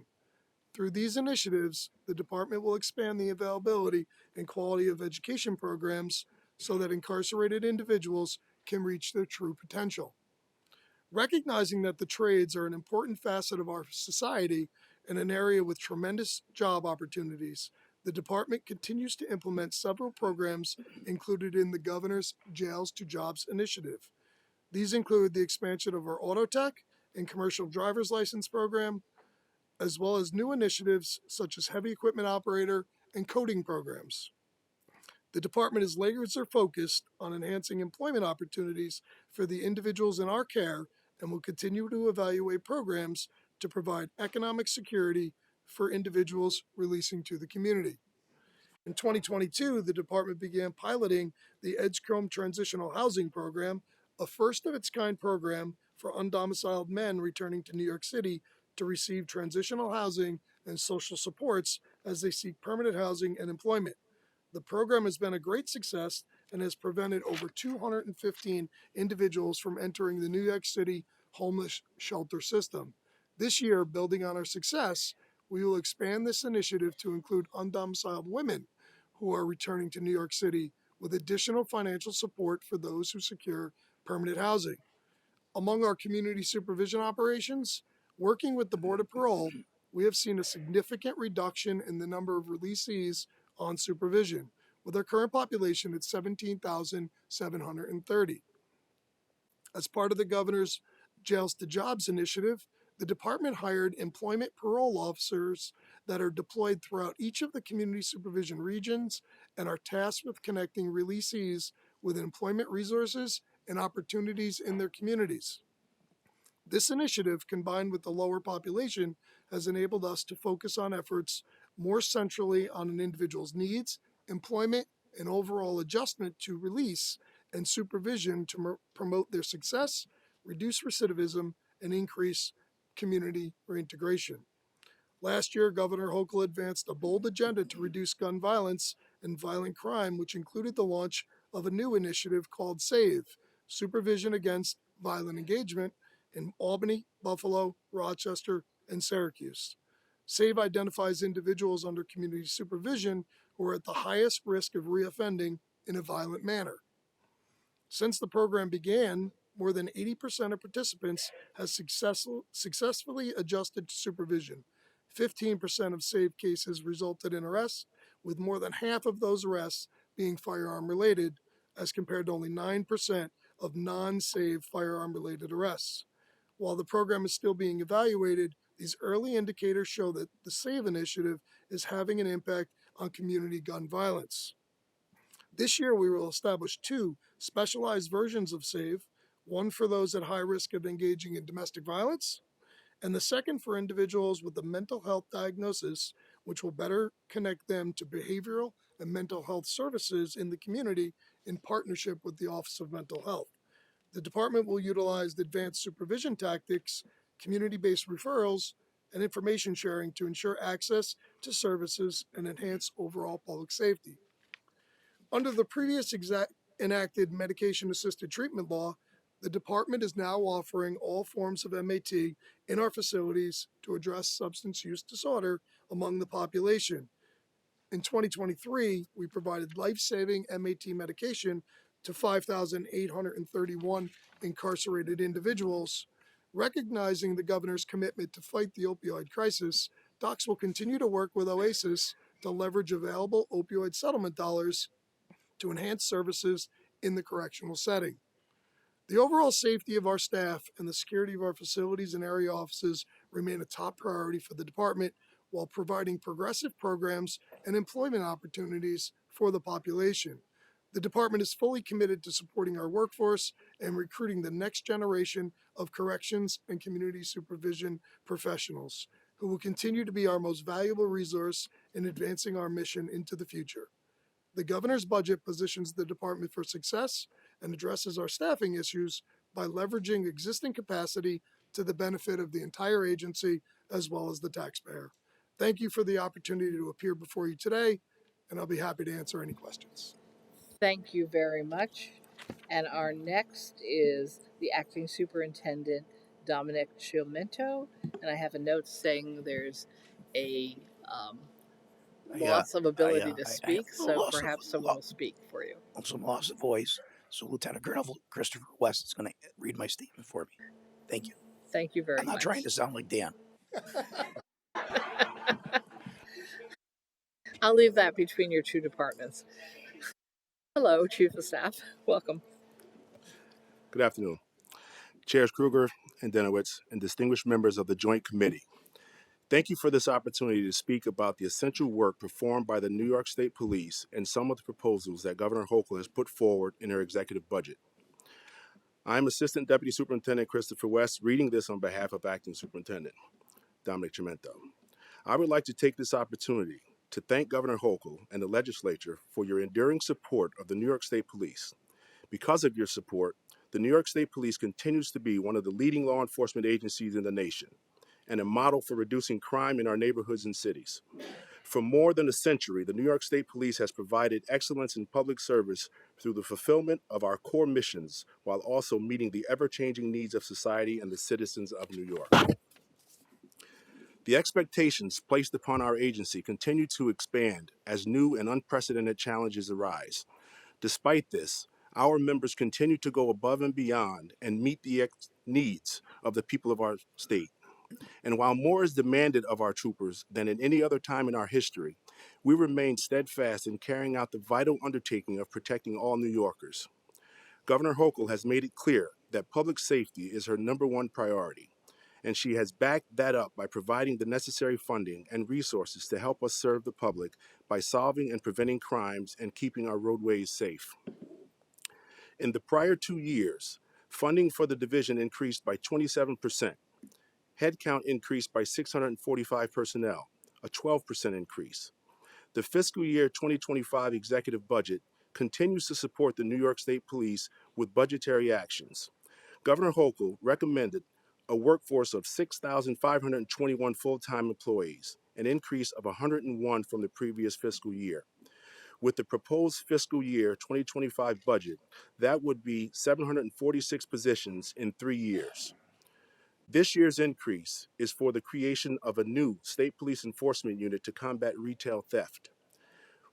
Through these initiatives, the department will expand the availability and quality of education programs so that incarcerated individuals can reach their true potential. Recognizing that the trades are an important facet of our society in an area with tremendous job opportunities, the department continues to implement several programs included in the governor's Jails to Jobs initiative. These include the expansion of our auto tech and commercial driver's license program, as well as new initiatives such as heavy equipment operator and coding programs. The department is laser focused on enhancing employment opportunities for the individuals in our care and will continue to evaluate programs to provide economic security for individuals releasing to the community. In 2022, the department began piloting the Edgecombe Transitional Housing Program, a first of its kind program for undomiciled men returning to New York City to receive transitional housing and social supports as they seek permanent housing and employment. The program has been a great success and has prevented over 215 individuals from entering the New York City homeless shelter system. This year, building on our success, we will expand this initiative to include undomiciled women who are returning to New York City with additional financial support for those who secure permanent housing. Among our community supervision operations, working with the Board of Parole, we have seen a significant reduction in the number of releasees on supervision, with our current population at 17,730. As part of the governor's Jails to Jobs initiative, the department hired employment parole officers that are deployed throughout each of the community supervision regions and are tasked with connecting releasees with employment resources and opportunities in their communities. This initiative, combined with the lower population, has enabled us to focus on efforts more centrally on an individual's needs, employment, and overall adjustment to release and supervision to promote their success, reduce recidivism, and increase community reintegration. Last year, Governor Hochul advanced a bold agenda to reduce gun violence and violent crime, which included the launch of a new initiative called SAVE, Supervision Against Violent Engagement, in Albany, Buffalo, Rochester, and Syracuse. SAVE identifies individuals under community supervision who are at the highest risk of reoffending in a violent manner. Since the program began, more than 80% of participants has successfully adjusted to supervision. 15% of SAVE cases resulted in arrests, with more than half of those arrests being firearm related, as compared to only 9% of non-SAVE firearm related arrests. While the program is still being evaluated, these early indicators show that the SAVE initiative is having an impact on community gun violence. This year, we will establish 2 specialized versions of SAVE, one for those at high risk of engaging in domestic violence, and the second for individuals with a mental health diagnosis, which will better connect them to behavioral and mental health services in the community in partnership with the Office of Mental Health. The department will utilize advanced supervision tactics, community-based referrals, and information sharing to ensure access to services and enhance overall public safety. Under the previous enacted medication-assisted treatment law, the department is now offering all forms of MAT in our facilities to address substance use disorder among the population. In 2023, we provided life-saving MAT medication to 5,831 incarcerated individuals. Recognizing the governor's commitment to fight the opioid crisis, DOCS will continue to work with OASIS to leverage available opioid settlement dollars to enhance services in the correctional setting. The overall safety of our staff and the security of our facilities and area offices remain a top priority for the department, while providing progressive programs and employment opportunities for the population. The department is fully committed to supporting our workforce and recruiting the next generation of corrections and community supervision professionals, who will continue to be our most valuable resource in advancing our mission into the future. The governor's budget positions the department for success and addresses our staffing issues by leveraging existing capacity to the benefit of the entire agency as well as the taxpayer. Thank you for the opportunity to appear before you today, and I'll be happy to answer any questions. Thank you very much. And our next is the Acting Superintendent, Dominic Chiomento. And I have a note saying there's a loss of ability to speak, so perhaps someone will speak for you. Some loss of voice. So Lieutenant Colonel Christopher West is going to read my statement for me. Thank you. Thank you very much. I'm not trying to sound like Dan. I'll leave that between your two departments. Hello, Chief of Staff. Welcome. Good afternoon. Chairs Kruger and Denowitz and distinguished members of the Joint Committee. Thank you for this opportunity to speak about the essential work performed by the New York State Police and some of the proposals that Governor Hochul has put forward in her executive budget. I'm Assistant Deputy Superintendent Christopher West, reading this on behalf of Acting Superintendent Dominic Chimento. I would like to take this opportunity to thank Governor Hochul and the legislature for your enduring support of the New York State Police. Because of your support, the New York State Police continues to be one of the leading law enforcement agencies in the nation and a model for reducing crime in our neighborhoods and cities. For more than a century, the New York State Police has provided excellence in public service through the fulfillment of our core missions while also meeting the ever-changing needs of society and the citizens of New York. The expectations placed upon our agency continue to expand as new and unprecedented challenges arise. Despite this, our members continue to go above and beyond and meet the needs of the people of our state. And while more is demanded of our troopers than at any other time in our history, we remain steadfast in carrying out the vital undertaking of protecting all New Yorkers. Governor Hochul has made it clear that public safety is her #1 priority, and she has backed that up by providing the necessary funding and resources to help us serve the public by solving and preventing crimes and keeping our roadways safe. In the prior 2 years, funding for the division increased by 27%. Headcount increased by 645 personnel, a 12% increase. The fiscal year 2025 executive budget continues to support the New York State Police with budgetary actions. Governor Hochul recommended a workforce of 6,521 full-time employees, an increase of 101 from the previous fiscal year. With the proposed fiscal year 2025 budget, that would be 746 positions in 3 years. This year's increase is for the creation of a new state police enforcement unit to combat retail theft.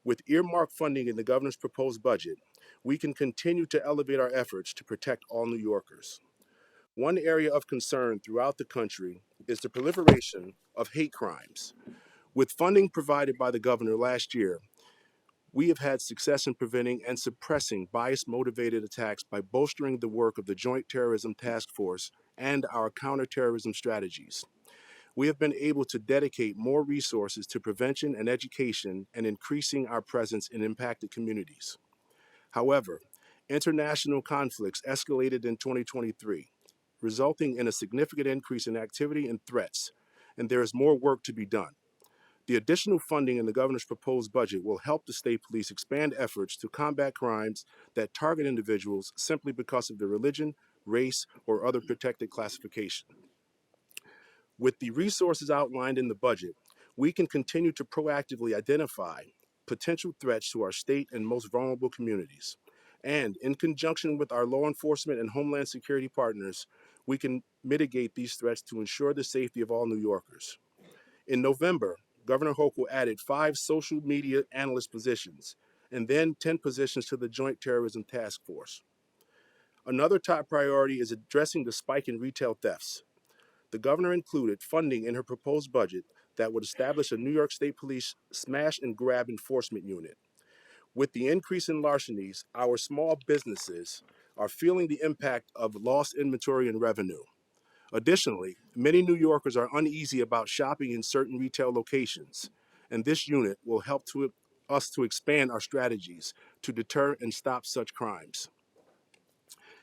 With earmarked funding in the governor's proposed budget, we can continue to elevate our efforts to protect all New Yorkers. One area of concern throughout the country is the proliferation of hate crimes. With funding provided by the governor last year, we have had success in preventing and suppressing bias-motivated attacks by bolstering the work of the Joint Terrorism Task Force and our counterterrorism strategies. We have been able to dedicate more resources to prevention and education and increasing our presence in impacted communities. However, international conflicts escalated in 2023, resulting in a significant increase in activity and threats, and there is more work to be done. The additional funding in the governor's proposed budget will help the state police expand efforts to combat crimes that target individuals simply because of their religion, race, or other protected classification. With the resources outlined in the budget, we can continue to proactively identify potential threats to our state and most vulnerable communities. And in conjunction with our law enforcement and homeland security partners, we can mitigate these threats to ensure the safety of all New Yorkers. In November, Governor Hochul added 5 social media analyst positions and then 10 positions to the Joint Terrorism Task Force. Another top priority is addressing the spike in retail thefts. The governor included funding in her proposed budget that would establish a New York State Police smash and grab enforcement unit. With the increase in larcenies, our small businesses are feeling the impact of lost inventory and revenue. Additionally, many New Yorkers are uneasy about shopping in certain retail locations, and this unit will help us to expand our strategies to deter and stop such crimes.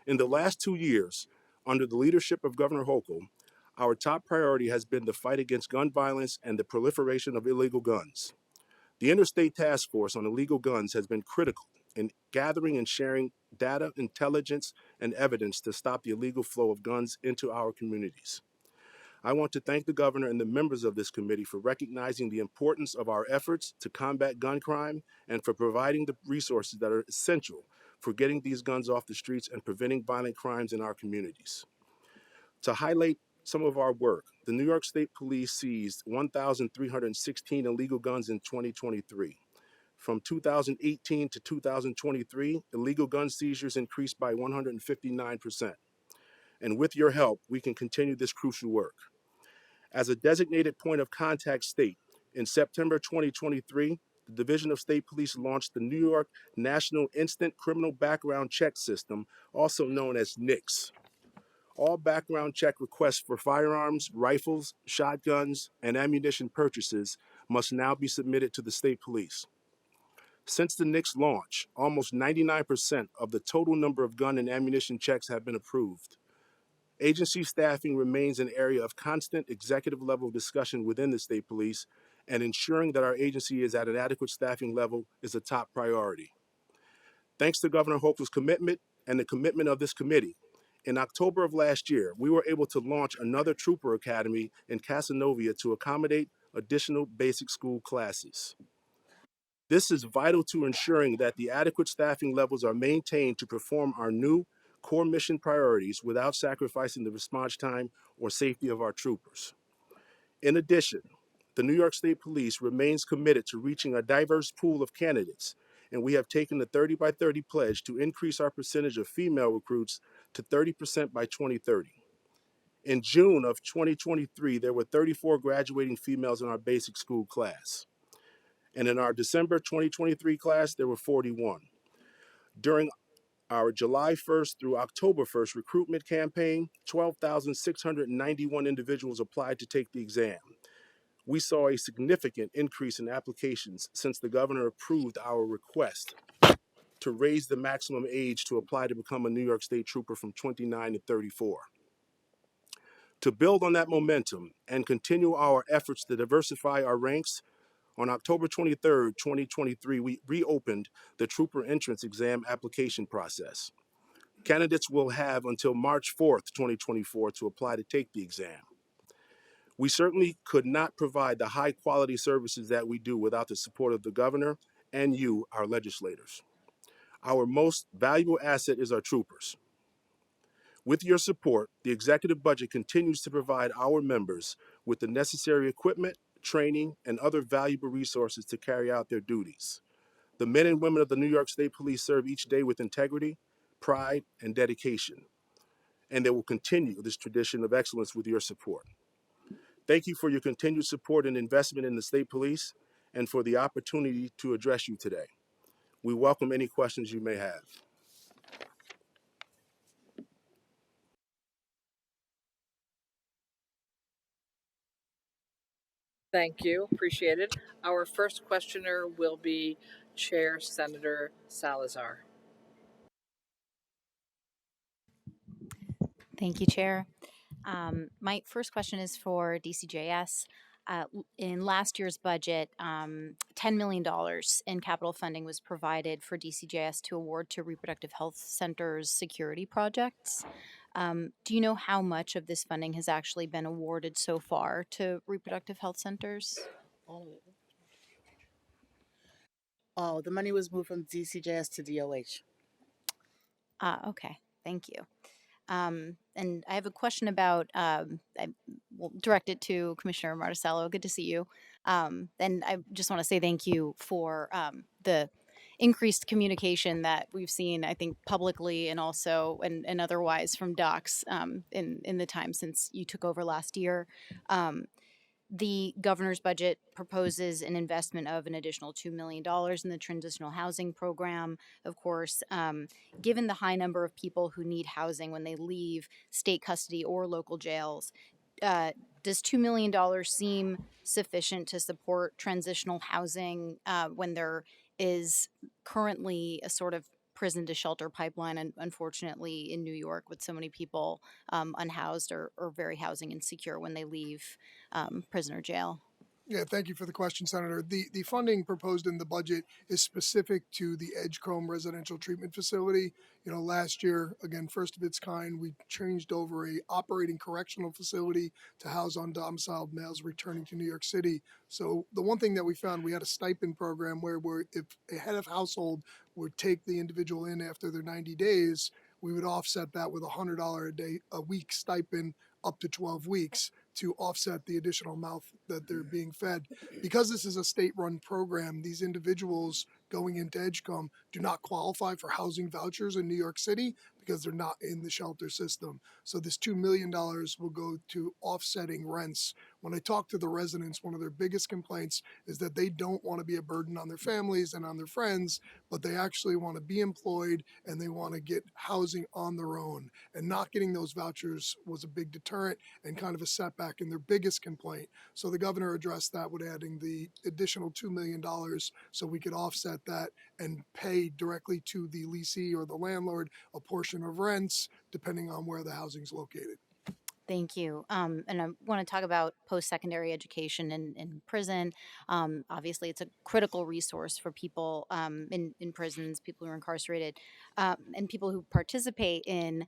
In the last 2 years, under the leadership of Governor Hochul, our top priority has been the fight against gun violence and the proliferation of illegal guns. The Interstate Task Force on Illegal Guns has been critical in gathering and sharing data, intelligence, and evidence to stop the illegal flow of guns into our communities. I want to thank the governor and the members of this committee for recognizing the importance of our efforts to combat gun crime and for providing the resources that are essential for getting these guns off the streets and preventing violent crimes in our communities. To highlight some of our work, the New York State Police seized 1,316 illegal guns in 2023. From 2018 to 2023, illegal gun seizures increased by 159%. And with your help, we can continue this crucial work. As a designated point of contact state, in September 2023, the Division of State Police launched the New York National Instant Criminal Background Check System, also known as NICS. All background check requests for firearms, rifles, shotguns, and ammunition purchases must now be submitted to the state police. Since the NICS launch, almost 99% of the total number of gun and ammunition checks have been approved. Agency staffing remains an area of constant executive level discussion within the state police, and ensuring that our agency is at an adequate staffing level is a top priority. Thanks to Governor Hochul's commitment and the commitment of this committee, in October of last year, we were able to launch another Trooper Academy in Casanova to accommodate additional basic school classes. This is vital to ensuring that the adequate staffing levels are maintained to perform our new core mission priorities without sacrificing the response time or safety of our troopers. In addition, the New York State Police remains committed to reaching a diverse pool of candidates, and we have taken the 30 by 30 pledge to increase our percentage of female recruits to 30% by 2030. In June of 2023, there were 34 graduating females in our basic school class. And in our December 2023 class, there were 41. During our July 1st through October 1st recruitment campaign, 12,691 individuals applied to take the exam. We saw a significant increase in applications since the governor approved our request to raise the maximum age to apply to become a New York State Trooper from 29 to 34. To build on that momentum and continue our efforts to diversify our ranks, on October 23, 2023, we reopened the Trooper Entrance Exam application process. Candidates will have until March 4th, 2024 to apply to take the exam. We certainly could not provide the high quality services that we do without the support of the governor and you, our legislators. Our most valuable asset is our troopers. With your support, the executive budget continues to provide our members with the necessary equipment, training, and other valuable resources to carry out their duties. The men and women of the New York State Police serve each day with integrity, pride, and dedication, and they will continue this tradition of excellence with your support. Thank you for your continued support and investment in the State Police and for the opportunity to address you today. We welcome any questions you may have. Thank you. Appreciate it. Our first questioner will be Chair Senator Salazar. Thank you, Chair. My first question is for DCJS. In last year's budget, $10 million in capital funding was provided for DCJS to award to reproductive health centers security projects. Do you know how much of this funding has actually been awarded so far to reproductive health centers? All of it. Oh, the money was moved from DCJS to DOH. Okay, thank you. And I have a question about, I will direct it to Commissioner Marticello. Good to see you. And I just want to say thank you for the increased communication that we've seen, I think, publicly and also and otherwise from docs in the time since you took over last year. The governor's budget proposes an investment of an additional $2 million in the transitional housing program. Of course, given the high number of people who need housing when they leave state custody or local jails, does $2 million seem sufficient to support transitional housing when there is currently a sort of prison to shelter pipeline, and unfortunately in New York with so many people unhoused or very housing insecure when they leave prison or jail? Yeah, thank you for the question, Senator. The funding proposed in the budget is specific to the Edgecombe Residential Treatment Facility. You know, last year, again, first of its kind, we changed over a operating correctional facility to house undomiciled males returning to New York City. So the one thing that we found, we had a stipend program where if a head of household would take the individual in after their 90 days, we would offset that with $100 a week stipend up to 12 weeks to offset the additional mouth that they're being fed. Because this is a state-run program, these individuals going into Edgecombe do not qualify for housing vouchers in New York City because they're not in the shelter system. So this $2 million will go to offsetting rents. When I talk to the residents, one of their biggest complaints is that they don't want to be a burden on their families and on their friends, but they actually want to be employed and they want to get housing on their own. And not getting those vouchers was a big deterrent and kind of a setback in their biggest complaint. So the governor addressed that with adding the additional $2 million so we could offset that and pay directly to the leasee or the landlord a portion of rents depending on where the housing's located. Thank you. And I want to talk about post-secondary education in prison. Obviously, it's a critical resource for people in prisons, people who are incarcerated, and people who participate in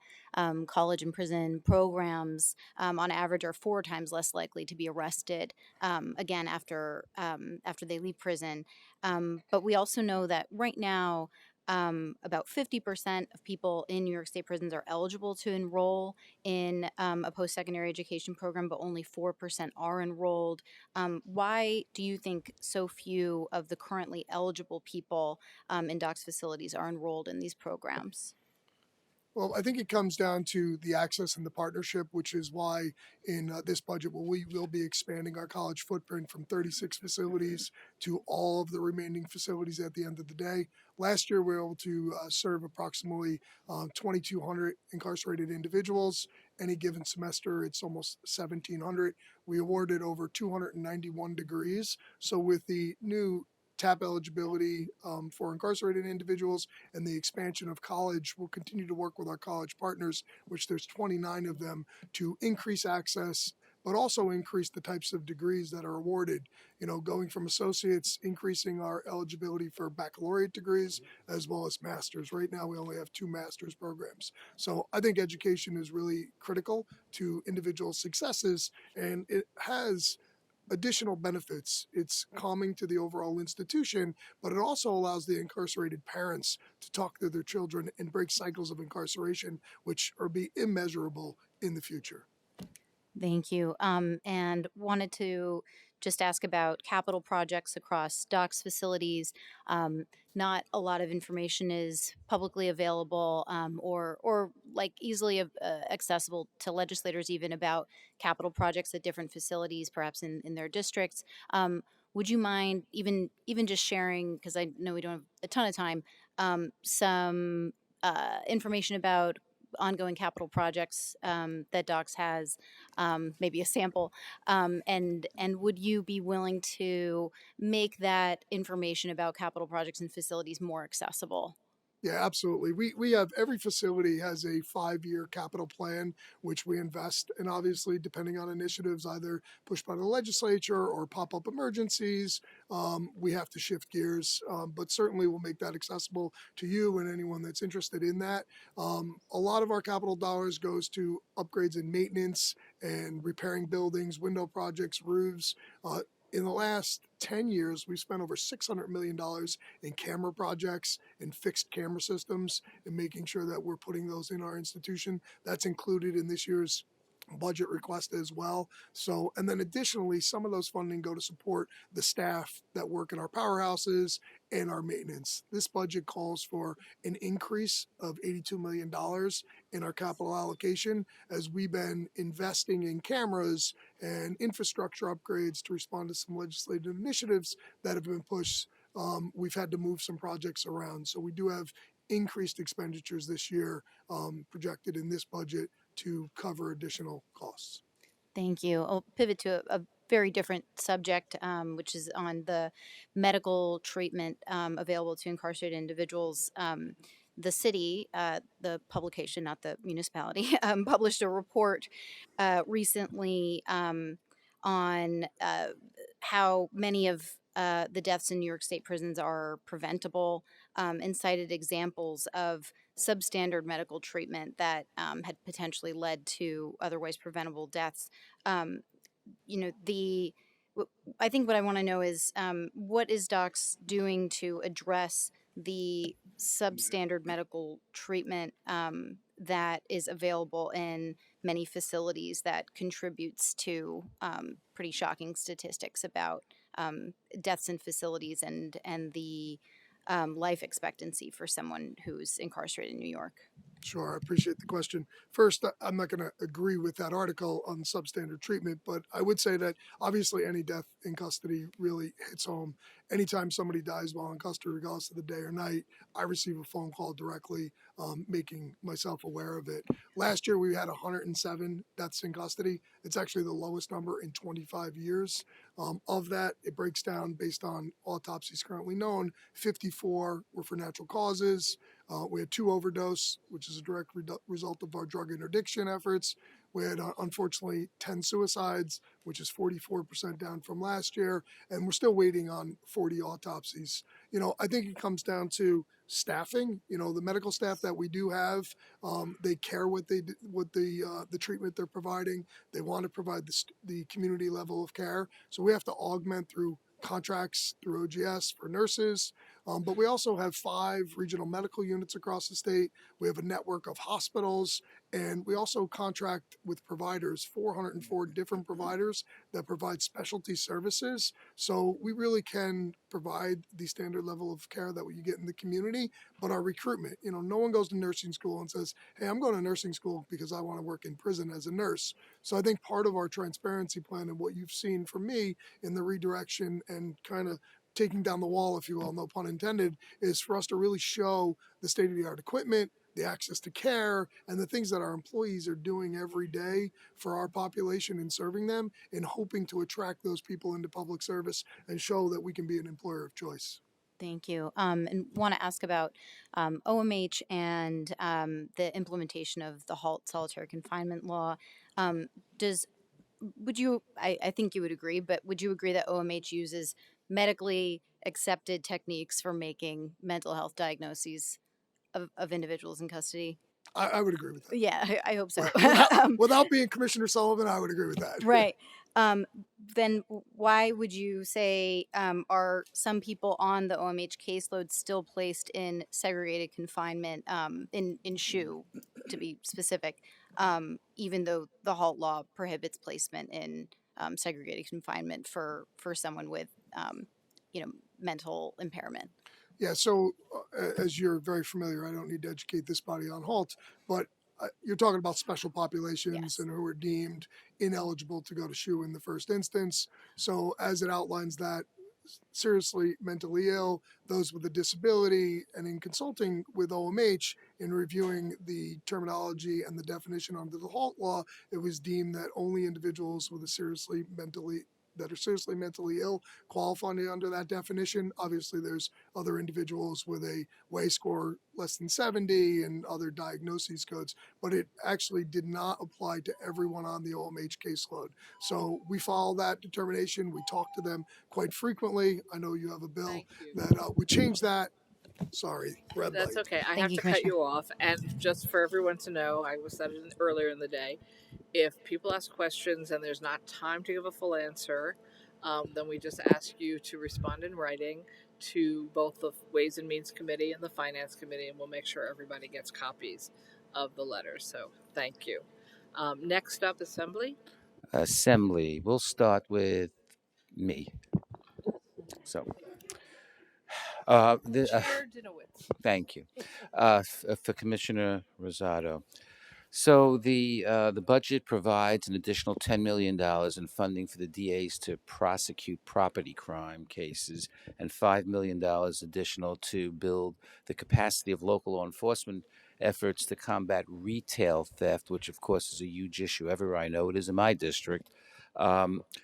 college and prison programs. On average, are 4 times less likely to be arrested again after they leave prison. But we also know that right now, about 50% of people in New York State prisons are eligible to enroll in a post-secondary education program, but only 4% are enrolled. Why do you think so few of the currently eligible people in DOC's facilities are enrolled in these programs? Well, I think it comes down to the access and the partnership, which is why in this budget, we will be expanding our college footprint from 36 facilities to all of the remaining facilities at the end of the day. Last year, we were able to serve approximately 2,200 incarcerated individuals. Any given semester, it's almost 1,700. We awarded over 291 degrees. So with the new TAP eligibility for incarcerated individuals and the expansion of college, we'll continue to work with our college partners, which there's 29 of them, to increase access, but also increase the types of degrees that are awarded. You know, going from associates, increasing our eligibility for baccalaureate degrees, as well as masters. Right now, we only have 2 master's programs. So I think education is really critical to individual successes, and it has additional benefits. It's calming to the overall institution, but it also allows the incarcerated parents to talk to their children and break cycles of incarceration, which are be immeasurable in the future. Thank you. And wanted to just ask about capital projects across DOC's facilities. Not a lot of information is publicly available or like easily accessible to legislators even about capital projects at different facilities, perhaps in their districts. Would you mind even just sharing, because I know we don't have a ton of time, some information about ongoing capital projects that DOCS has, maybe a sample, and would you be willing to make that information about capital projects and facilities more accessible? Yeah, absolutely. We have every facility has a 5-year capital plan, which we invest in, obviously, depending on initiatives either pushed by the legislature or pop-up emergencies. We have to shift gears, but certainly we'll make that accessible to you and anyone that's interested in that. A lot of our capital dollars goes to upgrades and maintenance and repairing buildings, window projects, roofs. In the last 10 years, we've spent over $600 million in camera projects and fixed camera systems and making sure that we're putting those in our institution. That's included in this year's budget request as well. So, and then additionally, some of those funding go to support the staff that work in our powerhouses and our maintenance. This budget calls for an increase of $82 million in our capital allocation as we've been investing in cameras and infrastructure upgrades to respond to some legislative initiatives that have been pushed. We've had to move some projects around. So we do have increased expenditures this year projected in this budget to cover additional costs. Thank you. I'll pivot to a very different subject, which is on the medical treatment available to incarcerated individuals. The city, the publication, not the municipality, published a report recently on how many of the deaths in New York State prisons are preventable, and cited examples of substandard medical treatment that had potentially led to otherwise preventable deaths. I think what I want to know is what is DOCS doing to address the substandard medical treatment that is available in many facilities that contributes to pretty shocking statistics about deaths in facilities and the life expectancy for someone who's incarcerated in New York? Sure, I appreciate the question. First, I'm not going to agree with that article on substandard treatment, but I would say that obviously any death in custody really hits home. Anytime somebody dies while in custody, regardless of the day or night, I receive a phone call directly, making myself aware of it. Last year, we had 107 deaths in custody. It's actually the lowest number in 25 years. Of that, it breaks down based on autopsies currently known. 54 were for natural causes. We had 2 overdose, which is a direct result of our drug interdiction efforts. We had, unfortunately, 10 suicides, which is 44% down from last year. And we're still waiting on 40 autopsies. I think it comes down to staffing. The medical staff that we do have, they care what the treatment they're providing. They want to provide the community level of care. So we have to augment through contracts through OGS for nurses. But we also have 5 regional medical units across the state. We have a network of hospitals, and we also contract with providers, 404 different providers that provide specialty services. So we really can provide the standard level of care that you get in the community. But our recruitment, no one goes to nursing school and says, hey, I'm going to nursing school because I want to work in prison as a nurse. So I think part of our transparency plan and what you've seen from me in the redirection and kind of taking down the wall, if you will, no pun intended, is for us to really show the state-of-the-art equipment, the access to care, and the things that our employees are doing every day for our population and serving them, and hoping to attract those people into public service and show that we can be an employer of choice. Thank you. And want to ask about OMH and the implementation of the HALT solitary confinement law. Would you, I think you would agree, but would you agree that OMH uses medically accepted techniques for making mental health diagnoses of individuals in custody? I would agree with that. Yeah, I hope so. Without being Commissioner Sullivan, I would agree with that. Right. Then why would you say are some people on the OMH caseload still placed in segregated confinement, in SHU, to be specific, even though the HALT law prohibits placement in segregated confinement for someone with mental impairment? Yeah, so as you're very familiar, I don't need to educate this body on HALT, but you're talking about special populations Yes. and who are deemed ineligible to go to SHU in the first instance. So as it outlines that, seriously mentally ill, those with a disability, and in consulting with OMH in reviewing the terminology and the definition under the HALT law, it was deemed that only individuals with a seriously mentally ill qualify under that definition. Obviously, there's other individuals with a WAY score less than 70 and other diagnoses codes, but it actually did not apply to everyone on the OMH caseload. So we follow that determination. We talk to them quite frequently. I know you have a bill that would change that. Sorry, red light. That's okay. I Thank have you, to cut Commissioner. you off. And just for everyone to know, I was said it earlier in the day. If people ask questions and there's not time to give a full answer, then we just ask you to respond in writing to both the Ways and Means Committee and the Finance Committee, and we'll make sure everybody gets copies of the letters. So thank you. Next up, Assembly. Assembly. We'll start with me. So, Chair Dinowitz. thank you for Commissioner Rosado. So the budget provides an additional $10 million in funding for the DAs to prosecute property crime cases, and $5 million additional to build the capacity of local law enforcement efforts to combat retail theft, which of course is a huge issue everywhere. I know it is in my district.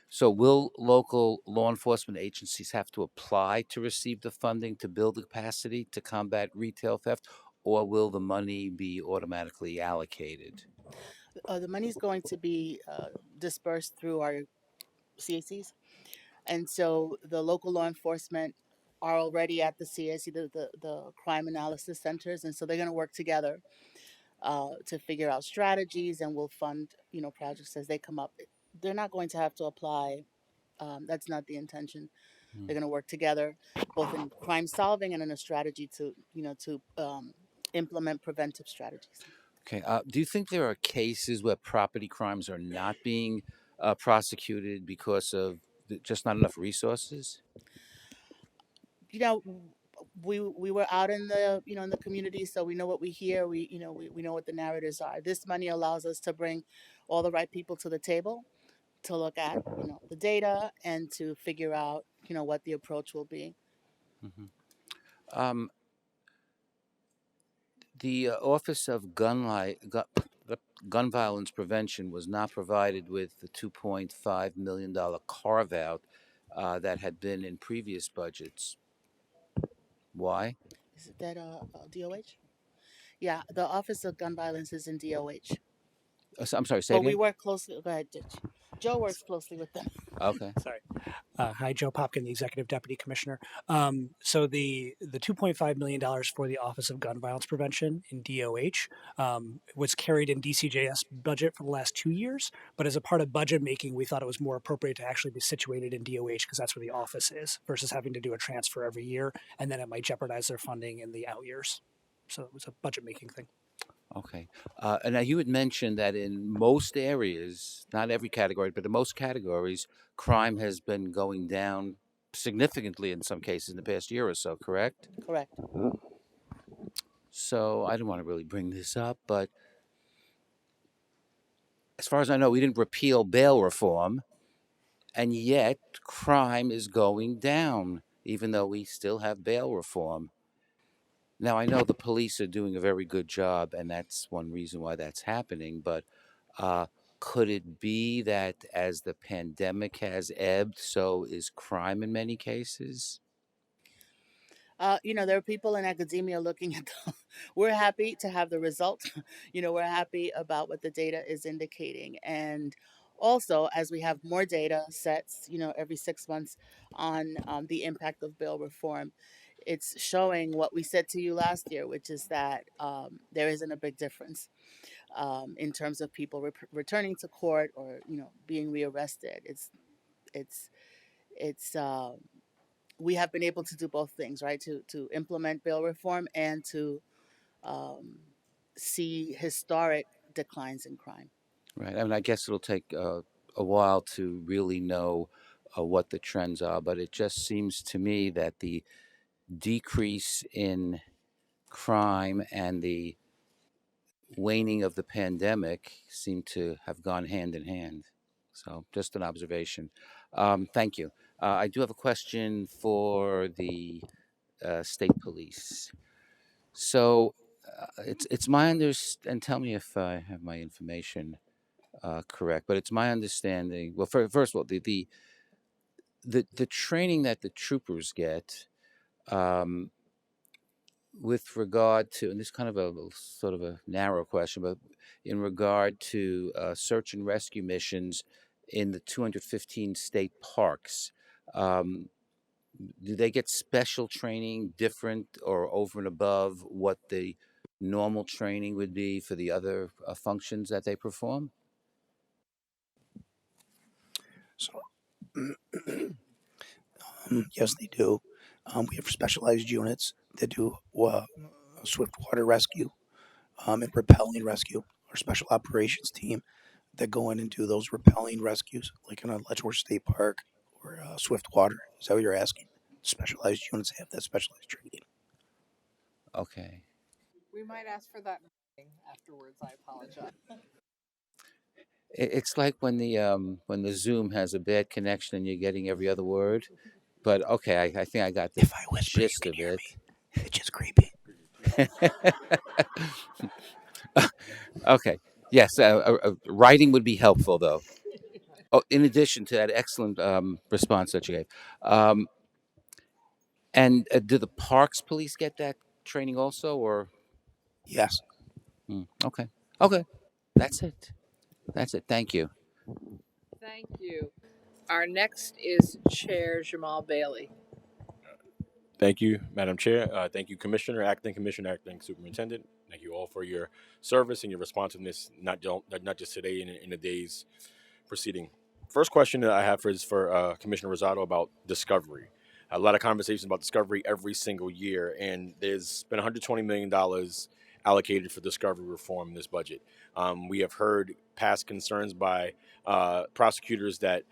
So will local law enforcement agencies have to apply to receive the funding to build the capacity to combat retail theft, or will the money be automatically allocated? The money's going to be dispersed through our CACs. And so the local law enforcement are already at the CAC, the crime analysis centers. And so they're going to work together to figure out strategies, and we'll fund, projects as they come up. They're not going to have to apply. That's not the intention. They're going to work together, both in crime solving and in a strategy to implement preventive strategies. Okay. Do you think there are cases where property crimes are not being prosecuted because of just not enough resources? we were out in the in the community, so we know what we hear. We know what the narratives are. This money allows us to bring all the right people to the table to look at the data and to figure out what the approach will be. Mhm. Um, the Office of Gun Violence Prevention was not provided with the $2.5 million carve out that had been in previous budgets. Why? Is it that DOH? Yeah, the Office of Gun Violence is in DOH. I'm sorry, say it But we again? work closely. Go ahead, Joe works closely with them. Okay. Sorry. Hi, Joe Popkin, the Executive Deputy Commissioner. So the $2.5 million for the Office of Gun Violence Prevention in DOH was carried in DCJS budget for the last 2 years. But as a part of budget making, we thought it was more appropriate to actually be situated in DOH because that's where the office is versus having to do a transfer every year. And then it might jeopardize their funding in the out years. So it was a budget making thing. Okay. And now you had mentioned that in most areas, not every category, but in most categories, crime has been going down significantly in some cases in the past year or so, correct? Correct. So I don't want to really bring this up, but as far as I know, we didn't repeal bail reform, and yet crime is going down, even though we still have bail reform. Now, I know the police are doing a very good job, and that's one reason why that's happening, but could it be that as the pandemic has ebbed, so is crime in many cases? There are people in academia looking at we're happy to have the result. We're happy about what the data is indicating. And also, as we have more data sets, every 6 months on the impact of bail reform, it's showing what we said to you last year, which is that there isn't a big difference in terms of people returning to court or being rearrested. It's we have been able to do both things, right? To implement bail reform and to see historic declines in crime. Right. I mean, I guess it'll take a while to really know what the trends are, but it just seems to me that the decrease in crime and the waning of the pandemic seem to have gone hand in hand. So, just an observation. Thank you. I do have a question for the state police. So, it's my and tell me if I have my information correct, but it's my understanding. Well, first of all, the training that the troopers get. With regard to, and this is kind of a sort of a narrow question, but in regard to search and rescue missions in the 215 state parks, um, do they get special training different or over and above what the normal training would be for the other functions that they perform? So, yes, they do. We have specialized units that do swift water rescue and rappelling rescue. Our special operations team that go in and do those rappelling rescues, like in a Letchworth State Park or swift water. Is that what you're asking? Specialized units have that specialized training. Okay. We might ask for that afterwards. I apologize. It's like when the Zoom has a bad connection and you're getting every other word. But okay, I think I got the gist of it. It's just creepy. Okay. Yes, writing would be helpful, though. Oh, in addition to that excellent response that you gave. And do the parks police get that training also, or? Yes. Okay. Okay. That's it. That's it. Thank you. Thank you. Our next is Chair Jamal Bailey. Thank you, Madam Chair. Thank you, Commissioner, Acting Superintendent. Thank you all for your service and your responsiveness, not just today and in the days preceding. First question that I have is for Commissioner Rosado about discovery. A lot of conversations about discovery every single year, and there's been $120 million allocated for discovery reform in this budget. We have heard past concerns by prosecutors that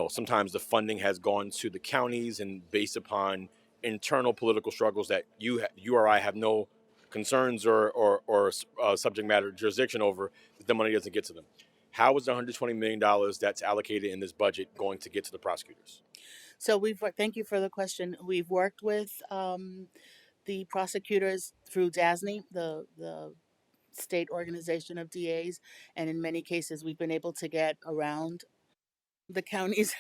sometimes the funding has gone to the counties, and based upon internal political struggles that you or I have no concerns or subject matter jurisdiction over, that the money doesn't get to them. How is the $120 million that's allocated in this budget going to get to the prosecutors? So thank you for the question. We've worked with the prosecutors through DASNY, the state organization of DAs, and in many cases we've been able to get around the counties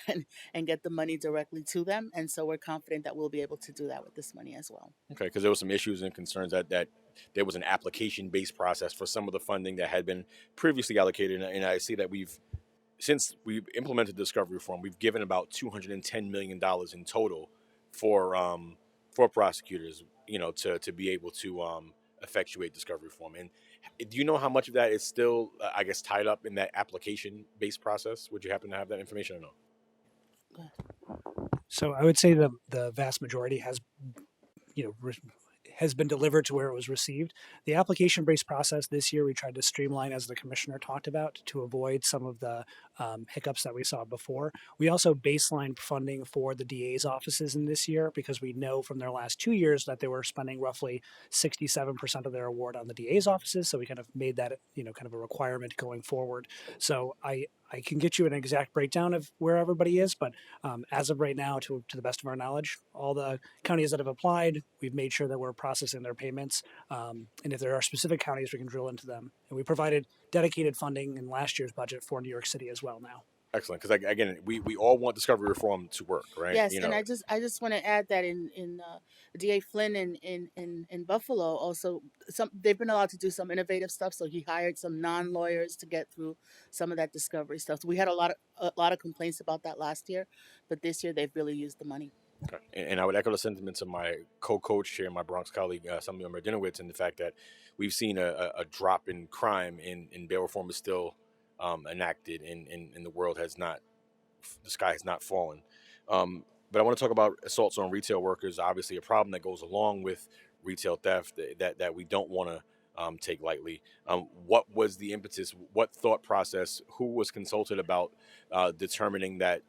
and get the money directly to them. And so we're confident that we'll be able to do that with this money as well. Okay, because there were some issues and concerns that there was an application-based process for some of the funding that had been previously allocated, and I see that since we've implemented discovery reform, we've given about $210 million in total for prosecutors, to be able to effectuate discovery reform. And do you know how much of that is still, I guess, tied up in that application-based process? Would you happen to have that information or no? So I would say the vast majority has, has been delivered to where it was received. The application-based process this year we tried to streamline, as the commissioner talked about, to avoid some of the hiccups that we saw before. We also baselined funding for the DA's offices in this year because we know from their last 2 years that they were spending roughly 67% of their award on the DA's offices. So we kind of made that, kind of a requirement going forward. So I can get you an exact breakdown of where everybody is, but as of right now, to the best of our knowledge, all the counties that have applied, we've made sure that we're processing their payments. And if there are specific counties, we can drill into them. And we provided dedicated funding in last year's budget for New York City as well now. Excellent, because again, we all want discovery reform to work, right? Yes, and I just want to add that in DA Flynn in Buffalo also they've been allowed to do some innovative stuff. So he hired some non-lawyers to get through some of that discovery stuff. So we had a lot of complaints about that last year, but this year they've really used the money. Okay. And I would echo the sentiments of my co-coach here, my Bronx colleague, Assemblymember Dinowitz, and the fact that we've seen a drop in crime and bail reform is still enacted, and the world has not, the sky has not fallen. But I want to talk about assaults on retail workers. Obviously, a problem that goes along with retail theft that we don't want to take lightly. What was the impetus? What thought process? Who was consulted about determining that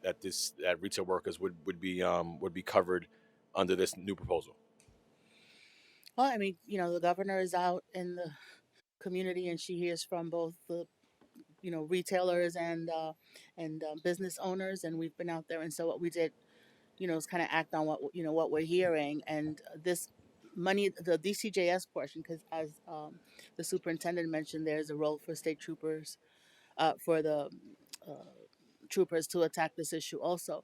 retail workers would be covered under this new proposal? Well, I mean, the governor is out in the community, and she hears from both the retailers and business owners, and we've been out there. And so what we did, is kind of act on what we're hearing, and this money, the DCJS portion, because as the superintendent mentioned, there's a role for state troopers, for the troopers to attack this issue also.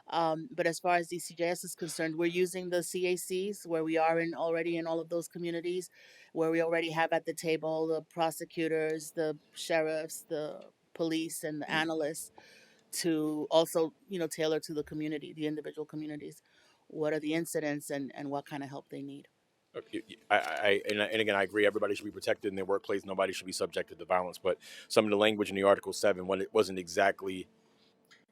But as far as DCJS is concerned, we're using the CACs where we are already in all of those communities, where we already have at the table the prosecutors, the sheriffs, the police, and the analysts, to also tailor to the community, the individual communities, what are the incidents and what kind of help they need. And again, I agree. Everybody should be protected in their workplace. Nobody should be subjected to violence. But some of the language in the Article 7, when it wasn't exactly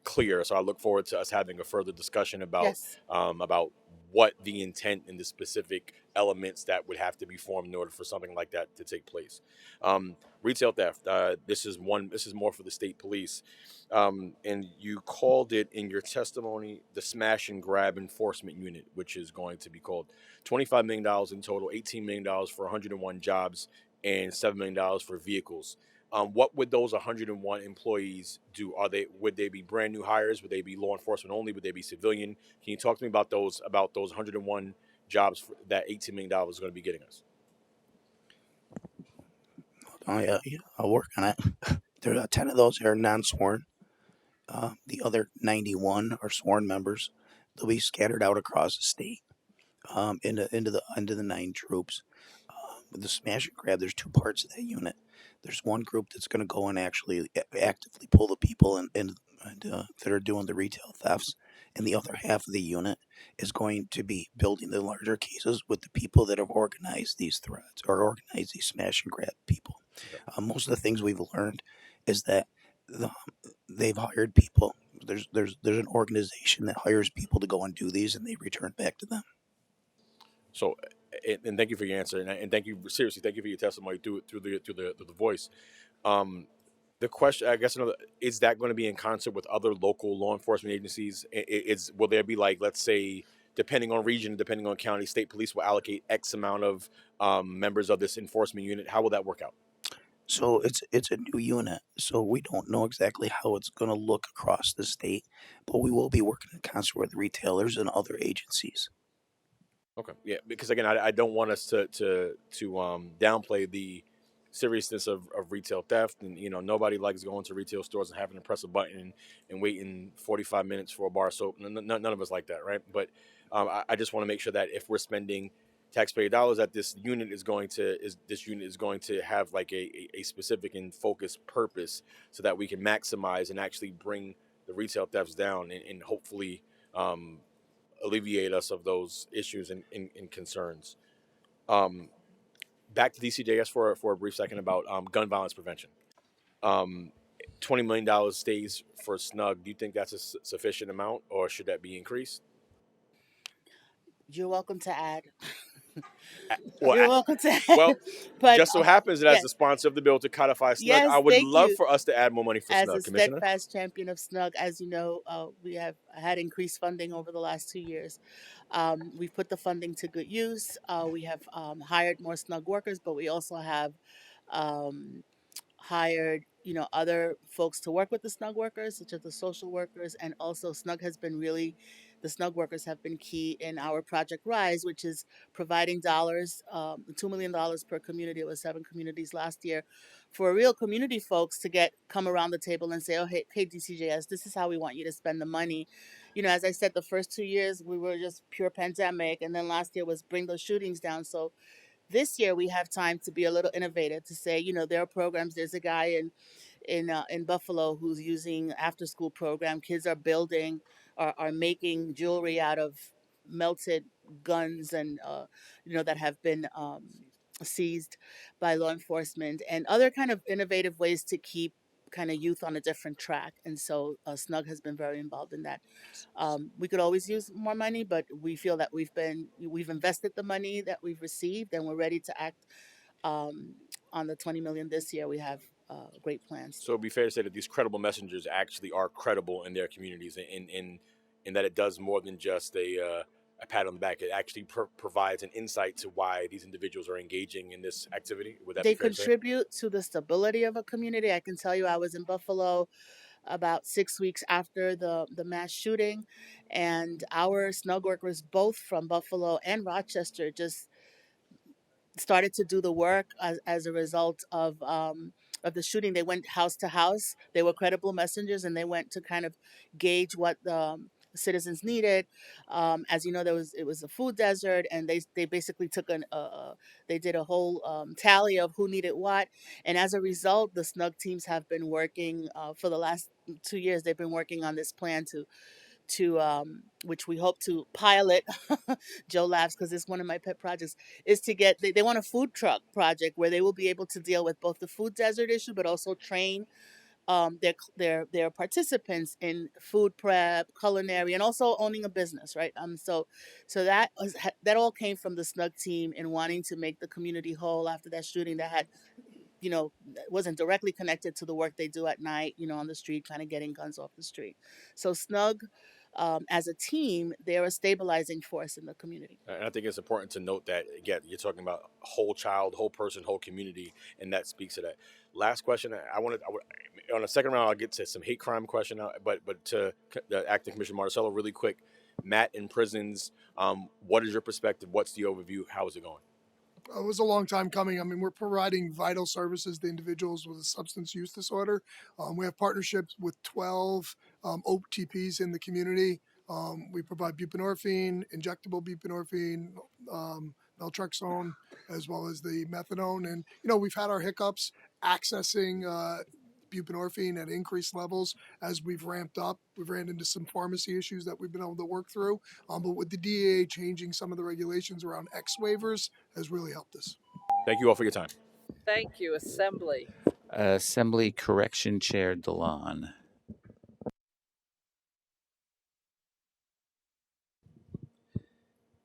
clear, so I look forward to us having a further discussion about about what the intent and the specific elements that would have to be formed in order for something like that to take place. Retail theft. This is more for the state police, and you called it in your testimony the Smash and Grab Enforcement Unit, which is going to be called $25 million in total, $18 million for 101 jobs, and $7 million for vehicles. What would those 101 employees do? Would they be brand new hires? Would they be law enforcement only? Would they be civilian? Can you talk to me about those 101 jobs that $18 million is going to be getting us? Oh yeah, I'll work on it. There are 10 of those are non-sworn. The other 91 are sworn members. They'll be scattered out across the state, into the 9 troops. With the Smash and Grab, there's 2 parts of that unit. There's one group that's going to go and actually actively pull the people that are doing the retail thefts, and the other half of the unit is going to be building the larger cases with the people that have organized these threats or organized these Smash and Grab people. Most of the things we've learned is that they've hired people. There's an organization that hires people to go and do these, and they return back to them. So, and thank you for your answer, and thank you for your testimony through the voice. The question, I guess, is that going to be in concert with other local law enforcement agencies? Will there be, like, let's say, depending on region, depending on county, state police will allocate X amount of members of this enforcement unit. How will that work out? So it's a new unit, so we don't know exactly how it's going to look across the state, but we will be working in concert with retailers and other agencies. Okay, yeah, because again, I don't want us to downplay the seriousness of retail theft, and nobody likes going to retail stores and having to press a button and waiting 45 minutes for a bar of soap. None of us like that, right? But I just want to make sure that if we're spending taxpayer dollars, that this unit is going to have like a specific and focused purpose, so that we can maximize and actually bring the retail thefts down and hopefully alleviate us of those issues and concerns. Back to DCJS for a brief second about gun violence prevention. $20 million stays for SNUG. Do you think that's a sufficient amount, or should that be increased? You're welcome to add. Well, You're welcome to add. Well, but just so happens that as yes, the sponsor of the bill to codify SNUG, yes, I would thank love you. for us to add more money for As SNUG, a Commissioner. steadfast champion of SNUG, as you know, we have had increased funding over the last 2 years. We've put the funding to good use. We have hired more SNUG workers, but we also have hired other folks to work with the SNUG workers, such as the social workers, and also the SNUG workers have been key in our Project Rise, which is providing dollars, $2 million per community. It was 7 communities last year, for real community folks to come around the table and say, oh, hey, DCJS, this is how we want you to spend the money. As I said, the first 2 years we were just pure pandemic, and then last year was bring those shootings down. So this year we have time to be a little innovative, to say, there are programs. There's a guy in Buffalo who's using after school program. Kids are building, are making jewelry out of melted guns, and that have been seized by law enforcement, and other kind of innovative ways to keep kind of youth on a different track. And so SNUG has been very involved in that. We could always use more money, but we feel that we've invested the money that we've received, and we're ready to act on the 20 million this year. We have great plans. So it'd be fair to say that these credible messengers actually are credible in their communities, and that it does more than just a pat on the back. It actually provides an insight to why these individuals are engaging in this activity. Would that They be fair to say? contribute to the stability of a community. I can tell you, I was in Buffalo about 6 weeks after the mass shooting, and our SNUG workers, both from Buffalo and Rochester, just started to do the work as a result of the shooting. They went house to house. They were credible messengers, and they went to kind of gauge what the citizens needed. As you know, it was a food desert, and they basically took they did a whole tally of who needed what, and as a result, the SNUG teams have been working for the last 2 years. They've been working on this plan to which we hope to pilot. Joe laughs because it's one of my pet projects, is to get, they want a food truck project where they will be able to deal with both the food desert issue, but also train their participants in food prep, culinary, and also owning a business, right? So that all came from the SNUG team in wanting to make the community whole after that shooting that had, wasn't directly connected to the work they do at night, on the street, kind of getting guns off the street. So SNUG, as a team, they're a stabilizing force in the community. And I think it's important to note that, again, you're talking about whole child, whole person, whole community, and that speaks to that. Last question, on the second round, I'll get to some hate crime question, but to the Acting Commissioner Marcello, really quick, Matt, in prisons, what is your perspective? What's the overview? How is it going? It was a long time coming. I mean, we're providing vital services to individuals with a substance use disorder. We have partnerships with 12 OTPs in the community. We provide buprenorphine, injectable buprenorphine, naltrexone, as well as the methadone. And, we've had our hiccups accessing buprenorphine at increased levels as we've ramped up. We've ran into some pharmacy issues that we've been able to work through. But with the DEA changing some of the regulations around X waivers has really helped us. Thank you all for your time. Thank you, Assembly. Assembly Correction Chair DeLon.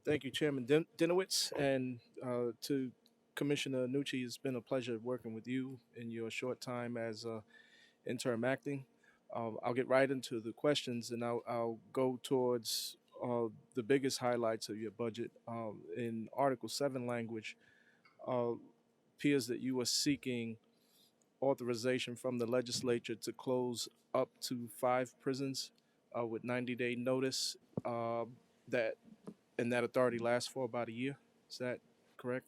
Thank you, Chairman Dinowitz, and to Commissioner Nucci. It's been a pleasure working with you in your short time as interim acting. I'll get right into the questions, and I'll go towards the biggest highlights of your budget. In Article 7 language, appears that you are seeking authorization from the legislature to close up to 5 prisons with 90-day notice. That and that authority lasts for about a year. Is that correct?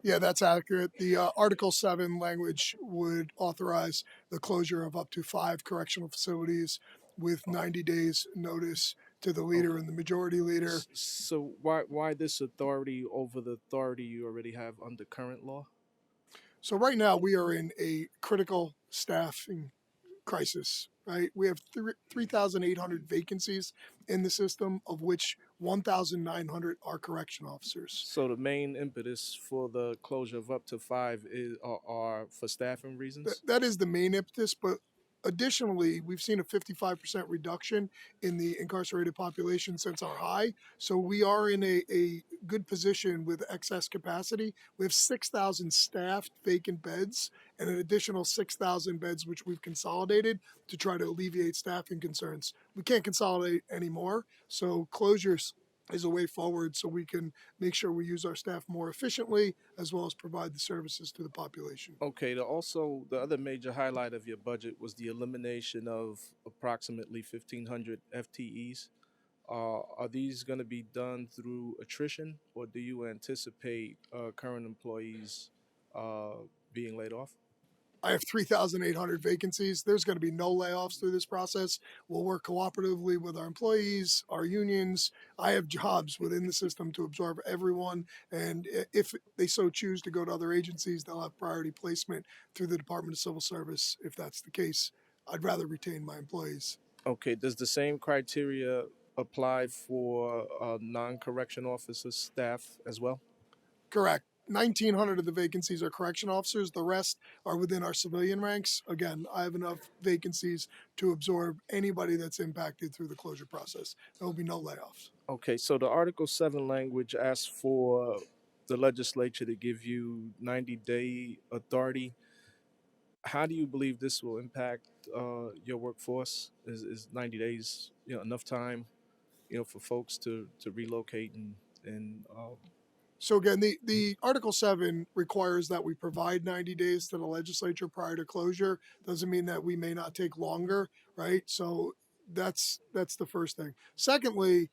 Yeah, that's accurate. The Article 7 language would authorize the closure of up to 5 correctional facilities with 90 days notice to the leader and the majority leader. So why this authority over the authority you already have under current law? So right now we are in a critical staffing crisis, right? We have 3,800 vacancies in the system, of which 1,900 are correction officers. So the main impetus for the closure of up to 5 are for staffing reasons? That is the main impetus, but additionally, we've seen a 55% reduction in the incarcerated population since our high. So we are in a good position with excess capacity. We have 6,000 staffed vacant beds and an additional 6,000 beds, which we've consolidated to try to alleviate staffing concerns. We can't consolidate anymore, so closures is a way forward so we can make sure we use our staff more efficiently as well as provide the services to the population. Okay, the other major highlight of your budget was the elimination of approximately 1,500 FTEs. Are these going to be done through attrition, or do you anticipate current employees being laid off? I have 3,800 vacancies. There's going to be no layoffs through this process. We'll work cooperatively with our employees, our unions. I have jobs within the system to absorb everyone. And if they so choose to go to other agencies, they'll have priority placement through the Department of Civil Service if that's the case. I'd rather retain my employees. Okay, does the same criteria apply for non-correction officer staff as well? Correct. 1,900 of the vacancies are correction officers. The rest are within our civilian ranks. Again, I have enough vacancies to absorb anybody that's impacted through the closure process. There will be no layoffs. Okay, so the Article 7 language asks for the legislature to give you 90-day authority. How do you believe this will impact your workforce? Is 90 days enough time for folks to relocate and So again, the Article 7 requires that we provide 90 days to the legislature prior to closure. Doesn't mean that we may not take longer, right? So that's the first thing. Secondly,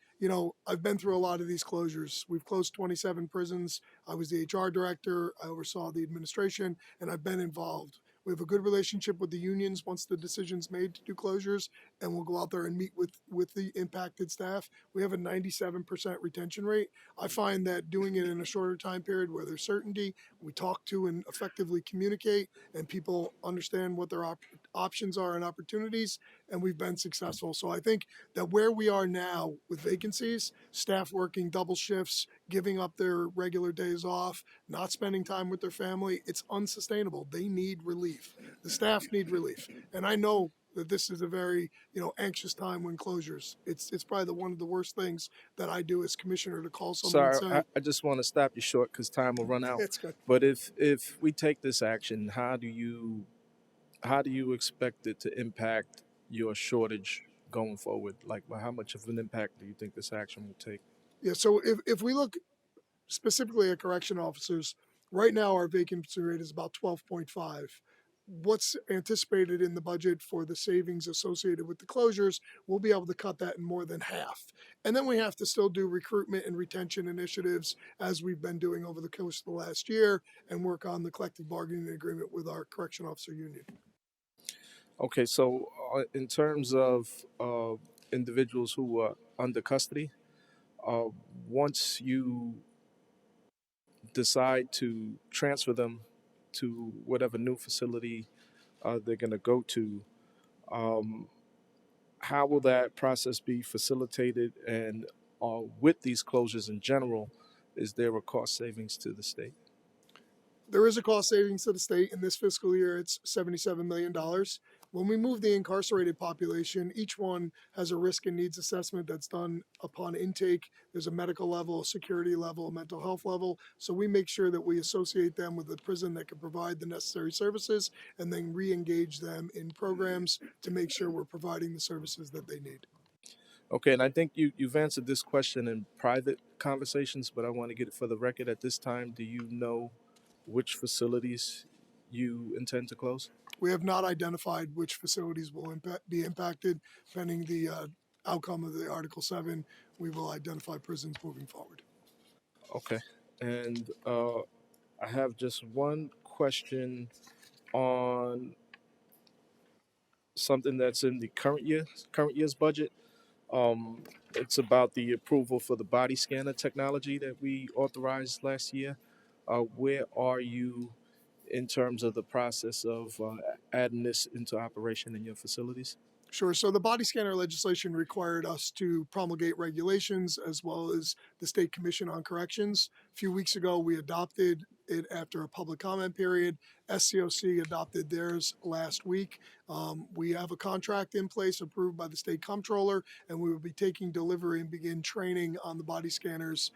I've been through a lot of these closures. We've closed 27 prisons. I was the HR director. I oversaw the administration, and I've been involved. We have a good relationship with the unions once the decision's made to do closures, and we'll go out there and meet with the impacted staff. We have a 97% retention rate. I find that doing it in a shorter time period where there's certainty, we talk to and effectively communicate, and people understand what their options are and opportunities, and we've been successful. So I think that where we are now with vacancies, staff working double shifts, giving up their regular days off, not spending time with their family, it's unsustainable. They need relief. The staff need relief. And I know that this is a very, anxious time when closures. It's probably one of the worst things that I do as commissioner, to call someone Sorry, and say, I just want to stop you short because time will run out. it's good. But if we take this action, how do you expect it to impact your shortage going forward? Like, how much of an impact do you think this action will take? Yeah, so if we look specifically at correction officers, right now our vacancy rate is about 12.5. What's anticipated in the budget for the savings associated with the closures, we'll be able to cut that in more than half. And then we have to still do recruitment and retention initiatives as we've been doing over the course of the last year, and work on the collective bargaining agreement with our correction officer union. Okay, so in terms of individuals who are under custody, once you decide to transfer them to whatever new facility they're going to go to, how will that process be facilitated? And with these closures in general, is there a cost savings to the state? There is a cost savings to the state. In this fiscal year, it's $77 million. When we move the incarcerated population, each one has a risk and needs assessment that's done upon intake. There's a medical level, a security level, a mental health level. So we make sure that we associate them with a prison that can provide the necessary services, and then re-engage them in programs to make sure we're providing the services that they need. Okay, and I think you've answered this question in private conversations, but I want to get it for the record at this time. Do you know which facilities you intend to close? We have not identified which facilities will be impacted. Pending the outcome of the Article 7, we will identify prisons moving forward. Okay, and I have just one question on something that's in the current year's budget. It's about the approval for the body scanner technology that we authorized last year. Where are you in terms of the process of adding this into operation in your facilities? Sure. So the body scanner legislation required us to promulgate regulations as well as the State Commission on Corrections. A few weeks ago, we adopted it after a public comment period. SCOC adopted theirs last week. We have a contract in place approved by the State Comptroller, and we will be taking delivery and begin training on the body scanners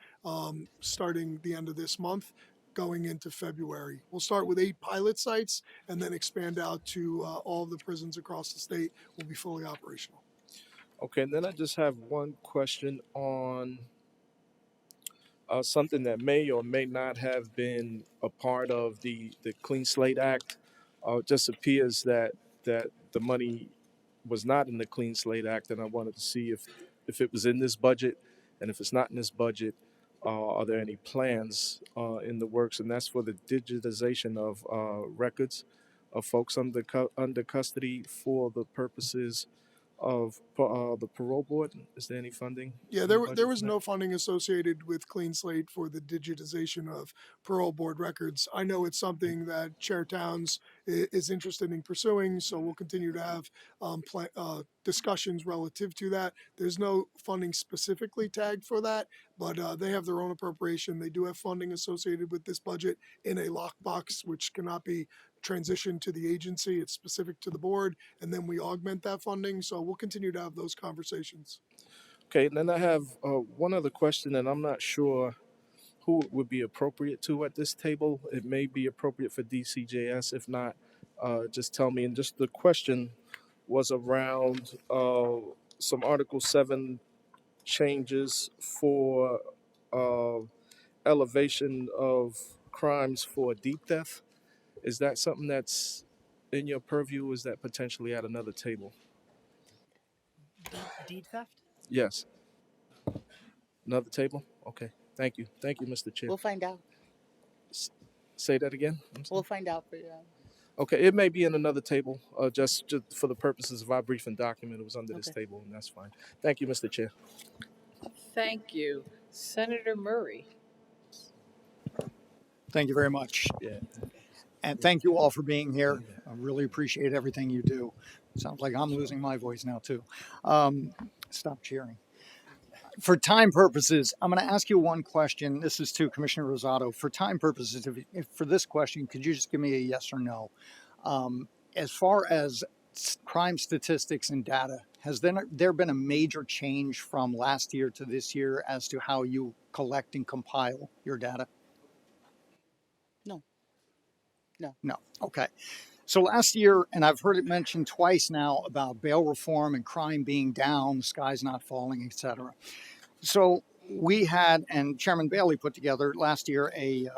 starting the end of this month, going into February. We'll start with 8 pilot sites and then expand out to all of the prisons across the state will be fully operational. Okay, and then I just have one question on something that may or may not have been a part of the Clean Slate Act. It just appears that the money was not in the Clean Slate Act, and I wanted to see if it was in this budget, and if it's not in this budget, are there any plans in the works? And that's for the digitization of records of folks under custody for the purposes of the parole board. Is there any funding? Yeah, in the there budget was for that? no funding associated with Clean Slate for the digitization of parole board records. I know it's something that Chair Towns is interested in pursuing, so we'll continue to have discussions relative to that. There's no funding specifically tagged for that, but they have their own appropriation. They do have funding associated with this budget in a lockbox, which cannot be transitioned to the agency. It's specific to the board, and then we augment that funding. So we'll continue to have those conversations. Okay, and then I have one other question, and I'm not sure who it would be appropriate to at this table. It may be appropriate for DCJS. If not, just tell me. And just the question was around some Article 7 changes for elevation of crimes for deed theft. Is that something that's in your purview? Or is that potentially at another table? Deed theft? Yes. Another table? Okay. Thank you. Thank you, Mr. Chair. We'll find out. Say that again? We'll find out for you. Okay, it may be in another table, just for the purposes of our briefing document. It was under this Okay. table, and that's fine. Thank you, Mr. Chair. Thank you. Senator Murray. Thank you very much. Yeah. And thank you all for being here. I really appreciate everything you do. Sounds like I'm losing my voice now, too. Stop cheering. For time purposes, I'm going to ask you one question. This is to Commissioner Rosado. For time purposes, if for this question, could you just give me a yes or no? As far as crime statistics and data, has there been a major change from last year to this year as to how you collect and compile your data? No. Okay. So last year, and I've heard it mentioned twice now about bail reform and crime being down, the sky's not falling, etc. So we had, and Chairman Bailey put together last year a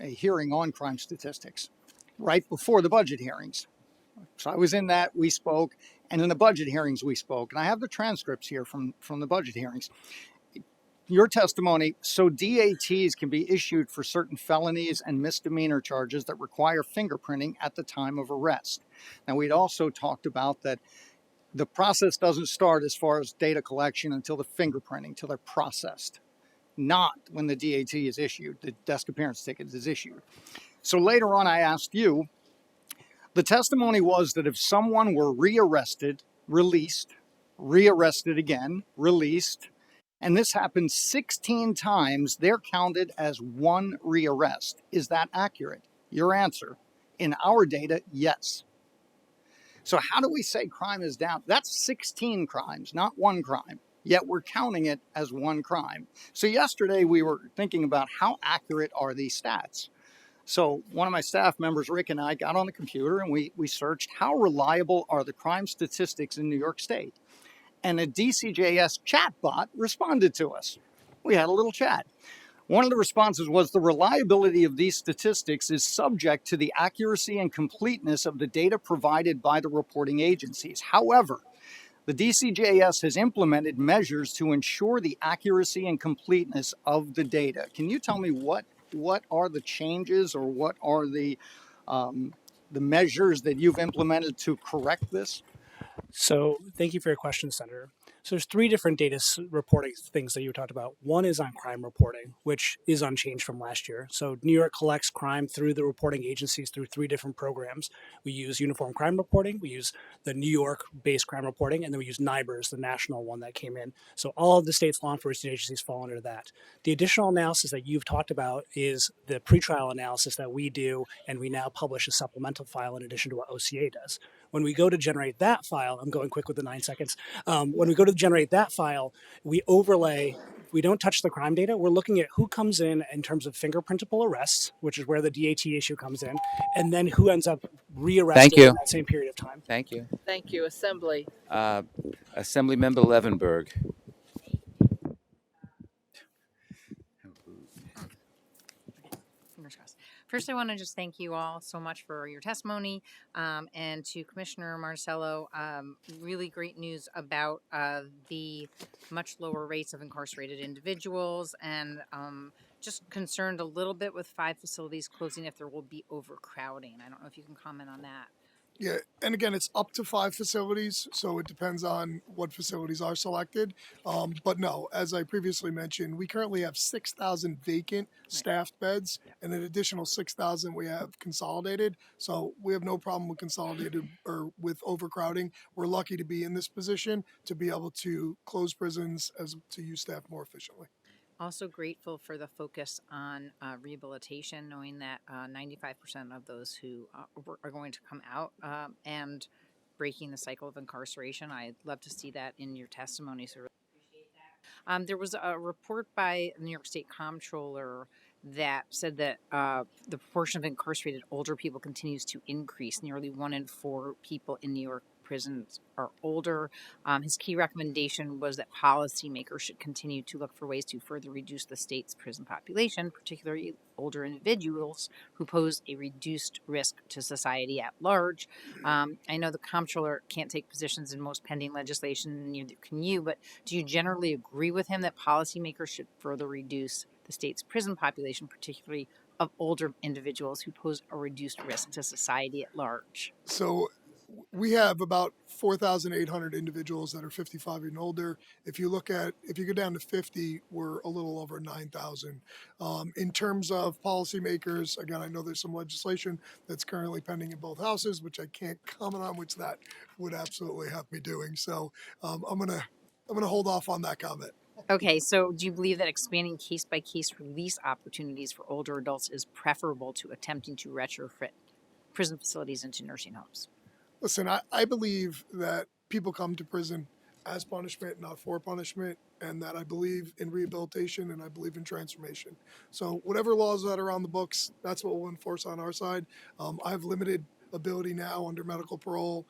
hearing on crime statistics right before the budget hearings. So I was in that, we spoke, and in the budget hearings we spoke, and I have the transcripts here from the budget hearings. Your testimony, so DATs can be issued for certain felonies and misdemeanor charges that require fingerprinting at the time of arrest. Now, we'd also talked about that the process doesn't start as far as data collection until the fingerprinting, till they're processed, not when the DAT is issued, the desk appearance ticket is issued. So later on, I asked you, the testimony was that if someone were rearrested, released, rearrested again, released, and this happened 16 times, they're counted as one rearrest. Is that accurate? Your answer, in our data, yes. So how do we say crime is down? That's 16 crimes, not one crime, yet we're counting it as one crime. So yesterday we were thinking about how accurate are these stats? So one of my staff members, Rick, and I got on the computer and we searched how reliable are the crime statistics in New York State. and a DCJS chatbot responded to us. We had a little chat. One of the responses was the reliability of these statistics is subject to the accuracy and completeness of the data provided by the reporting agencies. However, the DCJS has implemented measures to ensure the accuracy and completeness of the data. Can you tell me what are the changes or what are the measures that you've implemented to correct this? So thank you for your question, Senator. So there's three different reporting things that you talked about. One is on crime reporting, which is unchanged from last year. So New York collects crime through the reporting agencies through three different programs. We use uniform crime reporting, we use the New York-based crime reporting, and then we use NIBRS, the national one that came in. So all of the state's law enforcement agencies fall under that. The additional analysis that you've talked about is the pretrial analysis that we do, and we now publish a supplemental file in addition to what OCA does. When we go to generate that file, I'm going quick with the 9 seconds. When we go to generate that file, we overlay, we don't touch the crime data. We're looking at who comes in terms of fingerprintable arrests, which is where the DAT issue comes in, and then who ends up rearrested Thank you. in that same period of time. Thank you. Thank you. Assembly. Assemblymember Levenberg. Fingers crossed. First, I want to just thank you all so much for your testimony, and to Commissioner Marcello. Really great news about the much lower rates of incarcerated individuals, and just concerned a little bit with 5 facilities closing if there will be overcrowding. I don't know if you can comment on that. Yeah, and again, it's up to 5 facilities, so it depends on what facilities are selected. But no, as I previously mentioned, we currently have 6,000 vacant staffed beds, and an additional 6,000 we have consolidated. So we have no problem with consolidated or with overcrowding. We're lucky to be in this position to be able to close prisons as to use staff more efficiently. Also grateful for the focus on rehabilitation, knowing that 95% of those who are going to come out and breaking the cycle of incarceration. I'd love to see that in your testimony, so really appreciate that. There was a report by the New York State Comptroller that said that the proportion of incarcerated older people continues to increase. Nearly 1 in 4 people in New York prisons are older. His key recommendation was that policymakers should continue to look for ways to further reduce the state's prison population, particularly older individuals who pose a reduced risk to society at large. I know the comptroller can't take positions in most pending legislation, neither can you, but do you generally agree with him that policymakers should further reduce the state's prison population, particularly of older individuals who pose a reduced risk to society at large? So we have about 4,800 individuals that are 55 and older. If you go down to 50, we're a little over 9,000. In terms of policymakers, again, I know there's some legislation that's currently pending in both houses, which I can't comment on, which that would absolutely have me doing. So I'm gonna hold off on that comment. Okay, so do you believe that expanding case-by-case release opportunities for older adults is preferable to attempting to retrofit prison facilities into nursing homes? Listen, I believe that people come to prison as punishment, not for punishment, and that I believe in rehabilitation and I believe in transformation. So whatever laws that are on the books, that's what we'll enforce on our side. I have limited ability now under medical parole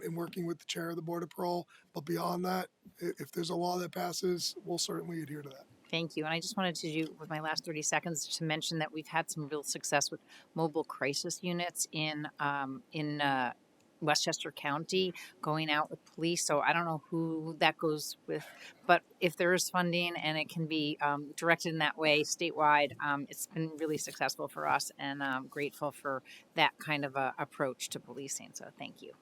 in working with the chair of the Board of Parole. But beyond that, if there's a law that passes, we'll certainly adhere to that. Thank you. And I just wanted to do, with my last 30 seconds, to mention that we've had some real success with mobile crisis units in Westchester County going out with police. So I don't know who that goes with, but if there is funding and it can be directed in that way statewide, it's been really successful for us, and I'm grateful for that kind of a approach to policing. So thank you.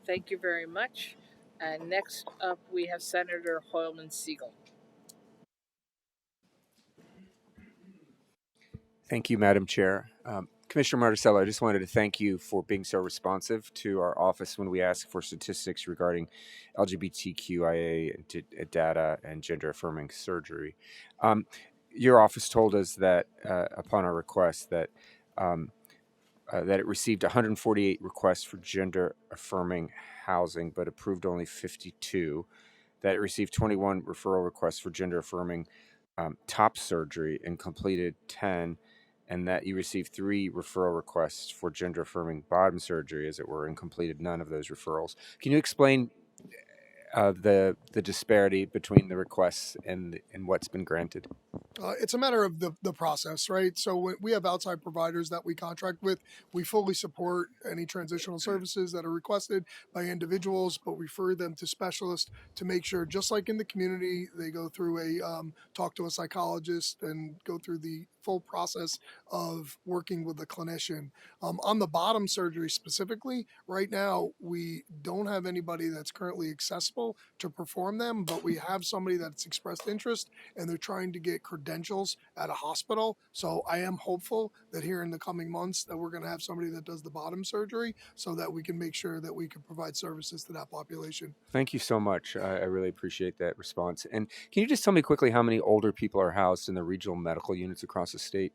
Thank you very much. And next up, we have Senator Hoylman Siegel. Thank you, Madam Chair. Commissioner Marticello, I just wanted to thank you for being so responsive to our office when we ask for statistics regarding LGBTQIA data and gender-affirming surgery. Your office told us that upon our request that it received 148 requests for gender-affirming housing, but approved only 52. That it received 21 referral requests for gender-affirming top surgery and completed 10, and that you received 3 referral requests for gender affirming bottom surgery, as it were, and completed none of those referrals. Can you explain the disparity between the requests and what's been granted? It's a matter of the process, right? So when we have outside providers that we contract with, we fully support any transitional services that are requested by individuals, but refer them to specialists to make sure, just like in the community, they go through talk to a psychologist and go through the full process of working with a clinician. On the bottom surgery specifically, right now, we don't have anybody that's currently accessible to perform them, but we have somebody that's expressed interest and they're trying to get credentials at a hospital. So I am hopeful that here in the coming months that we're going to have somebody that does the bottom surgery so that we can make sure that we can provide services to that population. Thank you so much. I really appreciate that response. And can you just tell me quickly how many older people are housed in the regional medical units across the state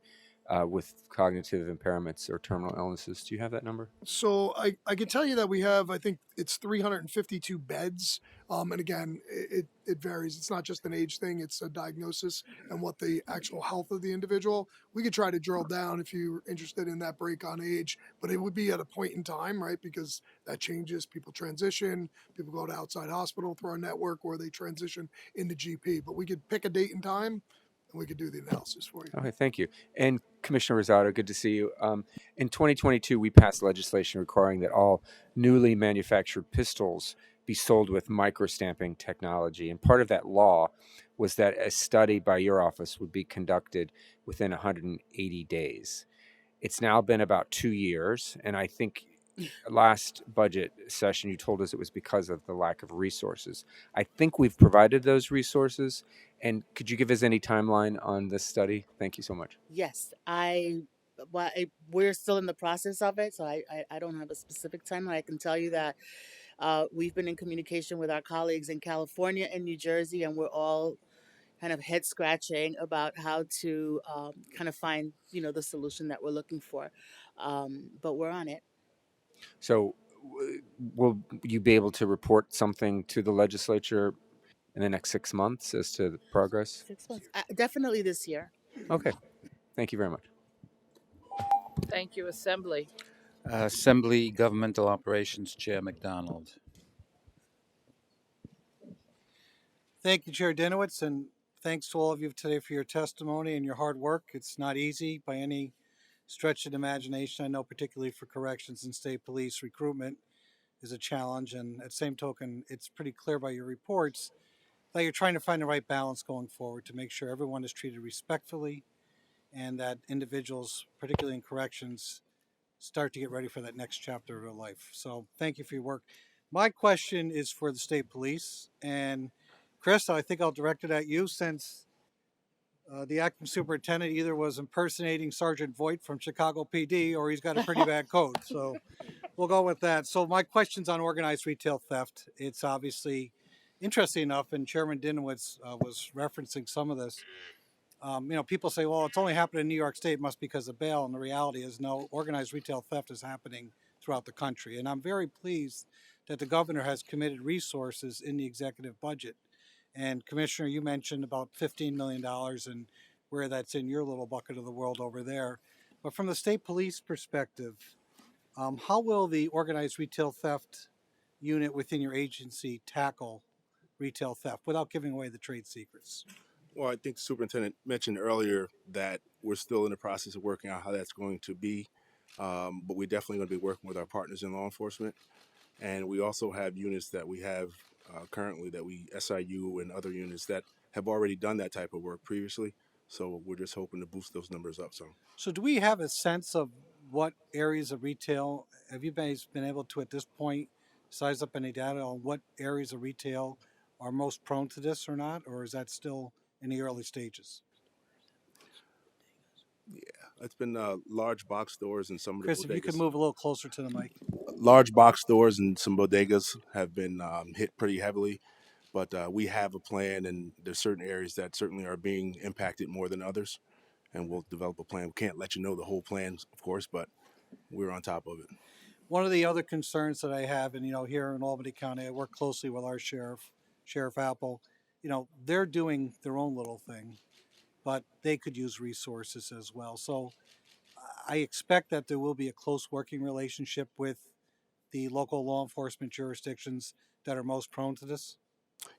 with cognitive impairments or terminal illnesses? Do you have that number? So I can tell you that we have, I think it's 352 beds. And again, it varies. It's not just an age thing, it's a diagnosis and what the actual health of the individual. We could try to drill down if you're interested in that break on age, but it would be at a point in time, right? Because that changes. People transition, people go to outside hospital through our network or they transition into GP. But we could pick a date and time and we could do the analysis for you. Okay, thank you. And Commissioner Rosado, good to see you. In 2022, we passed legislation requiring that all newly manufactured pistols be sold with microstamping technology. And part of that law was that a study by your office would be conducted within 180 days. It's now been about 2 years, and I think last budget session you told us it was because of the lack of resources. I think we've provided those resources. And could you give us any timeline on this study? Thank you so much. Yes, we're still in the process of it, so I don't have a specific timeline. I can tell you that we've been in communication with our colleagues in California and New Jersey, and we're all kind of head scratching about how to kind of find, the solution that we're looking for. But we're on it. So will you be able to report something to the legislature in the next 6 months as to the progress? 6 months, definitely this year. Okay. Thank you very much. Thank you, Assembly. Assembly Governmental Operations Chair McDonald. Thank you, Chair Dinowitz, and thanks to all of you today for your testimony and your hard work. It's not easy by any stretch of the imagination. I know particularly for corrections and state police, recruitment is a challenge, and at the same token, it's pretty clear by your reports that you're trying to find the right balance going forward to make sure everyone is treated respectfully and that individuals, particularly in corrections, start to get ready for that next chapter of their life. So thank you for your work. My question is for the state police, and Chris, I think I'll direct it at you since the acting superintendent either was impersonating Sergeant Voight from Chicago PD or he's got a pretty bad code. So we'll go with that. So my question's on organized retail theft. It's obviously interesting enough, and Chairman Dinowitz was referencing some of this. People say, well, it's only happened in New York State, must be because of bail. And the reality is no, organized retail theft is happening throughout the country. And I'm very pleased that the governor has committed resources in the executive budget. And Commissioner, you mentioned about $15 million and where that's in your little bucket of the world over there. But from the state police perspective, how will the organized retail theft unit within your agency tackle retail theft without giving away the trade secrets? Well, I think the superintendent mentioned earlier that we're still in the process of working out how that's going to be. But we're definitely going to be working with our partners in law enforcement. And we also have units that we have currently SIU and other units that have already done that type of work previously. So we're just hoping to boost those numbers up some. So do we have a sense of what areas of retail, have you guys been able to at this point size up any data on what areas of retail are most prone to this or not? Or is that still in the early stages? Yeah, it's been large box stores and some of the Chris, bodegas. if you could move a little closer to the mic. Large box stores and some bodegas have been hit pretty heavily, but we have a plan, and there's certain areas that certainly are being impacted more than others, and we'll develop a plan. We can't let you know the whole plan, of course, but we're on top of it. One of the other concerns that I have, and here in Albany County, I work closely with our Sheriff Apple. They're doing their own little thing, but they could use resources as well. So I expect that there will be a close working relationship with the local law enforcement jurisdictions that are most prone to this.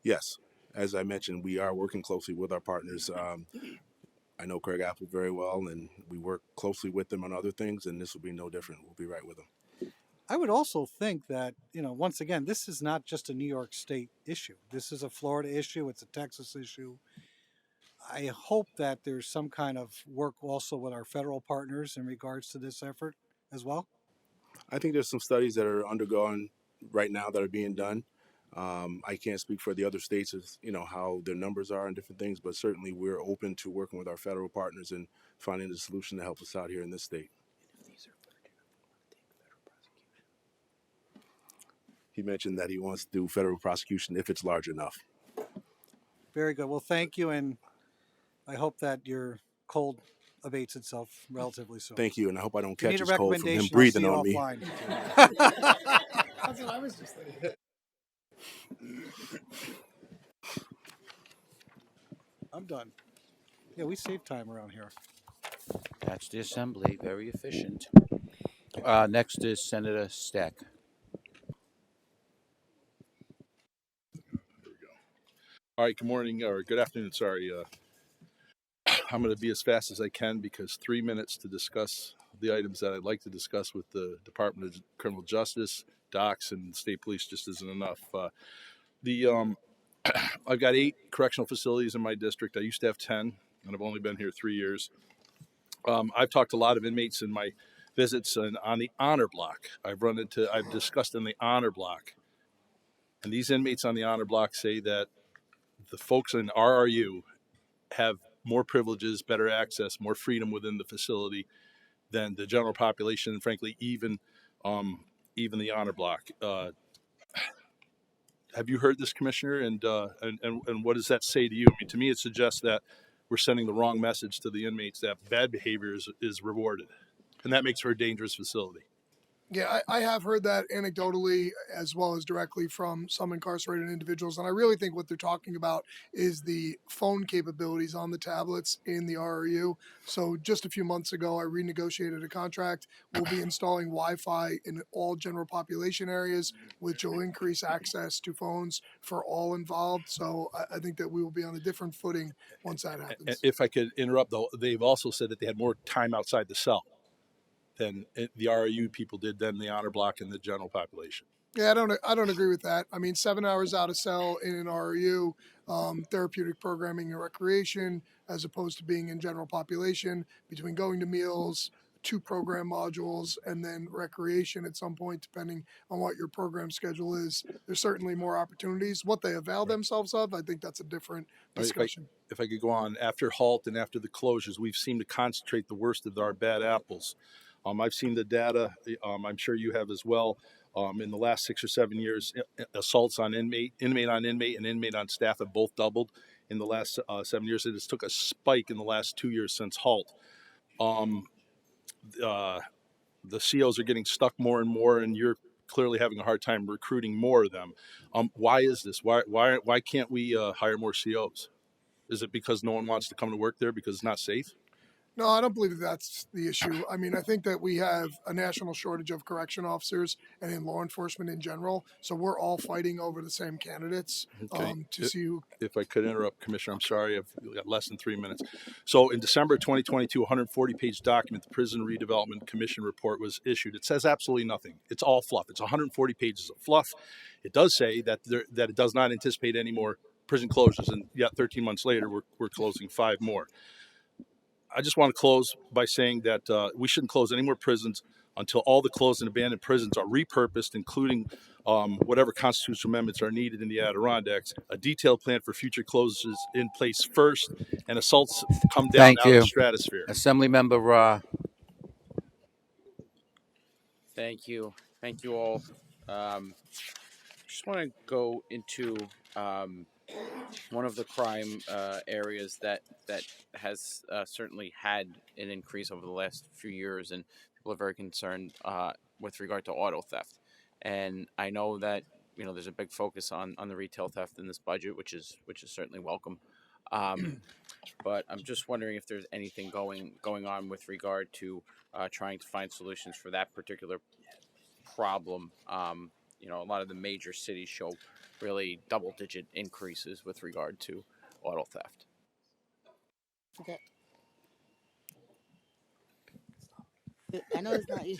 Yes, as I mentioned, we are working closely with our partners. I know Craig Apple very well, and we work closely with them on other things, and this will be no different. We'll be right with them. I would also think that, once again, this is not just a New York State issue. This is a Florida issue. It's a Texas issue. I hope that there's some kind of work also with our federal partners in regards to this effort as well. I think there's some studies that are undergoing right now that are being done. I can't speak for the other states as how their numbers are and different things, but certainly we're open to working with our federal partners and finding a solution to help us out here in this state. He mentioned that he wants to do federal prosecution if it's large enough. Very good. Well, thank you, and I hope that your cold abates itself relatively soon. Thank you, and I hope I don't If you catch need a his cold from him recommendation, I'll breathing see you on me. offline. That's what I was just thinking. I'm done. Yeah, we save time around here. That's the assembly, very efficient. Next is Senator Stack. All right, good morning, or good afternoon, sorry. I'm going to be as fast as I can because 3 minutes to discuss the items that I'd like to discuss with the Department of Criminal Justice, DOCS, and state police just isn't enough. I've got 8 correctional facilities in my district. I used to have 10, and I've only been here 3 years. I've talked to a lot of inmates in my visits on the honor block. I've discussed in the honor block. And these inmates on the honor block say that the folks in RRU have more privileges, better access, more freedom within the facility than the general population, and frankly, even the honor block. Have you heard this, Commissioner? And what does that say to you? I mean, to me, it suggests that we're sending the wrong message to the inmates that bad behavior is rewarded, and that makes for a dangerous facility. Yeah, I have heard that anecdotally as well as directly from some incarcerated individuals. And I really think what they're talking about is the phone capabilities on the tablets in the RRU. So just a few months ago, I renegotiated a contract. We'll be installing Wi-Fi in all general population areas, which will increase access to phones for all involved. So I think that we will be on a different footing once that happens. If I could interrupt, though, they've also said that they had more time outside the cell than the RRU people did than the honor block and the general population. Yeah, I don't agree with that. I mean, 7 hours out of cell in an RRU, therapeutic programming and recreation, as opposed to being in general population, between going to meals, 2 program modules, and then recreation at some point, depending on what your program schedule is. There's certainly more opportunities. What they avail themselves of, I think that's a different discussion. If I could go on, after HALT and after the closures, we've seemed to concentrate the worst of our bad apples. I've seen the data. I'm sure you have as well. In the last 6 or 7 years, assaults on inmate on inmate, and inmate on staff have both doubled in the last 7 years. It has took a spike in the last 2 years since HALT. The COs are getting stuck more and more, and you're clearly having a hard time recruiting more of them. Why is this? Why can't we hire more COs? Is it because no one wants to come to work there because it's not safe? No, I don't believe that that's the issue. I mean, I think that we have a national shortage of correction officers and in law enforcement in general. So we're all fighting over the same candidates to see who. If I could interrupt, Commissioner, I'm sorry. I've got less than 3 minutes. So in December 2022, a 140-page document, the Prison Redevelopment Commission report was issued. It says absolutely nothing. It's all fluff. It's 140 pages of fluff. It does say that that it does not anticipate any more prison closures. And yet 13 months later, we're closing 5 more. I just want to close by saying that we shouldn't close any more prisons until all the closed and abandoned prisons are repurposed, including whatever constitutional amendments are needed in the Adirondacks. A detailed plan for future closures in place first, and assaults come down out of the stratosphere. Assemblymember. Thank you all. Just want to go into one of the crime areas that has certainly had an increase over the last few years, and people are very concerned with regard to auto theft. And I know that there's a big focus on the retail theft in this budget, which is certainly welcome. But I'm just wondering if there's anything going on with regard to trying to find solutions for that particular problem. A lot of the major cities show really double-digit increases with regard to auto theft. Okay. I know it's not you.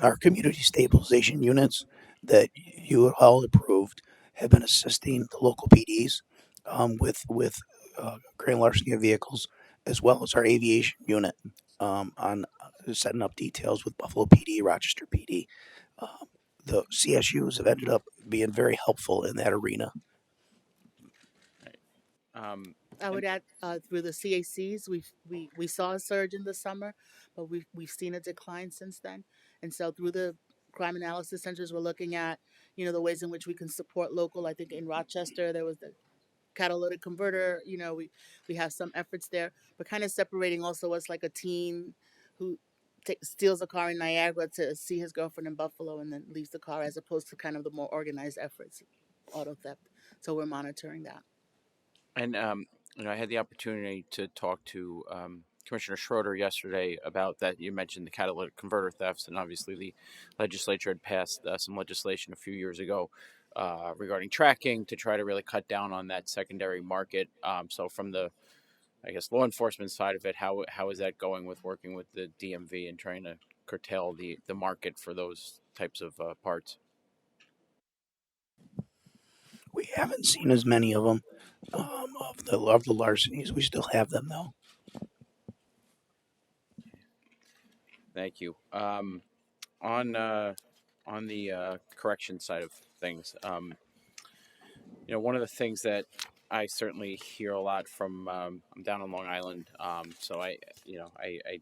Our community stabilization units that you all approved have been assisting the local PDs with grand larceny of vehicles, as well as our aviation unit on setting up details with Buffalo PD, Rochester PD. The CSUs have ended up being very helpful in that arena. I would add through the CACs, we saw a surge in the summer, but we've seen a decline since then. And so through the crime analysis centers, we're looking at the ways in which we can support local. I think in Rochester there was the catalytic converter. We have some efforts there, but kind of separating also what's like a teen who steals a car in Niagara to see his girlfriend in Buffalo and then leaves the car, as opposed to kind of the more organized efforts, auto theft. So we're monitoring that. And I had the opportunity to talk to Commissioner Schroeder yesterday about that. You mentioned the catalytic converter thefts, and obviously the legislature had passed some legislation a few years ago regarding tracking to try to really cut down on that secondary market. So from the, I guess, law enforcement side of it, how is that going with working with the DMV and trying to curtail the market for those types of parts? We haven't seen as many of them of the larcenies. We still have them though. Thank you. On the correction side of things, one of the things that I certainly hear a lot from I'm down on Long Island, so I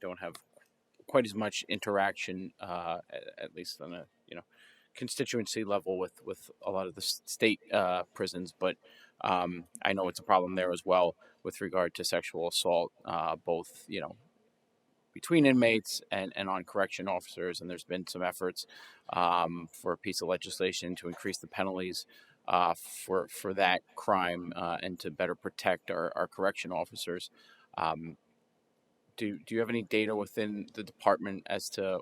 don't have quite as much interaction, at least on a constituency level with a lot of the state prisons, but I know it's a problem there as well with regard to sexual assault, both between inmates and on correction officers. And there's been some efforts for a piece of legislation to increase the penalties for that crime and to better protect our correction officers. Do you have any data within the department as to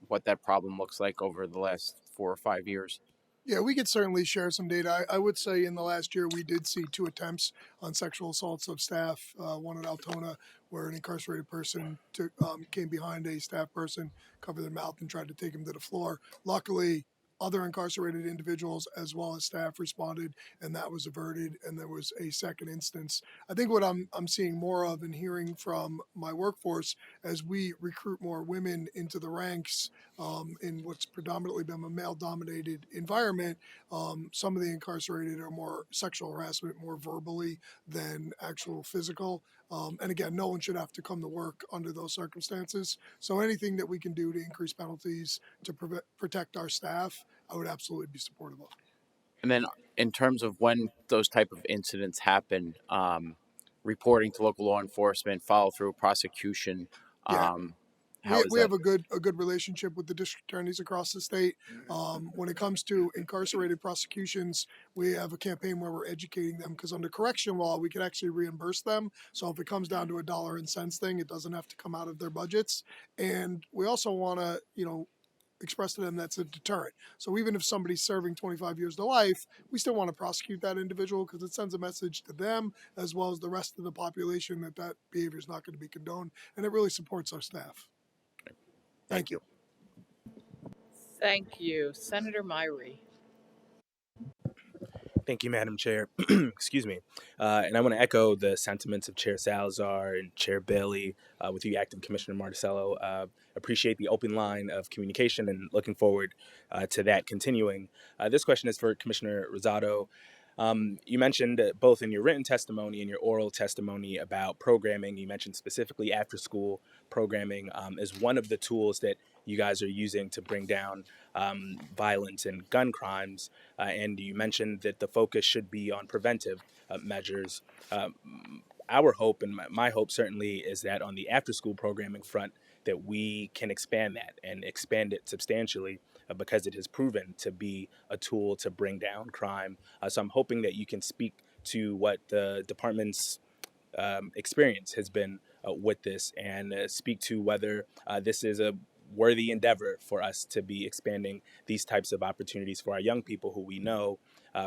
what that problem looks like over the last 4 or 5 years? Yeah, we could certainly share some data. I would say in the last year, we did see 2 attempts on sexual assaults of staff. One at Altona, where an incarcerated person came behind a staff person, covered their mouth, and tried to take him to the floor. Luckily, other incarcerated individuals as well as staff responded, and that was averted. And there was a second instance. I think what I'm seeing more of and hearing from my workforce as we recruit more women into the ranks in what's predominantly been a male-dominated environment, some of the incarcerated are more sexual harassment, more verbally than actual physical. And again, no one should have to come to work under those circumstances. So anything that we can do to increase penalties to protect our staff, I would absolutely be supportive of. And then in terms of when those type of incidents happen, reporting to local law enforcement, follow through, prosecution. We have a good relationship with the district attorneys across the state. When it comes to incarcerated prosecutions, we have a campaign where we're educating them, because under correction law, we can actually reimburse them. So if it comes down to a dollar and cents thing, it doesn't have to come out of their budgets. And we also want to, express to them that's a deterrent. So even if somebody's serving 25 years to life, we still want to prosecute that individual, because it sends a message to them as well as the rest of the population that behavior is not going to be condoned, and it really supports our staff. Thank you. Thank you. Senator Myrie. Thank you, Madam Chair. Excuse me. And I want to echo the sentiments of Chair Salazar and Chair Bailey with you, Acting Commissioner Marticello. Appreciate the open line of communication and looking forward to that continuing. This question is for Commissioner Rosado. You mentioned both in your written testimony and your oral testimony about programming. You mentioned specifically after school programming as one of the tools that you guys are using to bring down violence and gun crimes. And you mentioned that the focus should be on preventive measures. Our hope, and my hope certainly, is that on the after school programming front, that we can expand that and expand it substantially, because it has proven to be a tool to bring down crime. So I'm hoping that you can speak to what the department's experience has been with this, and speak to whether this is a worthy endeavor for us to be expanding these types of opportunities for our young people who we know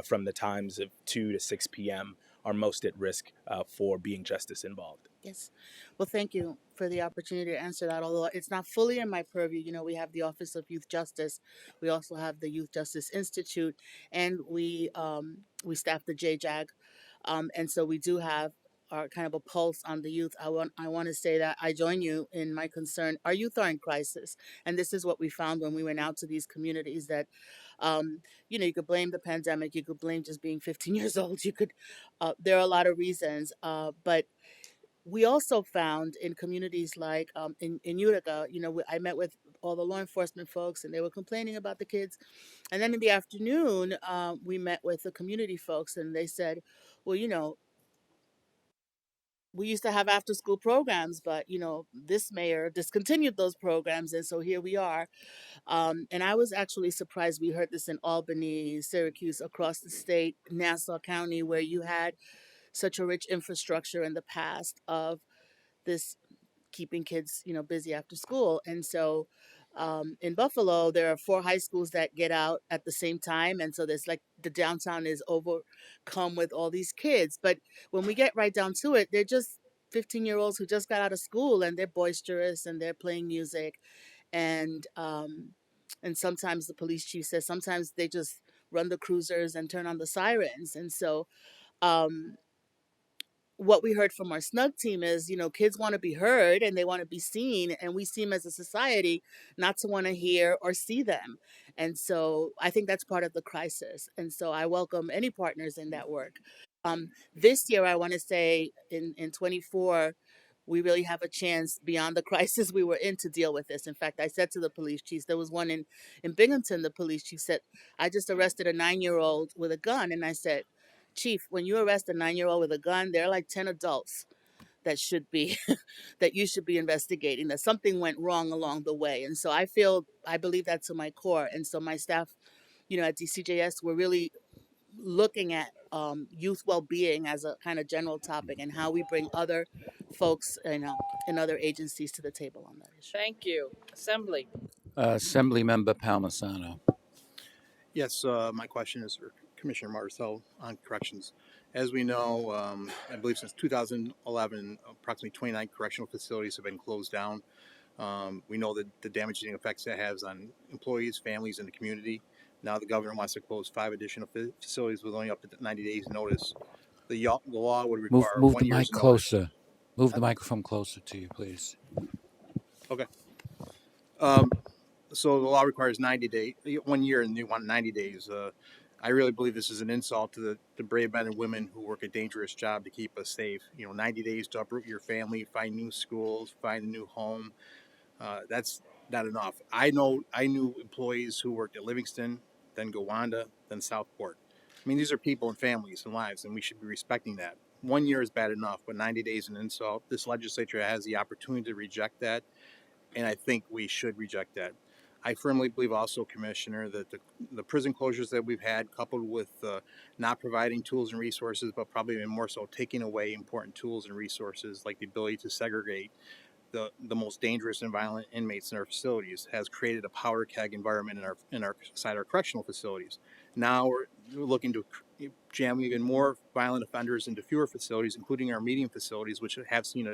from the times of 2 to 6 p.m. are most at risk for being justice involved. Yes. Well, thank you for the opportunity to answer that. Although it's not fully in my purview, we have the Office of Youth Justice. We also have the Youth Justice Institute, and we staff the JJAG, and so we do have our kind of a pulse on the youth. I want to say that I join you in my concern. Our youth are in crisis, and this is what we found when we went out to these communities. That you could blame the pandemic, you could blame just being 15 years old. There are a lot of reasons, but we also found in communities like in Utica, I met with all the law enforcement folks, and they were complaining about the kids. And then in the afternoon, we met with the community folks, and they said, well, we used to have after school programs, but this mayor discontinued those programs, and so here we are. And I was actually surprised. We heard this in Albany, Syracuse, across the state, Nassau County, where you had such a rich infrastructure in the past of this keeping kids busy after school. And so in Buffalo there are 4 high schools that get out at the same time, and so there's like the downtown is overcome with all these kids. But when we get right down to it, they're just 15-year-olds who just got out of school, and they're boisterous and they're playing music, and sometimes the police chief says sometimes they just run the cruisers and turn on the sirens. And so what we heard from our snug team is, kids want to be heard and they want to be seen, and we seem as a society not to want to hear or see them. And so I think that's part of the crisis. And so I welcome any partners in that work. This year, I want to say in 24, we really have a chance beyond the crisis we were in to deal with this. In fact, I said to the police chiefs, there was one in Binghamton, the police chief said, I just arrested a 9-year-old with a gun. And I said, Chief, when you arrest a 9-year-old with a gun, there are like 10 adults that should be that you should be investigating, that something went wrong along the way. And so I believe that to my core. And so my staff, at DCJS, we're really looking at youth well-being as a kind of general topic, and how we bring other folks in other agencies to the table on that issue. Thank you. Assembly. Assembly Member Palmisano. Yes, my question is for Commissioner Marcel on corrections. As we know, I believe since 2011, approximately 29 correctional facilities have been closed down. We know that the damaging effects that has on employees, families, and the community. Now the governor wants to close 5 additional facilities with only up to 90 days notice. The law would require Move 1 the year's mic closer. Move the microphone closer to you, please. Okay. So the law requires 90 days, 1 year, and you want 90 days. I really believe this is an insult to the brave men and women who work a dangerous job to keep us safe. 90 days to uproot your family, find new schools, find a new home. That's not enough. I knew employees who worked at Livingston, then Gowanda, then Southport. These are people and families and lives, and we should be respecting that. 1 year is bad enough, but 90 days is an insult. This legislature has the opportunity to reject that, and I think we should reject that. I firmly believe also, Commissioner, that the prison closures that we've had, coupled with not providing tools and resources, but probably even more so taking away important tools and resources like the ability to segregate the most dangerous and violent inmates in our facilities, has created a powder keg environment inside our correctional facilities. Now we're looking to jam even more violent offenders into fewer facilities, including our medium facilities, which have seen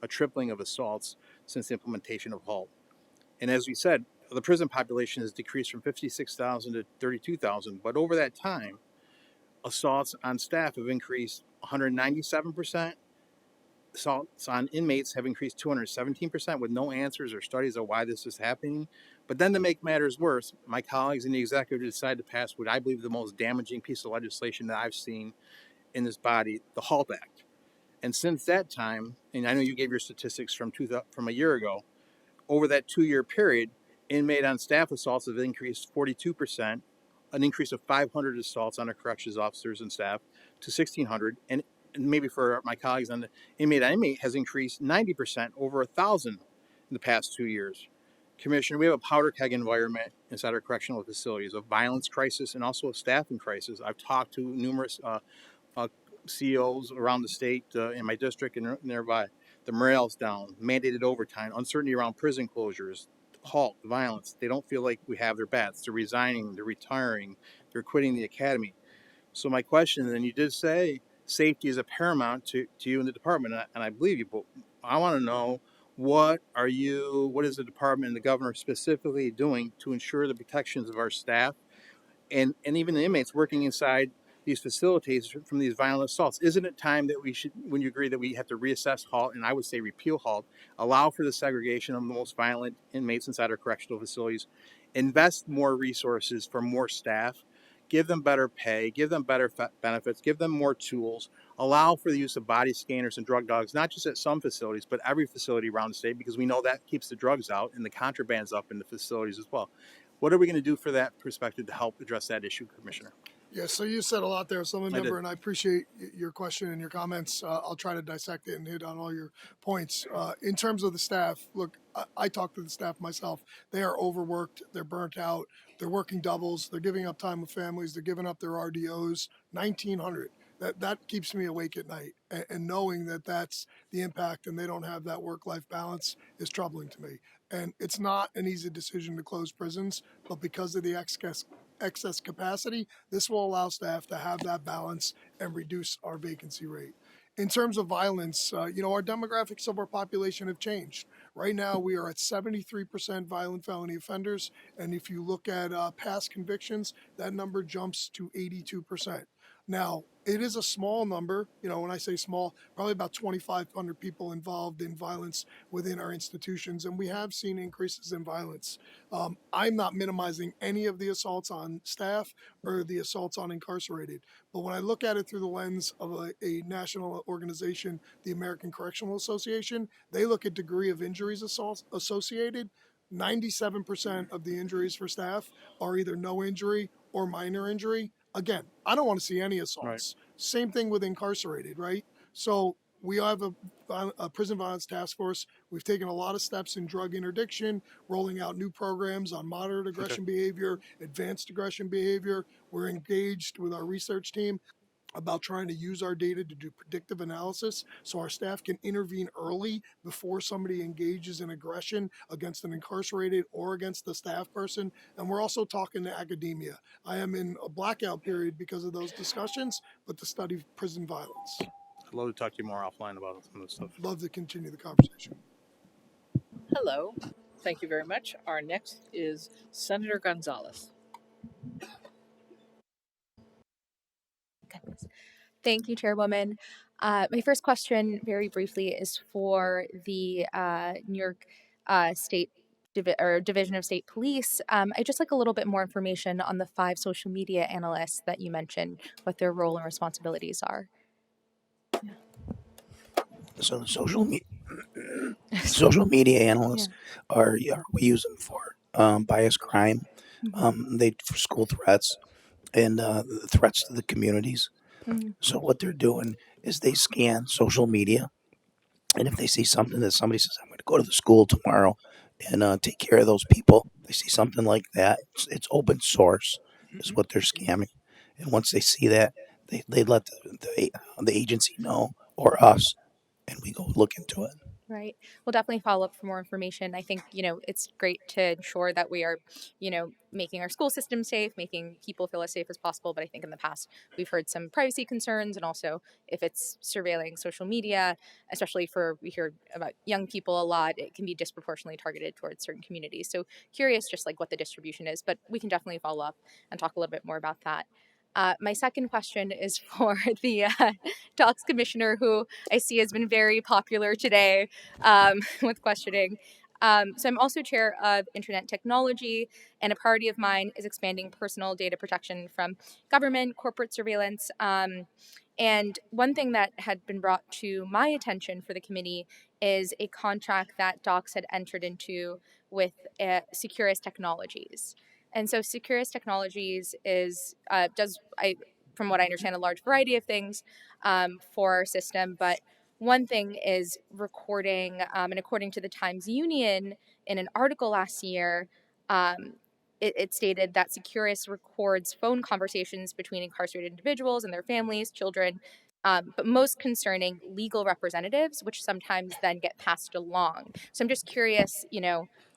a tripling of assaults since the implementation of HALT. And as we said, the prison population has decreased from 56,000 to 32,000, but over that time, assaults on staff have increased 197%. Assaults on inmates have increased 217%, with no answers or studies of why this is happening. But then, to make matters worse, my colleagues in the executive decided to pass what I believe the most damaging piece of legislation that I've seen in this body, the HALT Act. And since that time, and I know you gave your statistics from a year ago, over that 2-year period, inmate on staff assaults have increased 42%, an increase of 500 assaults on our corrections officers and staff to 1,600, and maybe for my colleagues on the inmate on inmate has increased 90%, over 1,000 in the past 2 years. Commissioner, we have a powder keg environment inside our correctional facilities, a violence crisis and also a staffing crisis. I've talked to numerous CEOs around the state, in my district and nearby. The morale's down, mandated overtime, uncertainty around prison closures, halt, violence. They don't feel like we have their bats. They're resigning, they're retiring, they're quitting the academy. So my question, and you did say safety is a paramount to you in the department, and I believe you, but I want to know what is the department and the governor specifically doing to ensure the protections of our staff and even the inmates working inside these facilities from these violent assaults? Isn't it time that we should, when you agree that we have to reassess HALT, and I would say repeal HALT, allow for the segregation of the most violent inmates inside our correctional facilities, invest more resources for more staff, give them better pay, give them better benefits, give them more tools, allow for the use of body scanners and drug dogs, not just at some facilities, but every facility around the state, because we know that keeps the drugs out and the contraband's up in the facilities as well. What are we going to do for that perspective to help address that issue, Commissioner? Yeah, so you said a lot there, Assemblymember, did. and I appreciate your question and your comments. I'll try to dissect it and hit on all your points. In terms of the staff, look, I talk to the staff myself. They are overworked, they're burnt out, they're working doubles, they're giving up time with families, they're giving up their RDOs, 1,900. That keeps me awake at night, and knowing that that's the impact and they don't have that work-life balance is troubling to me. And it's not an easy decision to close prisons, but because of the excess capacity, this will allow staff to have that balance and reduce our vacancy rate. In terms of violence, our demographics of our population have changed. Right now, we are at 73% violent felony offenders, and if you look at past convictions, that number jumps to 82%. Now, it is a small number. When I say small, probably about 2,500 people involved in violence within our institutions, and we have seen increases in violence. I'm not minimizing any of the assaults on staff or the assaults on incarcerated, but when I look at it through the lens of a national organization, the American Correctional Association, they look at degree of injuries associated. 97% of the injuries for staff are either no injury or minor injury. Again, I don't want to see any assaults. Right. Same thing with incarcerated, right? So we have a prison violence task force. We've taken a lot of steps in drug interdiction, rolling out new programs on moderate aggression behavior, advanced aggression behavior. We're engaged with our research team about trying to use our data to do predictive analysis so our staff can intervene early before somebody engages in aggression against an incarcerated or against the staff person. And we're also talking to academia. I am in a blackout period because of those discussions, but to study prison violence. I'd love to talk to you more offline about some of this stuff. Love to continue the conversation. Hello. Thank you very much. Our next is Senator Gonzalez. Goodness. Thank you, Chairwoman. My first question, very briefly, is for the New York State Division of State Police. I'd just like a little bit more information on the 5 social media analysts that you mentioned, what their role and responsibilities are. So the social media analysts are we use them for bias crime, for school threats and threats to the communities. So what they're doing is they scan social media, and if they see something that somebody says, I'm going to go to the school tomorrow and take care of those people, they see something like that, it's open source is what they're scamming. And once they see that, they let the agency know, or us, and we go look into it. Right. We'll definitely follow up for more information. I think, it's great to ensure that we are, making our school system safe, making people feel as safe as possible. But I think in the past, we've heard some privacy concerns. And also, if it's surveilling social media, especially we hear about young people a lot, it can be disproportionately targeted towards certain communities. So curious just like what the distribution is. But we can definitely follow up and talk a little bit more about that. My second question is for the Docs Commissioner, who I see has been very popular today with questioning. So I'm also chair of Internet Technology, and a priority of mine is expanding personal data protection from government, corporate surveillance. And one thing that had been brought to my attention for the committee is a contract that Docs had entered into with Securus Technologies. And so Securus Technologies does, from what I understand, a large variety of things for our system. But one thing is recording, and according to the Times Union, in an article last year, it stated that Securus records phone conversations between incarcerated individuals and their families, children, but most concerning legal representatives, which sometimes then get passed along. So I'm just curious,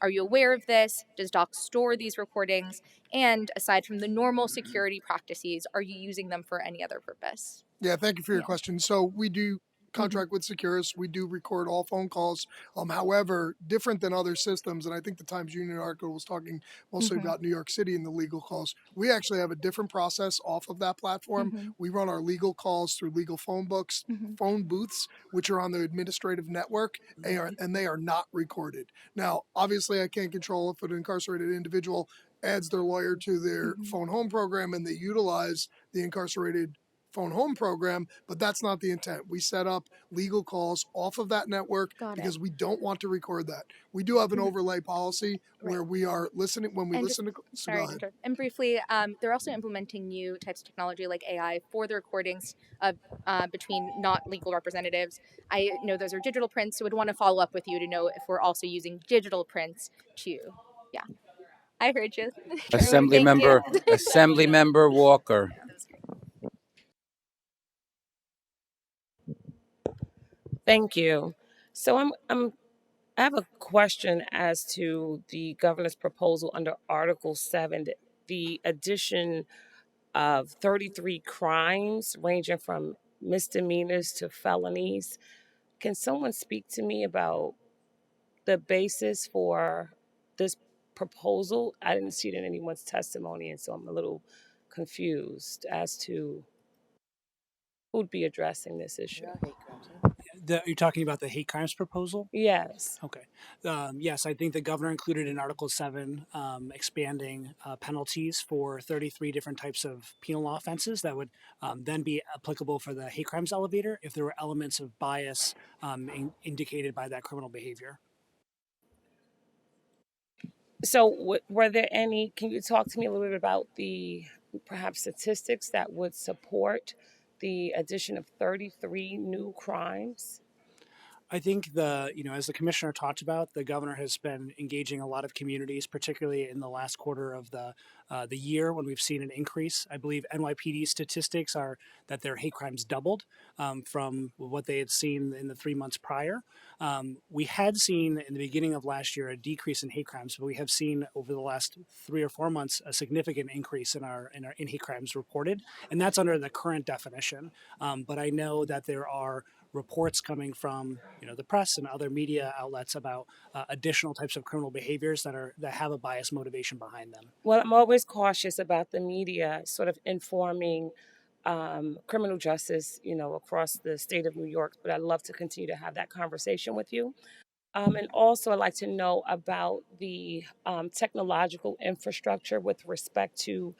are you aware of this? Does Doc store these recordings? And aside from the normal security practices, are you using them for any other purpose? Yeah, thank you for your Yeah. question. So we do contract with Securus. We do record all phone calls. However, different than other systems, and I think the Times Union article was talking mostly Mhm. about New York City and the legal calls. We actually have a different process off of that platform. Mhm. We run our legal calls through legal phone books, Mhm. phone booths, which are on the administrative network, and they are not recorded. Now, obviously, I can't control if an incarcerated individual adds their lawyer to their Mhm. phone home program and they utilize the incarcerated phone home program, but that's not the intent. We set up legal calls off of that network Got it. because we don't want to record that. We do have an Mhm. overlay policy where Right. we are listening when we And listen to. So sorry go to ahead. interrupt. And briefly, they're also implementing new types of technology like AI for the recordings of between not legal representatives. I know those are digital prints, so would want to follow up with you to know if we're also using digital prints too. Yeah, I heard you. Thank you. Assemblymember Walker. Thank you. So I have a question as to the governor's proposal under Article 7, the addition of 33 crimes ranging from misdemeanors to felonies. Can someone speak to me about the basis for this proposal? I didn't see it in anyone's testimony, and so I'm a little confused as to who'd be addressing this issue. You're talking about the hate crimes proposal? Yes. Okay. Yes, I think the governor included in Article 7 expanding penalties for 33 different types of penal law offenses that would then be applicable for the hate crimes elevator if there were elements of bias indicated by that criminal behavior. So, were there any? Can you talk to me a little bit about the perhaps statistics that would support the addition of 33 new crimes? I think as the commissioner talked about, the governor has been engaging a lot of communities, particularly in the last quarter of the year when we've seen an increase. I believe NYPD statistics are that their hate crimes doubled from what they had seen in the 3 months prior. We had seen in the beginning of last year a decrease in hate crimes, but we have seen over the last 3 or 4 months a significant increase in hate crimes reported, and that's under the current definition. But I know that there are reports coming from the press and other media outlets about additional types of criminal behaviors that have a bias motivation behind them. Well, I'm always cautious about the media sort of informing criminal justice, across the state of New York. But I'd love to continue to have that conversation with you. And also, I'd like to know about the technological infrastructure with respect to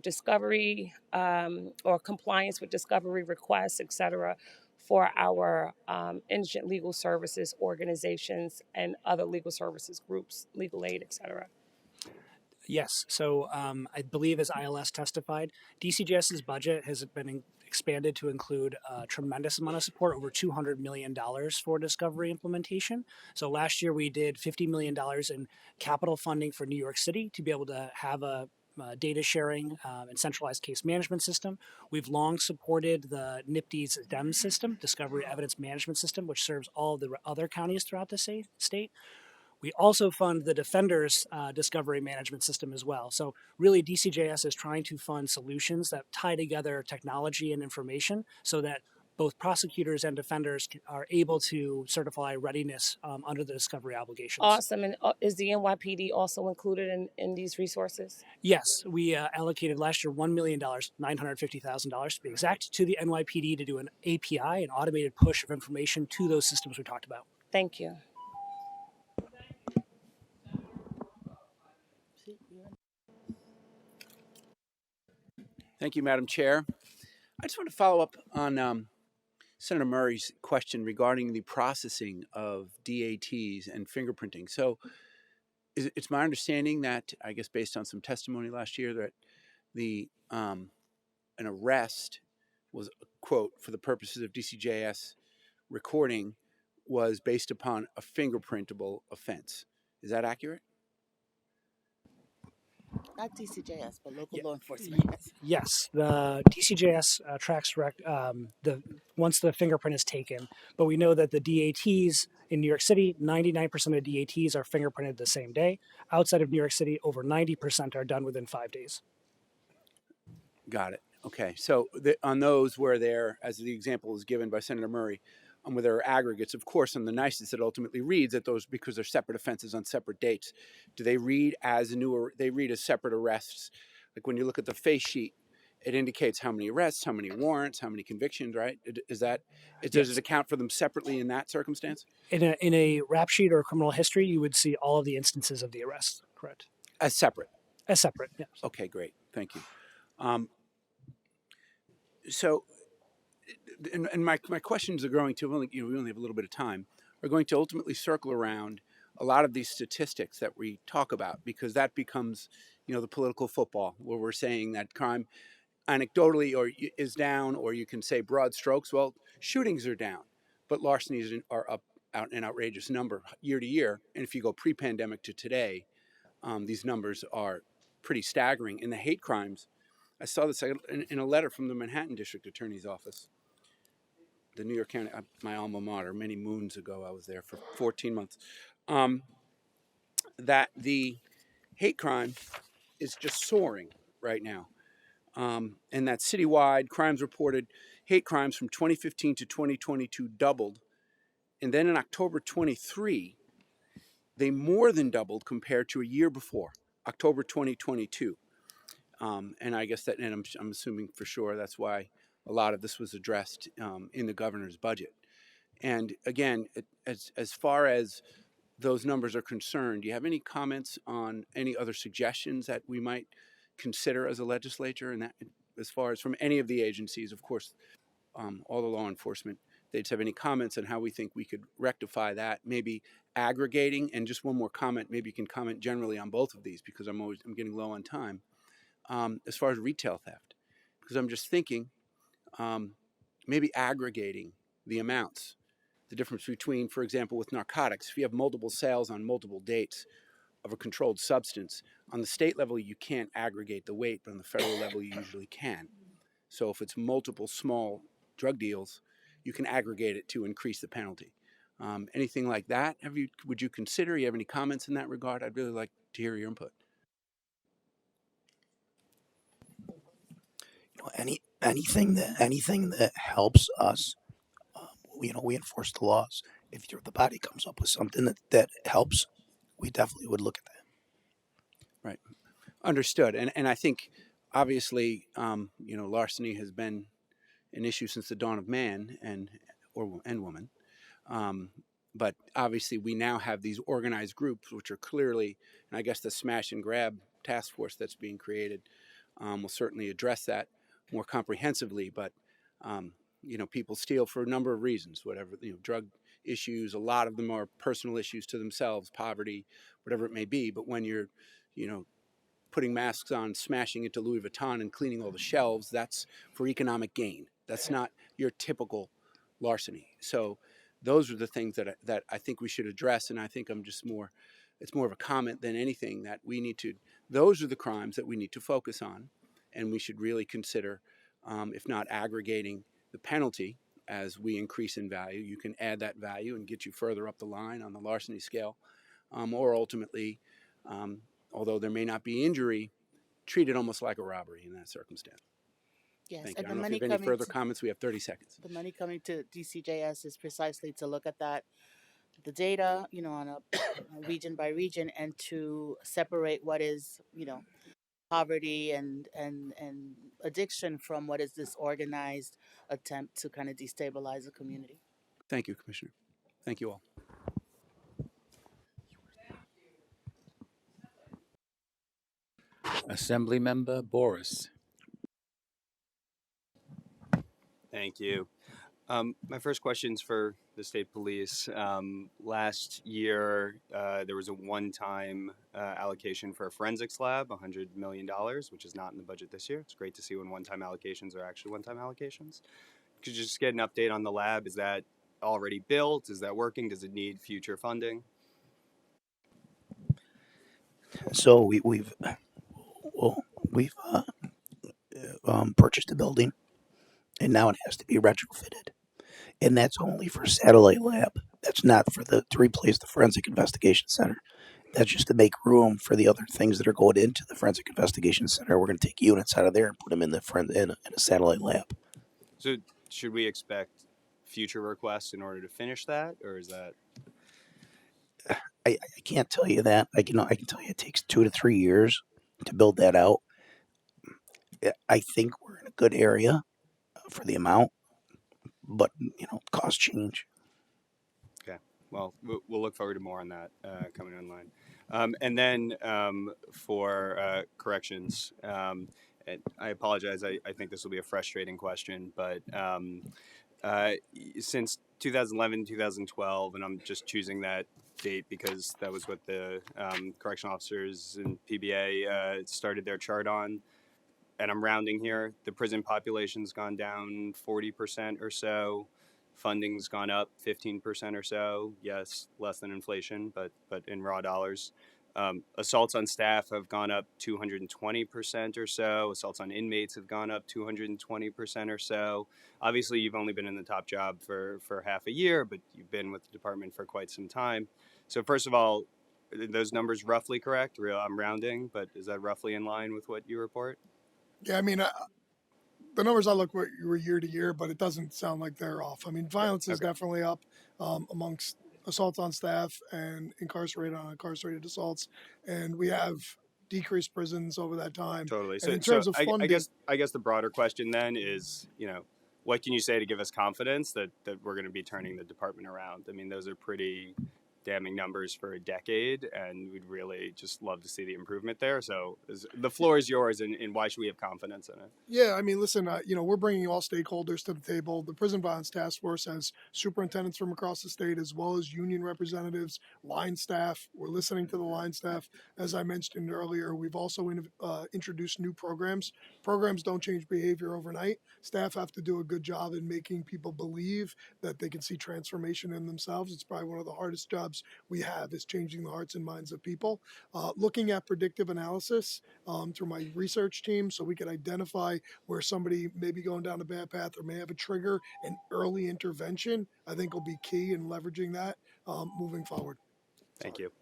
discovery or compliance with discovery requests, et cetera, for our indigent legal services organizations and other legal services groups, legal aid, et cetera. Yes. So I believe, as ILS testified, DCJS's budget has been expanded to include a tremendous amount of support, over $200 million for discovery implementation. So last year we did $50 million in capital funding for New York City to be able to have a data sharing and centralized case management system. We've long supported the NIPD's DEM system, Discovery Evidence Management System, which serves all the other counties throughout the state. We also fund the Defender's discovery management system as well. So really, DCJS is trying to fund solutions that tie together technology and information so that both prosecutors and defenders are able to certify readiness under the discovery obligations. Awesome. And is the NYPD also included in these resources? Yes, we allocated last year $1 million, $950,000 to be exact, to the NYPD to do an API, an automated push of information to those systems we talked about. Thank you. Thank you, Madam Chair. I just want to follow up on Senator Murray's question regarding the processing of DATs and fingerprinting. So it's my understanding that, I guess based on some testimony last year, that an arrest was, quote, for the purposes of DCJS recording was based upon a fingerprintable offense. Is that accurate? Not DCJS, but local Ye- law enforcement. Yes, the DCJS tracks the once the fingerprint is taken, but we know that the DATs in New York City, 99% of DATs are fingerprinted the same day. Outside of New York City, over 90% are done within 5 days. Got it. Okay. So on those where they're, as the example is given by Senator Murray, where there are aggregates, of course, on the nicest it ultimately reads that those, because they're separate offenses on separate dates, do they read as they read as separate arrests? Like when you look at the face sheet, it indicates how many arrests, how many warrants, how many convictions, right? Does Yes. it account for them separately in that circumstance? In a rap sheet or a criminal history, you would see all of the instances of the arrest. Correct. As separate? As separate, yes. Okay, great. Thank you. So, and my questions are going to, we only have a little bit of time, are going to ultimately circle around a lot of these statistics that we talk about, because that becomes, the political football where we're saying that crime anecdotally is down, or you can say broad strokes. Well, shootings are down, but larcenies are up an outrageous number year to year. And if you go pre-pandemic to today, these numbers are pretty staggering. In the hate crimes, I saw this in a letter from the Manhattan District Attorney's Office, the New York County, my alma mater. Many moons ago, I was there for 14 months. That the hate crime is just soaring right now. And that citywide crimes reported, hate crimes from 2015 to 2022 doubled. And then in October 23, they more than doubled compared to a year before, October 2022. And I guess and I'm assuming for sure that's why a lot of this was addressed in the governor's budget. And again, as far as those numbers are concerned, do you have any comments on any other suggestions that we might consider as a legislature? And that, as far as from any of the agencies, of course, all the law enforcement, they'd have any comments on how we think we could rectify that, maybe aggregating. And just one more comment, maybe you can comment generally on both of these, because I'm getting low on time. As far as retail theft, because I'm just thinking maybe aggregating the amounts, the difference between, for example, with narcotics, if you have multiple sales on multiple dates of a controlled substance, on the state level you can't aggregate the weight, but on the federal level you usually can. So if it's multiple small drug deals, you can aggregate it to increase the penalty. Anything like that? Would you consider? You have any comments in that regard? I'd really like to hear your input. Anything that helps us, we enforce the laws. If the body comes up with something that helps, we definitely would look at that. Right, understood. And I think obviously, larceny has been an issue since the dawn of man and woman. But obviously, we now have these organized groups, which are clearly, and I guess the smash and grab task force that's being created will certainly address that more comprehensively. But people steal for a number of reasons, whatever, drug issues. A lot of them are personal issues to themselves, poverty, whatever it may be. But when you're, putting masks on, smashing into Louis Vuitton and cleaning all the shelves, that's for economic gain. That's not your typical larceny. So those are the things that I think we should address. And I think it's more of a comment than anything that we need to, those are the crimes that we need to focus on. And we should really consider, if not aggregating the penalty as we increase in value, you can add that value and get you further up the line on the larceny scale, or ultimately, although there may not be injury, treat it almost like a robbery in that circumstance. Yes, Thank you. and I the don't know if money you have any coming further to, comments. We have 30 seconds. the money coming to DCJS is precisely to look at that, the data, on a region by region, and to separate what is, poverty and addiction from what is this organized attempt to kind of destabilize the community. Thank you, Commissioner. Thank you all. Assemblymember Boris. Thank you. My first question is for the state police. Last year, there was a one-time allocation for a forensics lab, $100 million, which is not in the budget this year. It's great to see when one-time allocations are actually one-time allocations. Could you just get an update on the lab? Is that already built? Is that working? Does it need future funding? So we've purchased a building, and now it has to be retrofitted, and that's only for satellite lab. That's not for to replace the forensic investigation center. That's just to make room for the other things that are going into the forensic investigation center. We're going to take units out of there and put them in in a satellite lab. So should we expect future requests in order to finish that, or is that? I can't tell you that. I can tell you it takes 2 to 3 years to build that out. I think we're in a good area for the amount, but costs change. Okay. Well, we'll look forward to more on that coming online. And then for corrections, and I apologize. I think this will be a frustrating question, but since 2011, 2012, and I'm just choosing that date because that was what the correctional officers and PBA started their chart on. And I'm rounding here, the prison population's gone down 40% or so. Funding's gone up 15% or so. Yes, less than inflation, but in raw dollars. Assaults on staff have gone up 220% or so. Assaults on inmates have gone up 220% or so. Obviously, you've only been in the top job for half a year, but you've been with the department for quite some time. So first of all, are those numbers roughly correct? I'm rounding, but is that roughly in line with what you report? Yeah, I mean, the numbers I look were year to year, but it doesn't sound like they're off. I mean, violence is definitely up amongst assaults on staff and incarcerated on incarcerated assaults, and we have decreased prisons over that time. Totally. And in terms of funding, I guess the broader question then is, what can you say to give us confidence that we're going to be turning the department around? I mean, those are pretty damning numbers for a decade, and we'd really just love to see the improvement there. So the floor is yours, and why should we have confidence in it? Yeah, I mean, listen, we're bringing all stakeholders to the table. The Prison Violence Task Force has superintendents from across the state, as well as union representatives, line staff. We're listening to the line staff. As I mentioned earlier, we've also introduced new programs. Programs don't change behavior overnight. Staff have to do a good job in making people believe that they can see transformation in themselves. It's probably one of the hardest jobs we have, is changing the hearts and minds of people. Looking at predictive analysis through my research team, so we can identify where somebody may be going down a bad path or may have a trigger, and early intervention, I think, will be key in leveraging that moving forward. Thank you.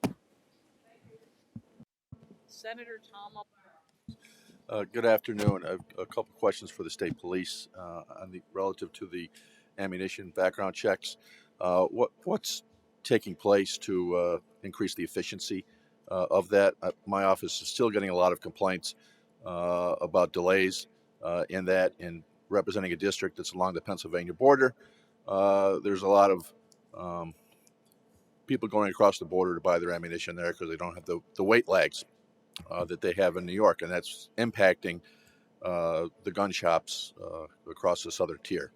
Senator Tom. Good afternoon. I have a couple questions for the state police relative to the ammunition background checks. What's taking place to increase the efficiency of that? My office is still getting a lot of complaints about delays in that. In representing a district that's along the Pennsylvania border, there's a lot of people going across the border to buy their ammunition there because they don't have the weight lags that they have in New York, and that's impacting the gun shops across the southern tier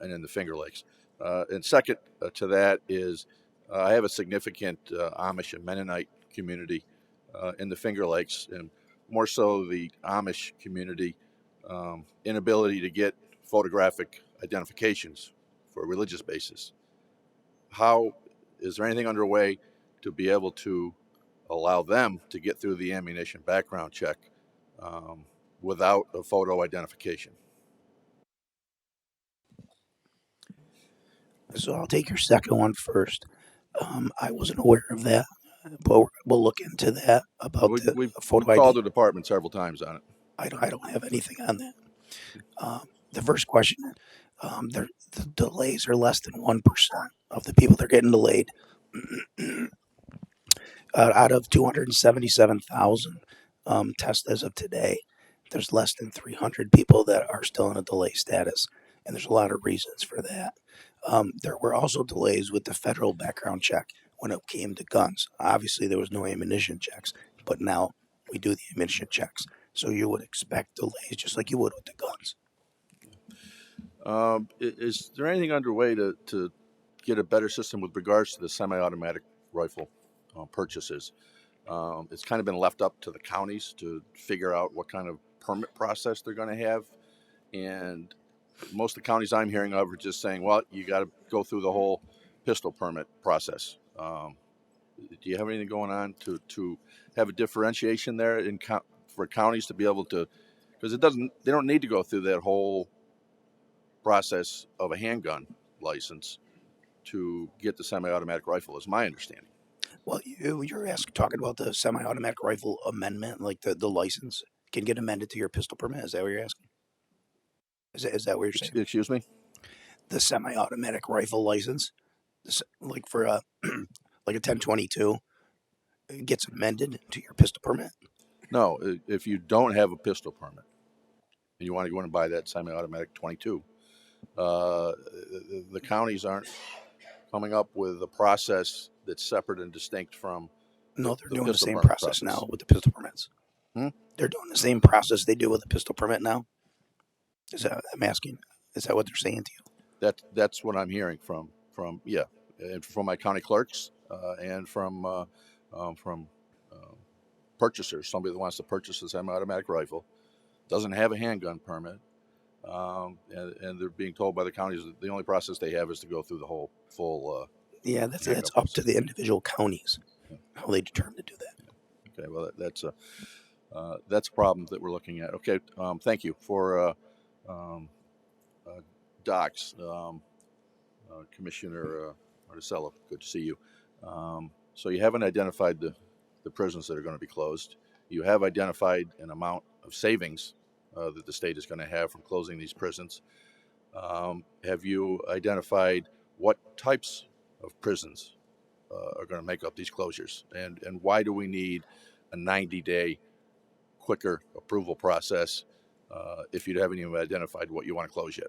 and in the Finger Lakes. And second to that is I have a significant Amish and Mennonite community in the Finger Lakes, and more so the Amish community inability to get photographic identifications for a religious basis. Is there anything underway to be able to allow them to get through the ammunition background check without a photo identification? So I'll take your second one first. I wasn't aware of that, but we'll look into that about We've photo ID. called the department several times on it. I don't have anything on that. The first question, the delays are less than 1% of the people that are getting delayed. Out of 277,000 tests as of today, there's less than 300 people that are still in a delay status, and there's a lot of reasons for that. There were also delays with the federal background check when it came to guns. Obviously, there was no ammunition checks, but now we do the ammunition checks. So you would expect delays just like you would with the guns. Is there anything underway to get a better system with regards to the semi-automatic rifle purchases? It's kind of been left up to the counties to figure out what kind of permit process they're going to have, and most of the counties I'm hearing of are just saying, well, you got to go through the whole pistol permit process. Do you have anything going on to have a differentiation there for counties to be able to, because they don't need to go through that whole process of a handgun license to get the semi-automatic rifle, is my understanding. Well, you're talking about the semi-automatic rifle amendment, like the license can get amended to your pistol permit. Is that what you're asking? Is that what you're saying? Excuse me? The semi-automatic rifle license, like for a like a 1022, it gets amended to your pistol permit. No, if you don't have a pistol permit and you want to go in and buy that semi-automatic 22, the counties aren't coming up with a process that's separate and distinct from. No, they're doing the pistol same permit process now with the pistol permits. They're doing the same process they do with the pistol permit now. Is that I'm asking? Is that what they're saying to you? That's what I'm hearing from yeah, and from my county clerks and from purchasers. Somebody that wants to purchase a semi-automatic rifle doesn't have a handgun permit, and they're being told by the counties that the only process they have is to go through the whole full. Yeah, that's up to the individual counties how they determine to do that. Okay, well that's a problem that we're looking at. Okay, thank you for docs, Commissioner Marticello. Good to see you. So you haven't identified the prisons that are going to be closed. You have identified an amount of savings that the state is going to have from closing these prisons. Have you identified what types of prisons are going to make up these closures, and why do we need a 90-day quicker approval process if you haven't even identified what you want to close yet?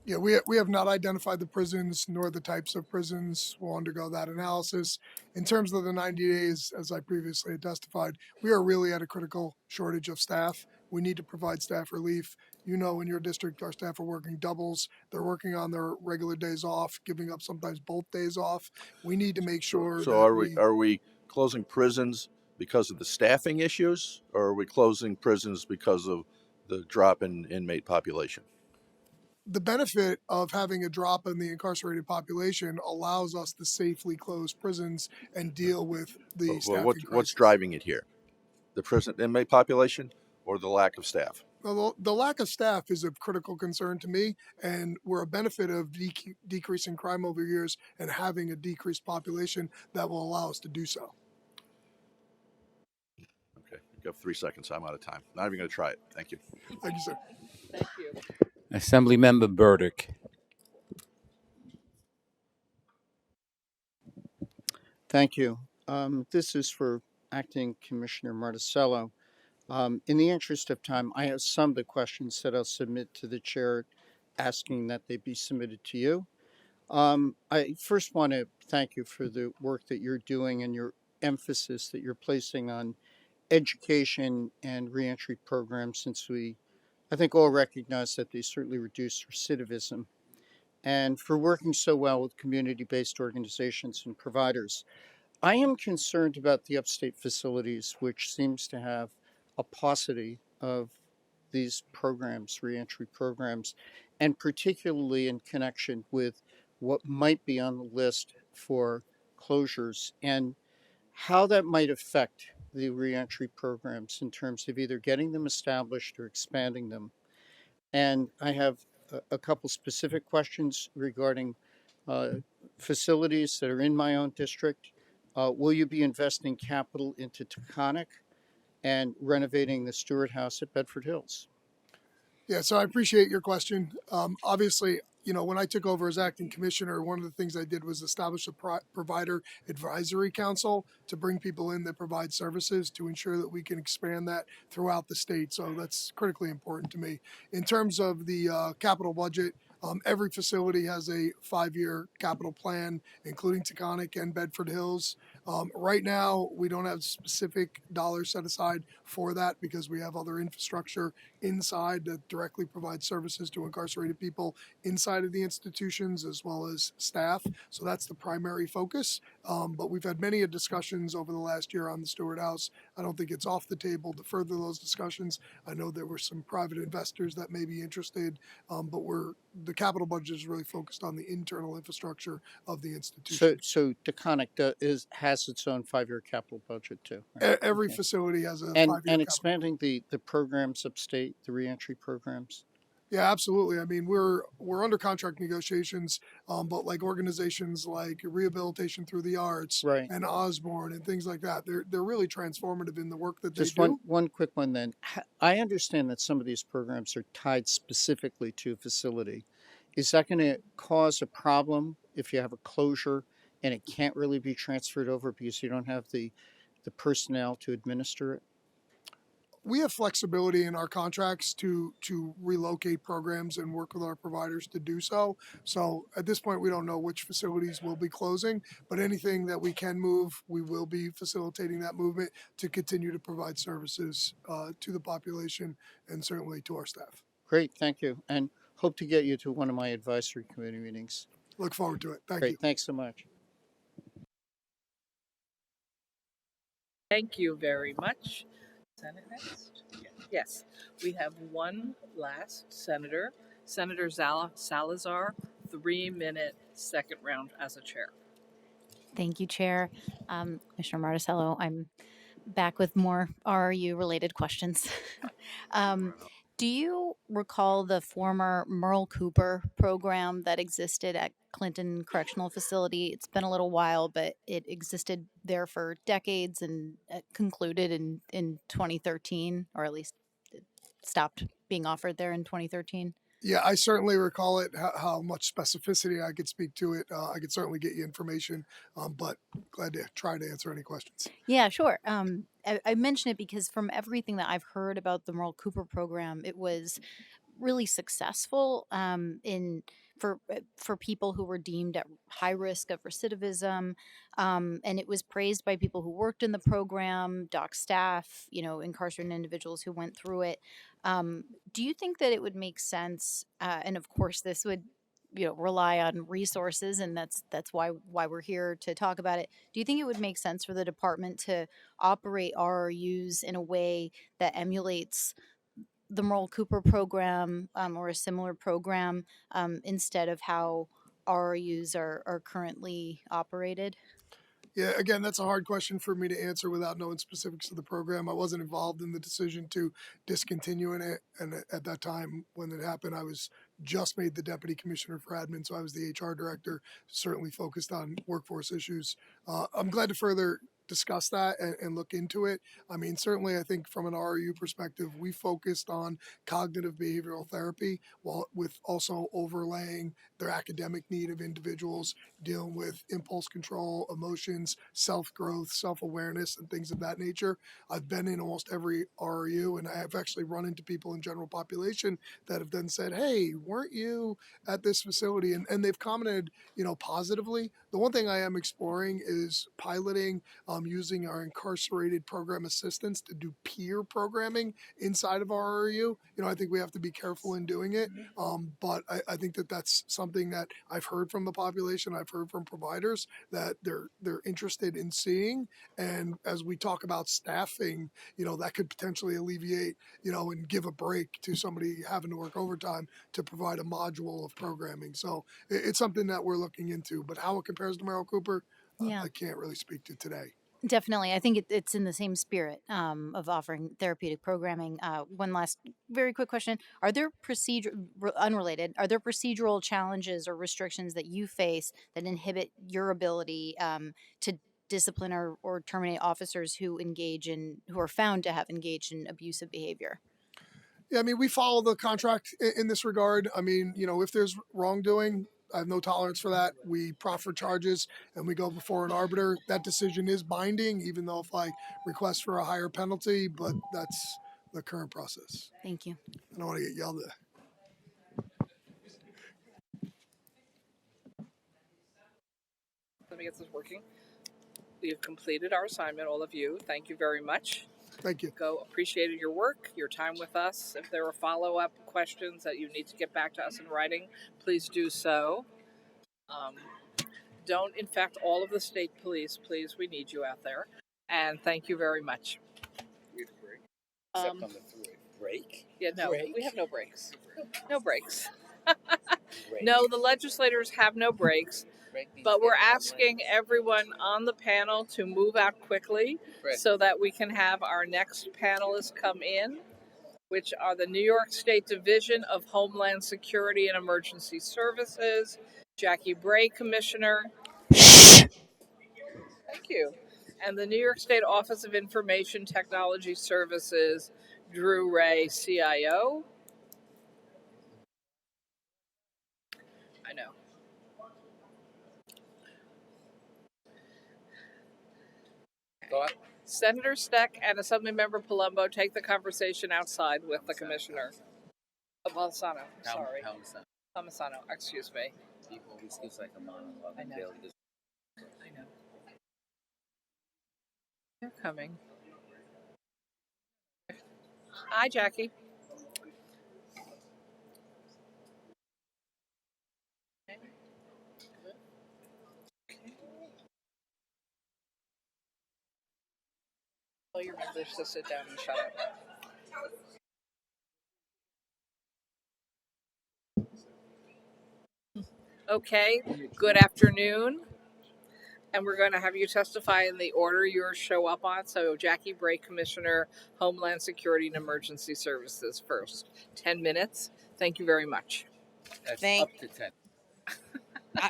Yeah, we have not identified the prisons nor the types of prisons. We'll undergo that analysis. In terms of the 90 days, as I previously had testified, we are really at a critical shortage of staff. We need to provide staff relief. You know, in your district, our staff are working doubles. They're working on their regular days off, giving up sometimes both days off. We need to make sure. So are we closing prisons because of the staffing issues, or are we closing prisons because of the drop in inmate population? The benefit of having a drop in the incarcerated population allows us to safely close prisons and deal with the staffing crisis. What's driving it here? The prison inmate population or the lack of staff? Well, the lack of staff is of critical concern to me, and we're a benefit of decreasing crime over years and having a decreased population that will allow us to do so. Okay, you have 3 seconds. I'm out of time. Not even going to try it. Thank you. Thank you, sir. Thank you. Assemblymember Burdick. Thank you. This is for Acting Commissioner Marticello. In the interest of time, I have some of the questions that I'll submit to the chair, asking that they be submitted to you. I first want to thank you for the work that you're doing and your emphasis that you're placing on education and reentry programs, since I think all recognize that they certainly reduce recidivism, and for working so well with community-based organizations and providers. I am concerned about the upstate facilities, which seems to have a paucity of these programs, reentry programs, and particularly in connection with what might be on the list for closures, and how that might affect the reentry programs in terms of either getting them established or expanding them. And I have a couple specific questions regarding facilities that are in my own district. Will you be investing capital into Taconic and renovating the Stewart House at Bedford Hills? Yeah, so I appreciate your question. Obviously, you know, when I took over as acting commissioner, one of the things I did was establish a provider advisory council to bring people in that provide services to ensure that we can expand that throughout the state. So that's critically important to me. In terms of the capital budget, every facility has a 5-year capital plan, including Taconic and Bedford Hills. Right now, we don't have specific dollars set aside for that because we have other infrastructure inside that directly provides services to incarcerated people inside of the institutions as well as staff. So that's the primary focus. But we've had many discussions over the last year on the Stewart House. I don't think it's off the table to further those discussions. I know there were some private investors that may be interested, but the capital budget is really focused on the internal infrastructure of the institution. So DeConic has its own 5-year capital budget too. Every facility has a And 5-year and expanding the programs upstate, the reentry programs. Yeah, absolutely. I mean, we're under contract negotiations, but like organizations like Rehabilitation Through the Arts Right. and Osborne and things like that, they're really transformative in the work that they Just do. one quick one then. I understand that some of these programs are tied specifically to a facility. Is that going to cause a problem if you have a closure and it can't really be transferred over because you don't have the personnel to administer it? We have flexibility in our contracts to relocate programs and work with our providers to do so. So at this point, we don't know which facilities will be closing, but anything that we can move, we will be facilitating that movement to continue to provide services to the population and certainly to our staff. Great, thank you. And hope to get you to one of my advisory committee meetings. Look forward to it. Thank Great, you. thanks so much. Thank you very much. Senate next? Yes. We have one last senator, Senator Salazar, 3-minute second round as a chair. Thank you, Chair. Commissioner Marticello, I'm back with more RRU-related questions. Do you recall the former Merle Cooper program that existed at Clinton Correctional Facility? It's been a little while, but it existed there for decades and concluded in 2013, or at least it stopped being offered there in 2013. Yeah, I certainly recall it, how much specificity I could speak to it. I could certainly get you information, but glad to try to answer any questions. Yeah, sure. I mention it because from everything that I've heard about the Merle Cooper program, it was really successful for people who were deemed at high risk of recidivism, and it was praised by people who worked in the program, doc staff, incarcerated individuals who went through it. Do you think that it would make sense? And of course, this would rely on resources, and that's why we're here to talk about it. Do you think it would make sense for the department to operate RRUs in a way that emulates the Merle Cooper program or a similar program instead of how RRUs are currently operated? Yeah, again, that's a hard question for me to answer without knowing specifics of the program. I wasn't involved in the decision to discontinue it, and at that time when it happened, I was just made the deputy commissioner for admin, so I was the HR director, certainly focused on workforce issues. I'm glad to further discuss that and look into it. I mean, certainly I think from an RRU perspective, we focused on cognitive behavioral therapy while with also overlaying their academic need of individuals dealing with impulse control, emotions, self-growth, self-awareness, and things of that nature. I've been in almost every RRU, and I have actually run into people in general population that have then said, hey, weren't you at this facility? And they've commented, positively. The one thing I am exploring is piloting using our incarcerated program assistants to do peer programming inside of our RRU. I think we have to be careful in doing it, but I think that that's something that I've heard from the population, I've heard from providers that they're interested in seeing. And as we talk about staffing, that could potentially alleviate, and give a break to somebody having to work overtime to provide a module of programming. So it's something that we're looking into, but how it compares to Merle Cooper, Yeah. I can't really speak to today. Definitely. I think it's in the same spirit of offering therapeutic programming. One last very quick question. Are there unrelated, are there procedural challenges or restrictions that you face that inhibit your ability to discipline or terminate officers who are found to have engaged in abusive behavior? Yeah, I mean, we follow the contract in this regard. I mean, if there's wrongdoing, I have no tolerance for that. We proffer charges and we go before an arbiter. That decision is binding, even though if I request for a higher penalty, but that's the current process. Thank you. I don't want to get yelled at. Let me get this working. We have completed our assignment, all of you. Thank you very much. Thank you. Appreciated your work, your time with us. If there are follow-up questions that you need to get back to us in writing, please do so. don't infect all of the state police. Please, we need you out there. And thank you very much. Except on the thruway. Break? Yeah, no, Break? we have no breaks. No breaks. Break. No, the legislators have no breaks. Break means But we're get more asking minutes. everyone on the panel to move out quickly Right. so that we can have our next panelists come in, which are the New York State Division of Homeland Security and Emergency Services, Jackie Bray, Commissioner. Thank you. And the New York State Office of Information Technology Services, Drew Ray, CIO. I know. Go up. Senator Steck and Assemblymember Palumbo take the conversation outside with the commissioner. Balsano, sorry. Palmisano, excuse me. He always gives like a monologue. I know. Daily. I know. They're coming. Hi, Jackie. Tell your members to sit down and shut up. Okay, good afternoon. And we're going to have you testify in the order you show up on. So, Jackie Bray, Commissioner, Homeland Security and Emergency Services first. 10 minutes. Thank you very much. That's Thank- up to 10.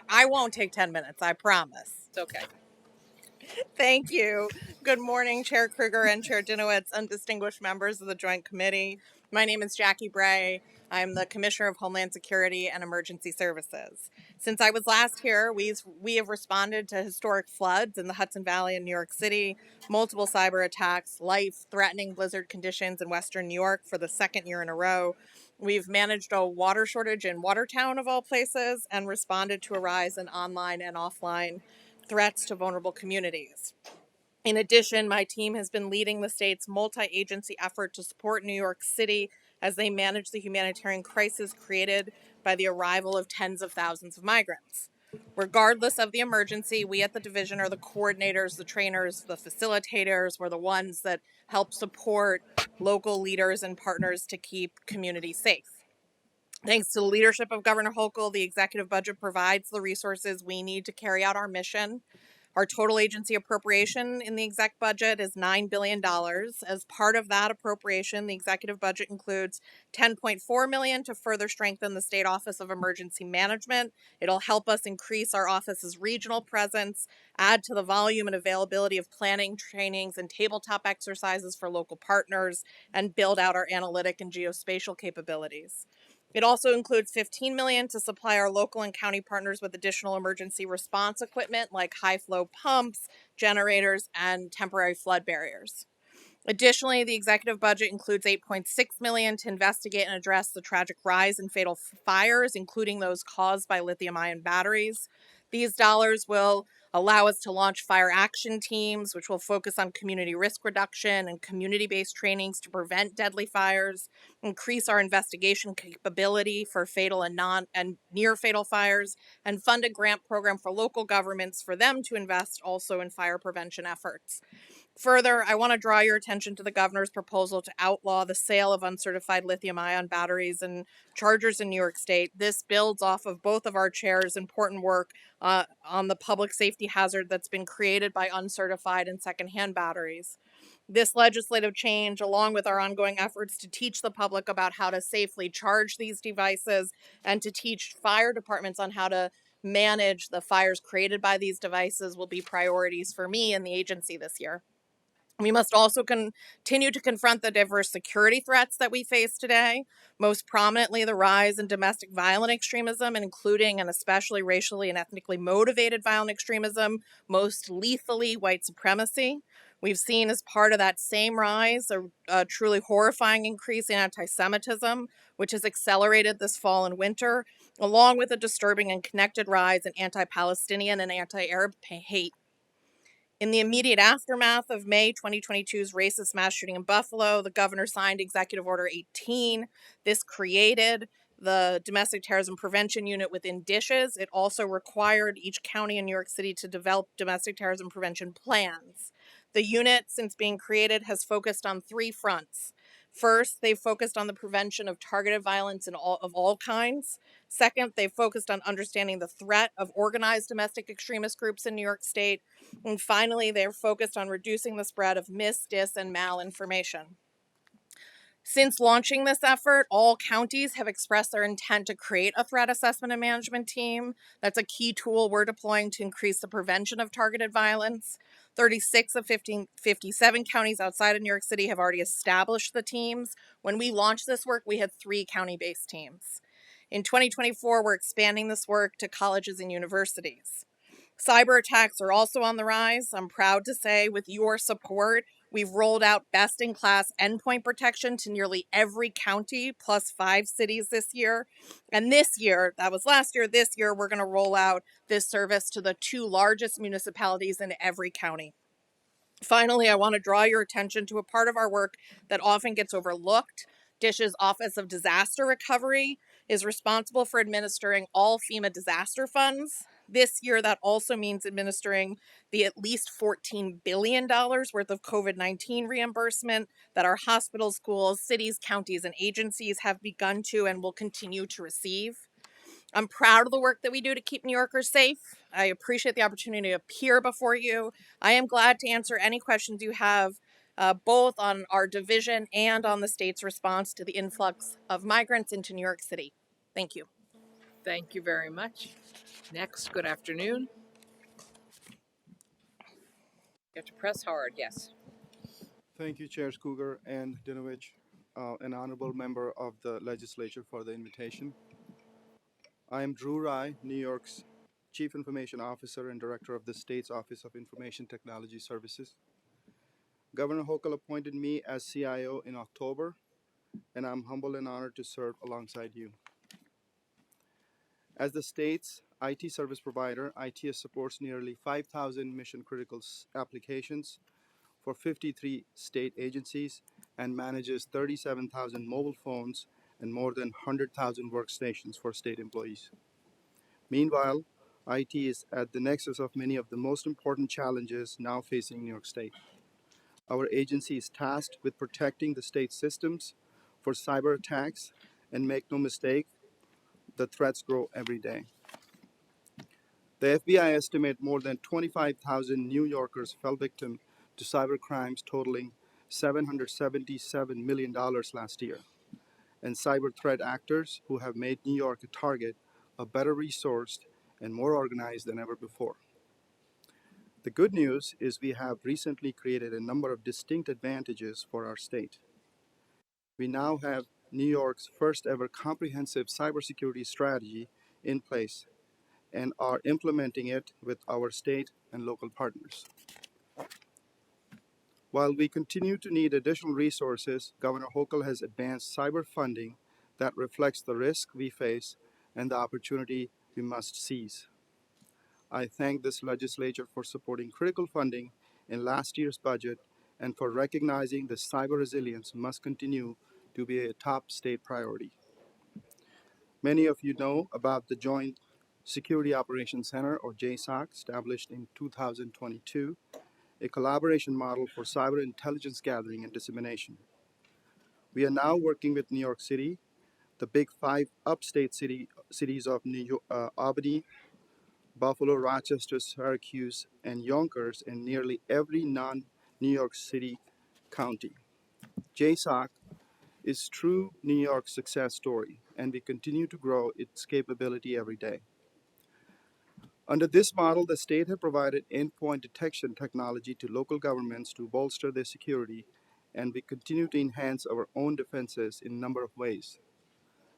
I won't take 10 minutes, I promise. It's okay. Thank you. Good morning, Chair Kruger and Chair Dinowitz and distinguished members of the Joint Committee. My name is Jackie Bray. I'm the Commissioner of Homeland Security and Emergency Services. Since I was last here, we have responded to historic floods in the Hudson Valley in New York City, multiple cyber attacks, life-threatening blizzard conditions in Western New York for the second year in a row. We've managed a water shortage in Watertown, of all places, and responded to a rise in online and offline threats to vulnerable communities. In addition, my team has been leading the state's multi-agency effort to support New York City as they manage the humanitarian crisis created by the arrival of tens of thousands of migrants. Regardless of the emergency, we at the division are the coordinators, the trainers, the facilitators. We're the ones that help support local leaders and partners to keep communities safe. Thanks to the leadership of Governor Hochul, the executive budget provides the resources we need to carry out our mission. Our total agency appropriation in the exec budget is $9 billion. As part of that appropriation, the executive budget includes $10.4 million to further strengthen the State Office of Emergency Management. It'll help us increase our office's regional presence, add to the volume and availability of planning, trainings, and tabletop exercises for local partners, and build out our analytic and geospatial capabilities. It also includes $15 million to supply our local and county partners with additional emergency response equipment like high flow pumps, generators, and temporary flood barriers. Additionally, the executive budget includes $8.6 million to investigate and address the tragic rise in fatal fires, including those caused by lithium-ion batteries. These dollars will allow us to launch fire action teams, which will focus on community risk reduction and community-based trainings to prevent deadly fires, increase our investigation capability for fatal and near-fatal fires, and fund a grant program for local governments for them to invest also in fire prevention efforts. Further, I want to draw your attention to the governor's proposal to outlaw the sale of uncertified lithium-ion batteries and chargers in New York State. This builds off of both of our chairs' important work on the public safety hazard that's been created by uncertified and secondhand batteries. This legislative change, along with our ongoing efforts to teach the public about how to safely charge these devices and to teach fire departments on how to manage the fires created by these devices, will be priorities for me and the agency this year. We must also continue to confront the diverse security threats that we face today, most prominently the rise in domestic violent extremism, including and especially racially and ethnically motivated violent extremism, most lethally white supremacy. We've seen as part of that same rise a truly horrifying increase in anti-Semitism, which has accelerated this fall and winter, along with a disturbing and connected rise in anti-Palestinian and anti-Arab hate. In the immediate aftermath of May 2022's racist mass shooting in Buffalo, the governor signed Executive Order 18. This created the Domestic Terrorism Prevention Unit within DISHES. It also required each county in New York City to develop domestic terrorism prevention plans. The unit, since being created, has focused on three fronts. First, they've focused on the prevention of targeted violence of all kinds. Second, they've focused on understanding the threat of organized domestic extremist groups in New York State. And finally, they're focused on reducing the spread of mis, dis, and malinformation. Since launching this effort, all counties have expressed their intent to create a threat assessment and management team. That's a key tool we're deploying to increase the prevention of targeted violence. 36 of 57 counties outside of New York City have already established the teams. When we launched this work, we had 3 county-based teams. In 2024, we're expanding this work to colleges and universities. Cyber attacks are also on the rise. I'm proud to say, with your support, we've rolled out best-in-class endpoint protection to nearly every county, plus 5 cities this year. And this year, that was last year, this year we're going to roll out this service to the 2 largest municipalities in every county. Finally, I want to draw your attention to a part of our work that often gets overlooked. DISH's Office of Disaster Recovery is responsible for administering all FEMA disaster funds. This year, that also means administering the at least $14 billion worth of COVID-19 reimbursement that our hospitals, schools, cities, counties, and agencies have begun to and will continue to receive. I'm proud of the work that we do to keep New Yorkers safe. I appreciate the opportunity to appear before you. I am glad to answer any questions you have, both on our division and on the state's response to the influx of migrants into New York City. Thank you. Thank you very much. Next, good afternoon. You have to press hard, yes. Thank you, Chairs Cougar and Dinovich, an honorable member of the legislature, for the invitation. I am Drew Rai, New York's Chief Information Officer and Director of the state's Office of Information Technology Services. Governor Hochul appointed me as CIO in October, and I'm humbled and honored to serve alongside you. As the state's IT service provider, ITS supports nearly 5,000 mission-critical applications for 53 state agencies and manages 37,000 mobile phones and more than 100,000 workstations for state employees. Meanwhile, IT is at the nexus of many of the most important challenges now facing New York State. Our agency is tasked with protecting the state systems for cyber attacks, and make no mistake, the threats grow every day. The FBI estimates more than 25,000 New Yorkers fell victim to cyber crimes totaling $777 million last year, and cyber threat actors who have made New York a target are better resourced and more organized than ever before. The good news is we have recently created a number of distinct advantages for our state. We now have New York's first ever comprehensive cybersecurity strategy in place and are implementing it with our state and local partners. While we continue to need additional resources, Governor Hochul has advanced cyber funding that reflects the risk we face and the opportunity we must seize. I thank this legislature for supporting critical funding in last year's budget and for recognizing that cyber resilience must continue to be a top state priority. Many of you know about the Joint Security Operations Center, or JSOC, established in 2022, a collaboration model for cyber intelligence gathering and dissemination. We are now working with New York City, the big 5 upstate cities of Albany, Buffalo, Rochester, Syracuse, and Yonkers, and nearly every non-New York City county. JSOC is true New York success story, and we continue to grow its capability every day. Under this model, the state has provided endpoint detection technology to local governments to bolster their security, and we continue to enhance our own defenses in a number of ways,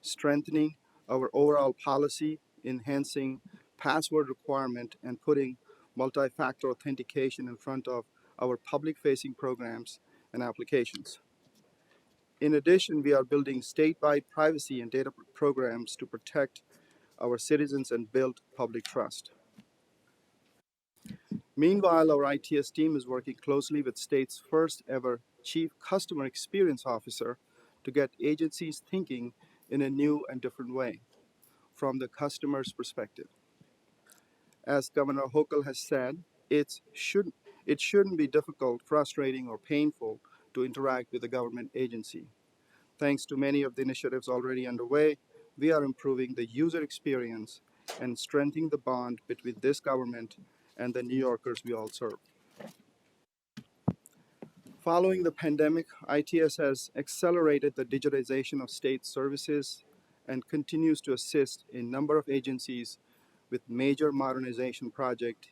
strengthening our overall policy, enhancing password requirement, and putting multi-factor authentication in front of our public-facing programs and applications. In addition, we are building statewide privacy and data programs to protect our citizens and build public trust. Meanwhile, our ITS team is working closely with state's first ever Chief Customer Experience Officer to get agencies thinking in a new and different way from the customer's perspective. As Governor Hochul has said, it shouldn't be difficult, frustrating, or painful to interact with a government agency. Thanks to many of the initiatives already underway, we are improving the user experience and strengthening the bond between this government and the New Yorkers we all serve. Following the pandemic, ITS has accelerated the digitization of state services and continues to assist a number of agencies with major modernization projects,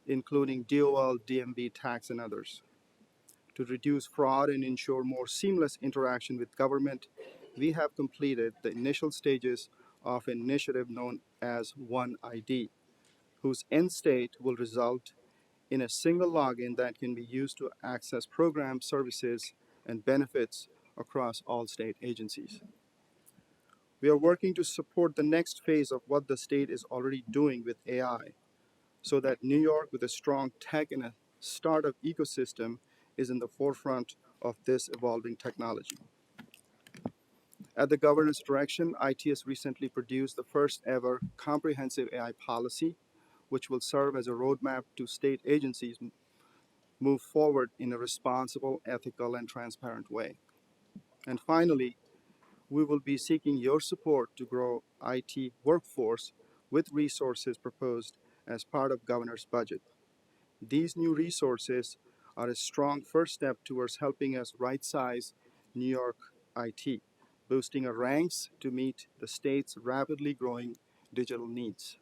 including DOL, DMV, tax, and others. To reduce fraud and ensure more seamless interaction with government, we have completed the initial stages of an initiative known as One ID, whose end state will result in a single login that can be used to access programs, services, and benefits across all state agencies. We are working to support the next phase of what the state is already doing with AI, so that New York, with a strong tech and a startup ecosystem, is in the forefront of this evolving technology. At the governor's direction, ITS recently produced the first ever comprehensive AI policy, which will serve as a roadmap to state agencies move forward in a responsible, ethical, and transparent way. And finally, we will be seeking your support to grow IT workforce with resources proposed as part of governor's budget. These new resources are a strong first step towards helping us right-size New York IT, boosting our ranks to meet the state's rapidly growing digital needs.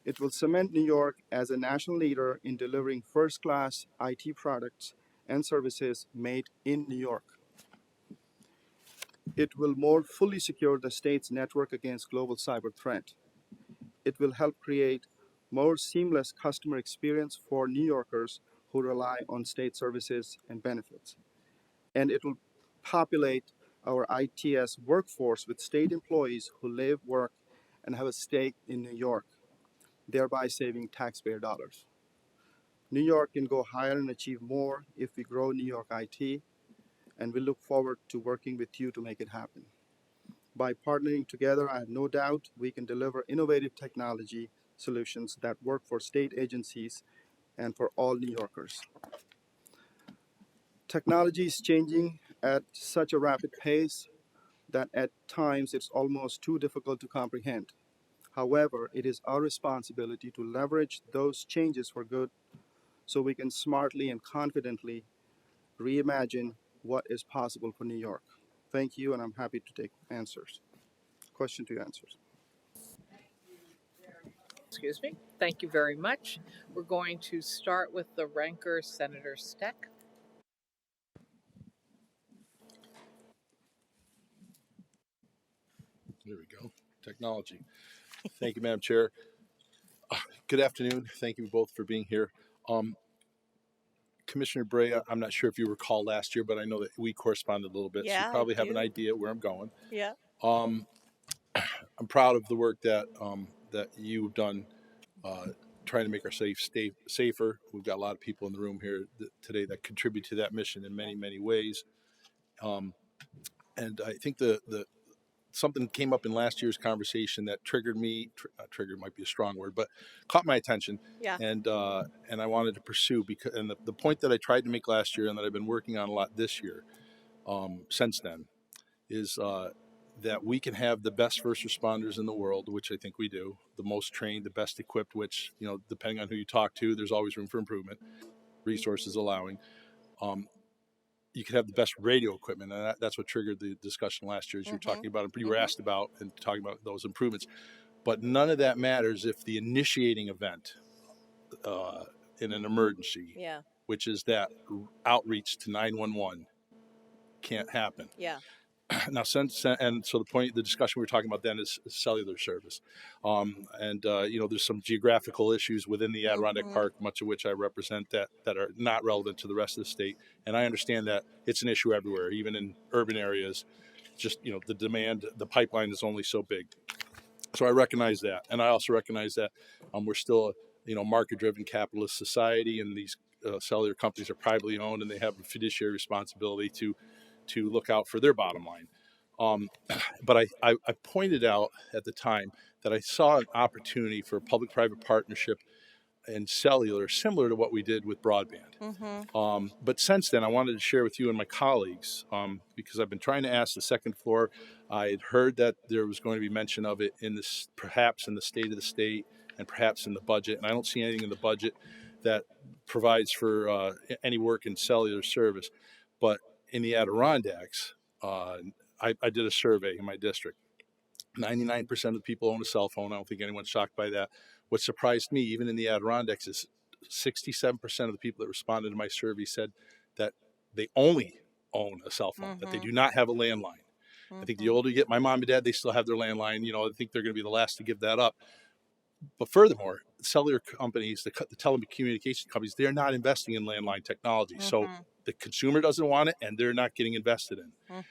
It will cement New York as a national leader in delivering first-class IT products and services made in New York. It will more fully secure the state's network against global cyber threat. It will help create more seamless customer experience for New Yorkers who rely on state services and benefits. And it will populate our ITS workforce with state employees who live, work, and have a stake in New York, thereby saving taxpayer dollars. New York can go higher and achieve more if we grow New York IT, and we look forward to working with you to make it happen. By partnering together, I have no doubt we can deliver innovative technology solutions that work for state agencies and for all New Yorkers. Technology is changing at such a rapid pace that at times it's almost too difficult to comprehend. However, it is our responsibility to leverage those changes for good so we can smartly and confidently reimagine what is possible for New York. Thank you, and I'm happy to take answers. Question to answers. Excuse me. Thank you very much. We're going to start with the ranker, Senator Steck. There we go. Technology. Thank you, Madam Chair. Good afternoon. Thank you both for being here. Commissioner Brea, I'm not sure if you recall last year, but I know that we corresponded a little bit, so you probably have an idea where I'm going. Yeah. I'm proud of the work that that you've done trying to make our state safer. We've got a lot of people in the room here today that contribute to that mission in many, many ways. And I think the something came up in last year's conversation that triggered me. Triggered might be a strong word, but caught my attention. Yeah. And I wanted to pursue because the point that I tried to make last year and that I've been working on a lot this year, since then, is that we can have the best first responders in the world, which I think we do, the most trained, the best equipped, which, you know, depending on who you talk to, there's always room for improvement, resources allowing. You can have the best radio equipment, and that's what triggered the discussion last year, as you were talking about, you were asked about and talking about those improvements. But none of that matters if the initiating event in an emergency, which is that outreach to 911, can't happen. Yeah. Now, so the discussion we were talking about then is cellular service. You know, there's some geographical issues within the Adirondack Park, much of which I represent, that are not relevant to the rest of the state. And I understand that it's an issue everywhere, even in urban areas. Just, you know, the demand, the pipeline is only so big. So I recognize that. And I also recognize that we're still a market-driven capitalist society, and these cellular companies are privately owned, and they have a fiduciary responsibility to look out for their bottom line. Um, but I pointed out at the time that I saw an opportunity for a public-private partnership in cellular, similar to what we did with broadband. Mm-hmm. But since then, I wanted to share with you and my colleagues because I've been trying to ask the second floor. I had heard that there was going to be mention of it in this, perhaps in the state of the state, and perhaps in the budget. And I don't see anything in the budget that provides for any work in cellular service. But in the Adirondacks, I did a survey in my district. 99% of the people own a cell phone. I don't think anyone's shocked by that. What surprised me, even in the Adirondacks, is 67% of the people that responded to my survey said that they only own a cell phone, that they do not have a landline. I think the older you get, my mom and dad, they still have their landline. I think they're going to be the last to give that up. But furthermore, cellular companies, the telecommunication companies, they're not investing in landline technology. So the consumer doesn't want it, and they're not getting invested in.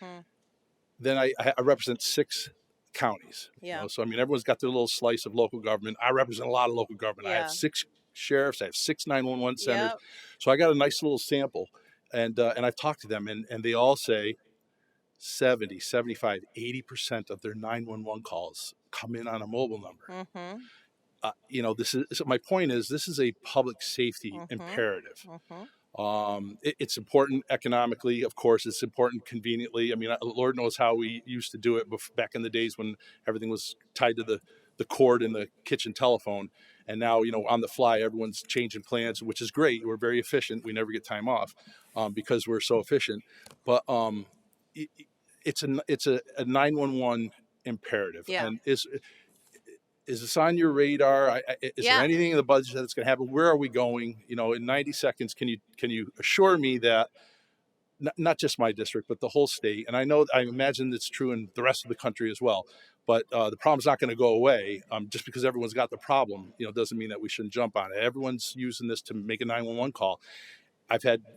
Then I represent 6 counties. Yeah. So, I mean, everyone's got their little slice of local government. I represent a lot of local government. I have 6 sheriffs. I have 6 911 centers. Yep. So I got a nice little sample. And I've talked to them, and they all say 70, 75, 80% of their 911 calls come in on a mobile number. This is, so my point is, this is a public safety imperative. It's important economically, of course. It's important conveniently. I mean, Lord knows how we used to do it back in the days when everything was tied to the cord in the kitchen telephone. And now, on the fly, everyone's changing plans, which is great. We're very efficient. We never get time off because we're so efficient. But it's a 911 imperative. Yeah. And is this on your radar? Is there anything in the budget that's going to happen? Where are we going? In 90 seconds, can you assure me that not just my district, but the whole state? And I imagine it's true in the rest of the country as well. But the problem's not going to go away just because everyone's got the problem. Doesn't mean that we shouldn't jump on it. Everyone's using this to make a 911 call.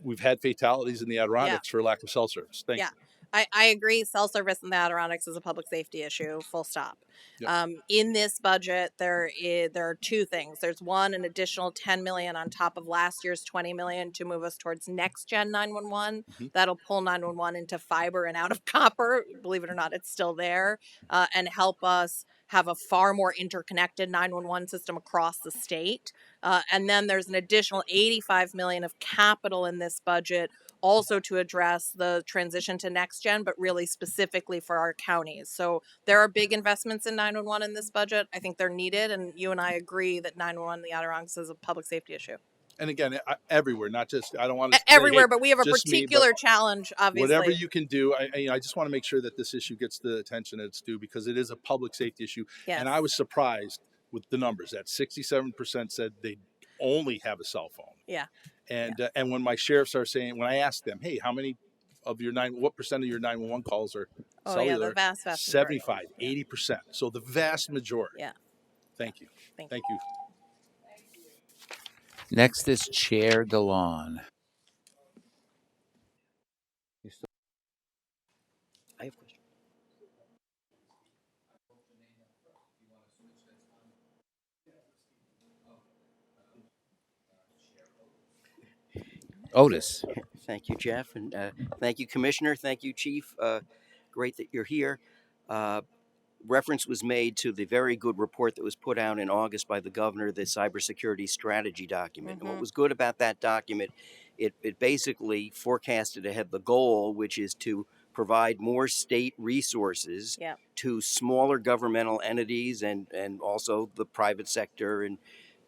We've had fatalities in the Adirondacks for lack of cell service. Thank you. I agree. Cell service in the Adirondacks is a public safety issue. Full stop. Yep. In this budget, there are 2 things. There's one, an additional $10 million on top of last year's $20 million to move us towards next gen 911. That'll pull 911 into fiber and out of copper. Believe it or not, it's still there, and help us have a far more interconnected 911 system across the state. And then there's an additional $85 million of capital in this budget, also to address the transition to next gen, but really specifically for our counties. So there are big investments in 911 in this budget. I think they're needed, and you and I agree that 911 in the Adirondacks is a public safety issue. And again, everywhere, not just, I don't want to everywhere, say, hey, but we have a just me, particular but challenge, obviously. whatever you can do. I just want to make sure that this issue gets the attention that it's due, because it is a public safety issue. Yes. And I was surprised with the numbers that 67% said they only have a cell phone. Yeah. And when my sheriffs are saying, when I ask them, hey, how many of your what percent of your 911 calls are cellular? The vast 75, 80%. So the vast majority. Yeah. Thank you. Thank you. Next is Chair DeLon. I have a question. Otis. Thank you, Jeff, and thank you, Commissioner. Thank you, Chief. Great that you're here. Reference was made to the very good report that was put out in August by the governor, the cybersecurity strategy document. And what was good about that document, it basically forecasted ahead the goal, which is to provide more state resources to smaller governmental entities and also the private sector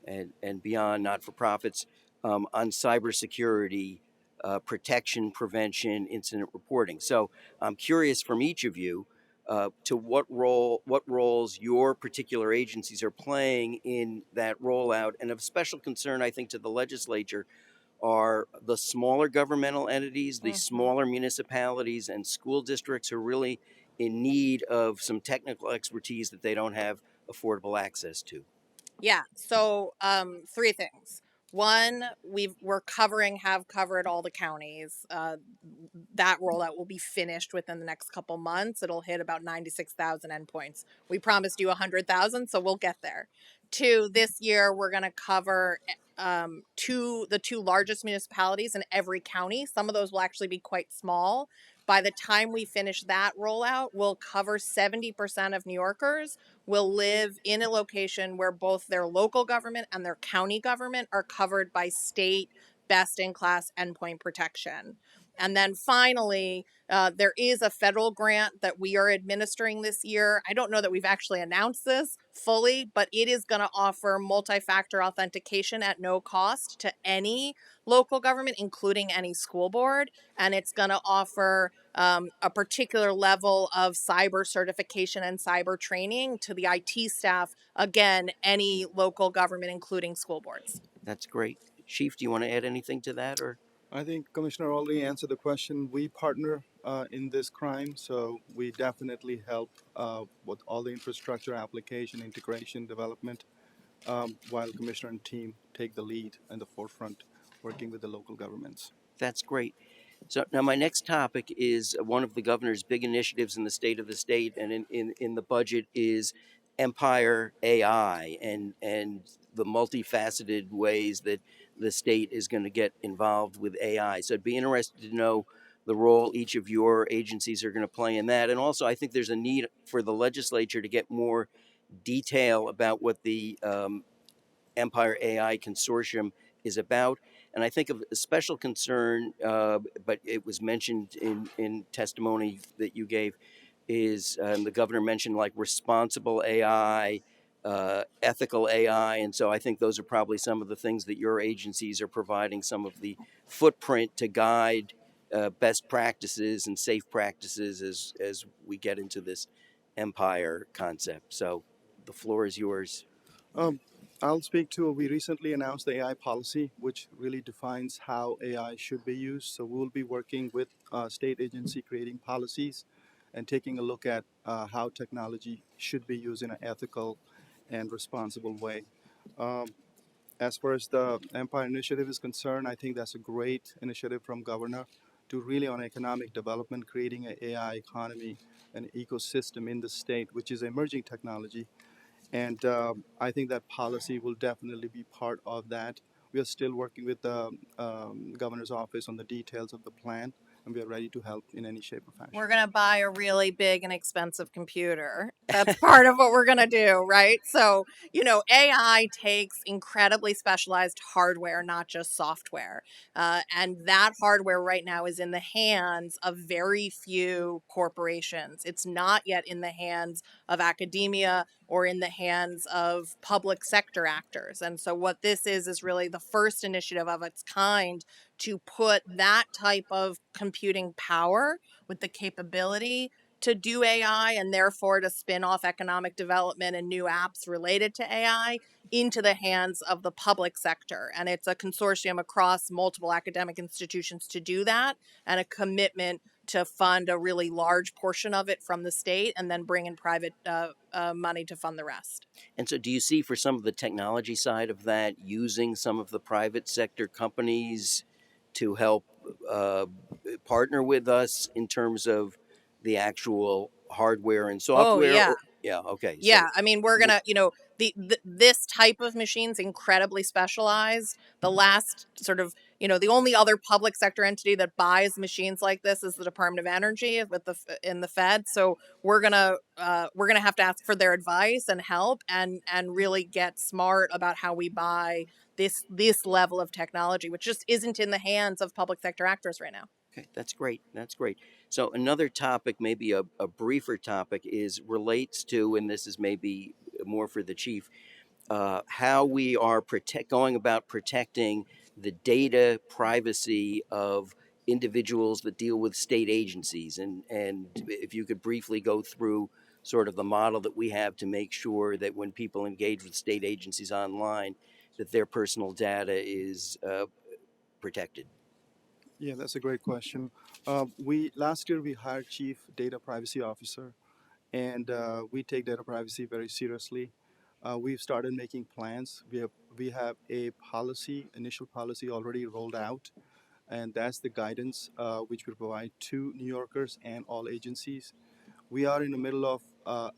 and beyond, not-for-profits, on cybersecurity protection, prevention, incident reporting. So I'm curious from each of you to what roles your particular agencies are playing in that rollout. And of special concern, I think, to the legislature are the smaller governmental entities, the smaller municipalities and school districts who are really in need of some technical expertise that they don't have affordable access to. Yeah. So 3 things. One, have covered all the counties. That rollout will be finished within the next couple months. It'll hit about 96,000 endpoints. We promised you 100,000, so we'll get there. 2, this year we're going to cover the 2 largest municipalities in every county. Some of those will actually be quite small, By the time we finish that rollout, we'll cover 70% of New Yorkers will live in a location where both their local government and their county government are covered by state best in class endpoint protection. And then finally, there is a federal grant that we are administering this year. I don't know that we've actually announced this fully, but it is going to offer multi-factor authentication at no cost to any local government, including any school board. And it's going to offer a particular level of cyber certification and cyber training to the IT staff, again, any local government, including school boards. That's great. Chief, do you want to add anything to that, or? I think Commissioner already answered the question. We partner in this crime, so we definitely help with all the infrastructure, application, integration, development, while Commissioner and team take the lead and the forefront, working with the local governments. That's great. So now my next topic is one of the governor's big initiatives in the state and in the budget is Empire AI and the multifaceted ways that the state is going to get involved with AI. So I'd be interested to know the role each of your agencies are going to play in that. And also I think there's a need for the legislature to get more detail about what the Empire AI Consortium is about. And I think of a special concern, but it was mentioned in testimony that you gave, is the governor mentioned like responsible AI, ethical AI. And so I think those are probably some of the things that your agencies are providing some of the footprint to guide best practices and safe practices as we get into this Empire concept. So the floor is yours. I'll speak to, we recently announced the AI policy, which really defines how AI should be used. So we'll be working with state agency creating policies and taking a look at how technology should be used in an ethical and responsible way. As far as the Empire Initiative is concerned, I think that's a great initiative from Governor to really on economic development, creating an AI economy, an ecosystem in the state, which is emerging technology. And I think that policy will definitely be part of that. We are still working with the governor's office on the details of the plan, and we are ready to help in any shape or fashion. We're going to buy a really big and expensive computer. That's part of what we're going to do, right? So, AI takes incredibly specialized hardware, not just software. And that hardware right now is in the hands of very few corporations. It's not yet in the hands of academia or in the hands of public sector actors. And so what this is really the first initiative of its kind to put that type of computing power with the capability to do AI and therefore to spin off economic development and new apps related to AI into the hands of the public sector. And it's a consortium across multiple academic institutions to do that, and a commitment to fund a really large portion of it from the state and then bring in private money to fund the rest. And so do you see for some of the technology side of that, using some of the private sector companies to help partner with us in terms of the actual hardware and software? Oh, yeah. Yeah, okay. Yeah, I mean, we're gonna, this type of machine's incredibly specialized. The last sort of, the only other public sector entity that buys machines like this is the Department of Energy with in the Fed. So we're gonna have to ask for their advice and help, and really get smart about how we buy this level of technology, which just isn't in the hands of public sector actors right now. Okay, that's great. That's great. So another topic, maybe a briefer topic, relates to, and this is maybe more for the chief, how we are going about protecting the data privacy of individuals that deal with state agencies. And if you could briefly go through sort of the model that we have to make sure that when people engage with state agencies online, that their personal data is protected. Yeah, that's a great question. Last year we hired Chief Data Privacy Officer, and we take data privacy very seriously. We've started making plans. We have a initial policy already rolled out, and that's the guidance which we provide to New Yorkers and all agencies. We are in the middle of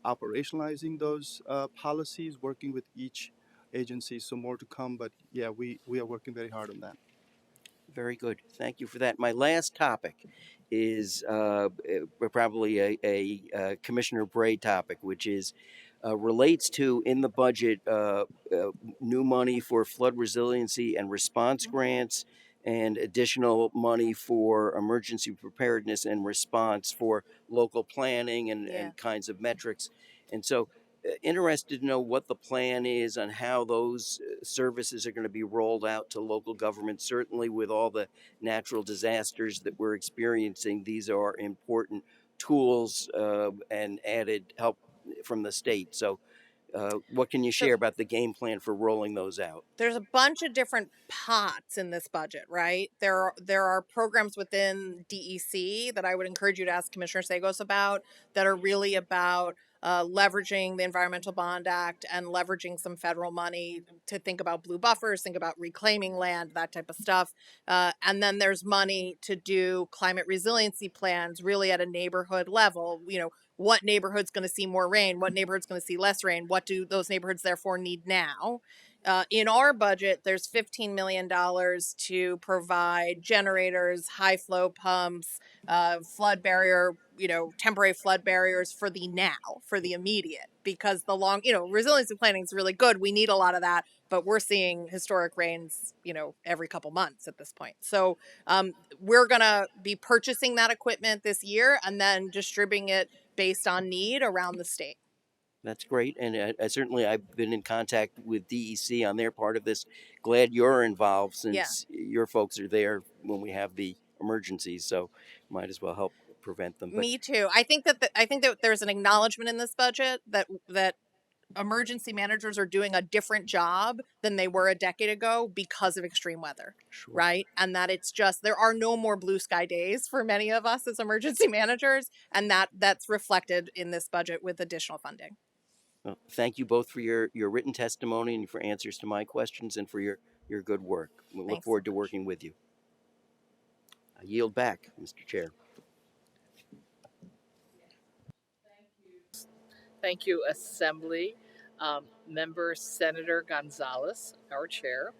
operationalizing those policies, working with each agency. So more to come, but yeah, we are working very hard on that. Very good. Thank you for that. My last topic is probably a Commissioner Bray topic, which is relates to in the budget new money for flood resiliency and response grants and additional money for emergency preparedness and response for local planning and kinds of metrics. And so interested to know what the plan is on how those services are going to be rolled out to local governments. Certainly, with all the natural disasters that we're experiencing, these are important tools and added help from the state. So, what can you share about the game plan for rolling those out? There's a bunch of different pots in this budget, right? There are programs within DEC that I would encourage you to ask Commissioner Sagos about that are really about leveraging the Environmental Bond Act and leveraging some federal money to think about blue buffers, think about reclaiming land, that type of stuff. And then there's money to do climate resiliency plans really at a neighborhood level. What neighborhood's going to see more rain? What neighborhood's going to see less rain? What do those neighborhoods therefore need now? In our budget, there's $15 million to provide generators, high flow pumps, flood barrier, temporary flood barriers for the now, for the immediate, because the long, resiliency planning is really good. We need a lot of that, but we're seeing historic rains, every couple months at this point. So we're going to be purchasing that equipment this year and then distributing it based on need around the state. That's great, and certainly I've been in contact with DEC on their part of this. Glad you're involved since your folks are there when we have the emergencies, so might as well help prevent them. Me too. I think that there's an acknowledgement in this budget that emergency managers are doing a different job than they were a decade ago because of extreme weather, right? And that it's just there are no more blue sky days for many of us as emergency managers, and that's reflected in this budget with additional funding. Well, thank you both for your written testimony and for answers to my questions and for your good work. We look forward to working with you. I yield back, Mr. Chair. Thank you, Assembly. Member Senator Gonzalez, our chair.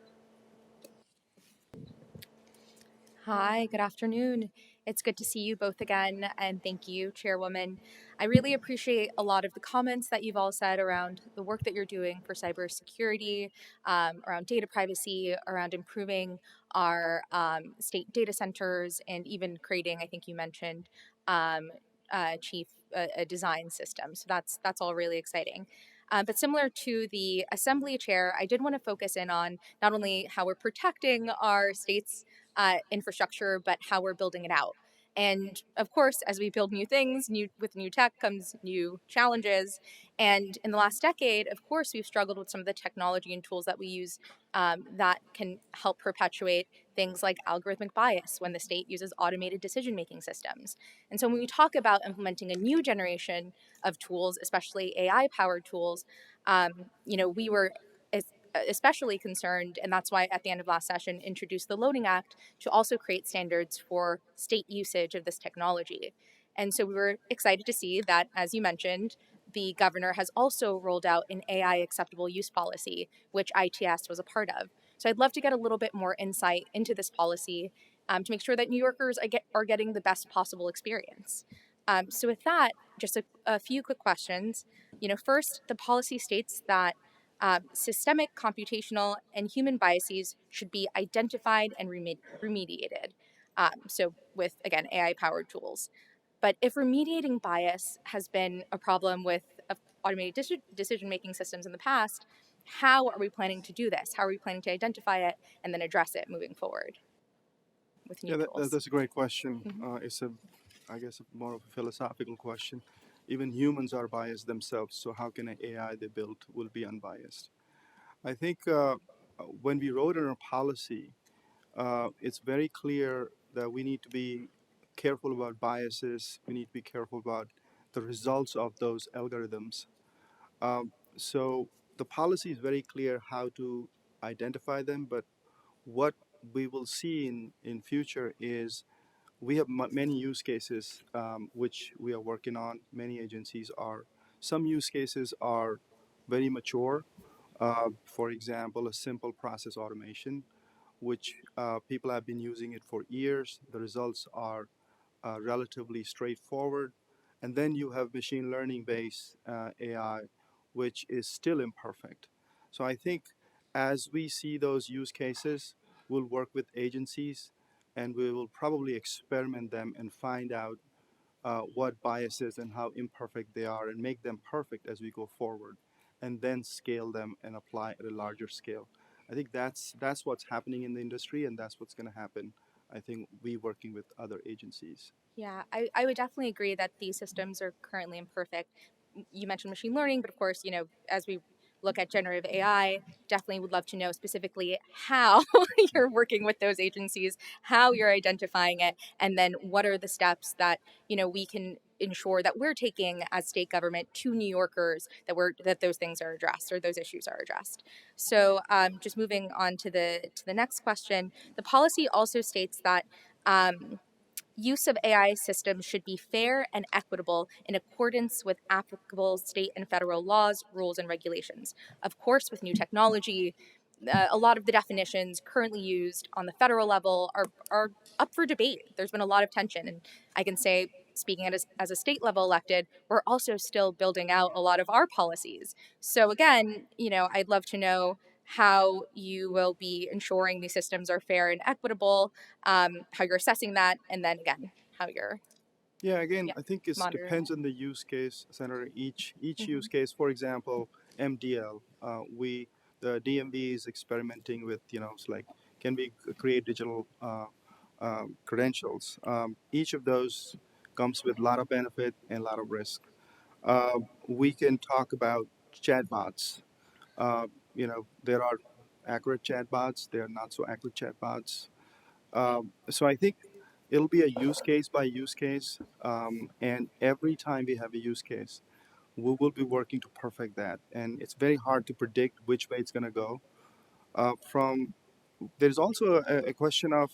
Hi, good afternoon. It's good to see you both again, and thank you, Chairwoman. I really appreciate a lot of the comments that you've all said around the work that you're doing for cybersecurity, around data privacy, around improving our state data centers, and even creating, I think you mentioned, Chief, a design system. So that's all really exciting. But similar to the Assembly Chair, I did want to focus in on not only how we're protecting our state's infrastructure, but how we're building it out. And of course, as we build new things, with new tech comes new challenges. And in the last decade, of course, we've struggled with some of the technology and tools that we use that can help perpetuate things like algorithmic bias when the state uses automated decision-making systems. And so when we talk about implementing a new generation of tools, especially AI-powered tools, we were especially concerned, and that's why at the end of last session introduced the Loading Act to also create standards for state usage of this technology. And so we were excited to see that, as you mentioned, the governor has also rolled out an AI acceptable use policy, which ITS was a part of. So I'd love to get a little bit more insight into this policy to make sure that New Yorkers are getting the best possible experience. So with that, just a few quick questions. First, the policy states that systemic, computational, and human biases should be identified and remediated. So with, again, AI-powered tools. But if remediating bias has been a problem with automated decision-making systems in the past, how are we planning to do this? How are we planning to identify it and then address it moving forward with new tools? That's a great question. It's I guess, more of a philosophical question. Even humans are biased themselves, so how can an AI they built will be unbiased? I think when we wrote in our policy, it's very clear that we need to be careful about biases. We need to be careful about the results of those algorithms. So the policy is very clear how to identify them, but what we will see in future is we have many use cases which we are working on. Many agencies are. Some use cases are very mature. For example, a simple process automation, which people have been using it for years. The results are relatively straightforward. And then you have machine learning based AI, which is still imperfect. So I think as we see those use cases, we'll work with agencies and we will probably experiment them and find out what biases and how imperfect they are and make them perfect as we go forward and then scale them and apply at a larger scale. I think that's what's happening in the industry and that's what's going to happen. I think we working with other agencies. Yeah, I would definitely agree that these systems are currently imperfect. You mentioned machine learning, but of course, as we look at generative AI, definitely would love to know specifically how you're working with those agencies, how you're identifying it, and then what are the steps that, we can ensure that we're taking as state government to New Yorkers that those things are addressed or those issues are addressed. So just moving on to the next question, the policy also states that use of AI systems should be fair and equitable in accordance with applicable state and federal laws, rules, and regulations. Of course, with new technology, a lot of the definitions currently used on the federal level are up for debate. There's been a lot of tension, and I can say, speaking as a state level elected, we're also still building out a lot of our policies. So again, I'd love to know how you will be ensuring these systems are fair and equitable, how you're assessing that, and then again, how you're Yeah, again, I think it monitoring depends on the use case, Senator. Each use Mhm. case, for example, MDL, the DMV is experimenting with, it's like, can we create digital credentials? Each of those comes with a lot of benefit and a lot of risk. We can talk about chatbots. There are accurate chatbots. There are not so accurate chatbots. So I think it'll be a use case by use case, and every time we have a use case, we will be working to perfect that. And it's very hard to predict which way it's going to go. From There's also a question of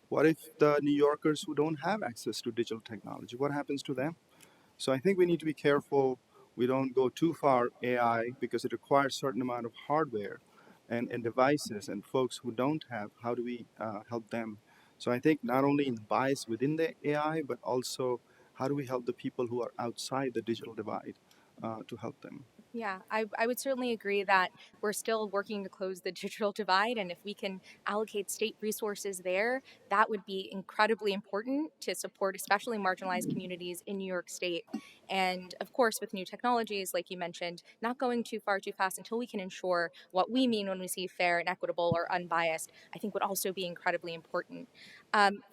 what if the New Yorkers who don't have access to digital technology, what happens to them? So I think we need to be careful we don't go too far AI because it requires a certain amount of hardware and devices and folks who don't have, how do we help them? So I think not only in bias within the AI, but also how do we help the people who are outside the digital divide to help them? Yeah, I would certainly agree that we're still working to close the digital divide. And if we can allocate state resources there, that would be incredibly important to support, especially marginalized communities in New York State. And of course, with new technologies, like you mentioned, not going too far too fast until we can ensure what we mean when we see fair and equitable or unbiased, I think would also be incredibly important.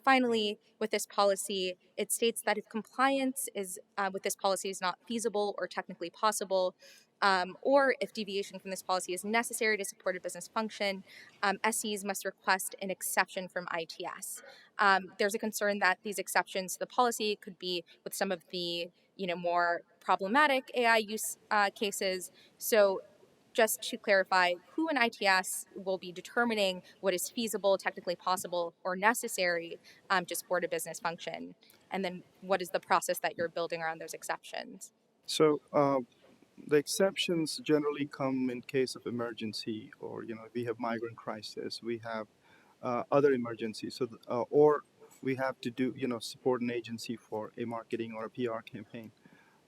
Finally, with this policy, it states that if compliance with this policy is not feasible or technically possible, or if deviation from this policy is necessary to support a business function, SEs must request an exception from ITS. There's a concern that these exceptions to the policy could be with some of the more problematic AI use cases. So just to clarify, who in ITS will be determining what is feasible, technically possible, or necessary to support a business function? And then what is the process that you're building around those exceptions? So the exceptions generally come in case of emergency, or we have migrant crisis, we have other emergencies, or we have to do support an agency for a marketing or a PR campaign.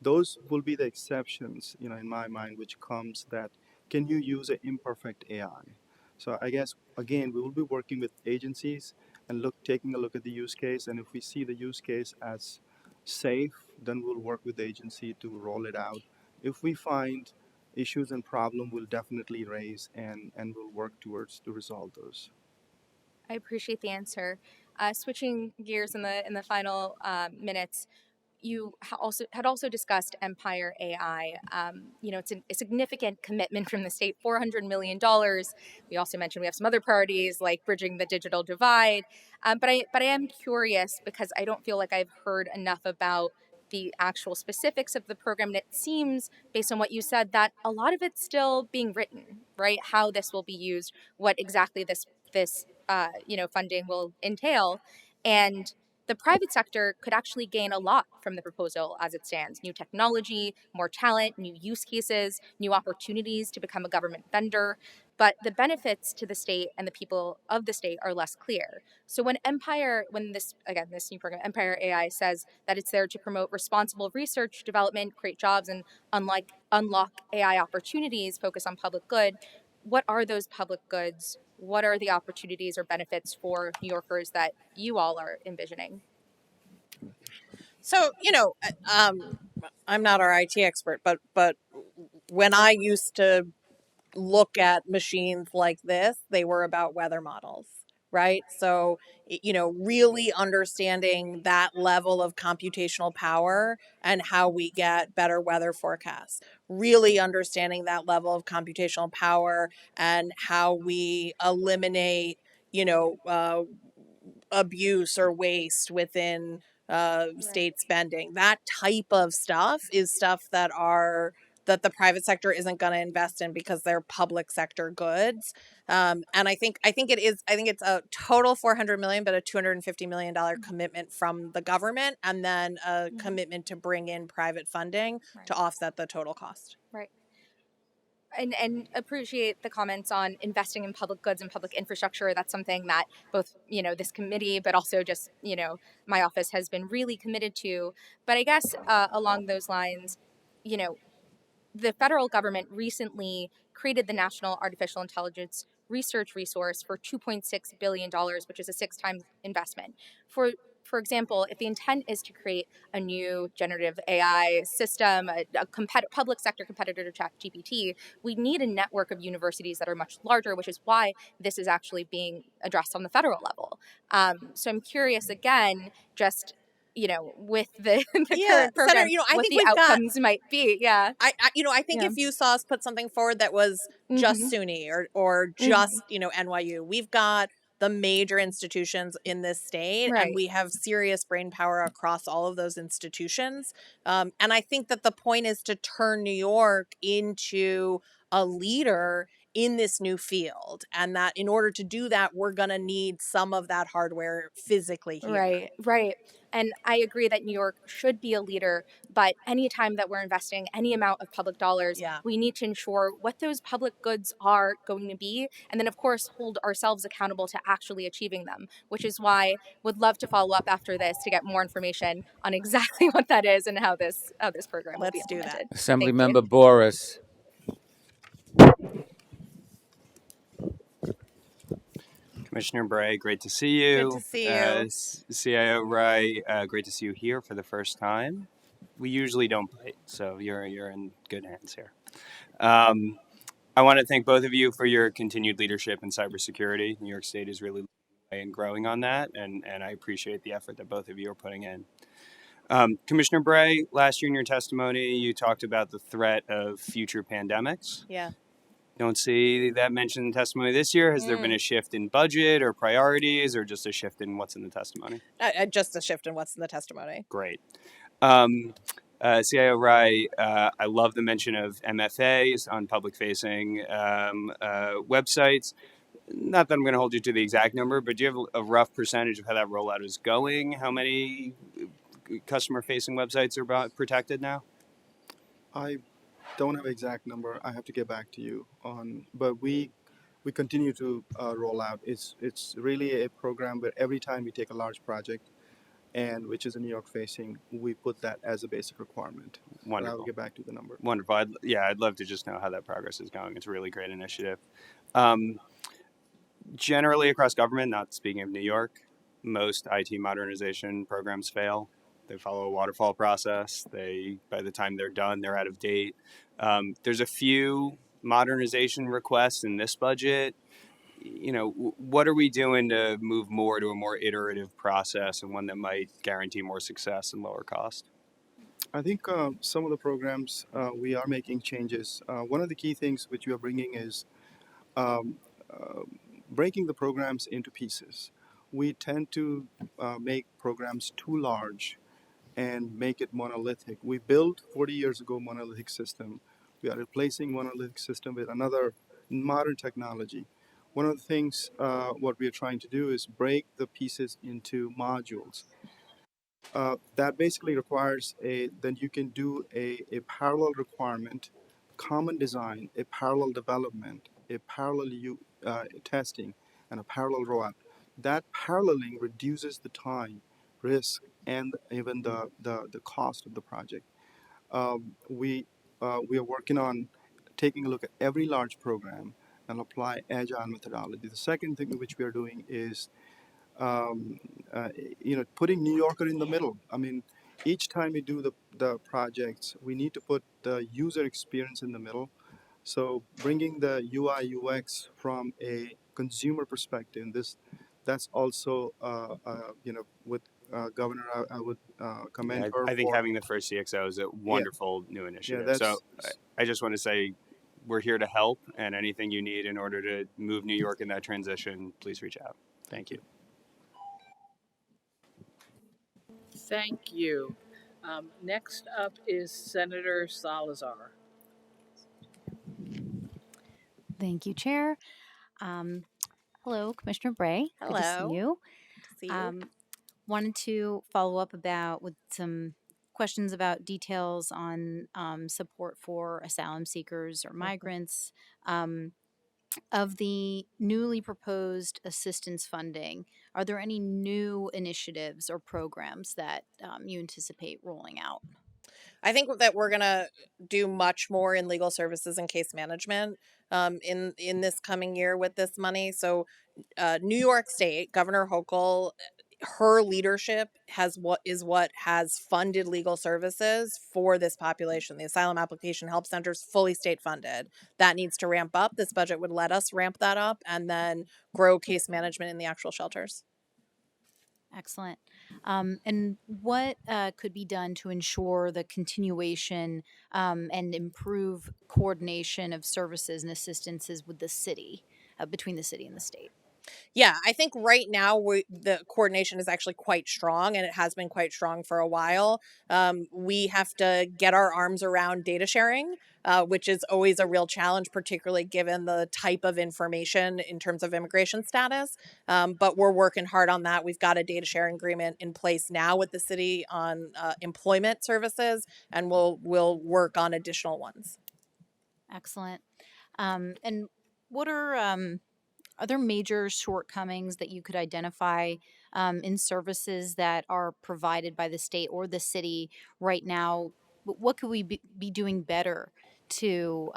Those will be the exceptions, in my mind, which comes that can you use an imperfect AI? So I guess again we will be working with agencies and taking a look at the use case, and if we see the use case as safe, then we'll work with the agency to roll it out. If we find issues and problem, we'll definitely raise and we'll work towards to resolve those. I appreciate the answer. Switching gears in the final minutes, you had also discussed Empire AI. It's a significant commitment from the state, $400 million. We also mentioned we have some other priorities like bridging the digital divide. But I am curious because I don't feel like I've heard enough about the actual specifics of the program. And it seems, based on what you said, that a lot of it's still being written, right? How this will be used, what exactly this funding will entail, and the private sector could actually gain a lot from the proposal as it stands. New technology, more talent, new use cases, new opportunities to become a government vendor. but the benefits to the state and the people of the state are less clear. So when this new program, Empire AI, says that it's there to promote responsible research, development, create jobs, and unlock AI opportunities, focus on public good, what are those public goods? What are the opportunities or benefits for New Yorkers that you all are envisioning? So, I'm not our IT expert, but when I used to look at machines like this, they were about weather models, right? So, really understanding that level of computational power and how we get better weather forecasts, really understanding that level of computational power and how we eliminate, abuse or waste within state spending. That type of stuff is stuff that the private sector isn't going to invest in because they're public sector goods. And I think it's a total 400 million, but a $250 million commitment from the government, and then a commitment to bring in private funding to offset the total cost. Right. And appreciate the comments on investing in public goods and public infrastructure. That's something that both, this committee, but also just, my office has been really committed to. But I guess along those lines, the federal government recently created the National Artificial Intelligence Research Resource for $2.6 billion, which is a 6-time investment. For example, if the intent is to create a new generative AI system, a public sector competitor to ChatGPT, we need a network of universities that are much larger, which is why this is actually being addressed on the federal level. So I'm curious, again, just with the current program, Senator, I what think the we've outcomes might be. Yeah. I think if you saw us put something forward that was just SUNY or just, NYU, we've got the major institutions in this state, Right. and we have serious brain power across all of those institutions. And I think that the point is to turn New York into a leader in this new field, and that in order to do that, we're going to need some of that hardware physically here. Right. And I agree that New York should be a leader, but anytime that we're investing any amount of public dollars, we need to ensure what those public goods are going to be, and then of course hold ourselves accountable to actually achieving them, which is why would love to follow up after this to get more information on exactly what that is and how this program will be implemented. Assembly Member Boris. Commissioner Bray, great to see you. Good to see you. CIO Wright, great to see you here for the first time. We usually don't bite, so you're in good hands here. I want to thank both of you for your continued leadership in cybersecurity. New York State is really and growing on that, and I appreciate the effort that both of you are putting in. Commissioner Bray, last year in your testimony, you talked about the threat of future pandemics. Yeah. Don't see that mentioned in testimony this year. Has there been a shift in budget or priorities, or just a shift in what's in the testimony? Just a shift in what's in the testimony. Great. CIO Wright, I love the mention of MFAs on public-facing websites. Not that I'm going to hold you to the exact number, but do you have a rough percentage of how that rollout is going? How many customer-facing websites are protected now? I don't have an exact number. I have to get back to you on, but we continue to roll out. It's really a program where every time we take a large project, and which is a New York facing, we put that as a basic requirement. Wonderful. I'll get back to the number. Wonderful. I'd love to just know how that progress is going. It's a really great initiative. Generally across government, not speaking of New York, most IT modernization programs fail. They follow a waterfall process. By the time they're done, they're out of date. There's a few modernization requests in this budget. What are we doing to move more to a more iterative process and one that might guarantee more success and lower cost? I think some of the programs we are making changes. One of the key things which we are bringing is breaking the programs into pieces. We tend to make programs too large and make it monolithic. We built 40 years ago monolithic system. We are replacing monolithic system with another modern technology. One of the things what we are trying to do is break the pieces into modules. That basically requires then you can do a parallel requirement, common design, a parallel development, a parallel testing and a parallel rollout. That paralleling reduces the time, risk, and even the cost of the project. We are working on taking a look at every large program and apply agile methodology. The second thing which we are doing is um, uh, putting New Yorker in the middle. I mean, each time we do the projects, we need to put the user experience in the middle. So bringing the UI UX from a consumer perspective, that's also with Governor, I would commend Yeah, her I think for. having the first CXO is a Yeah, wonderful new yeah, initiative. So that's I just want to say we're here to help, and anything you need in order to move New York in that transition, please reach out. Thank you. Thank you. Next up is Senator Salazar. Thank you, Chair. Um, Hello, Commissioner Bray. Good to see Hello. you. Good to see you. Wanted to follow up with some questions about details on support for asylum seekers or migrants. Um, of the newly proposed assistance funding, are there any new initiatives or programs that you anticipate rolling out? I think that we're gonna do much more in legal services and case management in this coming year with this money. So, New York State Governor Hochul, her leadership what has funded legal services for this population. The asylum application help center is fully state funded. That needs to ramp up. This budget would let us ramp that up and then grow case management in the actual shelters. Excellent. And what could be done to ensure the continuation and improve coordination of services and assistances with the city, between the city and the state? Yeah, I think right now the coordination is actually quite strong, and it has been quite strong for a while. We have to get our arms around data sharing, which is always a real challenge, particularly given the type of information in terms of immigration status. But we're working hard on that. We've got a data sharing agreement in place now with the city on employment services, and we'll work on additional ones. Excellent. And what are there major shortcomings that you could identify in services that are provided by the state or the city right now? What could we be doing better to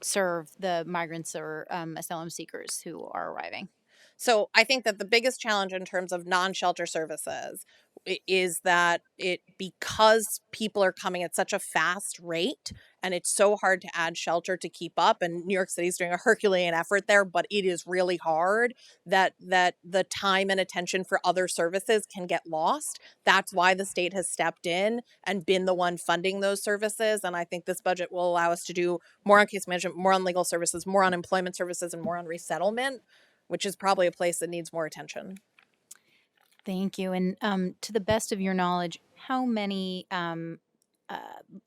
serve the migrants or asylum seekers who are arriving? So I think that the biggest challenge in terms of non-shelter services is that because people are coming at such a fast rate and it's so hard to add shelter to keep up, and New York City is doing a Herculean effort there, but it is really hard that the time and attention for other services can get lost. That's why the state has stepped in and been the one funding those services, and I think this budget will allow us to do more on case management, more on legal services, more on employment services, and more on resettlement, which is probably a place that needs more attention. Thank you. And to the best of your knowledge, how many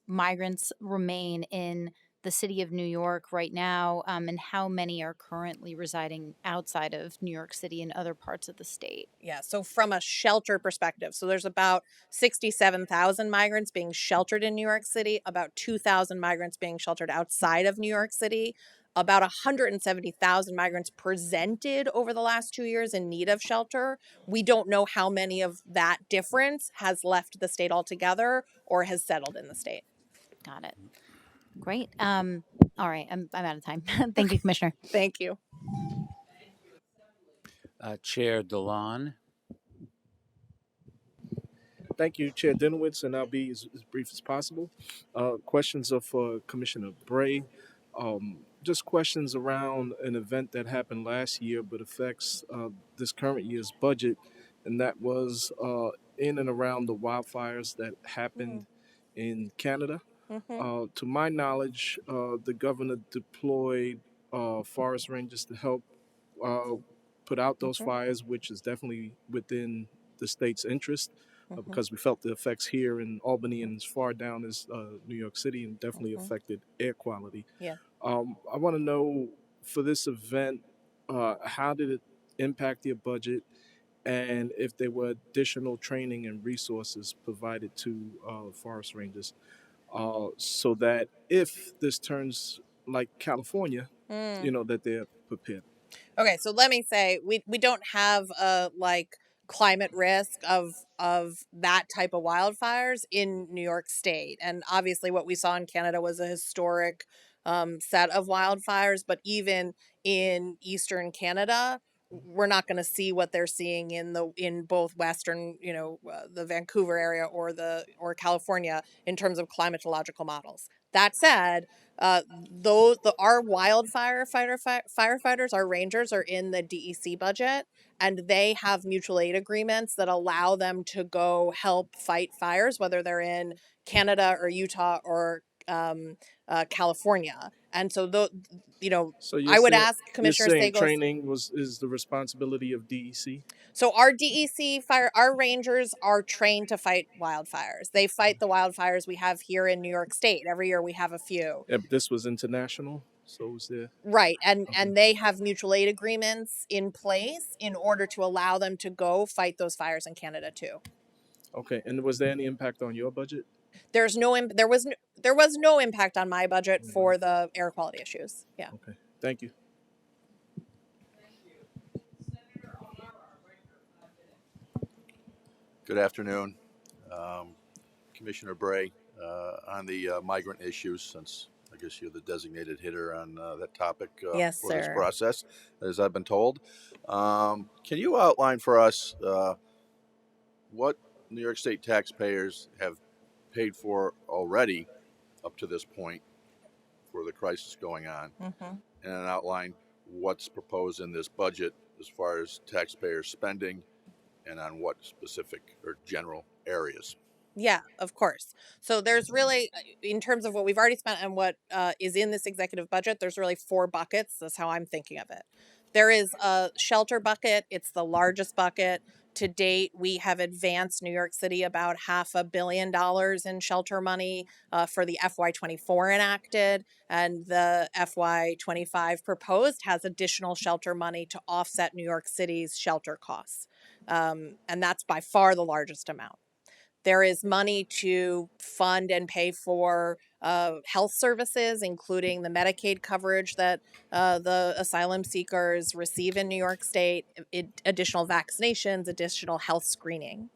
migrants remain in the city of New York right now, and how many are currently residing outside of New York City and other parts of the state? Yeah, so from a shelter perspective, so there's about 67,000 migrants being sheltered in New York City, about 2,000 migrants being sheltered outside of New York City, about 170,000 migrants presented over the last 2 years in need of shelter. We don't know how many of that difference has left the state altogether or has settled in the state. Got it. Great. All right, I'm out of time. Thank you, Commissioner. Thank you. Chair Dolan. Thank you, Chair Dinowitz, and I'll be as brief as possible. Questions of Commissioner Bray. Just questions around an event that happened last year but affects this current year's budget, and that was in and around the wildfires that happened in Canada. To my knowledge, the governor deployed forest rangers to help put out those fires, which is definitely within the state's interest. Because we felt the effects here in Albany and as far down as New York City, and definitely affected air quality. Yeah. I want to know, for this event, how did it impact your budget, and if there were additional training and resources provided to forest rangers, so that if this turns like California, you know, that they're prepared. Okay, so let me say we don't have a like climate risk of that type of wildfires in New York State, and obviously what we saw in Canada was a historic set of wildfires. But even in Eastern Canada, we're not going to see what they're seeing in both Western, the Vancouver area or California in terms of climatological models. That said, our firefighters, our rangers are in the DEC budget, and they have mutual aid agreements that allow them to go help fight fires, whether they're in Canada or Utah or California. And so, So I would ask you're Commissioner saying Stagos. training is the responsibility of DEC? So our DEC our rangers are trained to fight wildfires. They fight the wildfires we have here in New York State. Every year we have a few. Yeah, but this was international, so was there. Right. And Okay. and they have mutual aid agreements in place in order to allow them to go fight those fires in Canada too. Okay, and was there any impact on your budget? There was no impact on my budget for the air quality issues. Yeah. Okay, thank you. Good afternoon, Commissioner Bray. On the migrant issues, since I guess you're the designated hitter on that topic Yes, for this sir. process, as I've been told. Can you outline for us what New York State taxpayers have paid for already up to this point for the crisis going on, Mm-hmm. and outline what's proposed in this budget as far as taxpayer spending and on what specific or general areas? Yeah, of course. So there's really, in terms of what we've already spent and what is in this executive budget, there's really 4 buckets. That's how I'm thinking of it. There is a shelter bucket. It's the largest bucket. To date, we have advanced New York City about $500 million in shelter money for the FY24 enacted, and the FY25 proposed has additional shelter money to offset New York City's shelter costs. And that's by far the largest amount. There is money to fund and pay for health services, including the Medicaid coverage that the asylum seekers receive in New York State, additional vaccinations, additional health screening.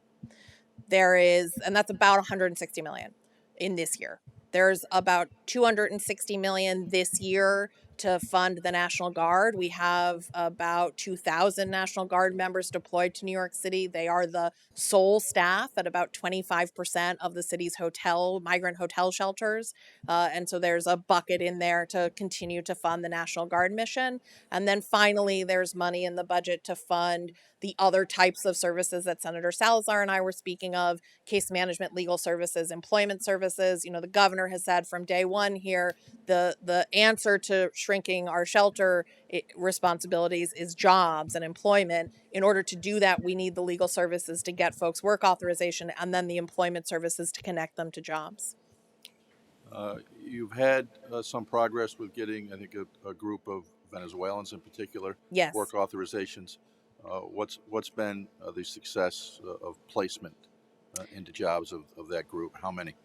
And that's about 160 million in this year. There's about 260 million this year to fund the National Guard. We have about 2,000 National Guard members deployed to New York City. They are the sole staff at about 25% of the city's migrant hotel shelters. And so there's a bucket in there to continue to fund the National Guard mission. And then finally, there's money in the budget to fund the other types of services that Senator Salazar and I were speaking of: case management, legal services, employment services. The governor has said from day one here, the answer to shrinking our shelter responsibilities is jobs and employment. In order to do that, we need the legal services to get folks work authorization, and then the employment services to connect them to jobs. You've had some progress with getting, I think, a group of Venezuelans in particular, Yes. work authorizations. What's been the success of placement into jobs of that group? How many?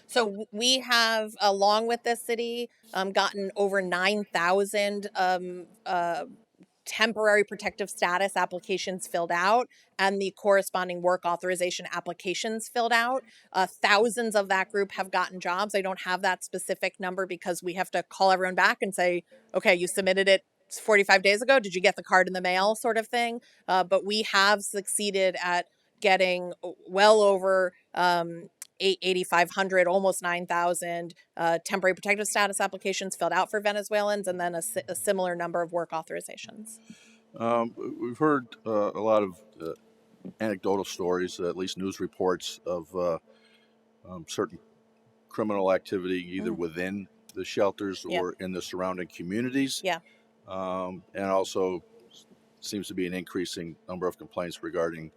So we have, along with the city, gotten over 9,000 temporary protective status applications filled out and the corresponding work authorization applications filled out. Thousands of that group have gotten jobs. I don't have that specific number because we have to call everyone back and say, okay, you submitted it 45 days ago. Did you get the card in the mail, sort of thing? But we have succeeded at getting well over 8,500, almost 9,000 temporary protective status applications filled out for Venezuelans, and then a similar number of work authorizations. We've heard a lot of anecdotal stories, at least news reports, of certain criminal activity either within the shelters or in the surrounding communities. Yeah. And also seems to be an increasing number of complaints regarding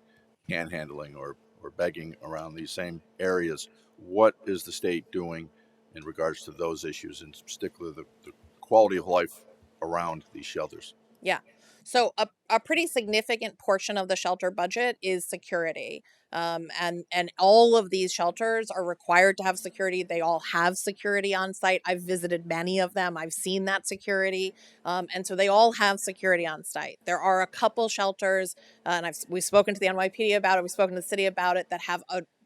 panhandling or begging around these same areas. What is the state doing in regards to those issues, and particularly the quality of life around these shelters? Yeah. So a pretty significant portion of the shelter budget is security. And all of these shelters are required to have security. They all have security on site. I've visited many of them. I've seen that security, and so they all have security on site. There are a couple shelters, and we've spoken to the NYPD about it. We've spoken to the city about it that have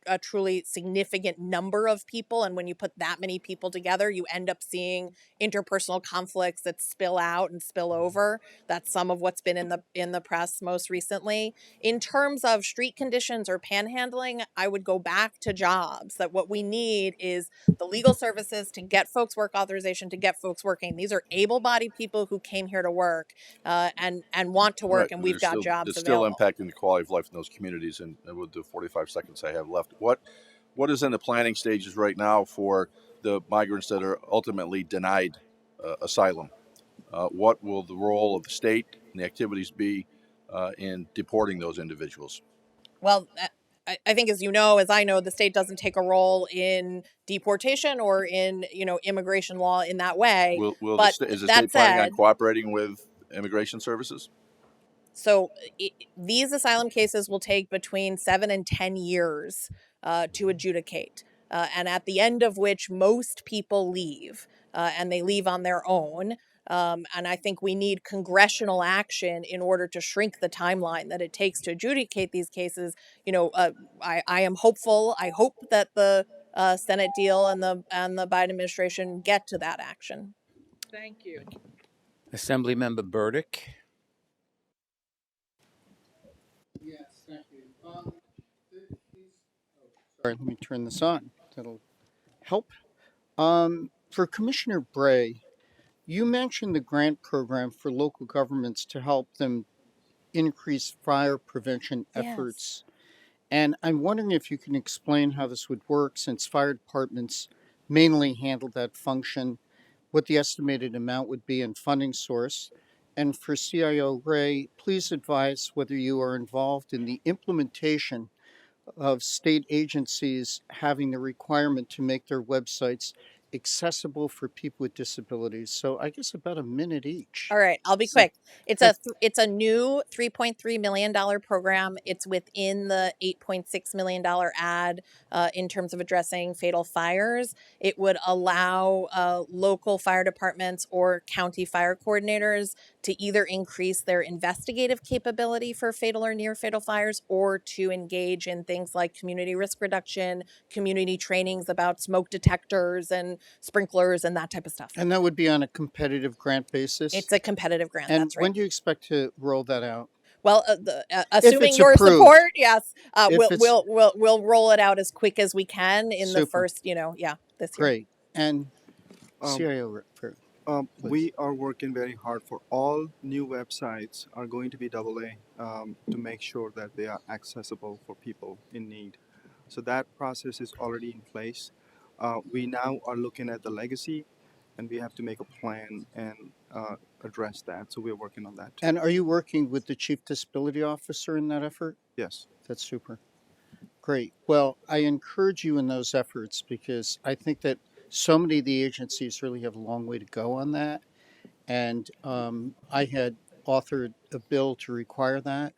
a truly significant number of people, and when you put that many people together, you end up seeing interpersonal conflicts that spill out and spill over. That's some of what's been in the press most recently. In terms of street conditions or panhandling, I would go back to jobs. That what we need is the legal services to get folks work authorization, to get folks working. These are able-bodied people who came here to work and want to work, Right. and we've got jobs It's still available. impacting the quality of life in those communities. And with the 45 seconds I have left, what is in the planning stages right now for the migrants that are ultimately denied asylum? What will the role of the state and the activities be in deporting those individuals? Well, I think, as you know, as I know, the state doesn't take a role in deportation or in immigration law in that way. Will But is the that state planning on said, cooperating with immigration services? so these asylum cases will take between 7 and 10 years to adjudicate, and at the end of which most people leave, and they leave on their own. And I think we need congressional action in order to shrink the timeline that it takes to adjudicate these cases. I am hopeful. I hope that the Senate deal and the Biden administration get to that action. Thank you. Assemblymember Burdick. Yes, thank you. Sorry, let me turn this on. That'll help. For Commissioner Bray, you mentioned the grant program for local governments to help them increase fire prevention efforts. And I'm wondering if you can explain how this would work, since fire departments mainly handle that function, what the estimated amount would be and funding source. And for CIO Ray, please advise whether you are involved in the implementation of state agencies having the requirement to make their websites accessible for people with disabilities. So I guess about a minute each. All right, I'll be So- quick. It's a new $3.3 million program. It's within the $8.6 million ad in terms of addressing fatal fires. It would allow local fire departments or county fire coordinators to either increase their investigative capability for fatal or near fatal fires, or to engage in things like community risk reduction, community trainings about smoke detectors and sprinklers and that type of stuff. And that would be on a competitive grant basis? It's a competitive grant. And That's right. when do you expect to roll that out? Well, assuming it's your approved. support, yes, If it's- we'll roll it out as quick as we can in the Super. first, this year. Great. And Um, CIO, we are working very hard for all new websites are going to be AA to make sure that they are accessible for people in need. So that process is already in place. We now are looking at the legacy, and we have to make a plan and address that. So we're working on that. and are you working with the Chief Disability Officer in that effort? Yes. That's super. Great. Well, I encourage you in those efforts, because I think that so many of the agencies really have a long way to go on that. And I had authored a bill to require that.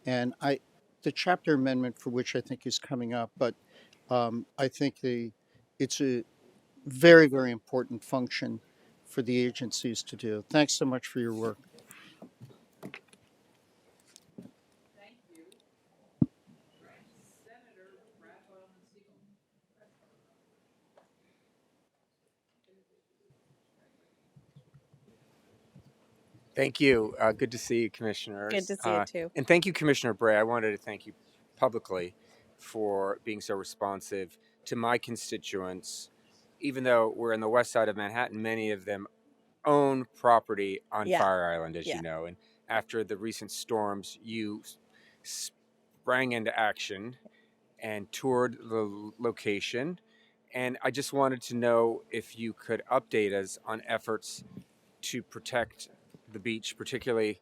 And the chapter amendment for which I think is coming up, but I think it's a very, very important function for the agencies to do. Thanks so much for your work. Thank you. Good to see you, Commissioners. Good to see you too. And thank you, Commissioner Bray. I wanted to thank you publicly for being so responsive to my constituents. Even though we're in the west side of Manhattan, many of them own property on Yeah. Fire Island, as Yeah. you know. And after the recent storms, you sprang into action and toured the location. And I just wanted to know if you could update us on efforts to protect the beach, particularly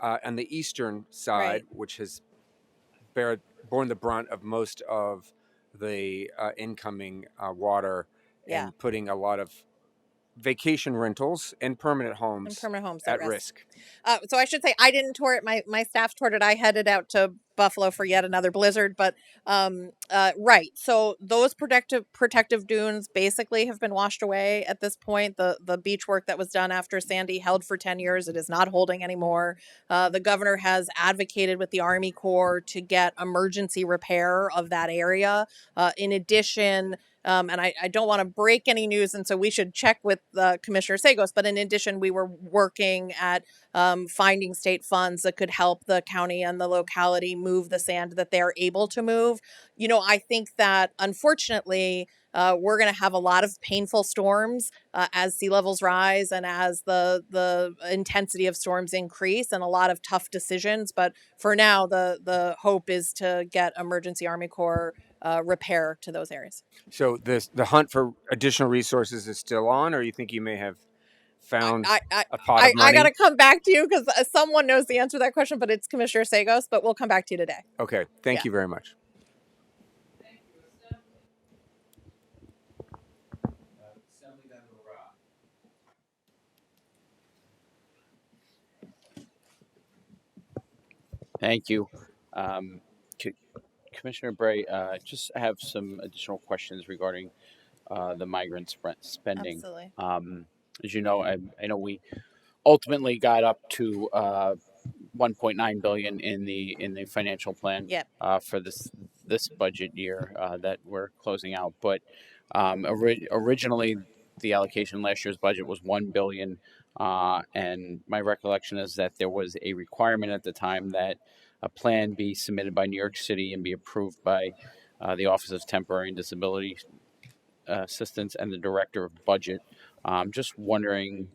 on the eastern side, which has borne the brunt of most of the incoming water, Yeah. and putting a lot of vacation rentals and permanent And homes permanent homes at risk. So I should say I didn't tour it. My staff toured it. I headed out to Buffalo for yet another blizzard. But right. So those protective dunes basically have been washed away at this point. The beach work that was done after Sandy held for 10 years. It is not holding anymore. The governor has advocated with the Army Corps to get emergency repair of that area. In addition, and I don't want to break any news, and so we should check with Commissioner Sagos. But in addition, we were working at finding state funds that could help the county and the locality move the sand that they're able to move. You know, I think that unfortunately, we're going to have a lot of painful storms as sea levels rise and as the intensity of storms increase, and a lot of tough decisions. But for now, the hope is to get emergency Army Corps repair to those areas. So the hunt for additional resources is still on, or you think you may have found a pot of I money? got to come back to you because someone knows the answer to that question, but it's Commissioner Sagos. But we'll come back to you today. Okay, thank Yeah. you very much. Thank you. Commissioner Bray, just have some additional questions regarding the migrant spending. Absolutely. As you know, I know we ultimately got up to 1.9 billion in the financial plan Yep. For this budget year that we're closing out. But originally, the allocation last year's budget was 1 billion, and my recollection is that there was a requirement at the time that a plan be submitted by New York City and be approved by the Office of Temporary and Disability Assistance and the Director of Budget. Just wondering,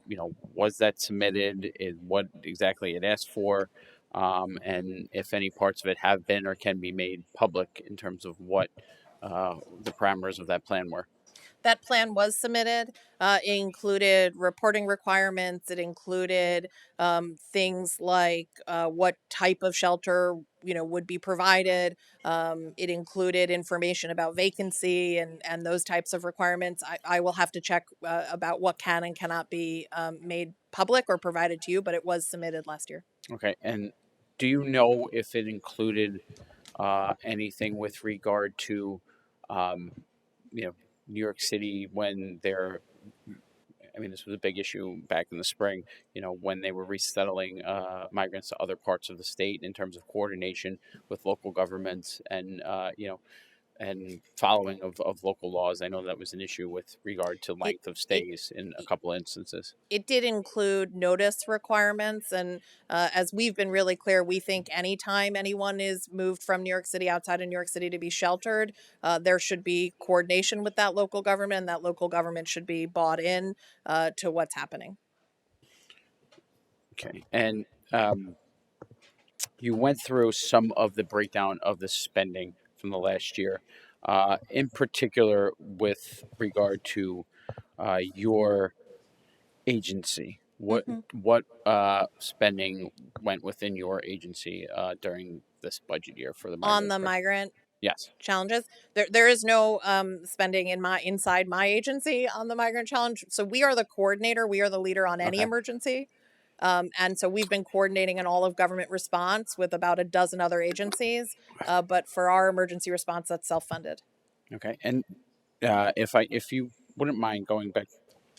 was that submitted? What exactly it asked for, and if any parts of it have been or can be made public in terms of what the parameters of that plan were. That plan was submitted. It included reporting requirements. It included things like what type of shelter would be provided. It included information about vacancy and those types of requirements. I will have to check about what can and cannot be made public or provided to you, but it was submitted last year. Okay, and do you know if it included anything with regard to, New York City when this was a big issue back in the spring, when they were resettling migrants to other parts of the state in terms of coordination with local governments and, and following of local laws. I know that was an issue with regard to length of stays in a couple of instances. It did include notice requirements. And as we've been really clear, we think anytime anyone is moved from New York City outside of New York City to be sheltered, there should be coordination with that local government, and that local government should be bought in to what's happening. Okay. And you went through some of the breakdown of the spending from the last year, in particular with regard to your agency. What spending went within your agency during this budget year for the migrant On the migrant Yes. challenges? There is no spending inside my agency on the migrant challenge. So we are the coordinator. We are the leader on any Okay. emergency. And so we've been coordinating an all of government response with about a dozen other agencies. But for our emergency response, that's self-funded. Okay. And if you wouldn't mind going back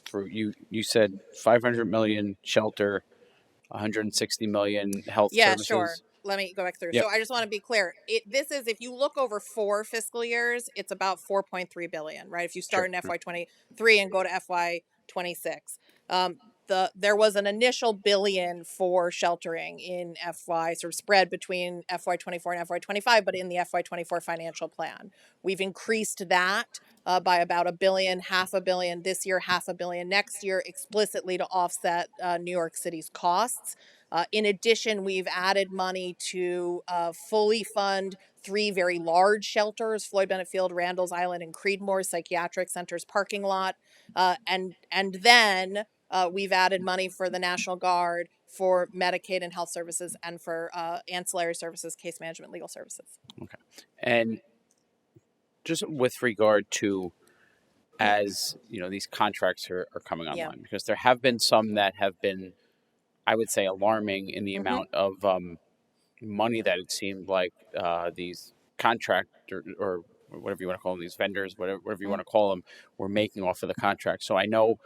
through, you said 500 million shelter, 160 million health Yeah, services. sure. Let me go back through. Yep. So I just want to be clear. This is, if you look over 4 fiscal years, it's about 4.3 billion, right? If you start in FY23 and go to FY26. There was an initial billion for sheltering in FY, sort of spread between FY24 and FY25, but in the FY24 financial plan. We've increased that by about $1 billion, $500 million this year, $500 million next year, explicitly to offset New York City's costs. In addition, we've added money to fully fund 3 very large shelters: Floyd Bennett Field, Randall's Island, and Creedmoor Psychiatric Center's parking lot. And then we've added money for the National Guard, for Medicaid and health services, and for ancillary services, case management, legal services. Okay. And just with regard to as these contracts are coming Yeah. online? Because there have been some that have been, I would say, alarming in the Mm-hmm. amount of money that it seemed like these contractor or whatever you want to call them, these vendors, whatever you want to call them, were making off of the contract. So I know,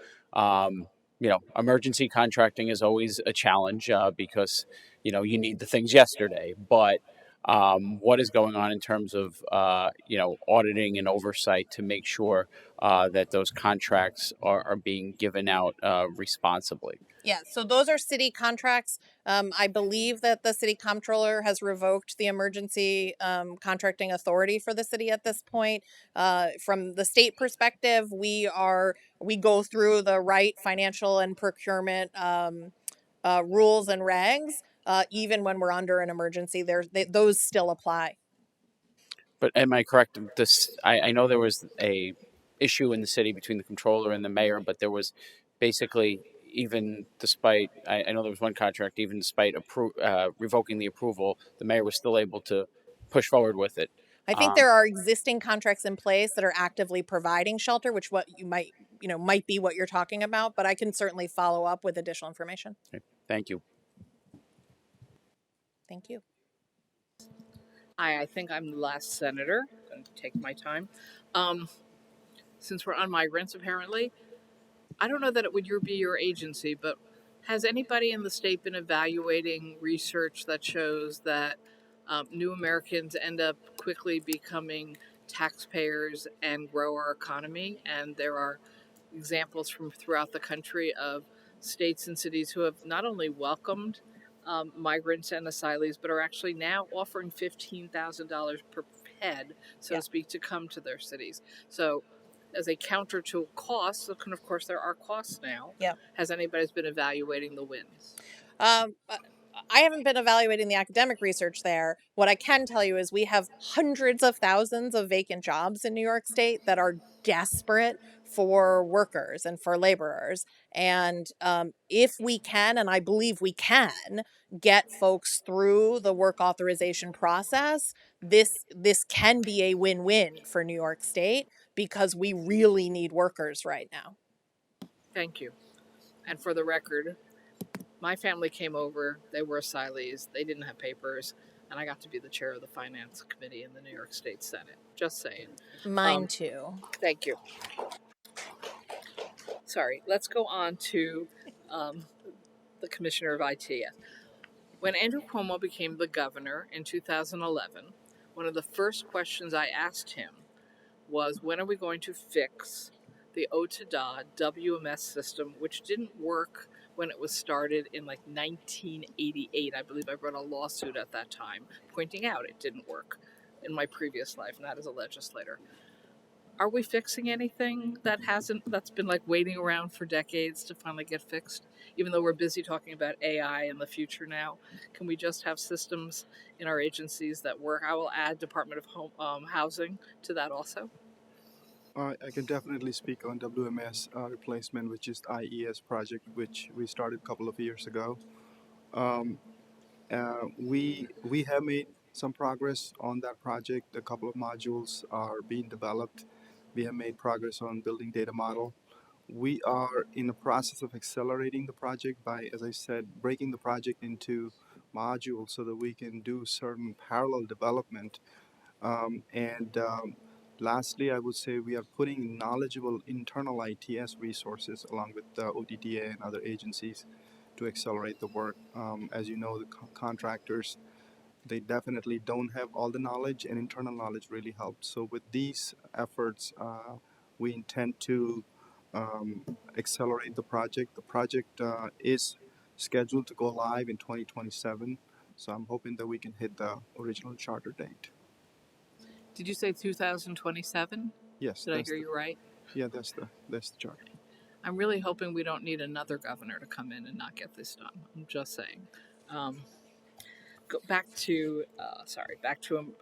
emergency contracting is always a challenge because you need the things yesterday. But what is going on in terms of auditing and oversight to make sure that those contracts are being given out responsibly? Yeah, so those are city contracts. I believe that the city comptroller has revoked the emergency contracting authority for the city at this point. From the state perspective, we go through the right financial and procurement rules and regs. Even when we're under an emergency, those still apply. But am I correct? I know there was a issue in the city between the controller and the mayor, but there was basically, even despite, I know there was one contract, even despite revoking the approval, the mayor was still able to push forward with it. I think there are existing contracts in place that are actively providing shelter, which what you might be what you're talking about, but I can certainly follow up with additional information. Okay, thank you. Thank you. Hi, I think I'm the last senator. I'm going to take my time. Since we're on migrants, apparently, I don't know that it would be your agency, but has anybody in the state been evaluating research that shows that new Americans end up quickly becoming taxpayers and grow our economy? And there are examples from throughout the country of states and cities who have not only welcomed migrants and asylees, but are actually now offering $15,000 per head, so to speak, to come to their cities. So, as a counter to costs, and of course there are costs now. Yeah. Has anybody been evaluating the wins? I haven't been evaluating the academic research there. What I can tell you is we have hundreds of thousands of vacant jobs in New York State that are desperate for workers and for laborers. And if we can, and I believe we can, get folks through the work authorization process, this can be a win-win for New York State because we really need workers right now. Thank you. And for the record, my family came over. They were asylees. They didn't have papers. And I got to be the chair of the finance committee in the New York State Senate. Just saying. Mine too. Thank you. Sorry. Let's go on to the commissioner of IT. When Andrew Cuomo became the governor in 2011, one of the first questions I asked him was, when are we going to fix the OTDA WMS system, which didn't work when it was started in like 1988. I believe I wrote a lawsuit at that time pointing out it didn't work in my previous life, not as a legislator. Are we fixing anything that's been like waiting around for decades to finally get fixed? Even though we're busy talking about AI in the future now, can we just have systems in our agencies that work? I will add Department of Housing to that also. I can definitely speak on WMS replacement, which is the IES project, which we started a couple of years ago. We have made some progress on that project. A couple of modules are being developed. We have made progress on building data model. We are in the process of accelerating the project by, as I said, breaking the project into modules so that we can do certain parallel development. Lastly, I would say we are putting knowledgeable internal ITS resources along with the ODDA and other agencies to accelerate the work. As you know, the contractors, they definitely don't have all the knowledge, and internal knowledge really helps. So with these efforts, we intend to accelerate the project. The project is scheduled to go live in 2027, so I'm hoping that we can hit the original charter date. Did you say 2027? Yes. Did I hear you right? Yeah, that's the charter. I'm really hoping we don't need another governor to come in and not get this done. I'm just saying. Back to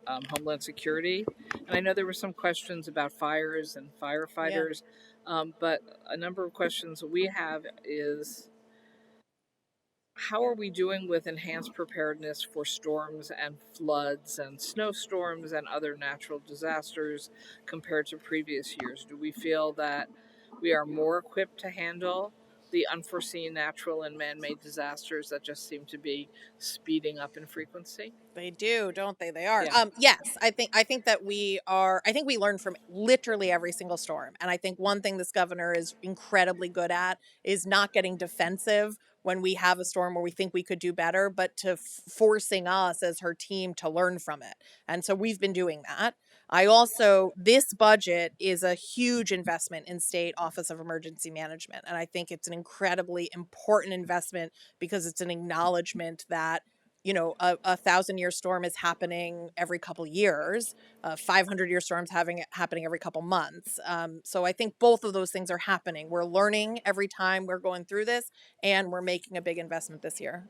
Homeland Security, and I know there were some questions about fires and firefighters, but a number of questions we have is, how are we doing with enhanced preparedness for storms and floods and snowstorms and other natural disasters compared to previous years? Do we feel that we are more equipped to handle the unforeseen natural and man-made disasters that just seem to be speeding up in frequency? They do, don't they? They are. Yeah. Yes, I think that we are. I think we learn from literally every single storm, and I think one thing this governor is incredibly good at is not getting defensive when we have a storm where we think we could do better, but to forcing us as her team to learn from it. And so we've been doing that. I also, this budget is a huge investment in State Office of Emergency Management, and I think it's an incredibly important investment because it's an acknowledgement that a 1,000-year storm is happening every couple years. 500-year storms happening every couple months. So I think both of those things are happening. We're learning every time we're going through this, and we're making a big investment this year.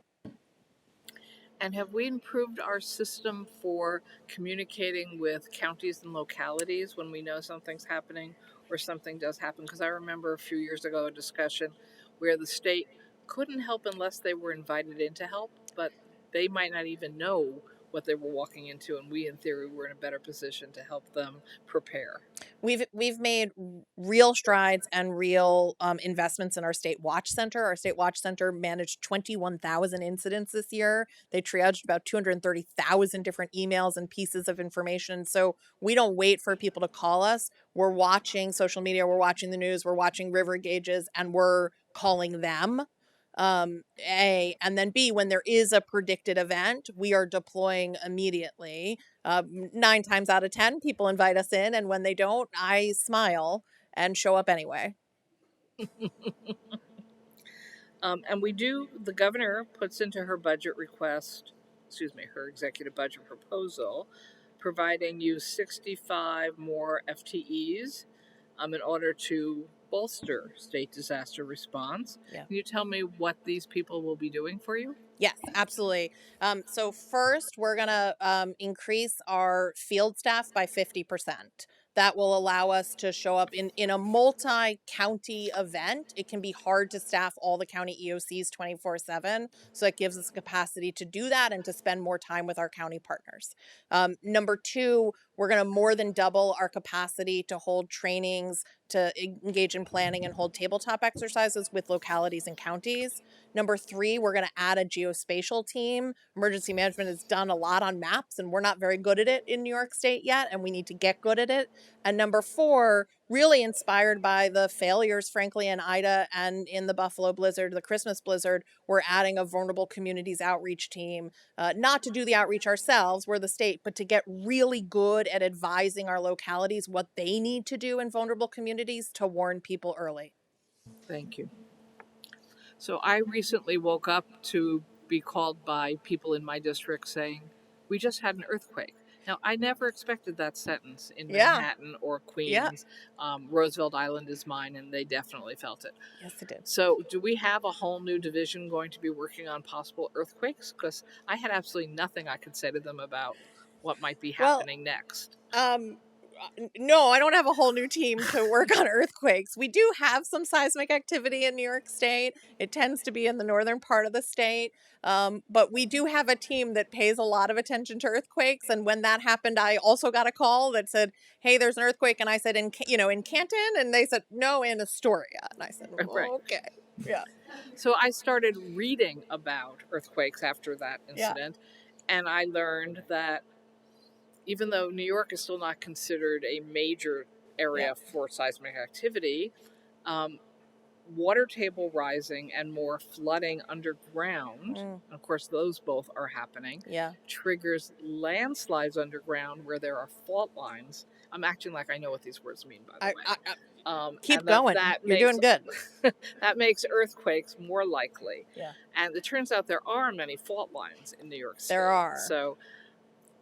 And have we improved our system for communicating with counties and localities when we know something's happening or something does happen? Because I remember a few years ago a discussion where the state couldn't help unless they were invited in to help, but they might not even know what they were walking into, and we in theory were in a better position to help them prepare. We've made real strides and real investments in our State Watch Center. Our State Watch Center managed 21,000 incidents this year. They triaged about 230,000 different emails and pieces of information. So we don't wait for people to call us. We're watching social media, we're watching the news, we're watching river gauges, and we're calling them. A, and then B, when there is a predicted event, we are deploying immediately. 9 times out of 10, people invite us in, and when they don't, I smile and show up anyway. And the governor puts into her budget request, her executive budget proposal, providing you 65 more FTEs in order to bolster state disaster response. Yeah. Can you tell me what these people will be doing for you? Yes, absolutely. So first, we're going to increase our field staff by 50%. That will allow us to show up in a multi-county event. It can be hard to staff all the county EOCs 24/7. So it gives us capacity to do that and to spend more time with our county partners. Number 2, we're going to more than double our capacity to hold trainings, to engage in planning and hold tabletop exercises with localities and counties. Number 3, we're going to add a geospatial team. Emergency management has done a lot on maps, and we're not very good at it in New York State yet, and we need to get good at it. And number 4, really inspired by the failures, frankly, in Ida and in the Buffalo blizzard, the Christmas blizzard, we're adding a vulnerable communities outreach team, not to do the outreach ourselves, we're the state, but to get really good at advising our localities what they need to do in vulnerable communities to warn people early. Thank you. So I recently woke up to be called by people in my district saying, "We just had an earthquake." Now, I never expected that sentence in Manhattan or Queens. Roosevelt Island is mine, and they definitely felt it. Yes, it did. So do we have a whole new division going to be working on possible earthquakes? Because I had absolutely nothing I could say to them about what might be happening next. No, I don't have a whole new team to work on earthquakes. We do have some seismic activity in New York State. It tends to be in the northern part of the state. But we do have a team that pays a lot of attention to earthquakes. And when that happened, I also got a call that said, "Hey, there's an earthquake." And I said, in Canton? And they said, "No, in Astoria." And I said, Right. "Okay." Yeah. So I started reading about earthquakes after that incident, and I learned that even though New York is still not considered a major area for seismic activity, water table rising and more flooding underground, of course those both are happening, triggers landslides underground where there are fault lines. I'm acting like I know what these words mean, by the way. Keep going. You're doing good. That makes earthquakes more likely. Yeah. And it turns out there are many fault lines in New York State. There are. So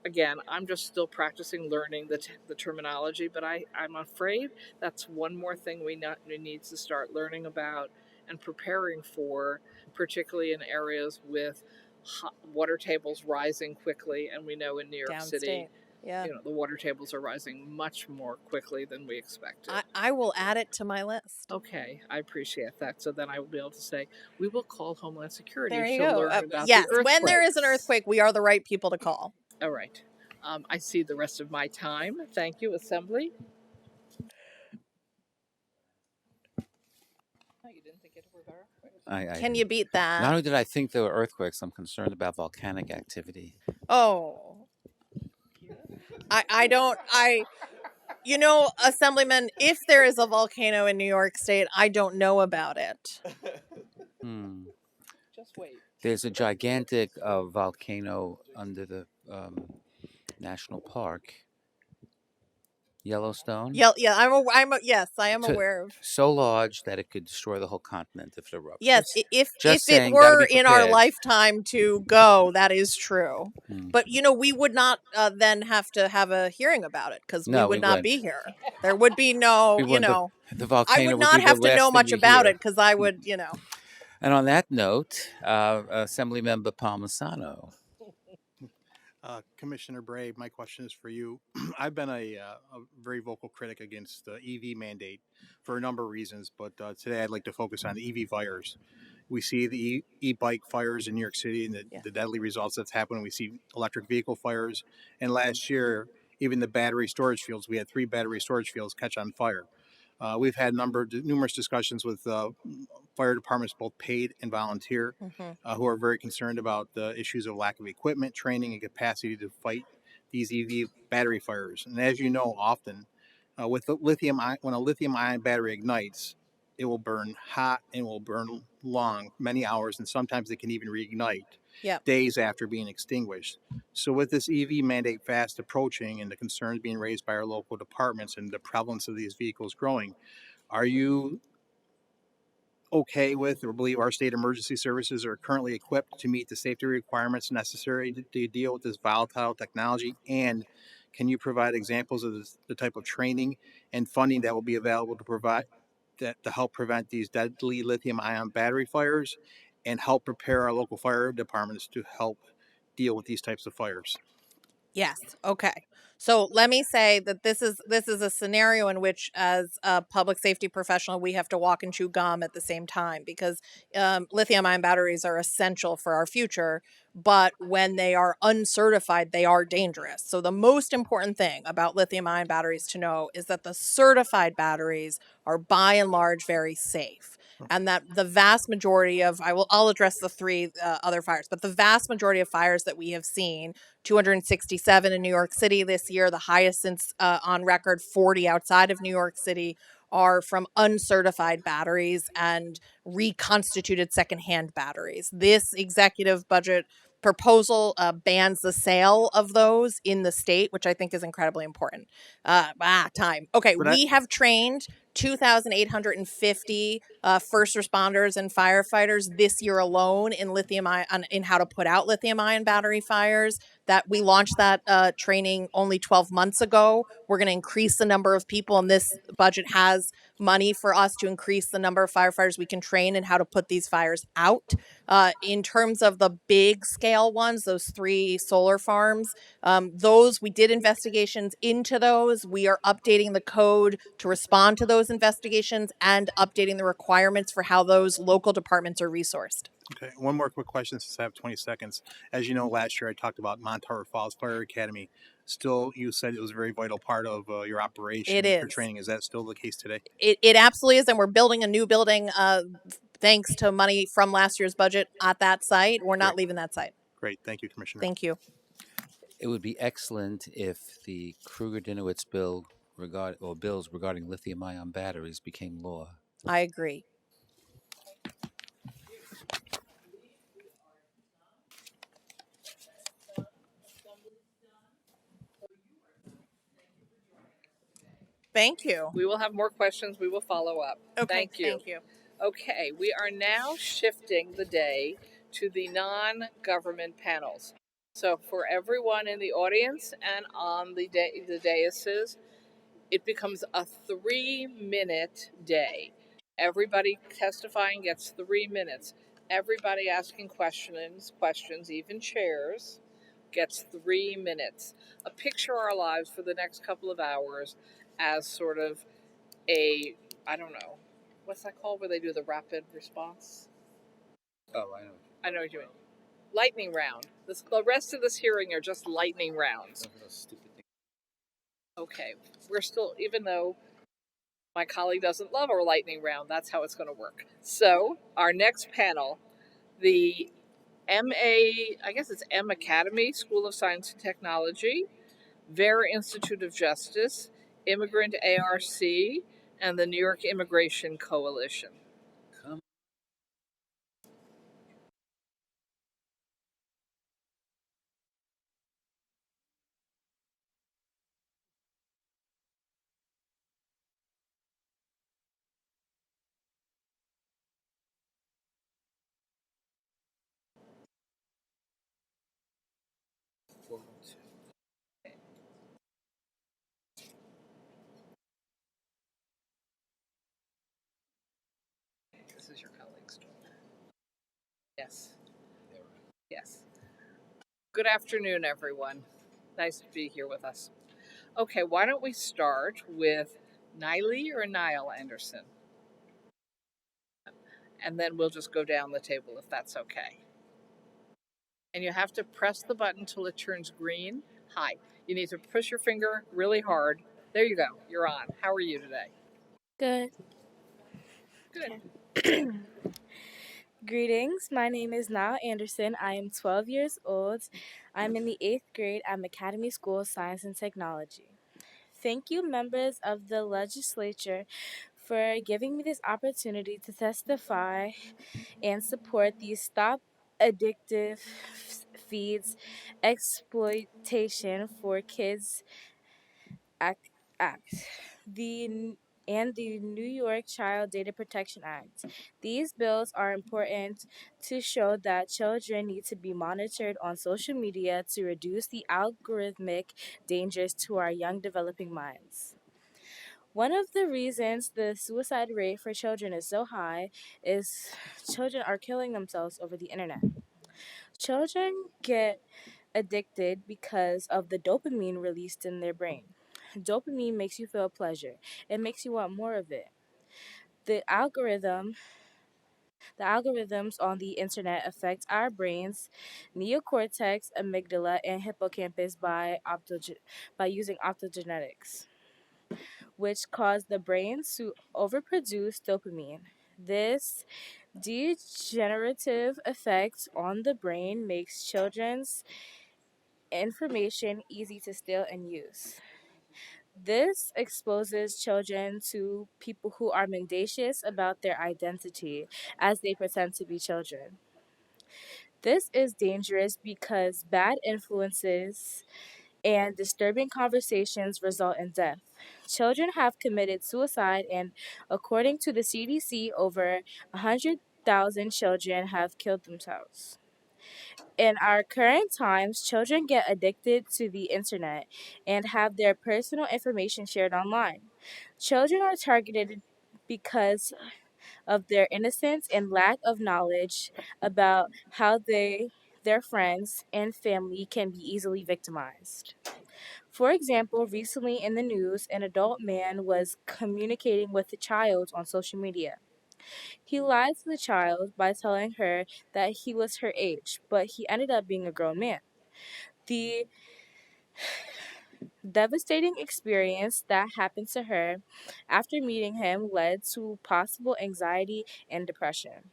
again, I'm just still practicing learning the terminology, but I'm afraid that's one more thing we need to start learning about and preparing for, particularly in areas with water tables rising quickly. And we know in New York City, Yeah. The water tables are rising much more quickly than we expected. I will add it to my list. Okay, I appreciate that. So then I will be able to say, we will call Homeland Security There you to go. learn about Yes, the when there is an earthquakes. earthquake, we are the right people to call. All right. I see the rest of my time. Thank you, Assembly. Oh, you didn't think it were earthquakes? Can you beat that? Not only did I think there were earthquakes, I'm concerned about volcanic activity. Oh. Assemblyman, if there is a volcano in New York State, I don't know about it. Just wait. There's a gigantic volcano under the national park, Yellowstone. Yeah, yes, I am aware of. So large that it could destroy the whole continent if it erupts. Yes, if Just it saying, gotta were be in our prepared. lifetime to go, that is true. But we would not then have to have a hearing about it because No, we would we not wouldn't. be here. There would be no, We wouldn't. The volcano I would would not be the have to last know thing much we about hear. it because I would, And on that note, Assemblymember Palmisano. Commissioner Bray, my question is for you. I've been a very vocal critic against the EV mandate for a number of reasons, but today I'd like to focus on EV fires. We see the e-bike fires in New York City and the deadly results that's happening. We see electric vehicle fires, and last year, even the battery storage fields, we had 3 battery storage fields catch on fire. We've had numerous discussions with fire departments, both paid and volunteer, who are very concerned about the issues of lack of equipment, training, and capacity to fight these EV battery fires. And as you know, often with the when a lithium-ion battery ignites, it will burn hot and will burn long, many hours, and sometimes it can even reignite days after being extinguished. So with this EV mandate fast approaching and the concerns being raised by our local departments and the prevalence of these vehicles growing, are you okay with or believe our state emergency services are currently equipped to meet the safety requirements necessary to deal with this volatile technology? And can you provide examples of the type of training and funding that will be available to help prevent these deadly lithium-ion battery fires and help prepare our local fire departments to help deal with these types of fires? Yes. Okay. So let me say that this is a scenario in which, as a public safety professional, we have to walk and chew gum at the same time because lithium-ion batteries are essential for our future. But when they are uncertified, they are dangerous. So the most important thing about lithium-ion batteries to know is that the certified batteries are by and large very safe. And that the vast majority of, I'll address the 3 other fires, but the vast majority of fires that we have seen, 267 in New York City this year, the highest since on record, 40 outside of New York City, are from uncertified batteries and reconstituted secondhand batteries. This executive budget proposal bans the sale of those in the state, which I think is incredibly important. Time. Okay, we have trained 2,850 first responders and firefighters this year alone in in how to put out lithium-ion battery fires. That we launched that training only 12 months ago. We're going to increase the number of people, and this budget has money for us to increase the number of firefighters we can train in how to put these fires out. In terms of the big scale ones, those 3 solar farms, those we did investigations into those. We are updating the code to respond to those investigations and updating the requirements for how those local departments are resourced. Okay, one more quick question since I have 20 seconds. As you know, last year I talked about Montour Falls Fire Academy. Still, you said it was a very vital part of your operation for training. Is that still the case today? It absolutely is, and we're building a new building thanks to money from last year's budget at that site. We're not leaving that site. Great. Thank you, Commissioner. Thank you. It would be excellent if the Kruger-Dinowitz bill bills regarding lithium-ion batteries became law. I agree. Thank you. We will have more questions. We will follow up. Okay, Thank you. thank you. Okay, we are now shifting the day to the non-government panels. So for everyone in the audience and on the daises, it becomes a 3-minute day. Everybody testifying gets 3 minutes. Everybody asking questions, even chairs, gets 3 minutes. Picture our lives for the next couple of hours as sort of a, I don't know, what's that called where they do the rapid response? Oh, I know. I know what you mean. Lightning round. The rest of this hearing are just lightning rounds. Okay, we're still, even though my colleague doesn't love our lightning round, that's how it's going to work. So, our next panel, the MA, I guess it's M Academy, School of Science and Technology, Vera Institute of Justice, Immigrant ARC, and the New York Immigration Coalition. This is your colleague's door. Yes. Yes. Good afternoon, everyone. Nice to be here with us. Okay, why don't we start with Niley or Niall Anderson? And then we'll just go down the table if that's okay. And you have to press the button till it turns green. Hi. You need to push your finger really hard. There you go. You're on. How are you today? Good. Good. Greetings. My name is Niall Anderson. I am 12 years old. I'm in the 8th grade at McAdamy School of Science and Technology. Thank you, members of the legislature, for giving me this opportunity to testify and support the Stop Addictive Feeds Exploitation for Kids Act. And the New York Child Data Protection Act. These bills are important to show that children need to be monitored on social media to reduce the algorithmic dangers to our young developing minds. One of the reasons the suicide rate for children is so high is children are killing themselves over the internet. Children get addicted because of the dopamine released in their brain. Dopamine makes you feel pleasure. It makes you want more of it. The algorithms on the internet affect our brains, neocortex, amygdala, and hippocampus by using optogenetics, which cause the brain to overproduce dopamine. This degenerative effect on the brain makes children's information easy to steal and use. This exposes children to people who are mendacious about their identity as they pretend to be children. This is dangerous because bad influences and disturbing conversations result in death. Children have committed suicide, and according to the CDC, over 100,000 children have killed themselves. In our current times, children get addicted to the internet and have their personal information shared online. Children are targeted because of their innocence and lack of knowledge about how their friends and family can be easily victimized. For example, recently in the news, an adult man was communicating with a child on social media. He lied to the child by telling her that he was her age, but he ended up being a grown man. The devastating experience that happened to her after meeting him led to possible anxiety and depression.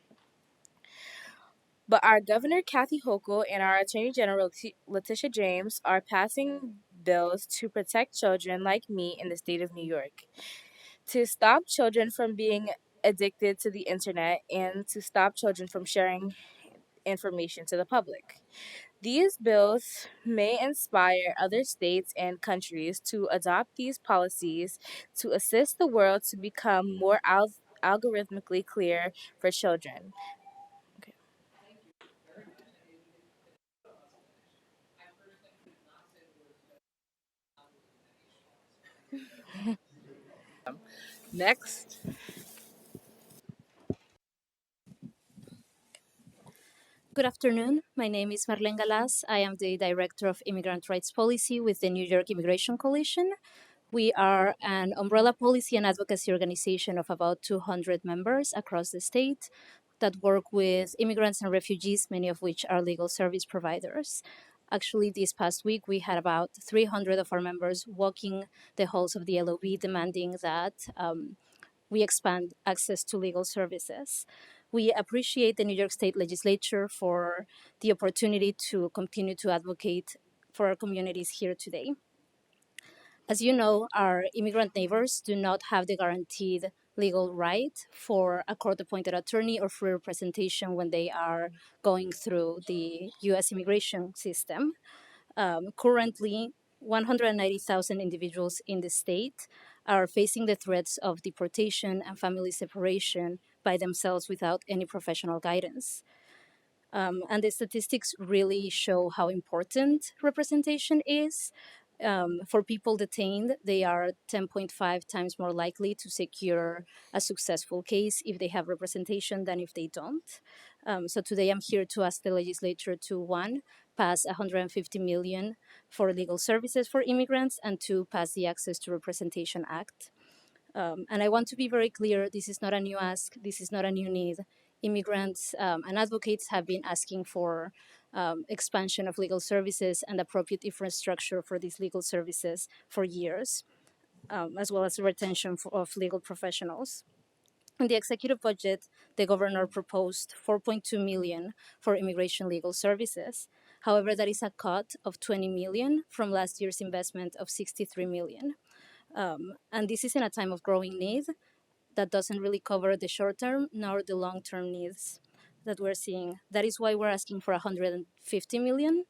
But our Governor Kathy Hochul and our Attorney General Letitia James are passing bills to protect children like me in the state of New York, to stop children from being addicted to the internet and to stop children from sharing information to the public. These bills may inspire other states and countries to adopt these policies to assist the world to become more algorithmically clear for children. Okay. Next. Good afternoon. My name is Marlene Galaz. I am the Director of Immigrant Rights Policy with the New York Immigration Coalition. We are an umbrella policy and advocacy organization of about 200 members across the state that work with immigrants and refugees, many of which are legal service providers. Actually, this past week, we had about 300 of our members walking the halls of the LOB demanding that we expand access to legal services. We appreciate the New York State Legislature for the opportunity to continue to advocate for our communities here today. As you know, our immigrant neighbors do not have the guaranteed legal right for a court-appointed attorney or free representation when they are going through the U.S. immigration system. Currently, 190,000 individuals in the state are facing the threats of deportation and family separation by themselves without any professional guidance. And the statistics really show how important representation is. For people detained, they are 10.5 times more likely to secure a successful case if they have representation than if they don't. So today I'm here to ask the legislature to, one, pass $150 million for legal services for immigrants, and two, pass the Access to Representation Act. And I want to be very clear, this is not a new ask, this is not a new need. Immigrants and advocates have been asking for expansion of legal services and appropriate infrastructure for these legal services for years, as well as retention of legal professionals. In the executive budget, the governor proposed $4.2 million for immigration legal services. However, that is a cut of $20 million from last year's investment of $63 million. And this is in a time of growing need that doesn't really cover the short-term nor the long-term needs that we're seeing. That is why we're asking for $150 million.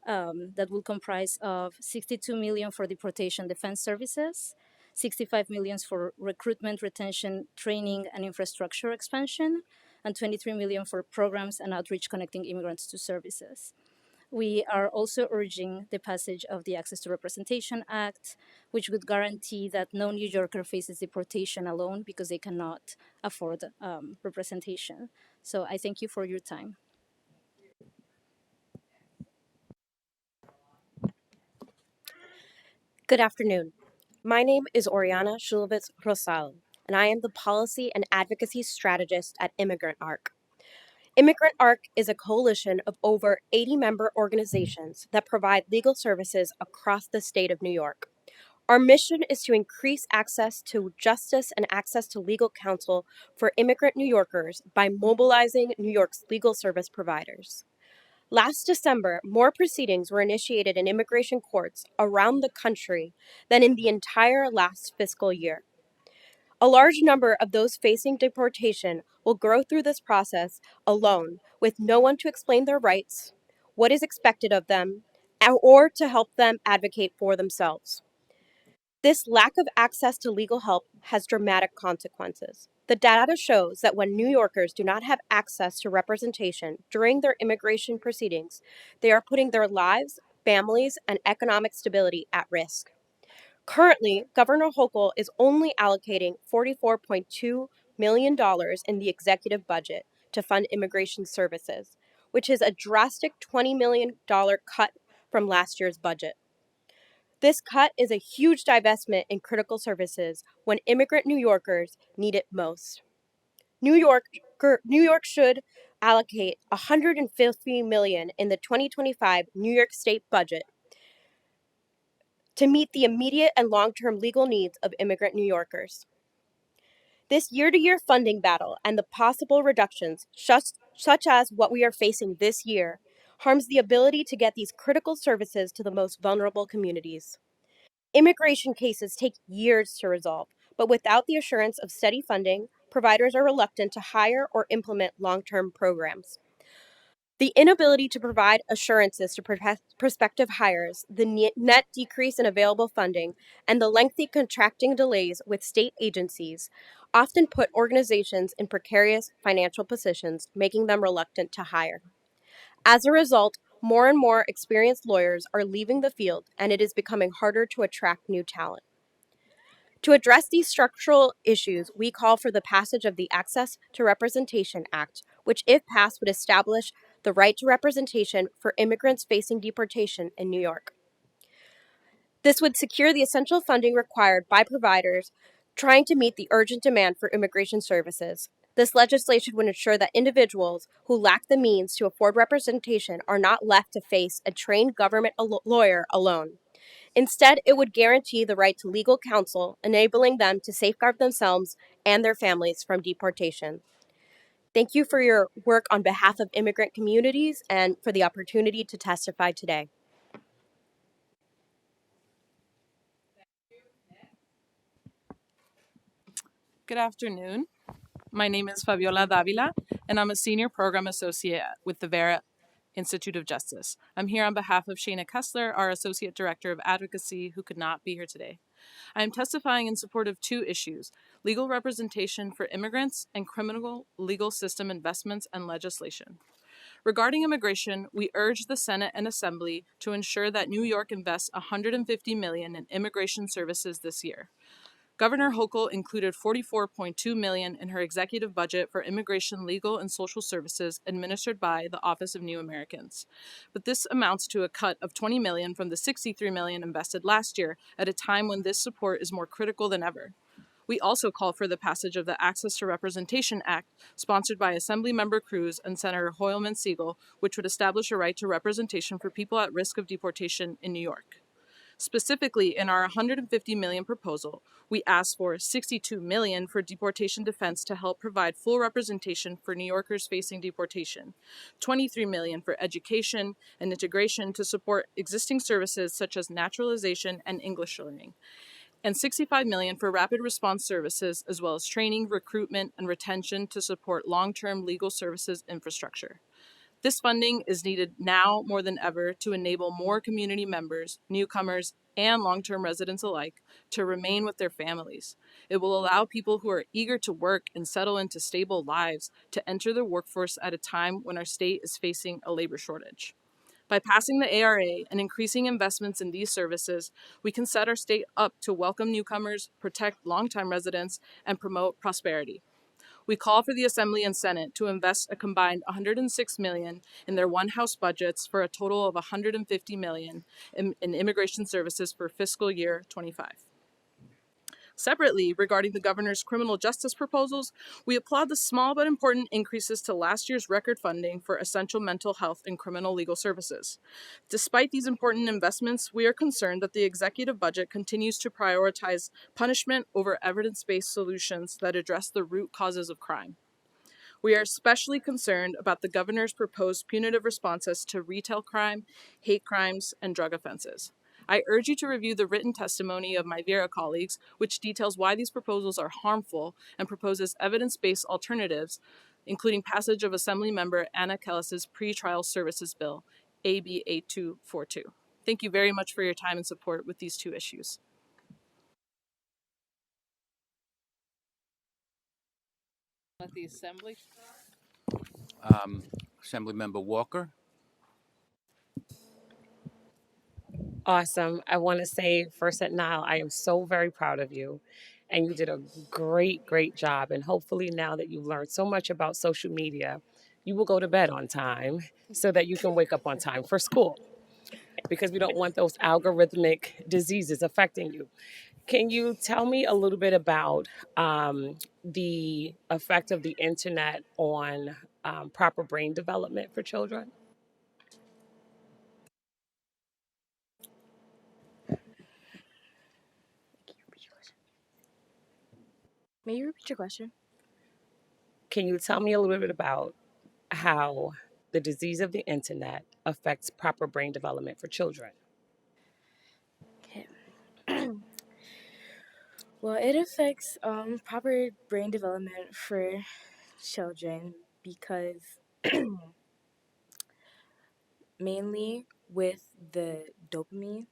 That will comprise of $62 million for deportation defense services, $65 million for recruitment, retention, training, and infrastructure expansion, and $23 million for programs and outreach connecting immigrants to services. We are also urging the passage of the Access to Representation Act, which would guarantee that no New Yorker faces deportation alone because they cannot afford representation. So I thank you for your time. Good afternoon. My name is Oriana Shulevitz Rosal, and I am the Policy and Advocacy Strategist at Immigrant ARC. Immigrant ARC is a coalition of over 80 member organizations that provide legal services across the state of New York. Our mission is to increase access to justice and access to legal counsel for immigrant New Yorkers by mobilizing New York's legal service providers. Last December, more proceedings were initiated in immigration courts around the country than in the entire last fiscal year. A large number of those facing deportation will go through this process alone, with no one to explain their rights, what is expected of them, or to help them advocate for themselves. This lack of access to legal help has dramatic consequences. The data shows that when New Yorkers do not have access to representation during their immigration proceedings, they are putting their lives, families, and economic stability at risk. Currently, Governor Hochul is only allocating $44.2 million in the executive budget to fund immigration services, which is a drastic $20 million cut from last year's budget. This cut is a huge divestment in critical services when immigrant New Yorkers need it most. New York should allocate $150 million in the 2025 New York State budget to meet the immediate and long-term legal needs of immigrant New Yorkers. This year-to-year funding battle and the possible reductions, such as what we are facing this year, harms the ability to get these critical services to the most vulnerable communities. Immigration cases take years to resolve, but without the assurance of steady funding, providers are reluctant to hire or implement long-term programs. The inability to provide assurances to prospective hires, the net decrease in available funding, and the lengthy contracting delays with state agencies often put organizations in precarious financial positions, making them reluctant to hire. As a result, more and more experienced lawyers are leaving the field, and it is becoming harder to attract new talent. To address these structural issues, we call for the passage of the Access to Representation Act, which, if passed, would establish the right to representation for immigrants facing deportation in New York. This would secure the essential funding required by providers trying to meet the urgent demand for immigration services. This legislation would ensure that individuals who lack the means to afford representation are not left to face a trained government lawyer alone. Instead, it would guarantee the right to legal counsel, enabling them to safeguard themselves and their families from deportation. Thank you for your work on behalf of immigrant communities and for the opportunity to testify today. Good afternoon. My name is Fabiola Davila, and I'm a Senior Program Associate with the Vera Institute of Justice. I'm here on behalf of Shayna Kessler, our Associate Director of Advocacy, who could not be here today. I am testifying in support of two issues: legal representation for immigrants and criminal legal system investments and legislation. Regarding immigration, we urge the Senate and Assembly to ensure that New York invests $150 million in immigration services this year. Governor Hochul included $44.2 million in her executive budget for immigration, legal, and social services administered by the Office of New Americans. But this amounts to a cut of $20 million from the $63 million invested last year at a time when this support is more critical than ever. We also call for the passage of the Access to Representation Act, sponsored by Assemblymember Cruz and Senator Hoylman Siegel, which would establish a right to representation for people at risk of deportation in New York. Specifically, in our $150 million proposal, we asked for $62 million for deportation defense to help provide full representation for New Yorkers facing deportation, $23 million for education and integration to support existing services such as naturalization and English learning, and $65 million for rapid response services, as well as training, recruitment, and retention to support long-term legal services infrastructure. This funding is needed now more than ever to enable more community members, newcomers, and long-term residents alike to remain with their families. It will allow people who are eager to work and settle into stable lives to enter the workforce at a time when our state is facing a labor shortage. By passing the ARA and increasing investments in these services, we can set our state up to welcome newcomers, protect longtime residents, and promote prosperity. We call for the Assembly and Senate to invest a combined $106 million in their one-house budgets for a total of $150 million in immigration services for fiscal year 25. Separately, regarding the governor's criminal justice proposals, we applaud the small but important increases to last year's record funding for essential mental health and criminal legal services. Despite these important investments, we are concerned that the executive budget continues to prioritize punishment over evidence-based solutions that address the root causes of crime. We are especially concerned about the governor's proposed punitive responses to retail crime, hate crimes, and drug offenses. I urge you to review the written testimony of my Vera colleagues, which details why these proposals are harmful and proposes evidence-based alternatives, including passage of Assemblymember Anna Kellis's Pretrial Services Bill, AB 8242. Thank you very much for your time and support with these two issues. Let the Assembly. Assemblymember Walker. Awesome. I want to say first at Nile, I am so very proud of you. And you did a great, great job. And hopefully now that you've learned so much about social media, you will go to bed on time so that you can wake up on time for school. Because we don't want those algorithmic diseases affecting you. Can you tell me a little bit about the effect of the internet on proper brain development for children? May you repeat your question? Can you tell me a little bit about how the disease of the internet affects proper brain development for children? Okay. Well, it affects proper brain development for children because mainly with the dopamine,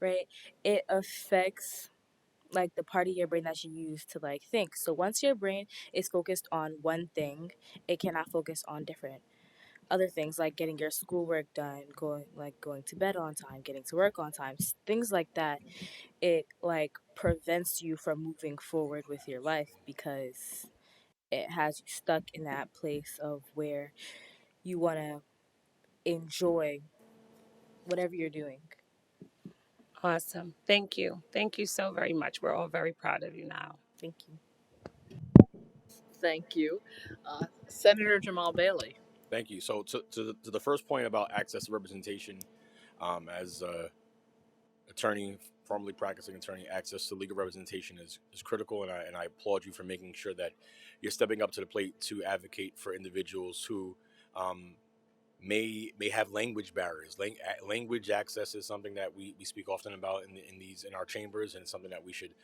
right? It affects like the part of your brain that you use to like think. So once your brain is focused on one thing, it cannot focus on different other things like getting your schoolwork done, going to bed on time, getting to work on time, things like that. It like prevents you from moving forward with your life because it has you stuck in that place of where you want to enjoy whatever you're doing. Awesome. Thank you. Thank you so very much. We're all very proud of you now. Thank you. Thank you. Senator Jamal Bailey. Thank you. So to the first point about access to representation, as attorney, formerly practicing attorney, access to legal representation is critical, and I applaud you for making sure that you're stepping up to the plate to advocate for individuals who may have language barriers. Language access is something that we speak often about in our chambers, and it's something that we should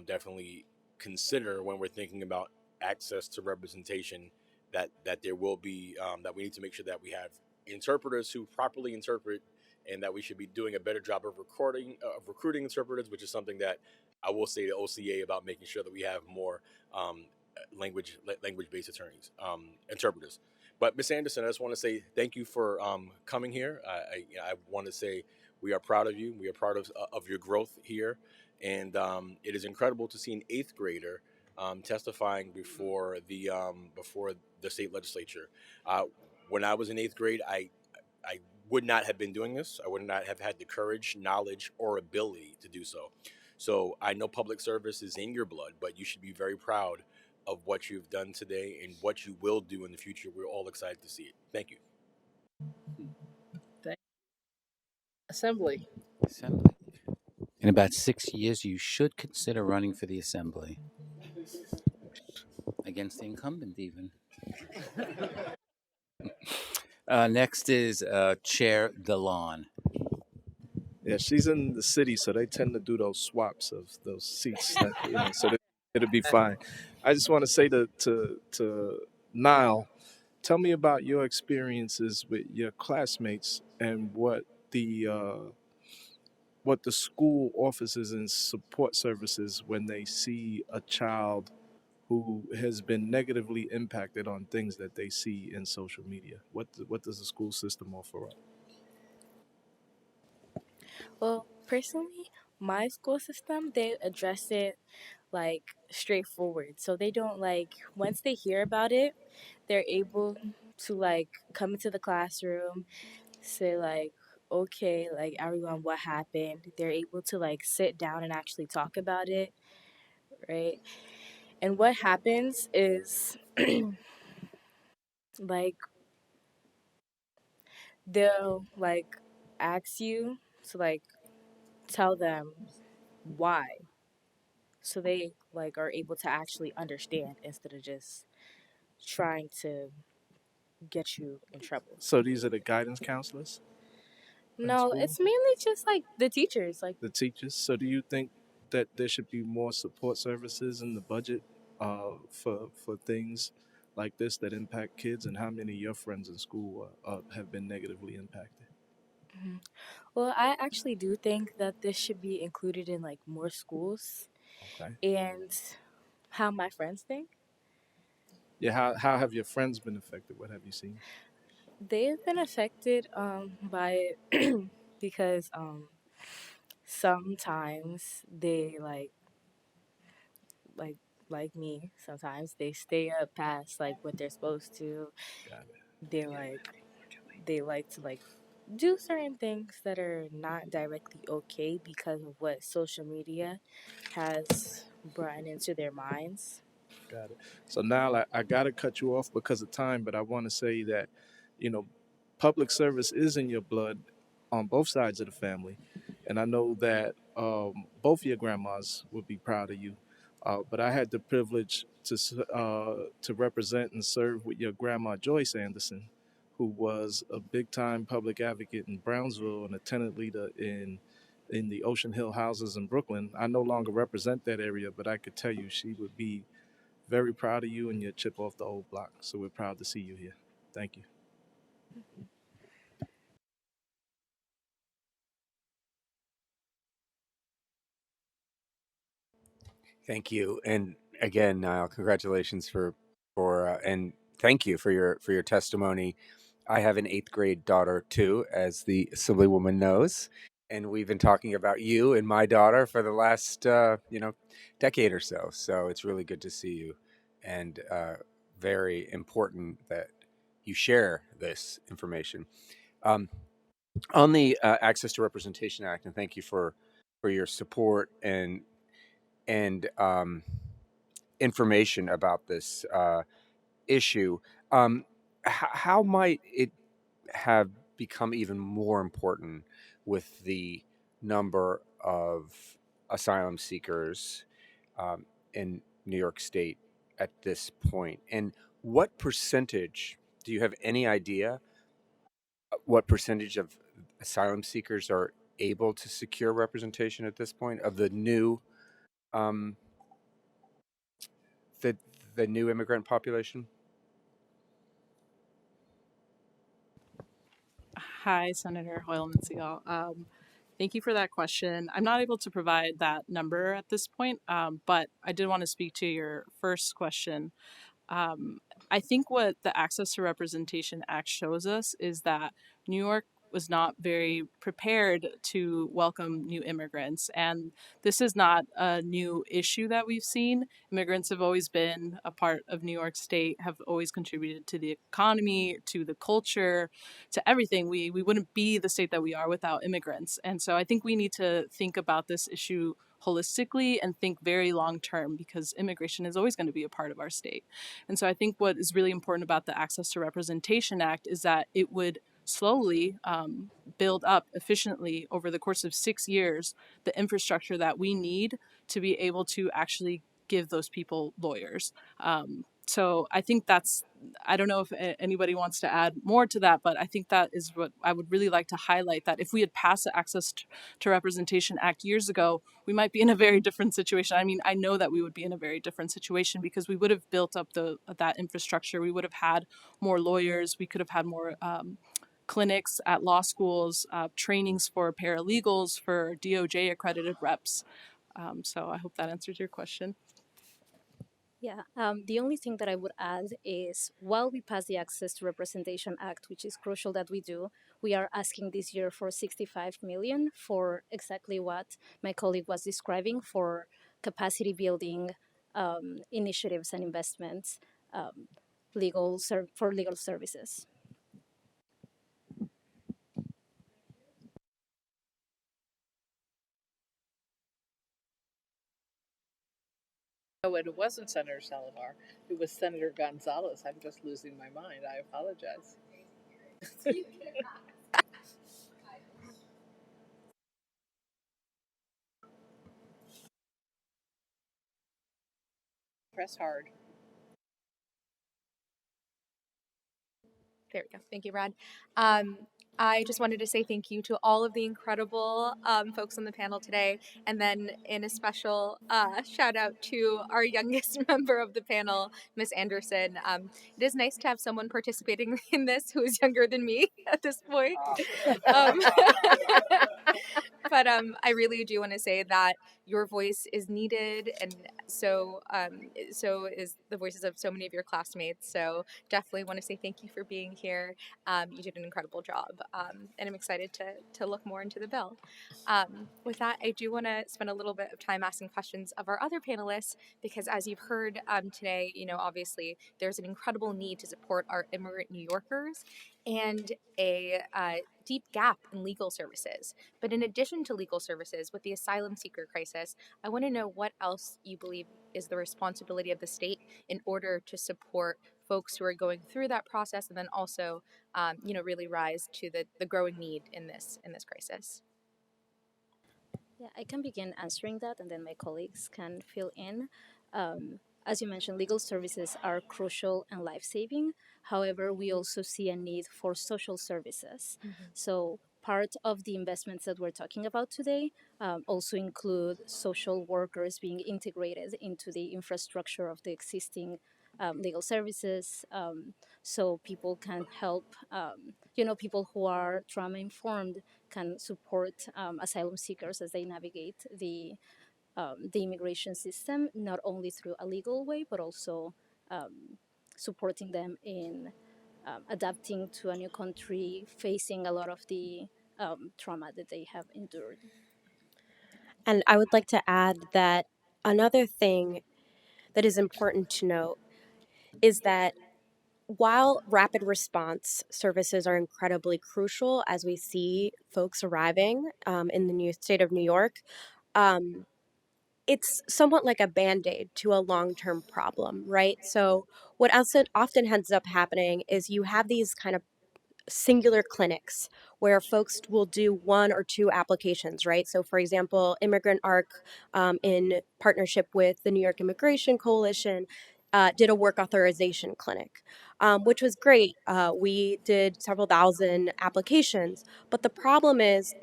definitely consider when we're thinking about access to representation. That there will be that we need to make sure that we have interpreters who properly interpret, and that we should be doing a better job of recruiting interpreters, which is something that I will say to OCA about making sure that we have more language based interpreters. But Ms. Anderson, I just want to say thank you for coming here. I want to say we are proud of you. We are proud of your growth here, and it is incredible to see an 8th grader testifying before the state legislature. When I was in 8th grade, I would not have been doing this. I would not have had the courage, knowledge, or ability to do so. So I know public service is in your blood, but you should be very proud of what you've done today and what you will do in the future. We're all excited to see it. Thank you. Assembly. In about 6 years, you should consider running for the assembly. Against the incumbent, even. Next is Chair Delon. Yeah, she's in the city, so they tend to do those swaps of those seats. So it'll be fine. I just want to say to Niall, tell me about your experiences with your classmates and what the school offices and support services when they see a child who has been negatively impacted on things that they see in social media. What does the school system offer up? Well, personally, my school system, they address it like straightforward. So they don't once they hear about it, they're able to come into the classroom, say okay, everyone, what happened? They're able to sit down and actually talk about it, right? And what happens is they'll ask you to tell them why, so they are able to actually understand instead of just trying to get you in trouble. So these are the guidance counselors? No, it's mainly just the teachers, the teachers. So do you think that there should be more support services in the budget for things like this that impact kids, and how many of your friends in school have been negatively impacted? Mhm. Well, I actually do think that this should be included in more schools. Okay. And how my friends think, Yeah, how have your friends been affected? What have you seen? they've been affected by it because sometimes they like me, sometimes they stay up past what they're supposed to. They like to do certain things that are not directly okay because of what social media has brought into their minds. Got it. So now I got to cut you off because of time, but I want to say that, public service is in your blood on both sides of the family. And I know that both your grandmas would be proud of you. But I had the privilege to represent and serve with your grandma, Joyce Anderson, who was a big-time public advocate in Brownsville and a tenant leader in the Ocean Hill houses in Brooklyn. I no longer represent that area, but I could tell you she would be very proud of you and your chip off the old block. So we're proud to see you here. Thank you. Thank you, and again, Niall, congratulations and thank you for your testimony. I have an 8th grade daughter too, as the Assemblywoman knows, and we've been talking about you and my daughter for the last decade or so. So it's really good to see you, and very important that you share this information. Um, on the Access to Representation Act, and thank you for your support and information about this issue. How might it have become even more important with the number of asylum seekers in New York State at this point? And what percentage, do you have any idea what percentage of asylum seekers are able to secure representation at this point of the new um, the new immigrant population? Hi, Senator Hoylman Segal. Thank you for that question. I'm not able to provide that number at this point, but I did want to speak to your first question. Um, I think what the Access to Representation Act shows us is that New York was not very prepared to welcome new immigrants. And this is not a new issue that we've seen. Immigrants have always been a part of New York State, have always contributed to the economy, to the culture, to everything. We wouldn't be the state that we are without immigrants. And so I think we need to think about this issue holistically and think very long term, because immigration is always going to be a part of our state. And so I think what is really important about the Access to Representation Act is that it would slowly build up efficiently over the course of 6 years the infrastructure that we need to be able to actually give those people lawyers. So I think I don't know if anybody wants to add more to that, but I think that is what I would really like to highlight, that if we had passed the Access to Representation Act years ago, we might be in a very different situation. I mean, I know that we would be in a very different situation because we would have built up that infrastructure. We would have had more lawyers. We could have had more clinics at law schools, trainings for paralegals, for DOJ accredited reps. So I hope that answers your question. Yeah, the only thing that I would add is while we pass the Access to Representation Act, which is crucial that we do, we are asking this year for 65 million for exactly what my colleague was describing, for capacity building initiatives and investments for legal services. Oh, and it wasn't Senator Salazar. It was Senator Gonzalez. I'm just losing my mind. I apologize. Press hard. There we go. Thank you, Brad. I just wanted to say thank you to all of the incredible folks on the panel today, and then in a special shout out to our youngest member of the panel, Miss Anderson. It is nice to have someone participating in this who is younger than me at this point. But I really do want to say that your voice is needed, and so is the voices of so many of your classmates. So definitely want to say thank you for being here. You did an incredible job, and I'm excited to look more into the bill. With that, I do want to spend a little bit of time asking questions of our other panelists, because as you've heard today, obviously there's an incredible need to support our immigrant New Yorkers and a deep gap in legal services. But in addition to legal services, with the asylum seeker crisis, I want to know what else you believe is the responsibility of the state in order to support folks who are going through that process, and then also, really rise to the growing need in this crisis. Yeah, I can begin answering that, and then my colleagues can fill in. As you mentioned, legal services are crucial and life-saving. However, we also see a need for social services. So part of the investments that we're talking about today also include social workers being integrated into the infrastructure of the existing legal services, so people can help, people who are trauma-informed can support asylum seekers as they navigate the immigration system, not only through a legal way, but also supporting them in adapting to a new country, facing a lot of the trauma that they have endured. And I would like to add that another thing that is important to note is that while rapid response services are incredibly crucial as we see folks arriving in the new state of New York, um, it's somewhat like a band-aid to a long-term problem, right? So what else often ends up happening is you have these kind of singular clinics where folks will do one or two applications, right? So, for example, Immigrant Arc, in partnership with the New York Immigration Coalition, did a work authorization clinic, which was great. We did several thousand applications, but the problem is,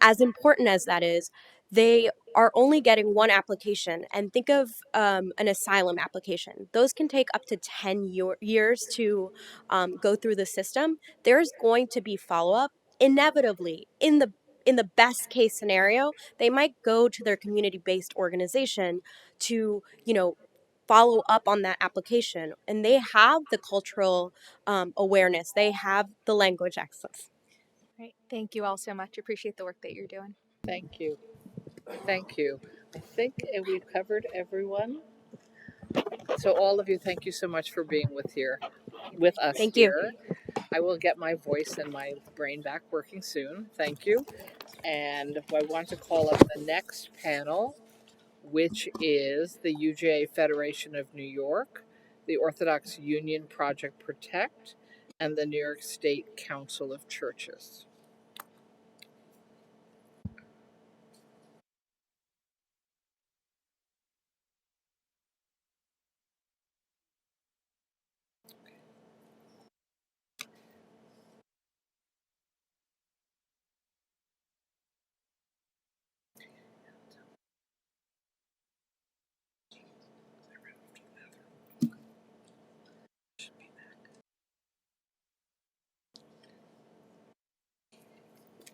as important as that is, they are only getting one application. And think of an asylum application; those can take up to 10 years to go through the system. There's going to be follow up inevitably in the best case scenario. They might go to their community based organization to follow up on that application, and they have the cultural awareness, they have the language access. Right. Thank you all so much. Appreciate the work that you're doing. Thank you. Thank you. I think we've covered everyone. So all of you, thank you so much for being with us Thank you. here. I will get my voice and my brain back working soon. Thank you. And I want to call up the next panel, which is the UJA Federation of New York, the Orthodox Union Project Protect, and the New York State Council of Churches.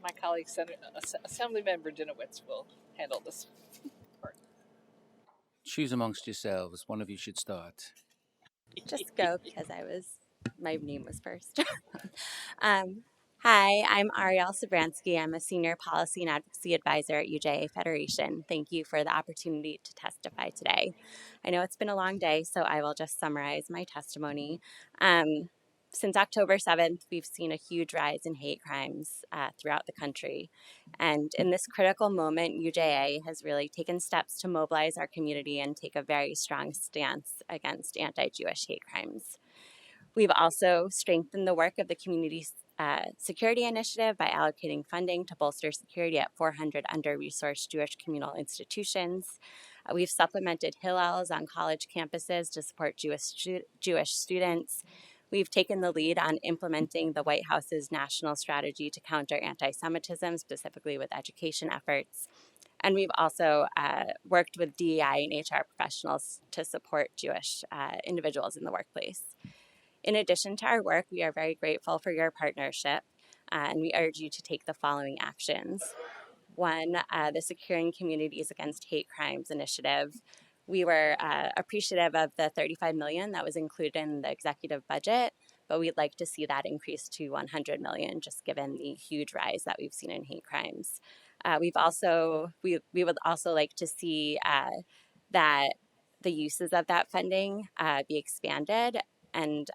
My colleague, Assemblymember Dinowitz, will handle this part. Choose amongst yourselves. One of you should start. Just go because my name was first. um, hi, I'm Ariel Sabransky. I'm a senior policy and advocacy advisor at UJA Federation. Thank you for the opportunity to testify today. I know it's been a long day, so I will just summarize my testimony. Since October 7th, we've seen a huge rise in hate crimes throughout the country. And in this critical moment, UJA has really taken steps to mobilize our community and take a very strong stance against anti-Jewish hate crimes. We've also strengthened the work of the Community Security Initiative by allocating funding to bolster security at 400 under-resourced Jewish communal institutions. We've supplemented Hillels on college campuses to support Jewish students. We've taken the lead on implementing the White House's national strategy to counter anti-Semitism, specifically with education efforts. And we've also worked with DEI and HR professionals to support Jewish individuals in the workplace. In addition to our work, we are very grateful for your partnership, and we urge you to take the following actions. One, the Securing Communities Against Hate Crimes initiative. We were appreciative of the $35 million that was included in the executive budget, but we'd like to see that increase to $100 million, just given the huge rise that we've seen in hate crimes. We would also like to see that the uses of that funding be expanded, and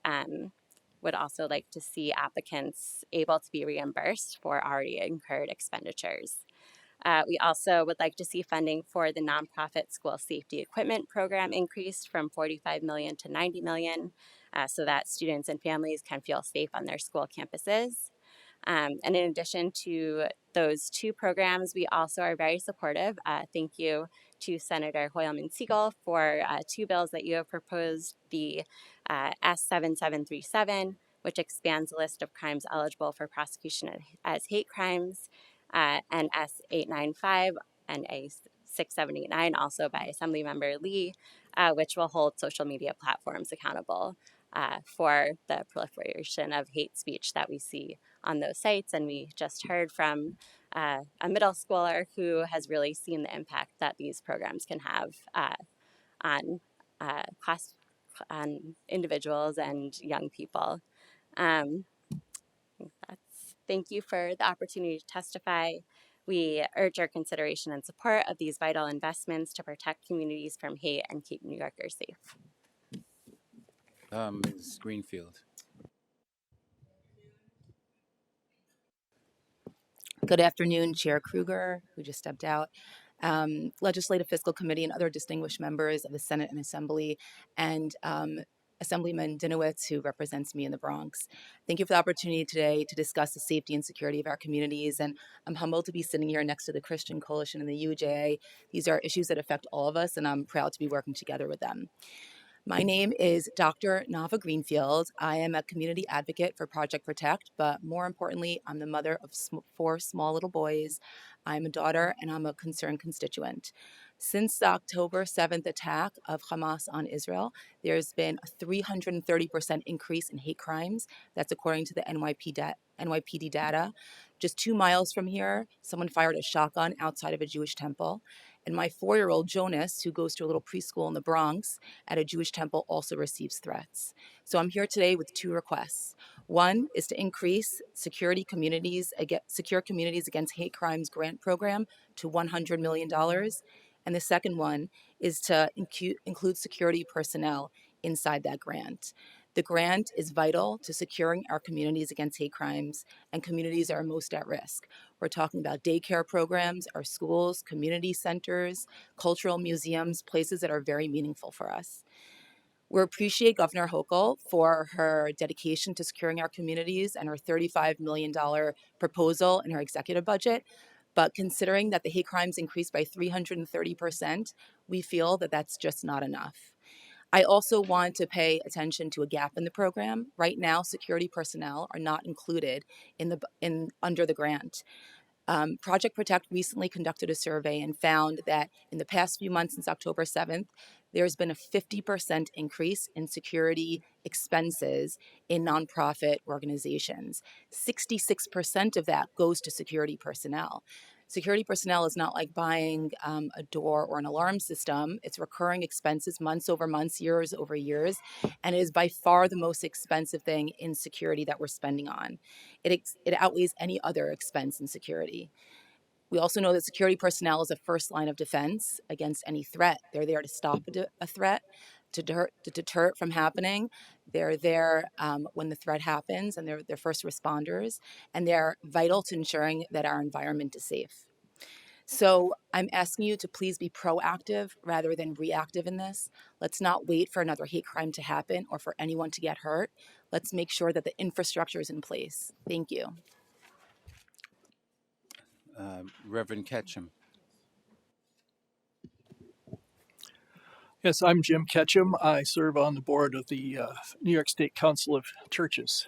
would also like to see applicants able to be reimbursed for already incurred expenditures. We also would like to see funding for the nonprofit school safety equipment program increased from $45 million to $90 million, so that students and families can feel safe on their school campuses. And in addition to those two programs, we also are very supportive. Thank you to Senator Hoylman Siegel for two bills that you have proposed, the S7737, which expands the list of crimes eligible for prosecution as hate crimes, and S895 and A6789, also by Assemblymember Lee, which will hold social media platforms accountable for the proliferation of hate speech that we see on those sites. And we just heard from a middle schooler who has really seen the impact that these programs can have on individuals and young people. Thank you for the opportunity to testify. We urge your consideration and support of these vital investments to protect communities from hate and keep New Yorkers safe. Ms. Greenfield. Good afternoon, Chair Kruger, who just stepped out, Legislative Fiscal Committee, and other distinguished members of the Senate and Assembly, and Assemblyman Dinowitz, who represents me in the Bronx. Thank you for the opportunity today to discuss the safety and security of our communities. And I'm humbled to be sitting here next to the Christian Coalition and the UJA. These are issues that affect all of us, and I'm proud to be working together with them. My name is Dr. Nava Greenfield. I am a community advocate for Project Protect, but more importantly, I'm the mother of 4 small little boys. I'm a daughter and I'm a concerned constituent. Since the October 7th attack of Hamas on Israel, there's been a 330% increase in hate crimes. That's according to the NYPD data. Just 2 miles from here, someone fired a shotgun outside of a Jewish temple. And my 4-year-old Jonas, who goes to a little preschool in the Bronx at a Jewish temple, also receives threats. So I'm here today with 2 requests. One is to increase secure communities against hate crimes grant program to $100 million. And the second one is to include security personnel inside that grant. The grant is vital to securing our communities against hate crimes and communities that are most at risk. We're talking about daycare programs, our schools, community centers, cultural museums, places that are very meaningful for us. We appreciate Governor Hochul for her dedication to securing our communities and her $35 million proposal in her executive budget. But considering that the hate crimes increased by 330%, we feel that that's just not enough. I also want to pay attention to a gap in the program. Right now, security personnel are not included under the grant. Project Protect recently conducted a survey and found that in the past few months since October 7th, there's been a 50% increase in security expenses in nonprofit organizations. 66% of that goes to security personnel. Security personnel is not like buying a door or an alarm system. It's recurring expenses, months over months, years over years, and it is by far the most expensive thing in security that we're spending on. It outweighs any other expense in security. We also know that security personnel is a first line of defense against any threat. They're there to stop a threat, to deter it from happening. They're there when the threat happens, and they're first responders, and they're vital to ensuring that our environment is safe. So I'm asking you to please be proactive rather than reactive in this. Let's not wait for another hate crime to happen or for anyone to get hurt. Let's make sure that the infrastructure is in place. Thank you. Reverend Ketchum. Yes, I'm Jim Ketchum. I serve on the board of the New York State Council of Churches.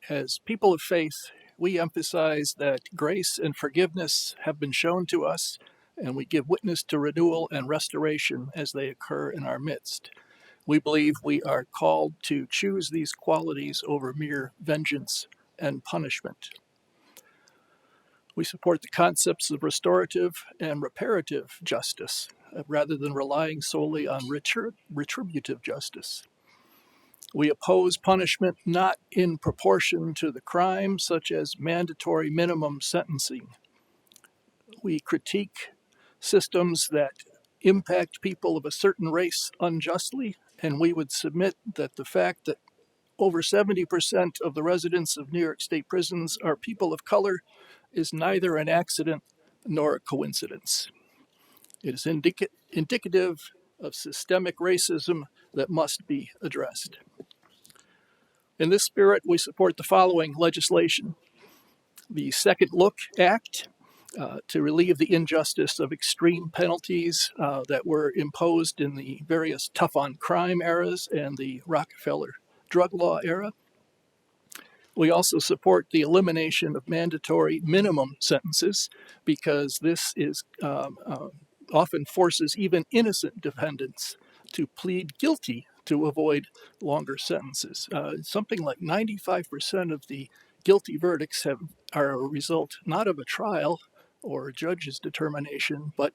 As people of faith, we emphasize that grace and forgiveness have been shown to us, and we give witness to renewal and restoration as they occur in our midst. We believe we are called to choose these qualities over mere vengeance and punishment. We support the concepts of restorative and reparative justice, rather than relying solely on retributive justice. We oppose punishment not in proportion to the crime, such as mandatory minimum sentencing. We critique systems that impact people of a certain race unjustly, and we would submit that the fact that over 70% of the residents of New York State prisons are people of color is neither an accident nor a coincidence. It is indicative of systemic racism that must be addressed. In this spirit, we support the following legislation. The Second Look Act, to relieve the injustice of extreme penalties that were imposed in the various tough on crime eras and the Rockefeller drug law era. We also support the elimination of mandatory minimum sentences because this is often forces even innocent defendants to plead guilty to avoid longer sentences. Something like 95% of the guilty verdicts are a result not of a trial or a judge's determination, but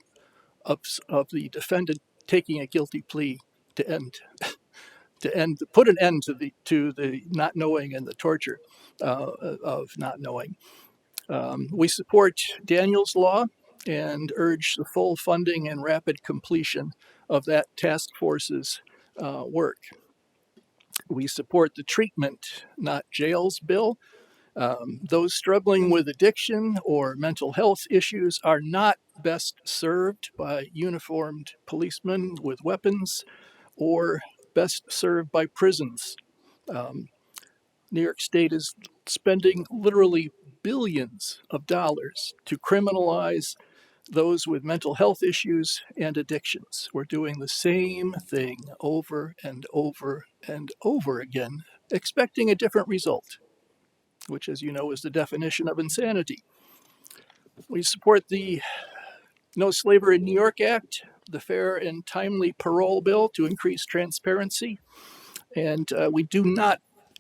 of the defendant taking a guilty plea to put an end to the not knowing and the torture of not knowing. We support Daniel's Law and urge the full funding and rapid completion of that task force's work. We support the treatment, not jails bill. Those struggling with addiction or mental health issues are not best served by uniformed policemen with weapons or best served by prisons. Um, New York State is spending literally billions of dollars to criminalize those with mental health issues and addictions. We're doing the same thing over and over and over again, expecting a different result, which, as you know, is the definition of insanity. We support the No Slavery in New York Act, the Fair and Timely Parole Bill to increase transparency, and we do not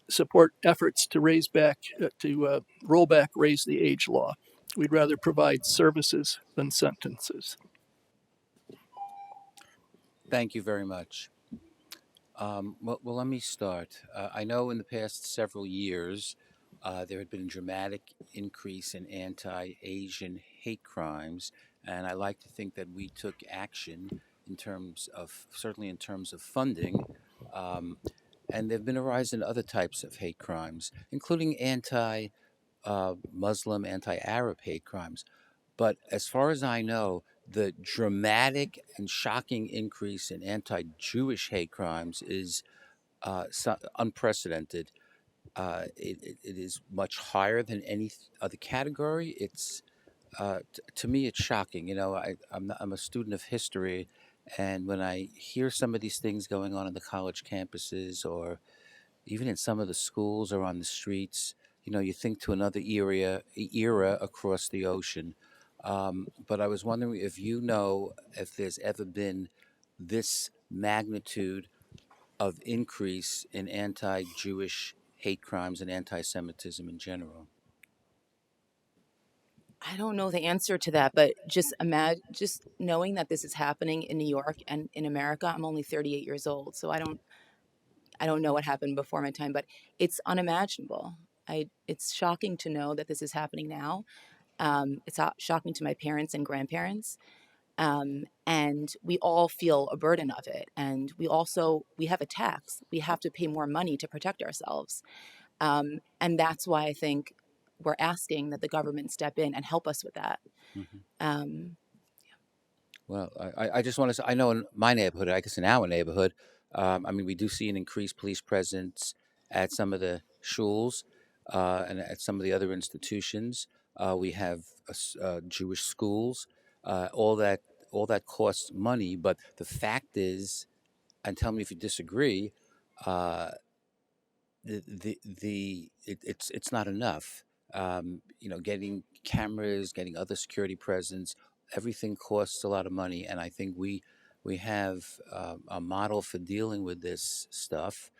support efforts to roll back raise the age law. We'd rather provide services than sentences. Thank you very much. Well, let me start. I know in the past several years, there had been a dramatic increase in anti-Asian hate crimes, and I like to think that we took action certainly in terms of funding. And there have been a rise in other types of hate crimes, including anti-Muslim, anti-Arab hate crimes. But as far as I know, the dramatic and shocking increase in anti-Jewish hate crimes is unprecedented. It is much higher than any other category. To me, it's shocking. You know, I'm a student of history, and when I hear some of these things going on in the college campuses, or even in some of the schools or on the streets, you know, you think to another era across the ocean. But I was wondering if you know if there's ever been this magnitude of increase in anti-Jewish hate crimes and anti-Semitism in general. I don't know the answer to that, but just knowing that this is happening in New York and in America. I'm only 38 years old, so I don't know what happened before my time, but it's unimaginable. It's shocking to know that this is happening now. It's shocking to my parents and grandparents, and we all feel a burden of it. And we have a tax. We have to pay more money to protect ourselves, and that's why I think we're asking that the government step in and help us with that. Mm-hmm. Well, I just want to say, I know in my neighborhood, I guess in our neighborhood, I mean, we do see an increased police presence at some of the shuls and at some of the other institutions. We have Jewish schools. All that costs money. But the fact is, and tell me if you disagree, it's not enough. You know, getting cameras, getting other security presence, everything costs a lot of money, and I think we have a model for dealing with this stuff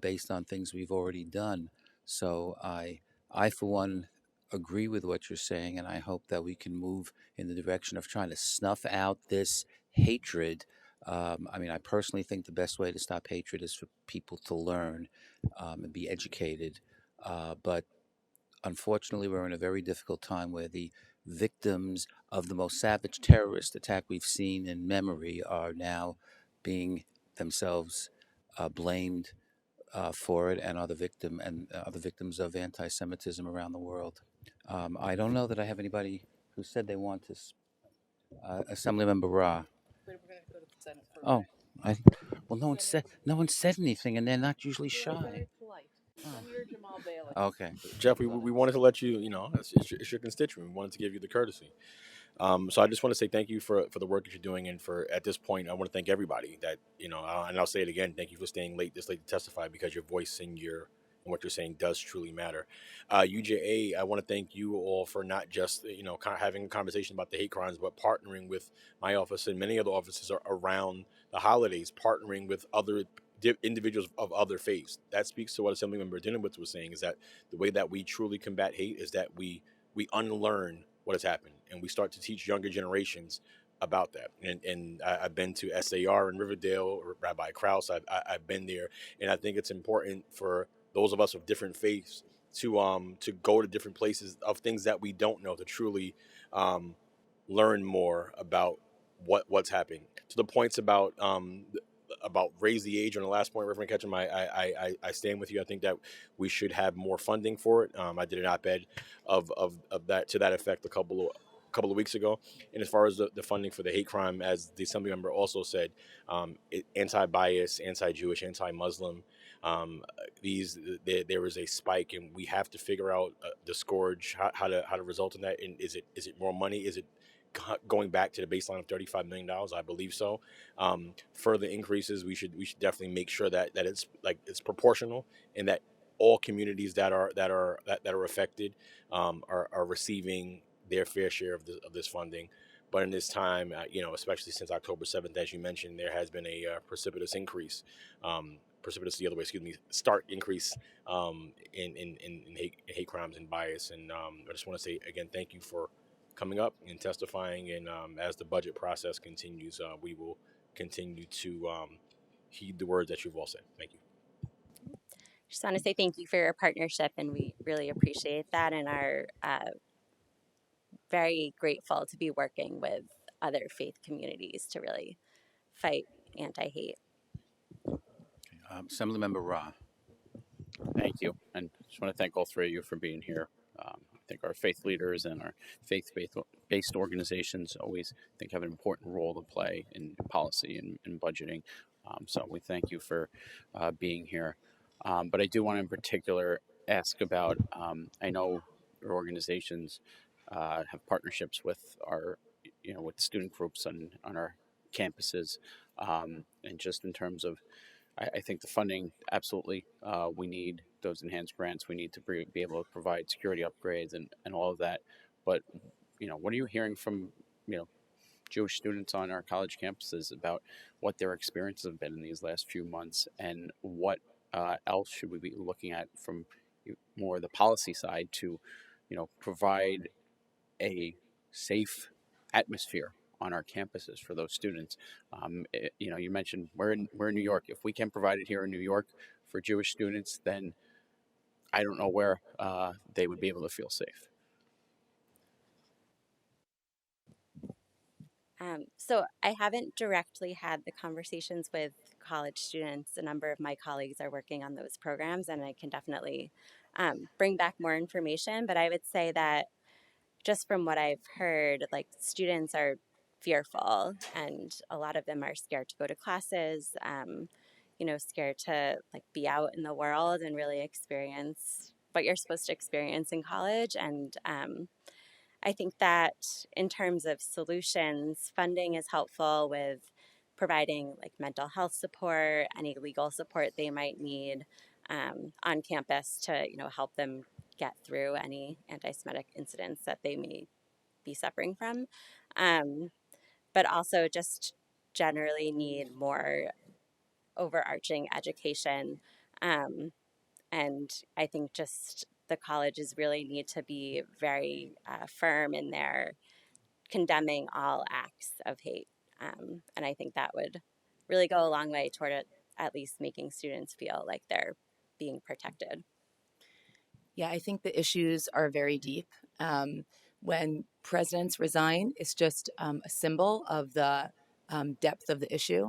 based on things we've already done. So I for one agree with what you're saying, and I hope that we can move in the direction of trying to snuff out this hatred. I mean, I personally think the best way to stop hatred is for people to learn and be educated. But unfortunately, we're in a very difficult time where the victims of the most savage terrorist attack we've seen in memory are now being themselves blamed for it, and are the victims of anti-Semitism around the world. I don't know that I have anybody who said they want to. Assemblymember Ra. Oh, well, no one said anything, and they're not usually shy. Okay, Jeff, we wanted to let you, you know, it's your constituent. We wanted to give you the courtesy. So I just want to say thank you for the work that you're doing, and for at this point, I want to thank everybody that, you know, and I'll say it again. Thank you for staying this late to testify, because your voice and what you're saying does truly matter. UJA, I want to thank you all for not just, you know, having a conversation about the hate crimes, but partnering with my office and many other offices around the holidays, partnering with other individuals of other faiths. That speaks to what Assemblymember Dinowitz was saying, is that the way that we truly combat hate is that we unlearn what has happened, and we start to teach younger generations about that. And I've been to SAR in Riverdale, or Rabbi Krause. I've been there, and I think it's important for those of us of different faiths to go to different places of things that we don't know, to truly learn more about what's happening. To the points about about raise the age on the last point, Reverend Ketchum, I stand with you. I think that we should have more funding for it. I did an op-ed of that to that effect a couple of weeks ago. And as far as the funding for the hate crime, as the assembly member also said, anti-bias, anti-Jewish, anti-Muslim, there is a spike, and we have to figure out the scourge, how to result in that. And is it more money? Is it going back to the baseline of $35 million? I believe so. Further increases, we should definitely make sure that it's proportional, and that all communities that are affected are receiving their fair share of this funding. But in this time, especially since October 7th, as you mentioned, there has been a precipitous increase, stark increase in hate crimes and bias. And I just want to say again, thank you for coming up and testifying. And as the budget process continues, we will continue to heed the words that you've all said. Thank you. Just want to say thank you for your partnership, and we really appreciate that, and are very grateful to be working with other faith communities to really fight anti-hate. Assemblymember Ra. Thank you. And just want to thank all three of you for being here. I think our faith leaders and our faith-based organizations always have an important role to play in policy and budgeting. So we thank you for being here. But I do want to in particular ask about, I know your organizations have partnerships with our, with student groups on our campuses. And just in terms of, I think the funding, absolutely, we need those enhanced grants. We need to be able to provide security upgrades and all of that. But, what are you hearing from, Jewish students on our college campuses about what their experiences have been in these last few months, and what else should we be looking at from more the policy side to, provide a safe atmosphere on our campuses for those students? You mentioned we're in New York. If we can provide it here in New York for Jewish students, then I don't know where they would be able to feel safe. So I haven't directly had the conversations with college students. A number of my colleagues are working on those programs, and I can definitely bring back more information. But I would say that just from what I've heard, students are fearful, and a lot of them are scared to go to classes, scared to be out in the world and really experience what you're supposed to experience in college. And I think that in terms of solutions, funding is helpful with providing mental health support, any legal support they might need on campus to help them get through any anti-Semitic incidents that they may be suffering from, but also just generally need more overarching education. And I think just the colleges really need to be very firm in their condemning all acts of hate. And I think that would really go a long way toward at least making students feel like they're being protected. Yeah, I think the issues are very deep. When presidents resign, it's just a symbol of the depth of the issue.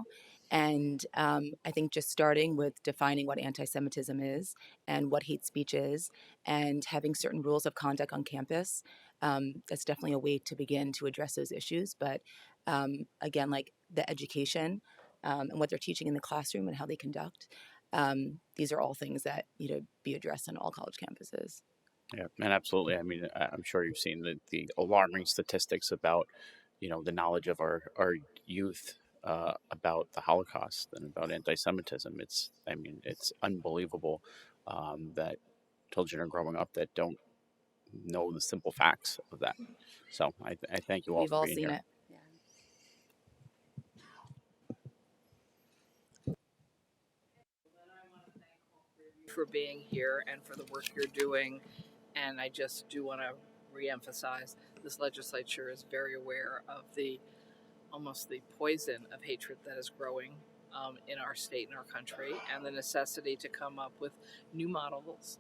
And I think just starting with defining what anti-Semitism is and what hate speech is, and having certain rules of conduct on campus, that's definitely a way to begin to address those issues. But again, the education and what they're teaching in the classroom and how they conduct, these are all things that need to be addressed on all college campuses. Yeah, and absolutely. I mean, I'm sure you've seen the alarming statistics about, the knowledge of our youth about the Holocaust and about anti-Semitism. It's unbelievable that children are growing up that don't know the simple facts of that. So I thank you all We've for all being seen here. it. For being here and for the work you're doing. And I just do want to reemphasize this legislature is very aware of almost the poison of hatred that is growing in our state and our country, and the necessity to come up with new models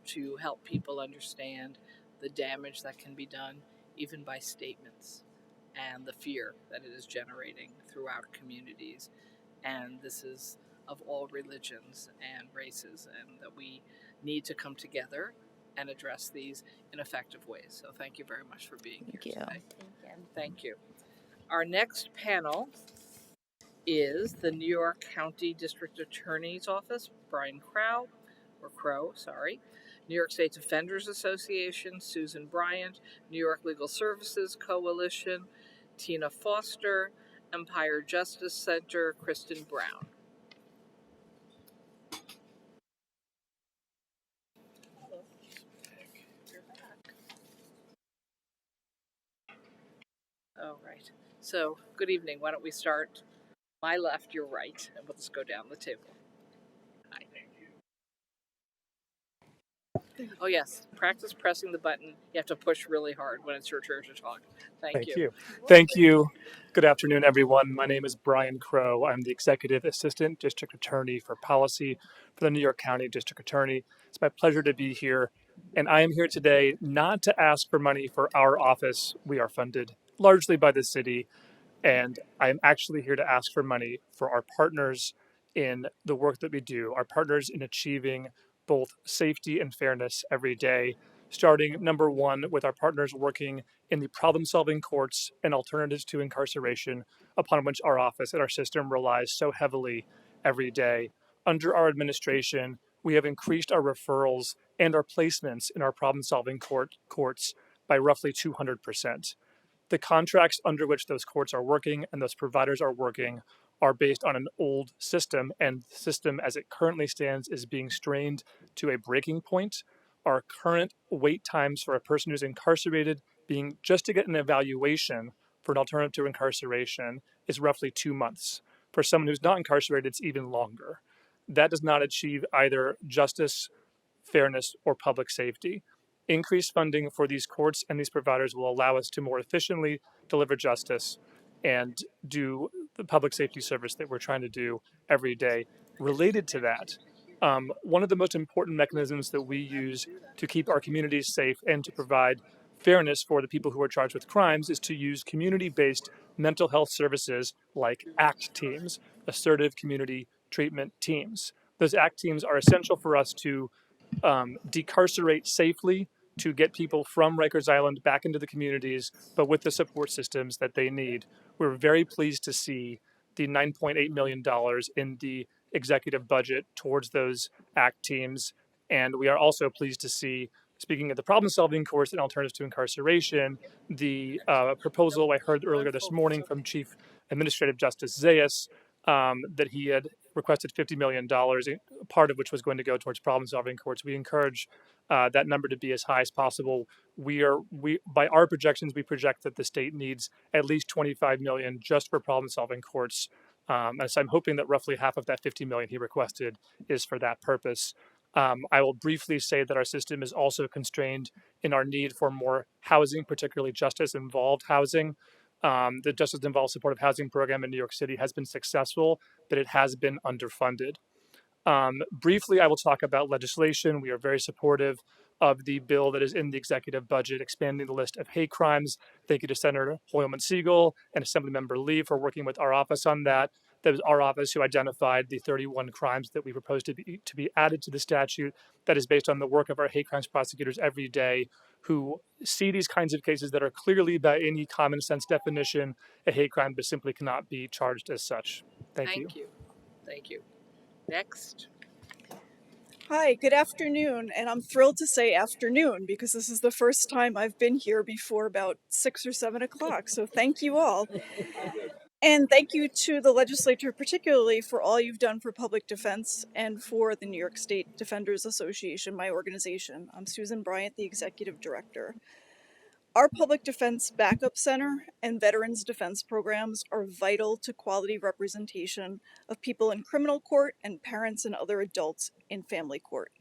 to help people understand the damage that can be done even by statements, and the fear that it is generating throughout communities. and this is of all religions and races, and that we need to come together and address these in effective ways. So thank you very much for being here today. Thank you. Our next panel is the New York County District Attorney's Office, Brian Crow, New York State Defenders Association, Susan Bryant, New York Legal Services Coalition, Tina Foster, Empire Justice Center, Kristen Brown. All right. So, good evening. Why don't we start my left, your right, and we'll just go down the table. Hi. Oh, yes. Practice pressing the button. You have to push really hard when it's your turn to talk. Thank you. Thank you. Good afternoon, everyone. My name is Brian Crow. I'm the Executive Assistant District Attorney for Policy for the New York County District Attorney. It's my pleasure to be here. And I am here today not to ask for money for our office. We are funded largely by the city. And I'm actually here to ask for money for our partners in the work that we do, our partners in achieving both safety and fairness every day, starting number one with our partners working in the problem-solving courts and alternatives to incarceration, upon which our office and our system relies so heavily every day. Under our administration, we have increased our referrals and our placements in our problem-solving courts by roughly 200%. The contracts under which those courts are working and those providers are working are based on an old system, and the system as it currently stands is being strained to a breaking point. Our current wait times for a person who's incarcerated being just to get an evaluation for an alternative to incarceration is roughly 2 months. For someone who's not incarcerated, it's even longer. That does not achieve either justice, fairness, or public safety. Increased funding for these courts and these providers will allow us to more efficiently deliver justice and do the public safety service that we're trying to do every day. Related to that, one of the most important mechanisms that we use to keep our communities safe and to provide fairness for the people who are charged with crimes is to use community-based mental health services like ACT teams, assertive community treatment teams. Those ACT teams are essential for us to decarcerate safely, to get people from Rikers Island back into the communities, but with the support systems that they need. We're very pleased to see the $9.8 million in the executive budget towards those ACT teams. And we are also pleased to see, speaking of the problem-solving course and alternatives to incarceration, the proposal I heard earlier this morning from Chief Administrative Justice Zayas that he had requested $50 million, part of which was going to go towards problem-solving courts. We encourage that number to be as high as possible. By our projections, we project that the state needs at least $25 million just for problem-solving courts. And so I'm hoping that roughly half of that $50 million he requested is for that purpose. I will briefly say that our system is also constrained in our need for more housing, particularly justice-involved housing. The Justice Involved Supportive Housing Program in New York City has been successful, but it has been underfunded. Briefly, I will talk about legislation. We are very supportive of the bill that is in the executive budget, expanding the list of hate crimes. Thank you to Senator Hoylman-Siegel and Assemblymember Lee for working with our office on that. That was our office who identified the 31 crimes that we proposed to be added to the statute. That is based on the work of our hate crimes prosecutors every day, who see these kinds of cases that are clearly, by any common sense definition, a hate crime, but simply cannot be charged as such. Thank you. Thank you. Next. Hi, good afternoon, and I'm thrilled to say afternoon because this is the first time I've been here before about 6 or 7 o'clock, so thank you all. And thank you to the legislature particularly for all you've done for public defense and for the New York State Defenders Association, my organization. I'm Susan Bryant, the executive director. Our Public Defense Backup Center and Veterans Defense programs are vital to quality representation of people in criminal court and parents and other adults in family court.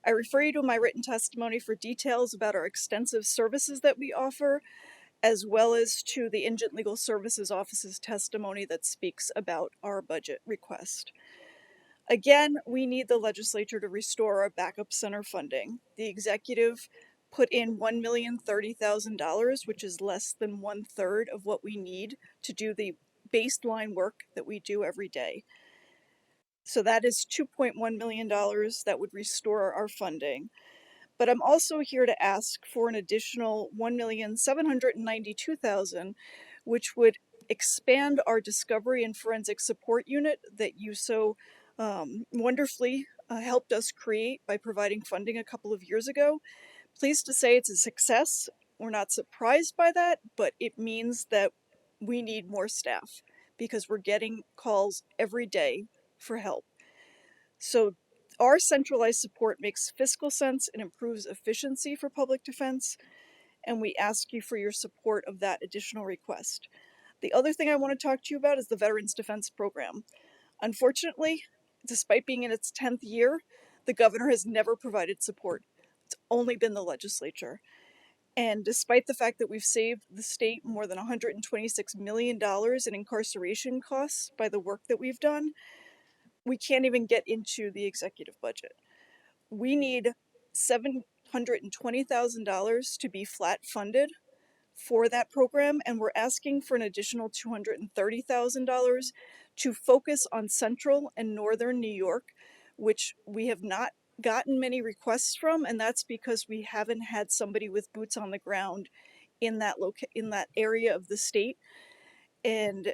I refer you to my written testimony for details about our extensive services that we offer, as well as to the Indigent Legal Services Office's testimony that speaks about our budget request. Again, we need the legislature to restore our backup center funding. The executive put in $1,030,000, which is less than 1/3 of what we need to do the baseline work that we do every day. So that is $2.1 million that would restore our funding. But I'm also here to ask for an additional $1,792,000, which would expand our discovery and forensic support unit that you so wonderfully helped us create by providing funding a couple of years ago. Pleased to say it's a success. We're not surprised by that, but it means that we need more staff because we're getting calls every day for help. So our centralized support makes fiscal sense and improves efficiency for public defense, and we ask you for your support of that additional request. The other thing I want to talk to you about is the Veterans Defense Program. Unfortunately, despite being in its 10th year, the governor has never provided support. It's only been the legislature. And despite the fact that we've saved the state more than $126 million in incarceration costs by the work that we've done, we can't even get into the executive budget. We need $720,000 to be flat funded for that program, and we're asking for an additional $230,000 to focus on central and northern New York, which we have not gotten many requests from, and that's because we haven't had somebody with boots on the ground in that area of the state, and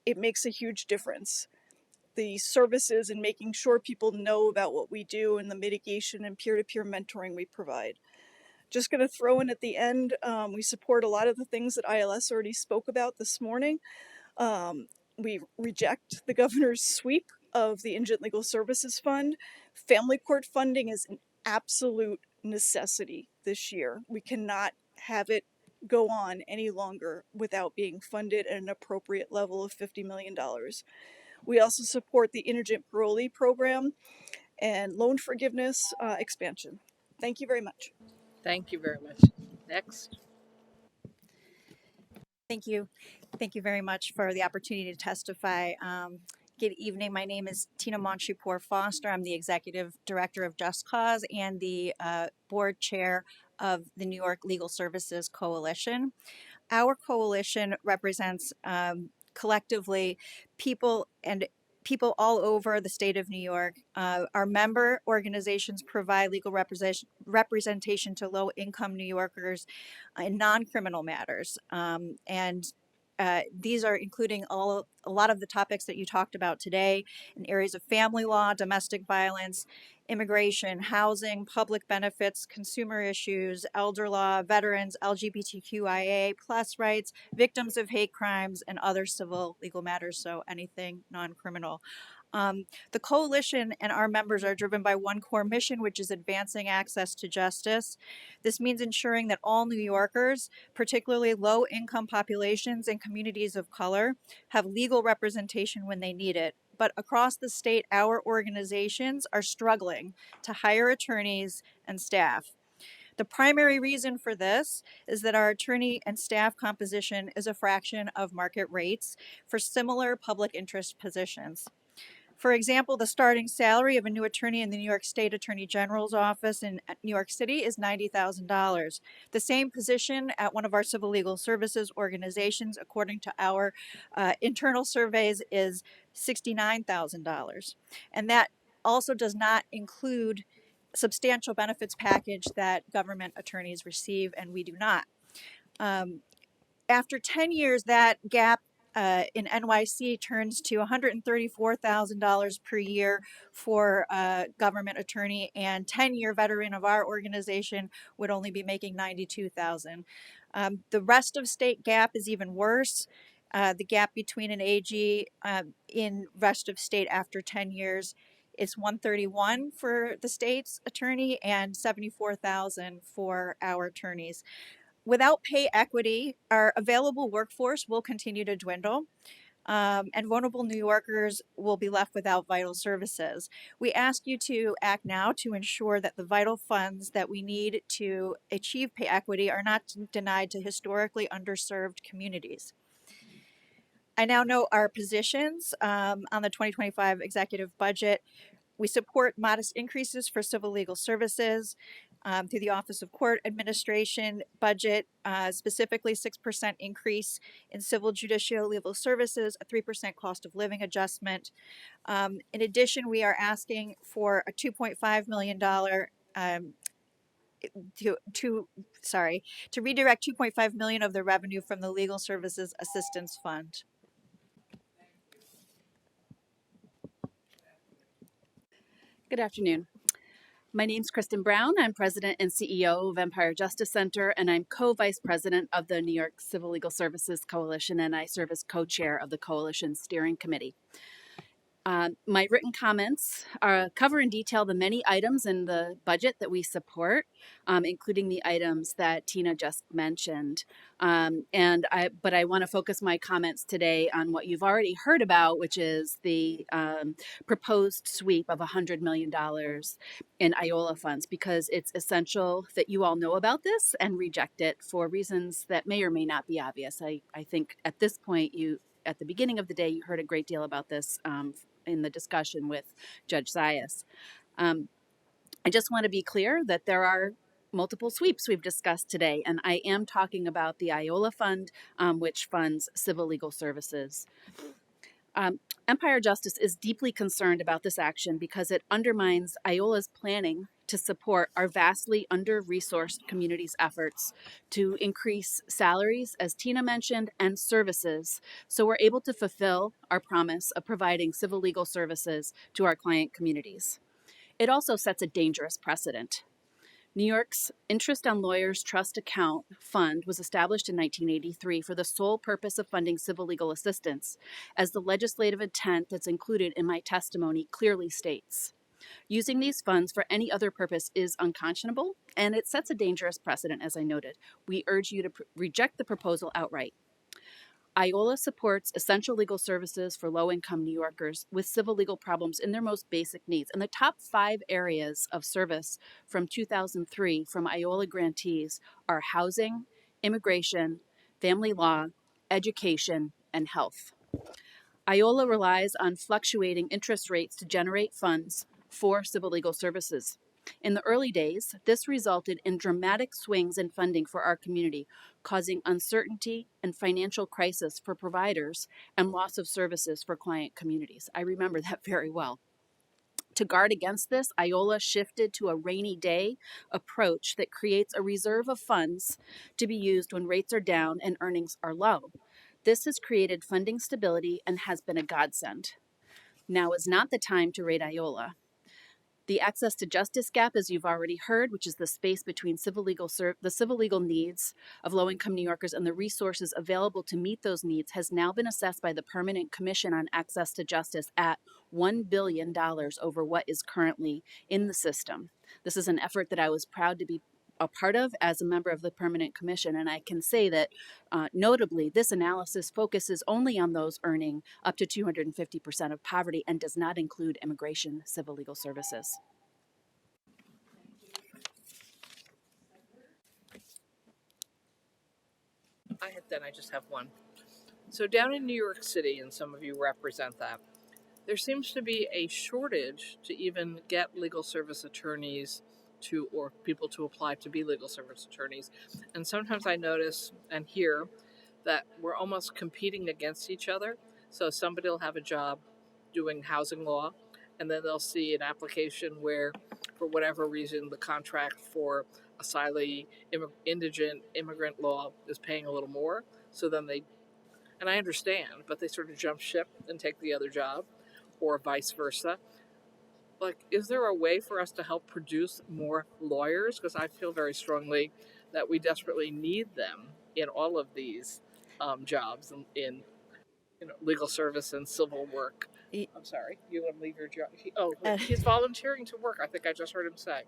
it makes a huge difference. The services and making sure people know about what we do and the mitigation and peer-to-peer mentoring we provide. Just going to throw in at the end, we support a lot of the things that ILS already spoke about this morning. We reject the governor's sweep of the Indigent Legal Services Fund. Family court funding is an absolute necessity this year. We cannot have it go on any longer without being funded at an appropriate level of $50 million. We also support the Indigent Parolee Program and loan forgiveness expansion. Thank you very much. Thank you very much. Next. Thank you. Thank you very much for the opportunity to testify. Good evening. My name is Tina Monchipur Foster. I'm the Executive Director of Just Cause and the Board Chair of the New York Legal Services Coalition. Our coalition represents collectively people all over the state of New York. Our member organizations provide legal representation to low-income New Yorkers in non-criminal matters. These are including a lot of the topics that you talked about today in areas of family law, domestic violence, immigration, housing, public benefits, consumer issues, elder law, veterans, LGBTQIA plus rights, victims of hate crimes, and other civil legal matters, so anything non-criminal. The coalition and our members are driven by one core mission, which is advancing access to justice. This means ensuring that all New Yorkers, particularly low-income populations and communities of color, have legal representation when they need it. But across the state, our organizations are struggling to hire attorneys and staff. The primary reason for this is that our attorney and staff composition is a fraction of market rates for similar public interest positions. For example, the starting salary of a new attorney in the New York State Attorney General's office in New York City is $90,000. The same position at one of our civil legal services organizations, according to our internal surveys, is $69,000. And that also does not include substantial benefits package that government attorneys receive, and we do not. After 10 years, that gap in NYC turns to $134,000 per year for a government attorney, and 10-year veteran of our organization would only be making $92,000. The rest of state gap is even worse. The gap between an AG in rest of state after 10 years is $131,000 for the state's attorney and $74,000 for our attorneys. Without pay equity, our available workforce will continue to dwindle, and vulnerable New Yorkers will be left without vital services. We ask you to act now to ensure that the vital funds that we need to achieve pay equity are not denied to historically underserved communities. I now know our positions on the 2025 executive budget. We support modest increases for civil legal services. through the Office of Court Administration budget, specifically 6% increase in civil judicial legal services, a 3% cost of living adjustment. In addition, we are asking for a $2.5 million to redirect 2.5 million of the revenue from the Legal Services Assistance Fund. Good afternoon. My name's Kristen Brown. I'm president and CEO of Empire Justice Center, and I'm co-vice president of the New York Civil Legal Services Coalition, and I serve as co-chair of the Coalition Steering Committee. My written comments cover in detail the many items in the budget that we support, including the items that Tina just mentioned. But I want to focus my comments today on what you've already heard about, which is the proposed sweep of $100 million in IOLA funds, because it's essential that you all know about this and reject it for reasons that may or may not be obvious. I think at this point, at the beginning of the day, you heard a great deal about this in the discussion with Judge Zayas. I just want to be clear that there are multiple sweeps we've discussed today, and I am talking about the IOLA fund, which funds civil legal services. Empire Justice is deeply concerned about this action because it undermines IOLA's planning to support our vastly under-resourced community's efforts to increase salaries, as Tina mentioned, and services, so we're able to fulfill our promise of providing civil legal services to our client communities. It also sets a dangerous precedent. New York's Interest on Lawyers Trust Account Fund was established in 1983 for the sole purpose of funding civil legal assistance, as the legislative intent that's included in my testimony clearly states. Using these funds for any other purpose is unconscionable, and it sets a dangerous precedent, as I noted. We urge you to reject the proposal outright. IOLA supports essential legal services for low-income New Yorkers with civil legal problems in their most basic needs. And the top 5 areas of service from 2003 from IOLA grantees are housing, immigration, family law, education, and health. IOLA relies on fluctuating interest rates to generate funds for civil legal services. In the early days, this resulted in dramatic swings in funding for our community, causing uncertainty and financial crisis for providers and loss of services for client communities. I remember that very well. To guard against this, IOLA shifted to a rainy day approach that creates a reserve of funds to be used when rates are down and earnings are low. This has created funding stability and has been a godsend. Now is not the time to raid IOLA. The access to justice gap, as you've already heard, which is the space between the civil legal needs of low-income New Yorkers and the resources available to meet those needs, has now been assessed by the Permanent Commission on Access to Justice at $1 billion over what is currently in the system. This is an effort that I was proud to be a part of as a member of the Permanent Commission, and I can say that notably this analysis focuses only on those earning up to 250% of poverty and does not include immigration civil legal services. I just have one. So down in New York City, and some of you represent that, there seems to be a shortage to even get legal service attorneys or people to apply to be legal service attorneys. And sometimes I notice and hear that we're almost competing against each other. So somebody will have a job doing housing law, and then they'll see an application where, for whatever reason, the contract for asylee, indigent immigrant law is paying a little more. So then and I understand, but they sort of jump ship and take the other job, or vice versa. Like, is there a way for us to help produce more lawyers? Because I feel very strongly that we desperately need them in all of these jobs in legal service and civil work. I'm sorry, you want to leave your job? He's volunteering to work. I think I just heard him say.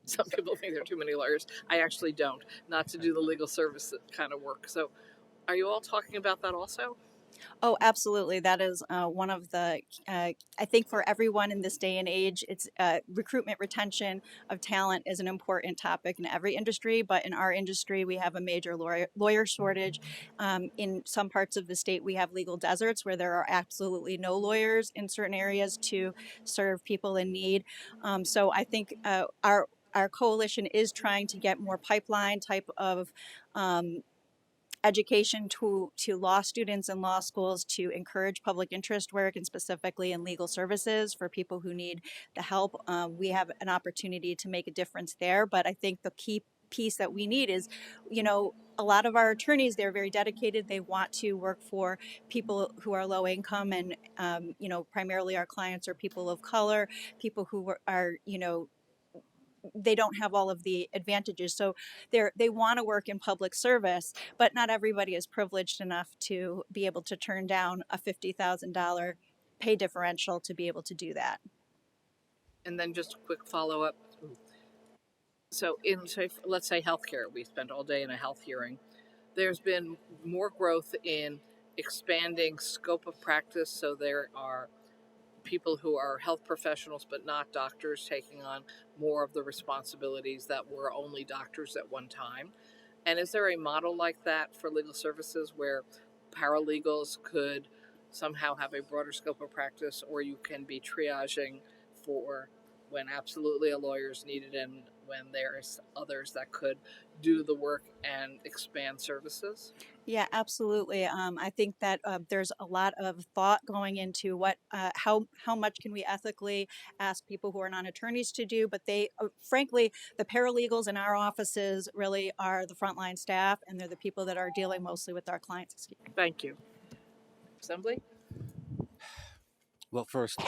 Some people think there are too many lawyers. I actually don't. Not to do the legal service kind of work. So, are you all talking about that also? Oh, absolutely. That is one of the, I think for everyone in this day and age, it's recruitment, retention of talent is an important topic in every industry. But in our industry, we have a major lawyer shortage. In some parts of the state, we have legal deserts where there are absolutely no lawyers in certain areas to serve people in need. So I think our coalition is trying to get more pipeline type of education to law students and law schools to encourage public interest work and specifically in legal services for people who need the help. We have an opportunity to make a difference there, but I think the key piece that we need is, a lot of our attorneys, they're very dedicated. They want to work for people who are low income and, primarily our clients are people of color, people who are they don't have all of the advantages. So they want to work in public service, but not everybody is privileged enough to be able to turn down a $50,000 pay differential to be able to do that. And then just a quick follow up. So let's say healthcare, we spent all day in a health hearing. There's been more growth in expanding scope of practice. So there are people who are health professionals but not doctors taking on more of the responsibilities that were only doctors at one time. And is there a model like that for legal services where paralegals could somehow have a broader scope of practice, or you can be triaging for when absolutely a lawyer is needed and when there's others that could do the work and expand services? Yeah, absolutely. I think that there's a lot of thought going into how much can we ethically ask people who are not attorneys to do, but they, frankly, the paralegals in our offices really are the frontline staff, and they're the people that are dealing mostly with our clients. Thank you. Assembly? Well, first,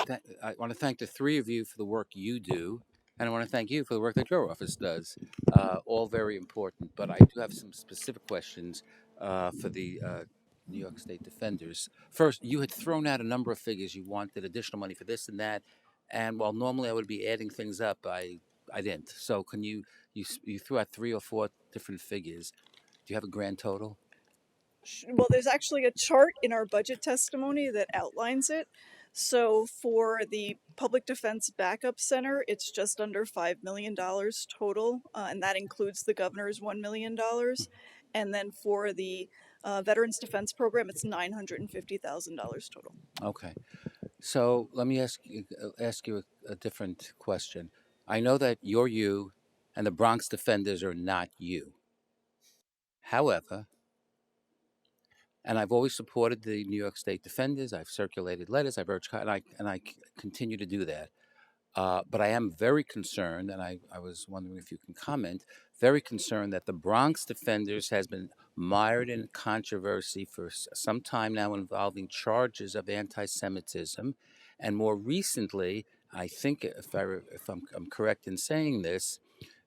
I want to thank the three of you for the work you do, and I want to thank you for the work that your office does. All very important, but I do have some specific questions for the New York State Defenders. First, you had thrown out a number of figures. You wanted additional money for this and that, and while normally I would be adding things up, I didn't. So can you threw out 3 or 4 different figures. Do you have a grand total? Well, there's actually a chart in our budget testimony that outlines it. So for the Public Defense Backup Center, it's just under $5 million total, and that includes the governor's $1 million. And then for the Veterans Defense Program, it's $950,000 total. Okay. So let me ask you a different question. I know that you're you, and the Bronx Defenders are not you. However, and I've always supported the New York State Defenders. I've circulated letters. I've urged, and I continue to do that. But I am very concerned, and I was wondering if you can comment, very concerned that the Bronx Defenders has been mired in controversy for some time now involving charges of anti-Semitism. And more recently, I think, if I'm correct in saying this,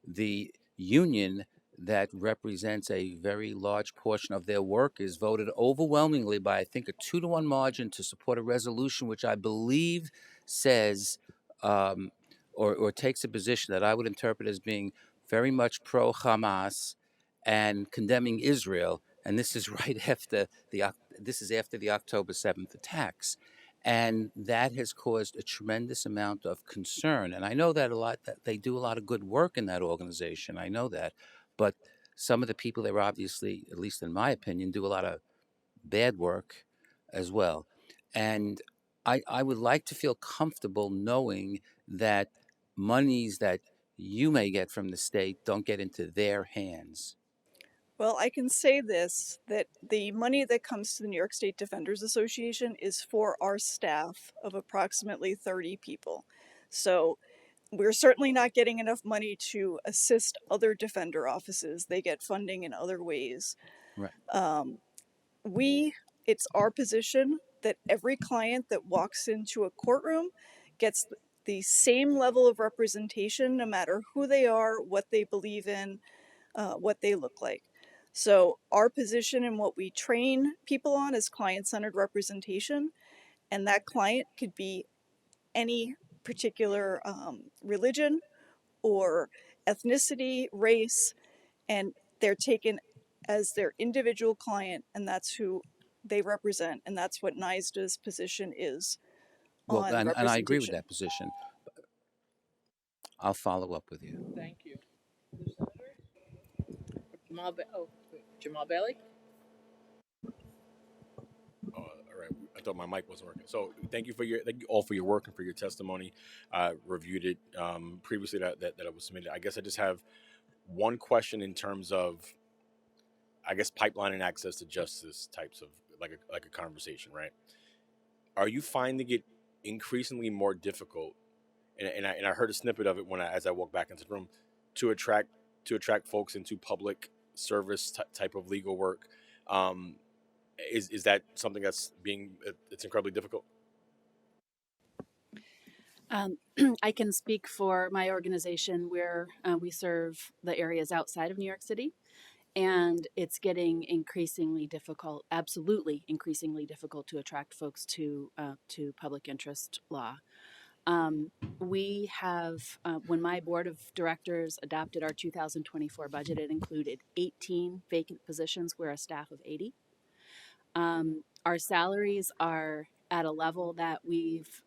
the union that represents a very large portion of their workers voted overwhelmingly by, I think, a 2-to-1 margin to support a resolution which I believe says or takes a position that I would interpret as being very much pro-Hamas and condemning Israel. And this is right after the October 7th attacks. And that has caused a tremendous amount of concern. And I know that that they do a lot of good work in that organization. I know that. But some of the people there obviously, at least in my opinion, do a lot of bad work as well. And I would like to feel comfortable knowing that monies that you may get from the state don't get into their hands. Well, I can say this, that the money that comes to the New York State Defenders Association is for our staff of approximately 30 people. So we're certainly not getting enough money to assist other defender offices. They get funding in other ways. Right. It's our position that every client that walks into a courtroom gets the same level of representation, no matter who they are, what they believe in, what they look like. So our position and what we train people on is client-centered representation, and that client could be any particular religion or ethnicity, race, and they're taken as their individual client, and that's who they represent, and that's what NISDA's position is Well, on and I agree with representation. that position. I'll follow up with you. Thank you. Jamal Bailey? All right. I thought my mic wasn't working. So thank you all for your work and for your testimony. Reviewed it previously that it was submitted. I guess I just have one question in terms of, I guess, pipeline and access to justice types of like a conversation, right? Are you finding it increasingly more difficult? And I heard a snippet of it as I walked back into the room, to attract folks into public service type of legal work. Is that something that's it's incredibly difficult? I can speak for my organization where we serve the areas outside of New York City, and it's getting increasingly difficult, absolutely increasingly difficult to attract folks to public interest law. We have, when my board of directors adopted our 2024 budget, it included 18 vacant positions. We're a staff of 80. Our salaries are at a level that we've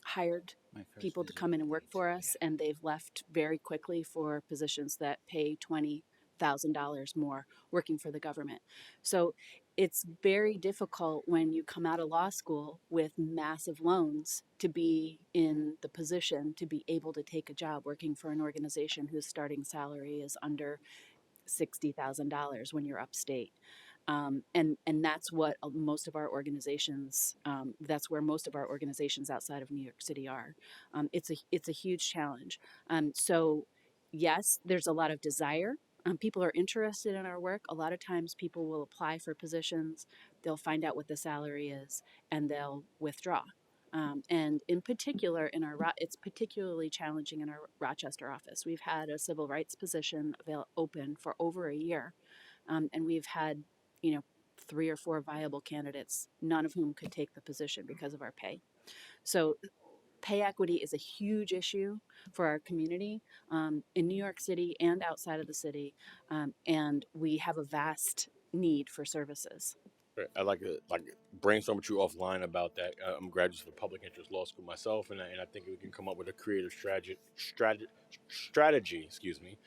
hired people to come in and work for us, and they've left very quickly for positions that pay $20,000 more working for the government. So it's very difficult when you come out of law school with massive loans to be in the position to be able to take a job working for an organization whose starting salary is under $60,000 when you're upstate. And that's what most of our organizations, that's where most of our organizations outside of New York City are. It's a huge challenge. So yes, there's a lot of desire. People are interested in our work. A lot of times people will apply for positions, they'll find out what the salary is, and they'll withdraw. And in particular, it's particularly challenging in our Rochester office. We've had a civil rights position open for over a year, and we've had 3 or 4 viable candidates, none of whom could take the position because of our pay. So pay equity is a huge issue for our community in New York City and outside of the city, and we have a vast need for services. I'd like to brainstorm with you offline about that. I'm a graduate of public interest law school myself, and I think we can come up with a creative strategy, excuse me,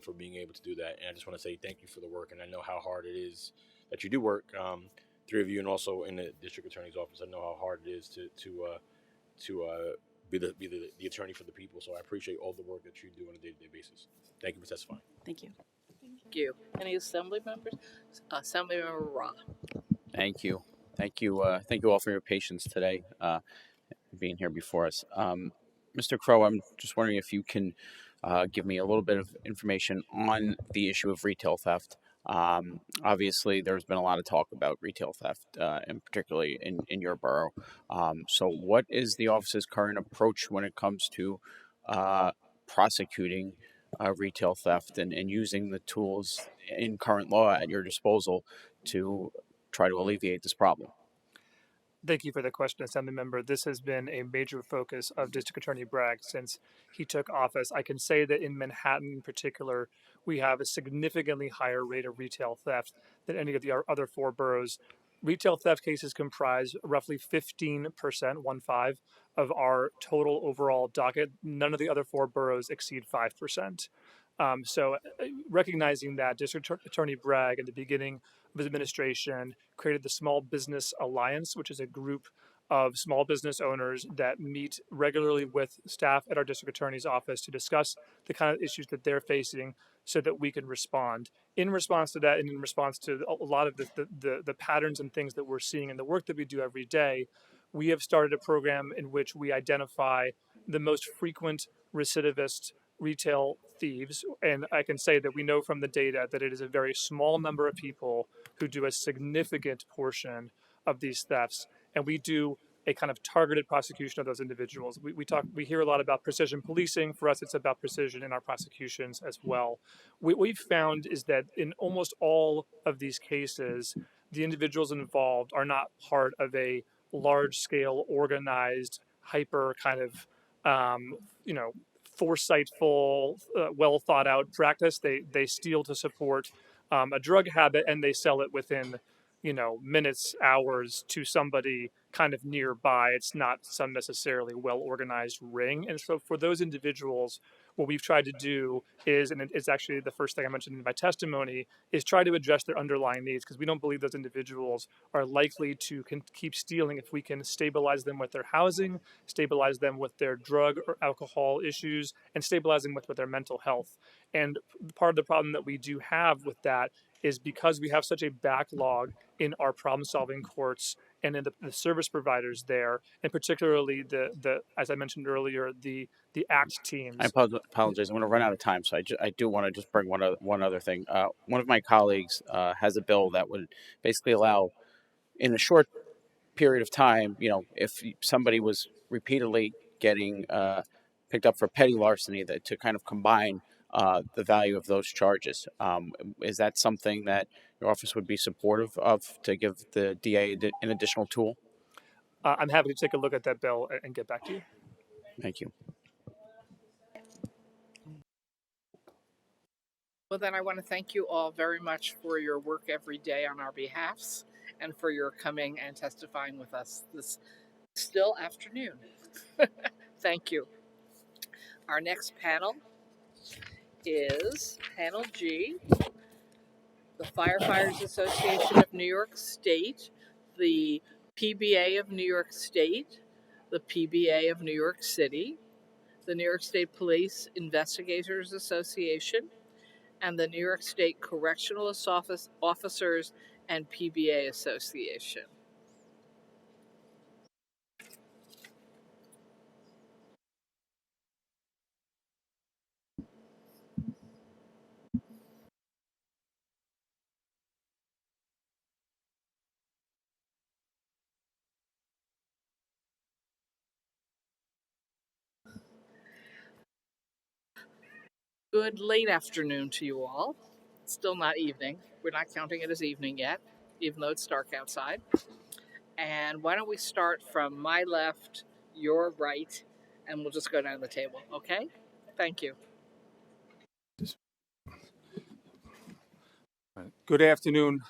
for being able to do that. And I just want to say thank you for the work, and I know how hard it is that you do work, 3 of you, and also in the district attorney's office. I know how hard it is to be the attorney for the people. So I appreciate all the work that you do on a day-to-day basis. Thank you for testifying. Thank you. Thank you. Any assembly members? Assemblymember Ra. Thank you. Thank you. Thank you all for your patience today, being here before us. Mr. Crow, I'm just wondering if you can give me a little bit of information on the issue of retail theft. Obviously, there's been a lot of talk about retail theft, and particularly in your borough. So what is the office's current approach when it comes to prosecuting retail theft and using the tools in current law at your disposal to try to alleviate this problem? Thank you for the question, Assemblymember. This has been a major focus of District Attorney Bragg since he took office. I can say that in Manhattan in particular, we have a significantly higher rate of retail theft than any of the other 4 boroughs. Retail theft cases comprise roughly 15%, 1/5, of our total overall docket. None of the other 4 boroughs exceed 5%. So recognizing that, District Attorney Bragg at the beginning of his administration created the Small Business Alliance, which is a group of small business owners that meet regularly with staff at our district attorney's office to discuss the kind of issues that they're facing so that we can respond. In response to that, and in response to a lot of the patterns and things that we're seeing in the work that we do every day, we have started a program in which we identify the most frequent recidivist retail thieves. And I can say that we know from the data that it is a very small number of people who do a significant portion of these thefts. And we do a kind of targeted prosecution of those individuals. We hear a lot about precision policing. For us, it's about precision in our prosecutions as well. What we've found is that in almost all of these cases, the individuals involved are not part of a large-scale, organized, hyper kind of, foresightful, well thought out practice. They steal to support a drug habit, and they sell it within minutes, hours to somebody kind of nearby. It's not some necessarily well organized ring. And so for those individuals, what we've tried to do is, and it's actually the first thing I mentioned in my testimony, is try to address their underlying needs, because we don't believe those individuals are likely to keep stealing if we can stabilize them with their housing, stabilize them with their drug or alcohol issues, and stabilize them with their mental health. And part of the problem that we do have with that is because we have such a backlog in our problem-solving courts and in the service providers there, and particularly the as I mentioned earlier, the ACT teams. I apologize. I'm going to run out of time, so I do want to just bring one other thing. One of my colleagues has a bill that would basically allow, in a short period of time, if somebody was repeatedly getting picked up for petty larceny, that to kind of combine the value of those charges. Is that something that your office would be supportive of, to give the DA an additional tool? I'm happy to take a look at that bill and get back to you. Thank you. Well, then I want to thank you all very much for your work every day on our behalfs and for your coming and testifying with us this still afternoon. Thank you. Our next panel is Panel G, the Firefighters Association of New York State, the PBA of New York State, the PBA of New York City, the New York State Police Investigators Association, and the New York State Correctional Officers and PBA Association. Good late afternoon to you all. Still not evening. We're not counting it as evening yet, even though it's dark outside. And why don't we start from my left, your right, and we'll just go down the table, okay? Thank you. Good afternoon,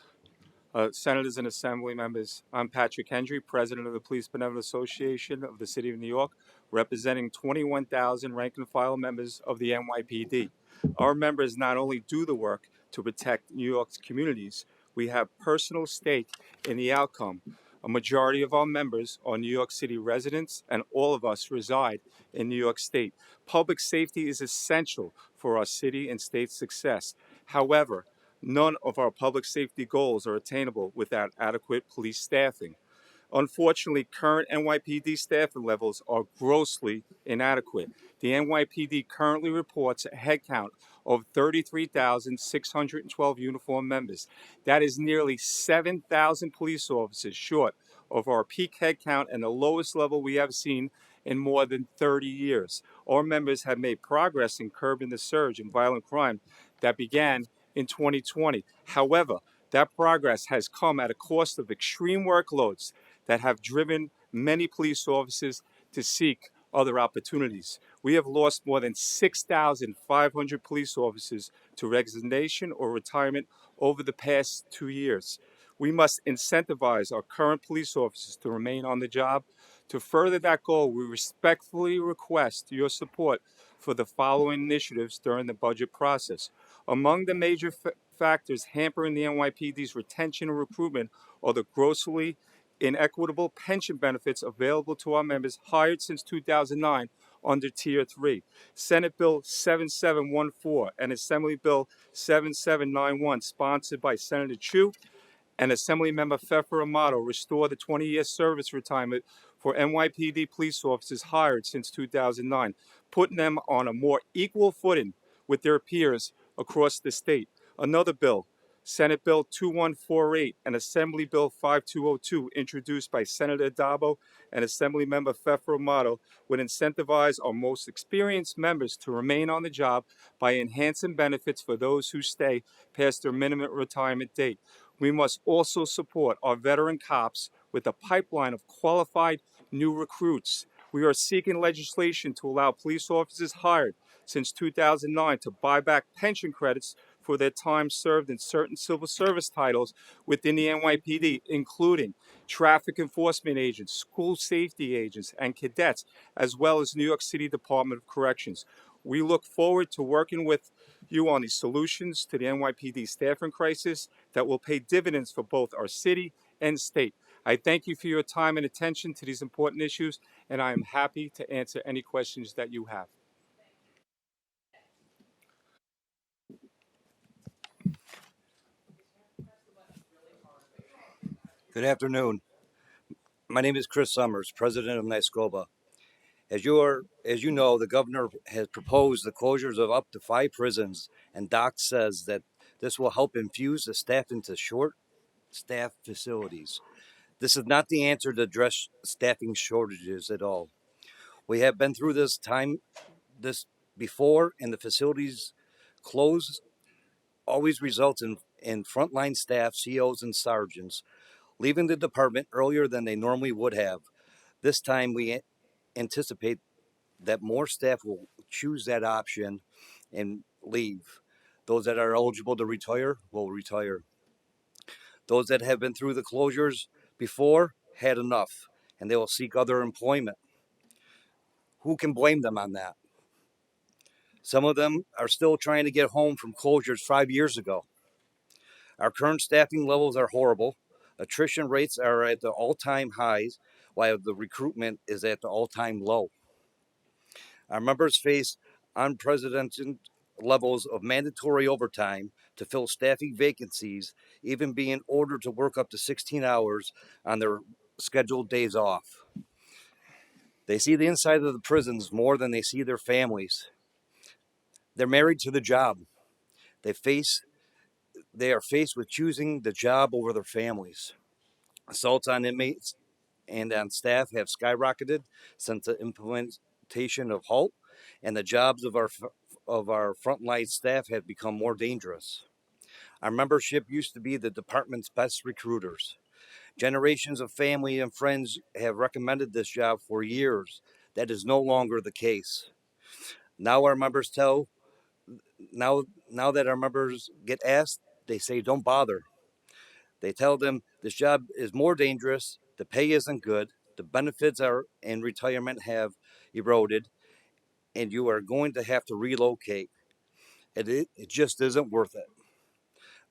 Senators and Assembly members. I'm Patrick Hendry, President of the Police Benevolent Association of the City of New York, representing 21,000 rank and file members of the NYPD. Our members not only do the work to protect New York's communities, we have personal stake in the outcome. A majority of our members are New York City residents, and all of us reside in New York State. Public safety is essential for our city and state success. However, none of our public safety goals are attainable without adequate police staffing. Unfortunately, current NYPD staffing levels are grossly inadequate. The NYPD currently reports a headcount of 33,612 uniformed members. That is nearly 7,000 police officers short of our peak headcount and the lowest level we have seen in more than 30 years. Our members have made progress in curbing the surge in violent crime that began in 2020. However, that progress has come at a cost of extreme workloads that have driven many police officers to seek other opportunities. We have lost more than 6,500 police officers to resignation or retirement over the past 2 years. We must incentivize our current police officers to remain on the job. To further that goal, we respectfully request your support for the following initiatives during the budget process. Among the major factors hampering the NYPD's retention and recruitment are the grossly inequitable pension benefits available to our members hired since 2009 under Tier 3. Senate Bill 7714 and Assembly Bill 7791, sponsored by Senator Chu and Assemblymember Pfeffer Amato, restore the 20-year service retirement for NYPD police officers hired since 2009, putting them on a more equal footing with their peers across the state. Another bill, Senate Bill 2148 and Assembly Bill 5202, introduced by Senator Addabbo and Assemblymember Pfeffer Amato, would incentivize our most experienced members to remain on the job by enhancing benefits for those who stay past their minimum retirement date. We must also support our veteran cops with a pipeline of qualified new recruits. We are seeking legislation to allow police officers hired since 2009 to buy back pension credits for their time served in certain civil service titles within the NYPD, including traffic enforcement agents, school safety agents, and cadets, as well as New York City Department of Corrections. We look forward to working with you on these solutions to the NYPD staffing crisis that will pay dividends for both our city and state. I thank you for your time and attention to these important issues, and I am happy to answer any questions that you have. Good afternoon. My name is Chris Summers, president of NYSCOBA. As you know, the governor has proposed the closures of up to 5 prisons, and Doc says that this will help infuse the staff into short-staffed facilities. This is not the answer to address staffing shortages at all. We have been through this before, and the facilities closed always results in frontline staff, COs, and sergeants leaving the department earlier than they normally would have. This time, we anticipate that more staff will choose that option and leave. Those that are eligible to retire will retire. Those that have been through the closures before had enough, and they will seek other employment. Who can blame them on that? Some of them are still trying to get home from closures 5 years ago. Our current staffing levels are horrible. Attrition rates are at the all-time highs, while the recruitment is at the all-time low. Our members face unprecedented levels of mandatory overtime to fill staffing vacancies, even being ordered to work up to 16 hours on their scheduled days off. They see the inside of the prisons more than they see their families. They're married to the job. They are faced with choosing the job over their families. Assaults on inmates and on staff have skyrocketed since the implementation of HALT, and the jobs of our frontline staff have become more dangerous. Our membership used to be the department's best recruiters. Generations of family and friends have recommended this job for years. That is no longer the case. Now that our members get asked, they say, don't bother. They tell them this job is more dangerous, the pay isn't good, the benefits in retirement have eroded, and you are going to have to relocate. It just isn't worth it.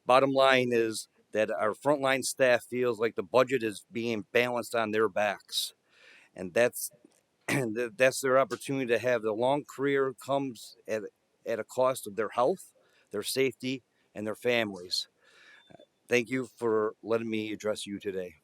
Bottom line is that our frontline staff feels like the budget is being balanced on their backs, and that's their opportunity to have the long career comes at a cost of their health, their safety, and their families. Thank you for letting me address you today.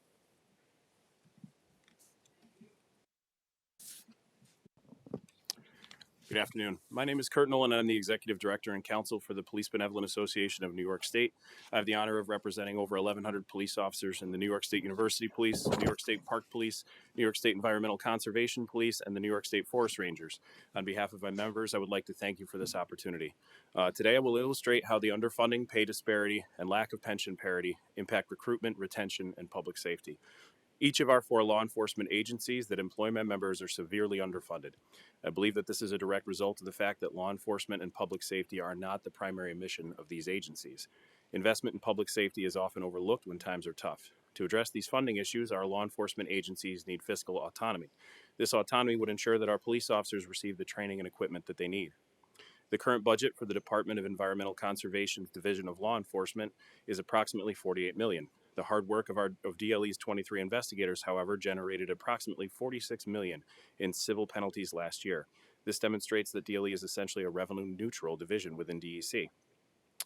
Good afternoon. My name is Kurt Nolan, and I'm the Executive Director and Counsel for the Police Benevolent Association of New York State. I have the honor of representing over 1,100 police officers in the New York State University Police, New York State Park Police, New York State Environmental Conservation Police, and the New York State Forest Rangers. On behalf of my members, I would like to thank you for this opportunity. Today, I will illustrate how the underfunding, pay disparity, and lack of pension parity impact recruitment, retention, and public safety. Each of our 4 law enforcement agencies that employ my members are severely underfunded. I believe that this is a direct result of the fact that law enforcement and public safety are not the primary mission of these agencies. Investment in public safety is often overlooked when times are tough. To address these funding issues, our law enforcement agencies need fiscal autonomy. This autonomy would ensure that our police officers receive the training and equipment that they need. The current budget for the Department of Environmental Conservation's Division of Law Enforcement is approximately $48 million. The hard work of DLE's 23 investigators, however, generated approximately $46 million in civil penalties last year. This demonstrates that DLE is essentially a revenue-neutral division within DEC.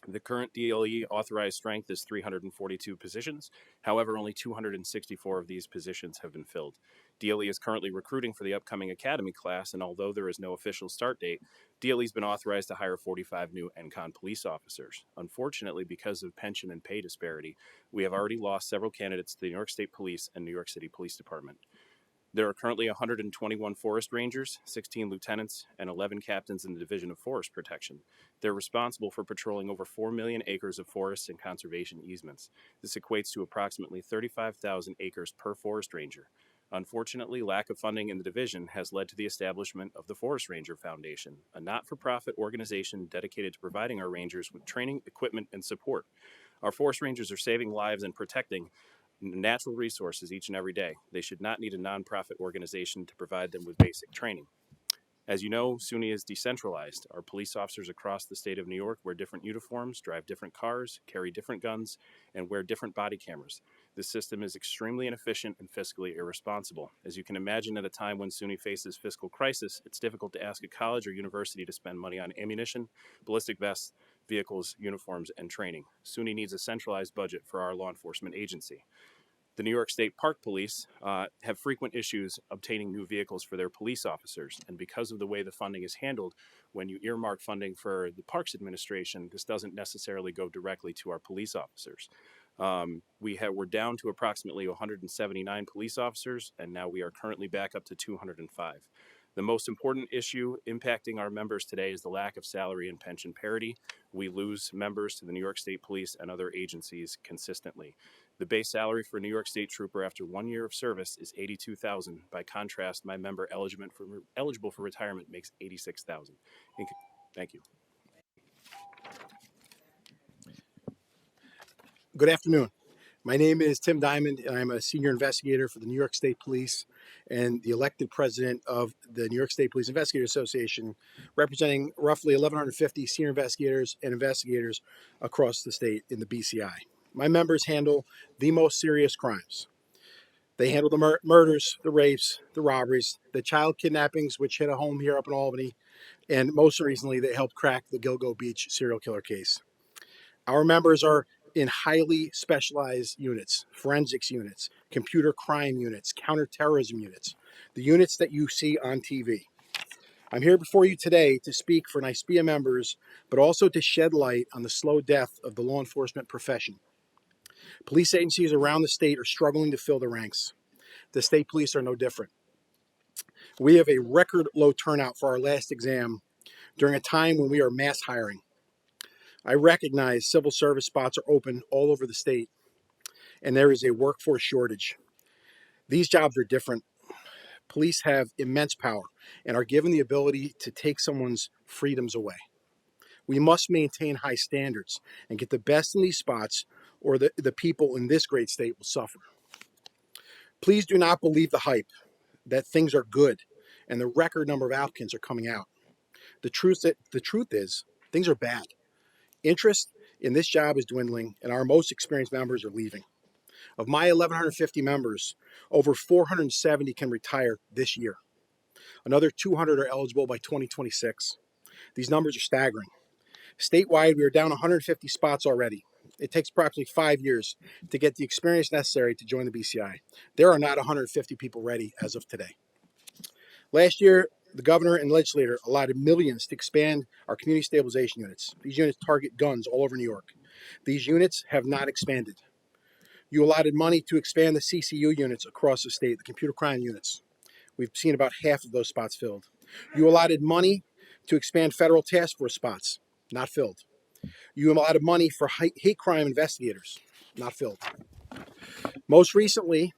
The current DLE authorized strength is 342 positions. However, only 264 of these positions have been filled. DLE is currently recruiting for the upcoming academy class, and although there is no official start date, DLE has been authorized to hire 45 new NCON police officers. Unfortunately, because of pension and pay disparity, we have already lost several candidates to the New York State Police and New York City Police Department. There are currently 121 forest rangers, 16 lieutenants, and 11 captains in the Division of Forest Protection. They're responsible for patrolling over 4 million acres of forests and conservation easements. This equates to approximately 35,000 acres per forest ranger. Unfortunately, lack of funding in the division has led to the establishment of the Forest Ranger Foundation, a not-for-profit organization dedicated to providing our rangers with training, equipment, and support. Our forest rangers are saving lives and protecting natural resources each and every day. They should not need a nonprofit organization to provide them with basic training. As you know, SUNY is decentralized. Our police officers across the state of New York wear different uniforms, drive different cars, carry different guns, and wear different body cameras. This system is extremely inefficient and fiscally irresponsible. As you can imagine, at a time when SUNY faces fiscal crisis, it's difficult to ask a college or university to spend money on ammunition, ballistic vests, vehicles, uniforms, and training. SUNY needs a centralized budget for our law enforcement agency. The New York State Park Police have frequent issues obtaining new vehicles for their police officers. And because of the way the funding is handled, when you earmark funding for the Parks Administration, this doesn't necessarily go directly to our police officers. We're down to approximately 179 police officers, and now we are currently back up to 205. The most important issue impacting our members today is the lack of salary and pension parity. We lose members to the New York State Police and other agencies consistently. The base salary for a New York State trooper after 1 year of service is $82,000. By contrast, my member eligible for retirement makes $86,000. Thank you. Good afternoon. My name is Tim Diamond, and I'm a senior investigator for the New York State Police and the elected president of the New York State Police Investigators Association, representing roughly 1,150 senior investigators and investigators across the state in the BCI. My members handle the most serious crimes. They handle the murders, the rapes, the robberies, the child kidnappings, which hit a home here up in Albany, and most recently, they helped crack the Gilgo Beach serial killer case. Our members are in highly specialized units, forensics units, computer crime units, counterterrorism units, the units that you see on TV. I'm here before you today to speak for NYSPEA members, but also to shed light on the slow death of the law enforcement profession. Police agencies around the state are struggling to fill the ranks. The state police are no different. We have a record low turnout for our last exam during a time when we are mass hiring. I recognize civil service spots are open all over the state, and there is a workforce shortage. These jobs are different. Police have immense power and are given the ability to take someone's freedoms away. We must maintain high standards and get the best in these spots, or the people in this great state will suffer. Please do not believe the hype that things are good and the record number of applicants are coming out. The truth is things are bad. Interest in this job is dwindling, and our most experienced members are leaving. Of my 1,150 members, over 470 can retire this year. Another 200 are eligible by 2026. These numbers are staggering. Statewide, we are down 150 spots already. It takes approximately 5 years to get the experience necessary to join the BCI. There are not 150 people ready as of today. Last year, the governor and legislator allotted millions to expand our community stabilization units. These units target guns all over New York. These units have not expanded. You allotted money to expand the CCU units across the state, the computer crime units. We've seen about half of those spots filled. You allotted money to expand federal task force spots, not filled. You allotted money for hate crime investigators, not filled. Most recently,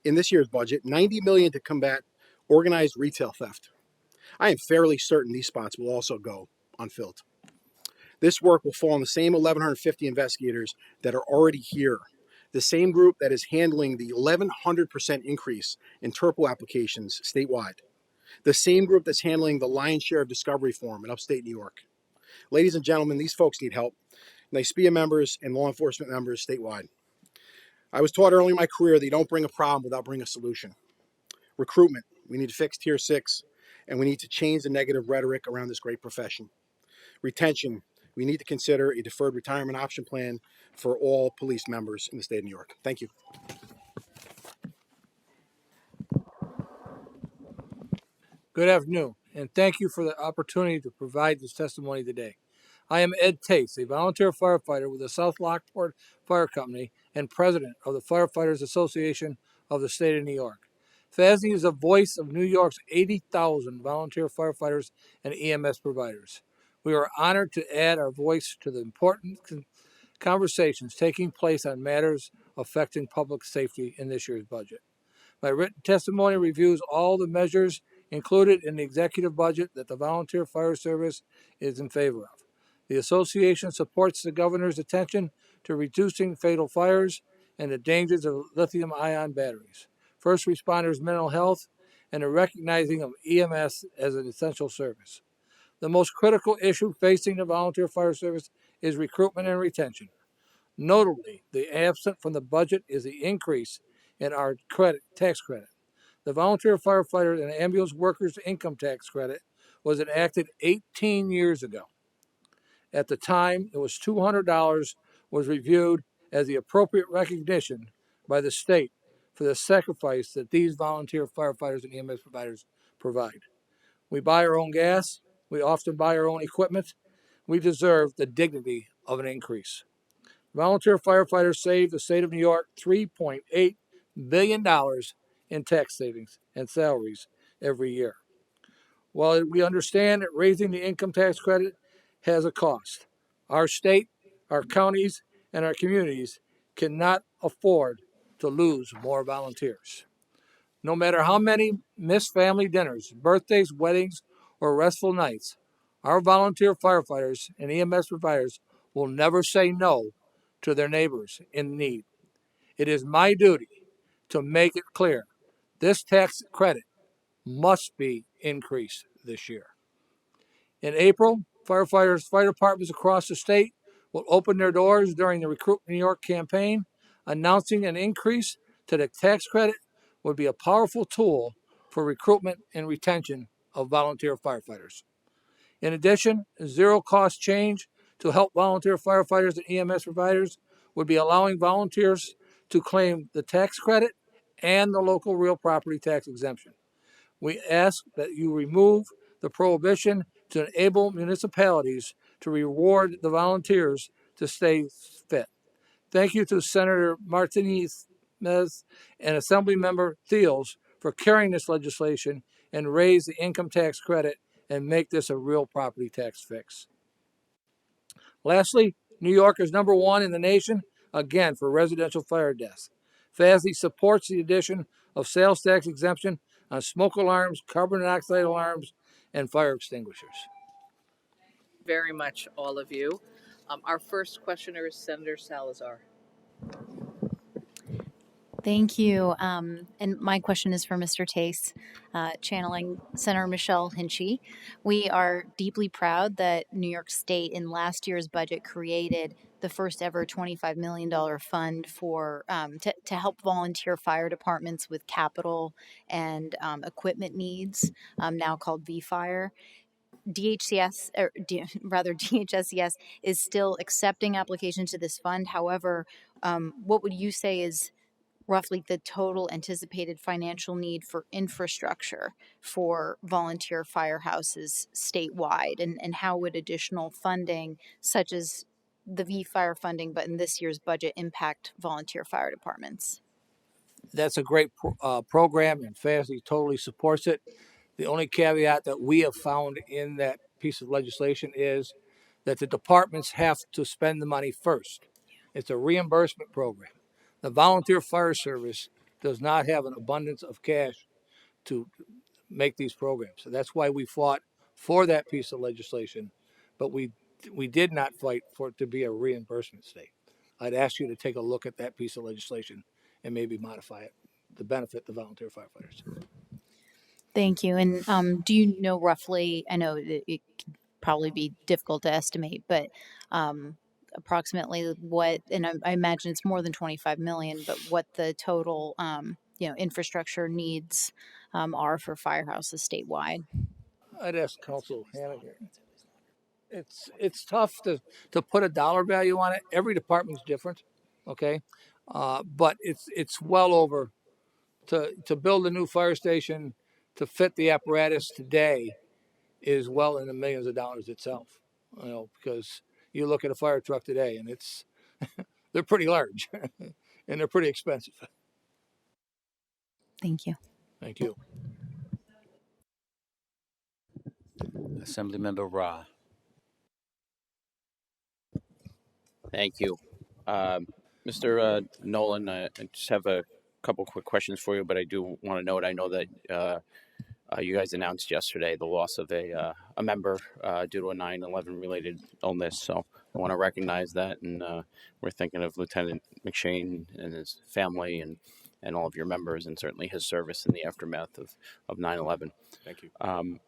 in this year's budget, $90 million to combat organized retail theft. I am fairly certain these spots will also go unfilled. This work will fall on the same 1,150 investigators that are already here, the same group that is handling the 1,100% increase in Turple applications statewide, the same group that's handling the lion's share of discovery form in upstate New York. Ladies and gentlemen, these folks need help. NYSPEA members and law enforcement members statewide. I was taught early in my career that you don't bring a problem without bringing a solution. Recruitment, we need to fix Tier 6, and we need to change the negative rhetoric around this great profession. Retention, we need to consider a deferred retirement option plan for all police members in the state of New York. Thank you. Good afternoon, and thank you for the opportunity to provide this testimony today. I am Ed Tace, a volunteer firefighter with the South Lockport Fire Company and president of the Firefighters Association of the state of New York. FASNY is the voice of New York's 80,000 volunteer firefighters and EMS providers. We are honored to add our voice to the important conversations taking place on matters affecting public safety in this year's budget. My written testimony reviews all the measures included in the executive budget that the Volunteer Fire Service is in favor of. The association supports the governor's attention to reducing fatal fires and the dangers of lithium-ion batteries, first responders' mental health, and the recognizing of EMS as an essential service. The most critical issue facing the volunteer fire service is recruitment and retention. Notably, the absent from the budget is the increase in our tax credit. The volunteer firefighter and ambulance workers income tax credit was enacted 18 years ago. At the time, it was $200, was reviewed as the appropriate recognition by the state for the sacrifice that these volunteer firefighters and EMS providers provide. We buy our own gas. We often buy our own equipment. We deserve the dignity of an increase. Volunteer firefighters save the state of New York $3.8 billion in tax savings and salaries every year. While we understand that raising the income tax credit has a cost, our state, our counties, and our communities cannot afford to lose more volunteers. No matter how many missed family dinners, birthdays, weddings, or restful nights, our volunteer firefighters and EMS providers will never say no to their neighbors in need. It is my duty to make it clear this tax credit must be increased this year. In April, fire departments across the state will open their doors during the Recruit New York campaign. Announcing an increase to the tax credit would be a powerful tool for recruitment and retention of volunteer firefighters. In addition, zero cost change to help volunteer firefighters and EMS providers would be allowing volunteers to claim the tax credit and the local real property tax exemption. We ask that you remove the prohibition to enable municipalities to reward the volunteers to stay fit. Thank you to Senator Martinez and Assemblymember Thiels for carrying this legislation and raise the income tax credit and make this a real property tax fix. Lastly, New York is number one in the nation, again, for residential fire deaths. FASD supports the addition of sales tax exemption on smoke alarms, carbon monoxide alarms, and fire extinguishers. Very much, all of you. Our first questioner is Senator Salazar. Thank you. And my question is for Mr. Tace, channeling Senator Michelle Hinchy. We are deeply proud that New York State in last year's budget created the first ever $25 million fund for to help volunteer fire departments with capital and equipment needs, now called VFire. DHSCS is still accepting applications to this fund. However, what would you say is roughly the total anticipated financial need for infrastructure for volunteer firehouses statewide? And how would additional funding, such as the VFire funding, but in this year's budget, impact volunteer fire departments? That's a great program, and FASD totally supports it. The only caveat that we have found in that piece of legislation is that the departments have to spend the money first. It's a reimbursement program. The volunteer fire service does not have an abundance of cash to make these programs. So that's why we fought for that piece of legislation, but we did not fight for it to be a reimbursement state. I'd ask you to take a look at that piece of legislation and maybe modify it to benefit the volunteer firefighters. Thank you. And do you know roughly, I know it could probably be difficult to estimate, but approximately what, and I imagine it's more than 25 million, but what the total, infrastructure needs are for firehouses statewide? I'd ask Council Hannigan. It's tough to put a dollar value on it. Every department's different, okay? But it's well over to build a new fire station to fit the apparatus today is well in the millions of dollars itself, because you look at a fire truck today and they're pretty large and they're pretty expensive. Thank you. Thank you. Assemblymember Ra. Thank you. Mr. Nolan, I just have a couple quick questions for you, but I do want to note. I know that you guys announced yesterday the loss of a member due to a 9/11 related illness. So I want to recognize that, and we're thinking of Lieutenant McShane and his family and all of your members, and certainly his service in the aftermath of 9/11. Thank you.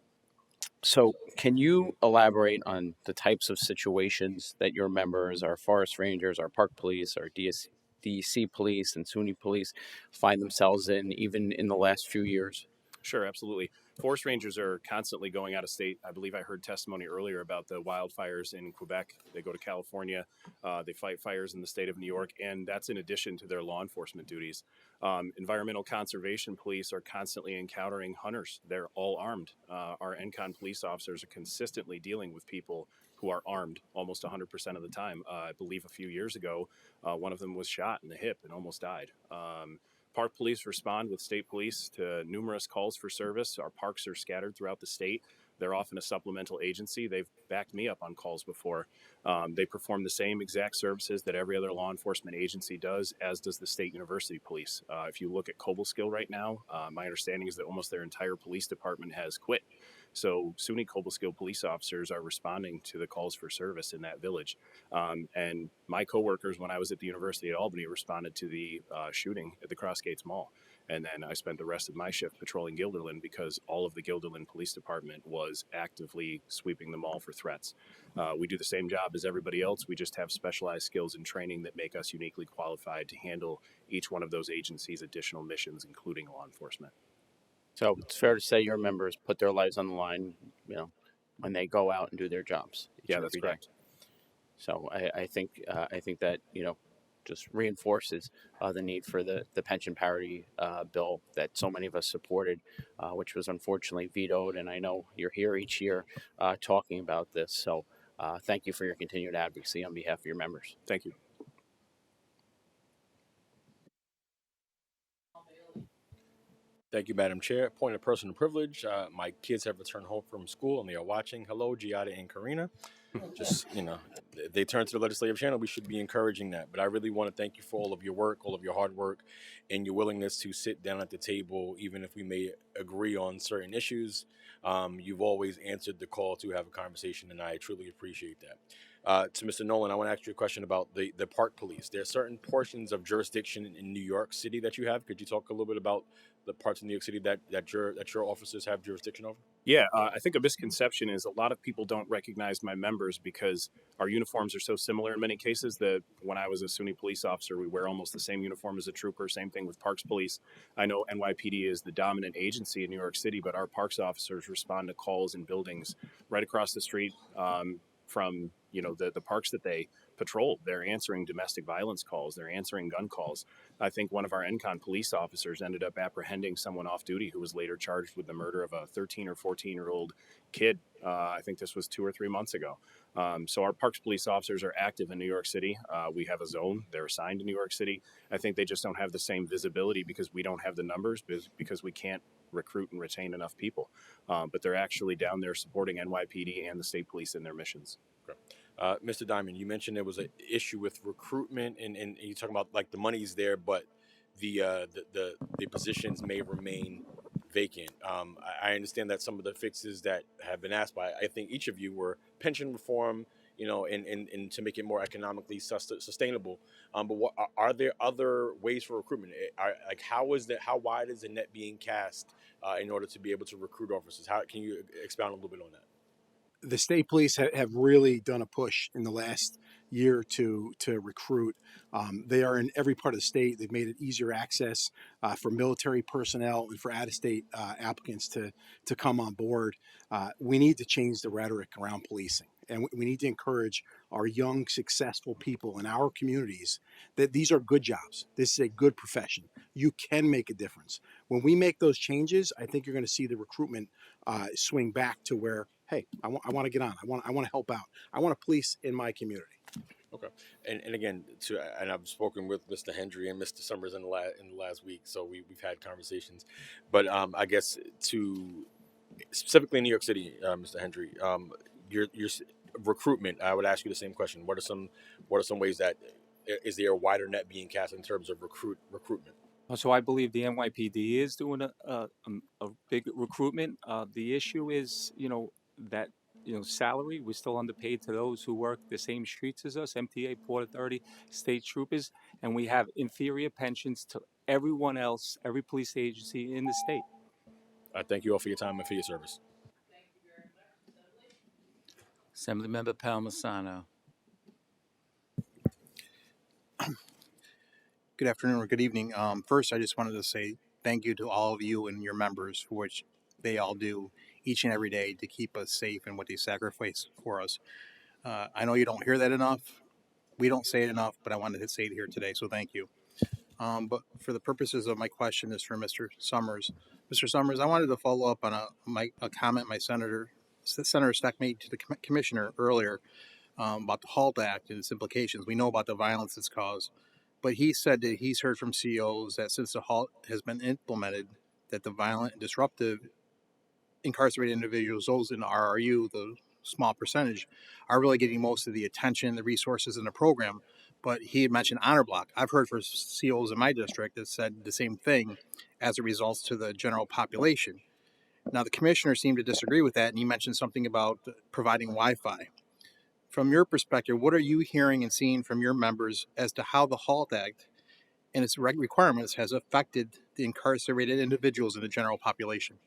So, can you elaborate on the types of situations that your members, our forest rangers, our park police, our DEC police, and SUNY police find themselves in, even in the last few years? Sure, absolutely. Forest rangers are constantly going out of state. I believe I heard testimony earlier about the wildfires in Quebec. They go to California, they fight fires in the state of New York, and that's in addition to their law enforcement duties. Environmental conservation police are constantly encountering hunters. They're all armed. Our NCON police officers are consistently dealing with people who are armed almost 100% of the time. I believe a few years ago, one of them was shot in the hip and almost died. Park police respond with state police to numerous calls for service. Our parks are scattered throughout the state. They're often a supplemental agency. They've backed me up on calls before. They perform the same exact services that every other law enforcement agency does, as does the state university police. If you look at Cobleskill right now, my understanding is that almost their entire police department has quit. So SUNY Cobleskill police officers are responding to the calls for service in that village. And my coworkers, when I was at the University at Albany, responded to the shooting at the Crossgates Mall. And then I spent the rest of my shift patrolling Guilderland because all of the Guilderland Police Department was actively sweeping the mall for threats. We do the same job as everybody else. We just have specialized skills and training that make us uniquely qualified to handle each one of those agencies' additional missions, including law enforcement. So it's fair to say your members put their lives on the line, when they go out and do their jobs. Yeah, that's correct. So I think that just reinforces the need for the pension parity bill that so many of us supported, which was unfortunately vetoed. And I know you're here each year talking about this. So thank you for your continued advocacy on behalf of your members. Thank you. Thank you, Madam Chair. Point of personal privilege. My kids have returned home from school and they are watching. Hello, Giada and Karina. Just, they turn to the legislative channel. We should be encouraging that. But I really want to thank you for all of your work, all of your hard work, and your willingness to sit down at the table, even if we may agree on certain issues. You've always answered the call to have a conversation, and I truly appreciate that. To Mr. Nolan, I want to ask you a question about the park police. There are certain portions of jurisdiction in New York City that you have. Could you talk a little bit about the parts of New York City that your officers have jurisdiction over? Yeah, I think a misconception is a lot of people don't recognize my members because our uniforms are so similar in many cases that when I was a SUNY police officer, we wear almost the same uniform as a trooper. Same thing with Parks Police. I know NYPD is the dominant agency in New York City, but our Parks officers respond to calls in buildings right across the street from the parks that they patrol. They're answering domestic violence calls. They're answering gun calls. I think one of our NCON police officers ended up apprehending someone off duty who was later charged with the murder of a 13 or 14-year-old kid. I think this was 2 or 3 months ago. So our Parks police officers are active in New York City. We have a zone. They're assigned to New York City. I think they just don't have the same visibility because we don't have the numbers, because we can't recruit and retain enough people. But they're actually down there supporting NYPD and the state police in their missions. Okay. Mr. Diamond, you mentioned there was an issue with recruitment, and you're talking about like the money's there, but the positions may remain vacant. I understand that some of the fixes that have been asked by, I think, each of you were pension reform, and to make it more economically sustainable. But what are there other ways for recruitment? How wide is the net being cast in order to be able to recruit officers? How can you expound a little bit on that? The state police have really done a push in the last year to recruit. They are in every part of the state. They've made it easier access for military personnel and for out-of-state applicants to come on board. We need to change the rhetoric around policing. And we need to encourage our young, successful people in our communities that these are good jobs. This is a good profession. You can make a difference. When we make those changes, I think you're going to see the recruitment swing back to where, hey, I want to get on. I want to help out. I want to police in my community. Okay, and again, and I've spoken with Mr. Hendry and Mr. Summers in the last week, so we've had conversations. But I guess specifically in New York City, Mr. Hendry, your recruitment, I would ask you the same question. What are some ways that is there a wider net being cast in terms of recruitment? So I believe the NYPD is doing a big recruitment. The issue is, that, salary, we're still underpaid to those who work the same streets as us, MTA, Port Authority, state troopers, and we have inferior pensions to everyone else, every police agency in the state. I thank you all for your time and for your service. Assemblymember Palmisano. Good afternoon or good evening. First, I just wanted to say thank you to all of you and your members for which they all do each and every day to keep us safe and what they sacrifice for us. I know you don't hear that enough. We don't say it enough, but I wanted to say it here today, so thank you. But for the purposes of my question is for Mr. Summers. Mr. Summers, I wanted to follow up on a comment my Senator Steck made to the commissioner earlier about the HALT Act and its implications. We know about the violence it's caused. But he said that he's heard from CEOs that since the HALT has been implemented, that the violent and disruptive incarcerated individuals, those in the RRU, the small percentage, are really getting most of the attention, the resources in the program. But he had mentioned honor block. I've heard from CEOs in my district that said the same thing as it results to the general population. Now, the commissioner seemed to disagree with that, and he mentioned something about providing Wi-Fi. From your perspective, what are you hearing and seeing from your members as to how the HALT Act and its requirements has affected the incarcerated individuals in the general population?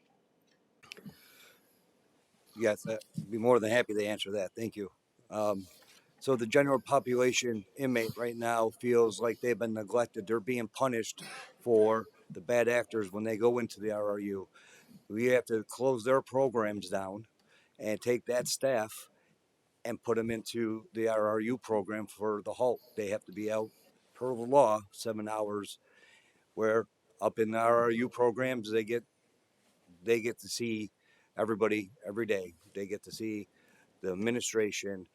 Yes, I'd be more than happy to answer that. Thank you. So the general population inmate right now feels like they've been neglected. They're being punished for the bad actors when they go into the RRU. We have to close their programs down and take that staff and put them into the RRU program for the HALT. They have to be out per the law 7 hours, where up in the RRU programs they get to see everybody every day. They get to see the administration,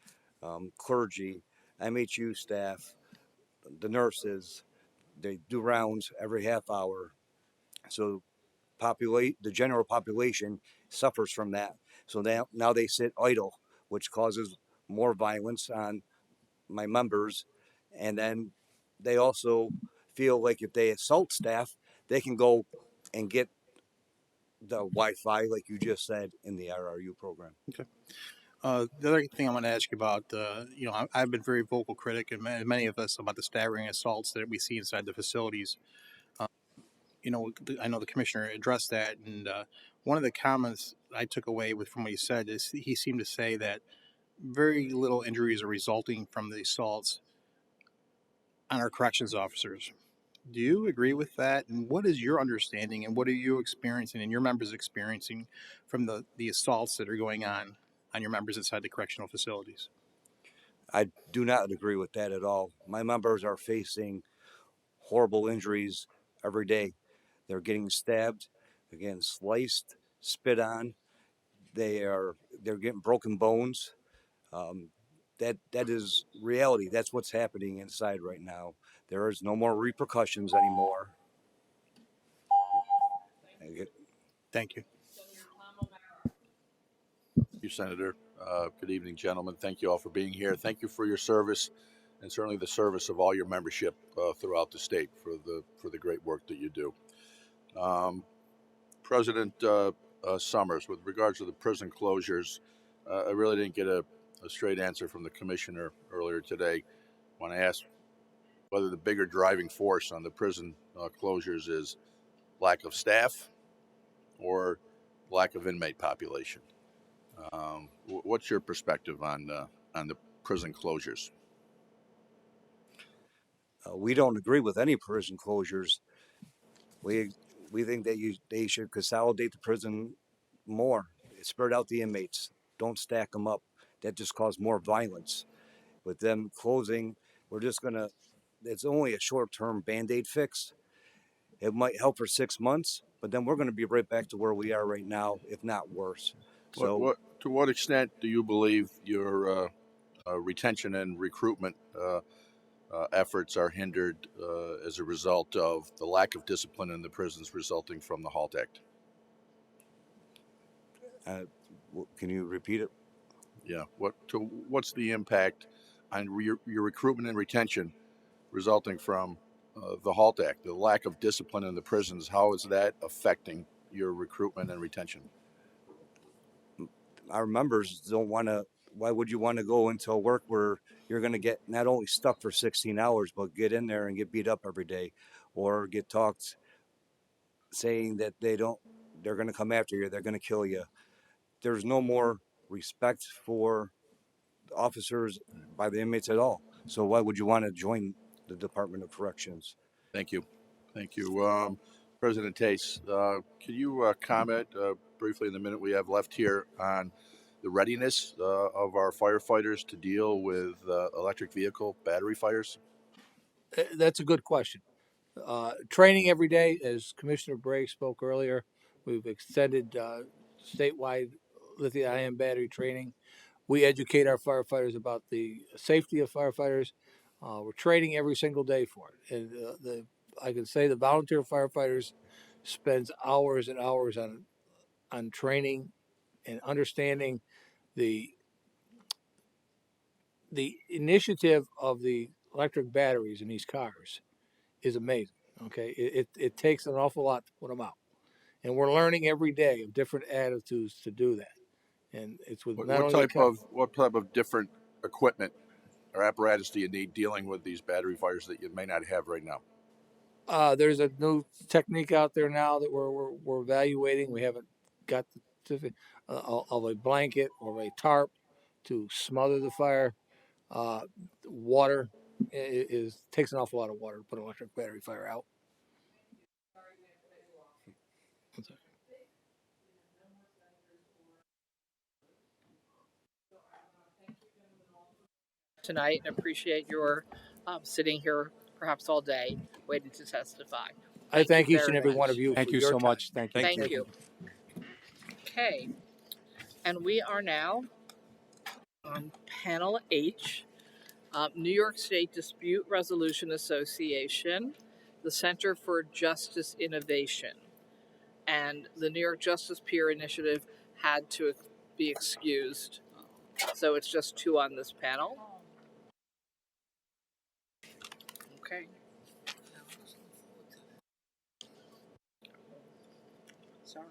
clergy, MHU staff, the nurses. They do rounds every half hour. So the general population suffers from that. So now they sit idle, which causes more violence on my members. And then they also feel like if they assault staff, they can go and get the Wi-Fi, like you just said, in the RRU program. Okay. The other thing I want to ask you about, I've been very vocal critic, and many of us, about the staggering assaults that we see inside the facilities. I know the commissioner addressed that, and one of the comments I took away from what he said is he seemed to say that very little injuries are resulting from the assaults on our corrections officers. Do you agree with that? And what is your understanding, and what are you experiencing and your members experiencing from the assaults that are going on your members inside the correctional facilities? I do not agree with that at all. My members are facing horrible injuries every day. They're getting stabbed, they're getting sliced, spit on. They're getting broken bones. That is reality. That's what's happening inside right now. There is no more repercussions anymore. Thank you. Thank you, Senator. Good evening, gentlemen. Thank you all for being here. Thank you for your service, and certainly the service of all your membership throughout the state for the great work that you do. President Summers, with regards to the prison closures, I really didn't get a straight answer from the commissioner earlier today when I asked whether the bigger driving force on the prison closures is lack of staff or lack of inmate population. What's your perspective on the prison closures? We don't agree with any prison closures. We think that they should consolidate the prison more, spread out the inmates, don't stack them up. That just causes more violence. With them closing, it's only a short-term Band-Aid fix. It might help for 6 months, but then we're going to be right back to where we are right now, if not worse. So, to what extent do you believe your retention and recruitment efforts are hindered as a result of the lack of discipline in the prisons resulting from the HALT Act? Can you repeat it? Yeah. What's the impact on your recruitment and retention resulting from the HALT Act, the lack of discipline in the prisons, how is that affecting your recruitment and retention? Our members don't want to. Why would you want to go into a work where you're going to get not only stuck for 16 hours, but get in there and get beat up every day, or get talked saying that they're going to come after you, they're going to kill you. There's no more respect for the officers by the inmates at all. So why would you want to join the Department of Corrections? Thank you. Thank you. President Tace, can you comment briefly in the minute we have left here on the readiness of our firefighters to deal with electric vehicle battery fires? That's a good question. Training every day, as Commissioner Bray spoke earlier, we've extended statewide lithium-ion battery training. We educate our firefighters about the safety of firefighters. We're training every single day for it. And I can say the volunteer firefighters spends hours and hours on training and understanding the initiative of the electric batteries in these cars is amazing. Okay, it takes an awful lot to put them out, and we're learning every day of different attitudes to do that. And it's with not only What type of different equipment or apparatus do you need dealing with these battery fires that you may not have right now? There's a new technique out there now that we're evaluating. We haven't got the of a blanket or a tarp to smother the fire. Water takes an awful lot of water to put an electric battery fire out. Tonight and appreciate your sitting here perhaps all day waiting to testify. I thank each very and every much. one of you. Thank for you your so time. much. Thank you. Thank you. Okay, and we are now on panel H, New York State Dispute Resolution Association, the Center for Justice Innovation, and the New York Justice Peer Initiative had to be excused, so it's just two on this panel. Okay. Sorry.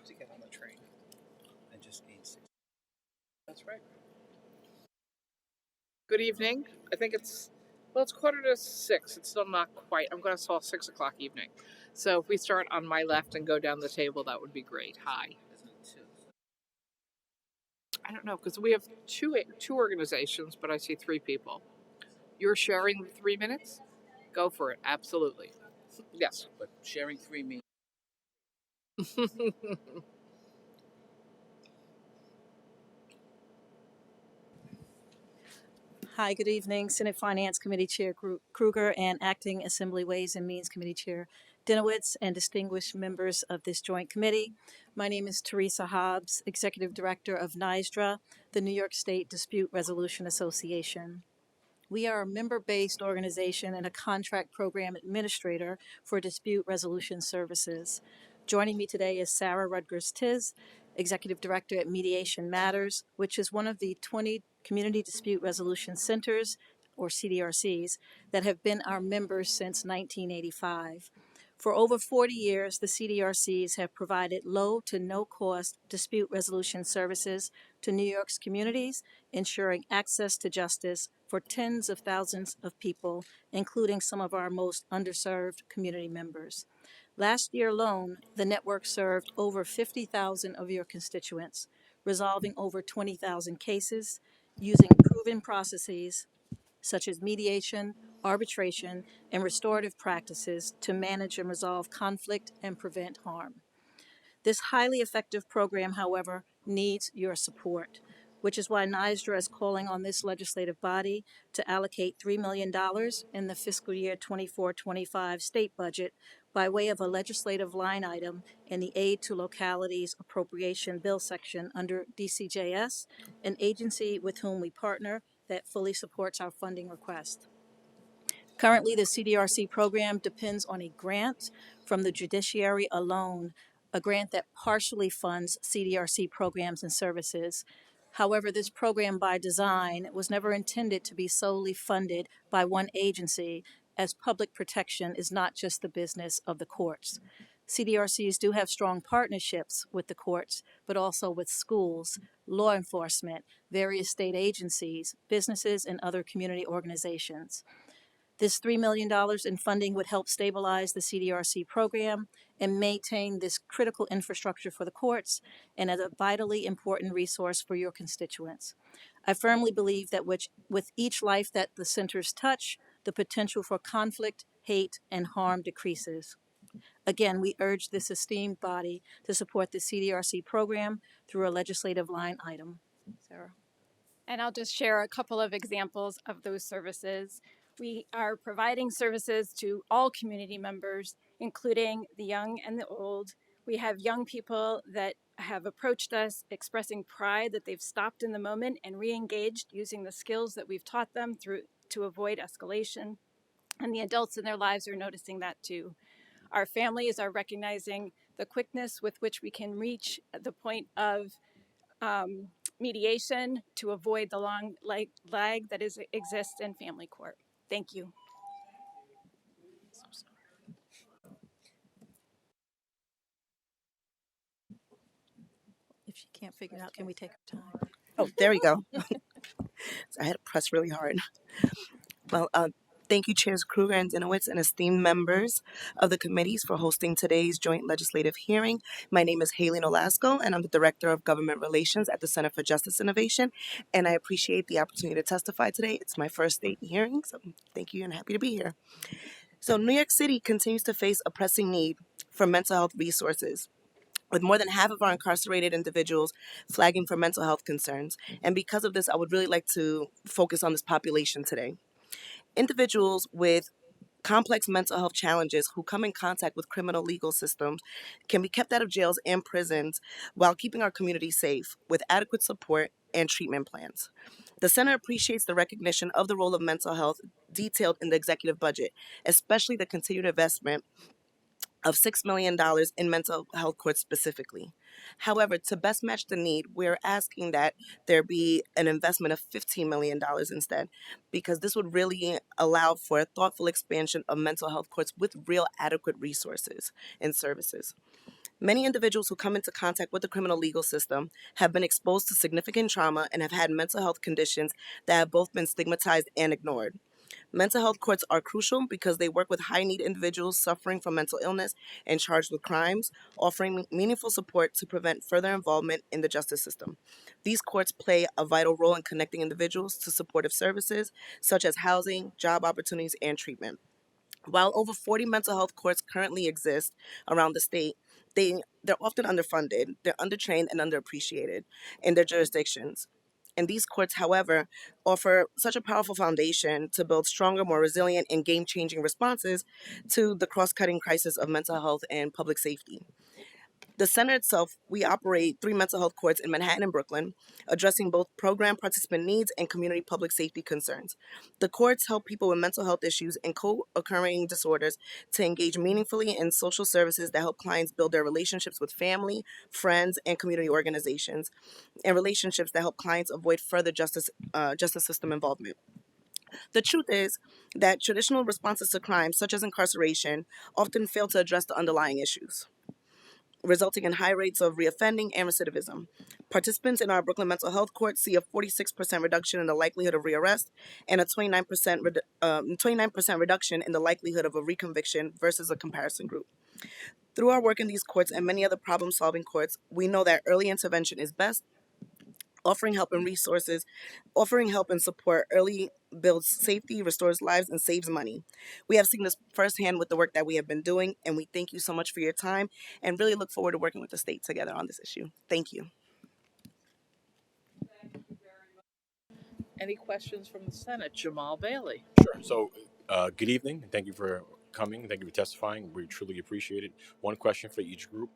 To get on the train. I just gained 6. That's right. Good evening. I think it's 6:45. It's still not quite. I'm going to call 6 o'clock evening. So if we start on my left and go down the table, that would be great. Hi. I don't know because we have two organizations, but I see 3 people. You're sharing 3 minutes? Go for it. Absolutely. Yes. But sharing 3 means. Hi, good evening. Senate Finance Committee Chair Kruger and Acting Assembly Ways and Means Committee Chair Dinowitz and distinguished members of this joint committee. My name is Teresa Hobbs, Executive Director of NYSDRA, the New York State Dispute Resolution Association. We are a member-based organization and a contract program administrator for dispute resolution services. Joining me today is Sarah Rutgers-Tiz, Executive Director at Mediation Matters, which is one of the 20 Community Dispute Resolution Centers, or CDRCs, that have been our members since 1985. For over 40 years, the CDRCs have provided low to no cost dispute resolution services to New York's communities, ensuring access to justice for tens of thousands of people, including some of our most underserved community members. Last year alone, the network served over 50,000 of your constituents, resolving over 20,000 cases, using proven processes such as mediation, arbitration, and restorative practices to manage and resolve conflict and prevent harm. This highly effective program, however, needs your support, which is why NYSDRA is calling on this legislative body to allocate $3 million in the fiscal year 24-25 state budget by way of a legislative line item in the Aid to Localities Appropriation Bill section under DCJS, an agency with whom we partner that fully supports our funding request. Currently, the CDRC program depends on a grant from the judiciary alone a grant that partially funds CDRC programs and services. However, this program by design was never intended to be solely funded by one agency, as public protection is not just the business of the courts. CDRCs do have strong partnerships with the courts, but also with schools, law enforcement, various state agencies, businesses, and other community organizations. This $3 million in funding would help stabilize the CDRC program and maintain this critical infrastructure for the courts and as a vitally important resource for your constituents. I firmly believe that with each life that the centers touch, the potential for conflict, hate, and harm decreases. Again, we urge this esteemed body to support the CDRC program through a legislative line item. Sarah. And I'll just share a couple of examples of those services. We are providing services to all community members, including the young and the old. We have young people that have approached us expressing pride that they've stopped in the moment and re-engaged using the skills that we've taught them to avoid escalation. And the adults in their lives are noticing that too. Our families are recognizing the quickness with which we can reach the point of mediation to avoid the long lag that exists in family court. Thank you. If she can't figure it out, can we take her time? Oh, there we go. So I had to press really hard. Well, thank you, Chairs Kruger and Dinowitz, and esteemed members of the committees for hosting today's joint legislative hearing. My name is Haley Nolasco, and I'm the Director of Government Relations at the Center for Justice Innovation, and I appreciate the opportunity to testify today. It's my first state hearing, so thank you and happy to be here. So New York City continues to face a pressing need for mental health resources, with more than half of our incarcerated individuals flagging for mental health concerns. And because of this, I would really like to focus on this population today. Individuals with complex mental health challenges who come in contact with criminal legal systems can be kept out of jails and prisons while keeping our community safe with adequate support and treatment plans. The Center appreciates the recognition of the role of mental health detailed in the executive budget, especially the continued investment of $6 million in mental health courts specifically. However, to best match the need, we're asking that there be an investment of $15 million instead, because this would really allow for a thoughtful expansion of mental health courts with real adequate resources and services. Many individuals who come into contact with the criminal legal system have been exposed to significant trauma and have had mental health conditions that have both been stigmatized and ignored. Mental health courts are crucial because they work with high-need individuals suffering from mental illness and charged with crimes, offering meaningful support to prevent further involvement in the justice system. These courts play a vital role in connecting individuals to supportive services such as housing, job opportunities, and treatment. While over 40 mental health courts currently exist around the state, they're often underfunded, they're undertrained, and underappreciated in their jurisdictions. And these courts, however, offer such a powerful foundation to build stronger, more resilient, and game-changing responses to the cross-cutting crisis of mental health and public safety. The center itself, we operate 3 mental health courts in Manhattan and Brooklyn, addressing both program participant needs and community public safety concerns. The courts help people with mental health issues and co-occurring disorders to engage meaningfully in social services that help clients build their relationships with family, friends, and community organizations, and relationships that help clients avoid further justice system involvement. The truth is that traditional responses to crime, such as incarceration, often fail to address the underlying issues, resulting in high rates of reoffending and recidivism. Participants in our Brooklyn Mental Health Court see a 46% reduction in the likelihood of rearrest and a 29% reduction in the likelihood of a reconviction versus a comparison group. Through our work in these courts and many other problem-solving courts, we know that early intervention is best. Offering help and support early builds safety, restores lives, and saves money. We have seen this firsthand with the work that we have been doing, and we thank you so much for your time and really look forward to working with the state together on this issue. Thank you. Any questions from the Senate? Jamal Bailey. Sure. So, good evening, and thank you for coming. Thank you for testifying. We truly appreciate it. One question for each group.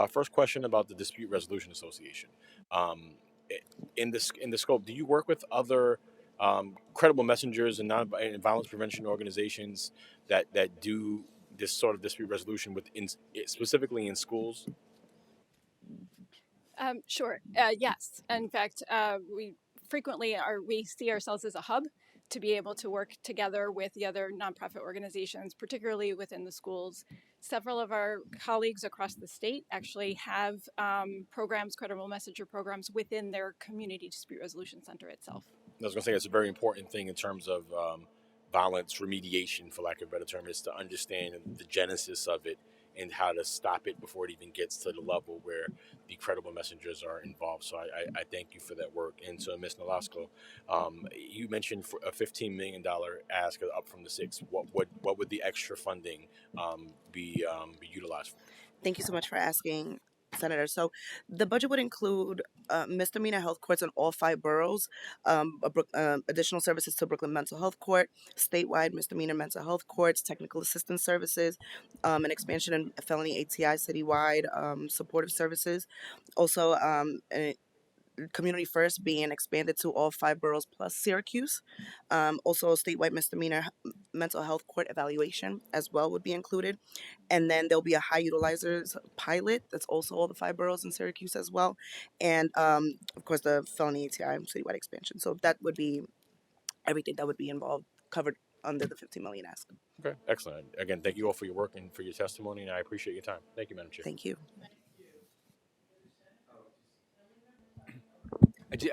First question about the Dispute Resolution Association. In the scope, do you work with other credible messengers and violence prevention organizations that do this sort of dispute resolution specifically in schools? Sure. Yes. In fact, we frequently we see ourselves as a hub to be able to work together with the other nonprofit organizations, particularly within the schools. Several of our colleagues across the state actually have programs, credible messenger programs within their community dispute resolution center itself. I was going to say it's a very important thing in terms of violence remediation, for lack of a better term, is to understand the genesis of it and how to stop it before it even gets to the level where the credible messengers are involved. So I thank you for that work. And so, Ms. Nolasco, you mentioned for a $15 million ask up from the $6. What would the extra funding be utilized for? Thank you so much for asking, Senator. So the budget would include misdemeanor health courts in all 5 boroughs, additional services to Brooklyn Mental Health Court, statewide misdemeanor mental health courts, technical assistance services, an expansion in felony ATI citywide supportive services. Also, Community First being expanded to all 5 boroughs plus Syracuse. Also, statewide misdemeanor mental health court evaluation as well would be included. And then there'll be a high utilizers pilot that's also all the 5 boroughs in Syracuse as well. And of course, the felony ATI citywide expansion. So that would be everything that would be involved, covered under the 15 million ask. Okay, excellent. Again, thank you all for your work and for your testimony, and I appreciate your time. Thank you, Madam Chair. Thank you.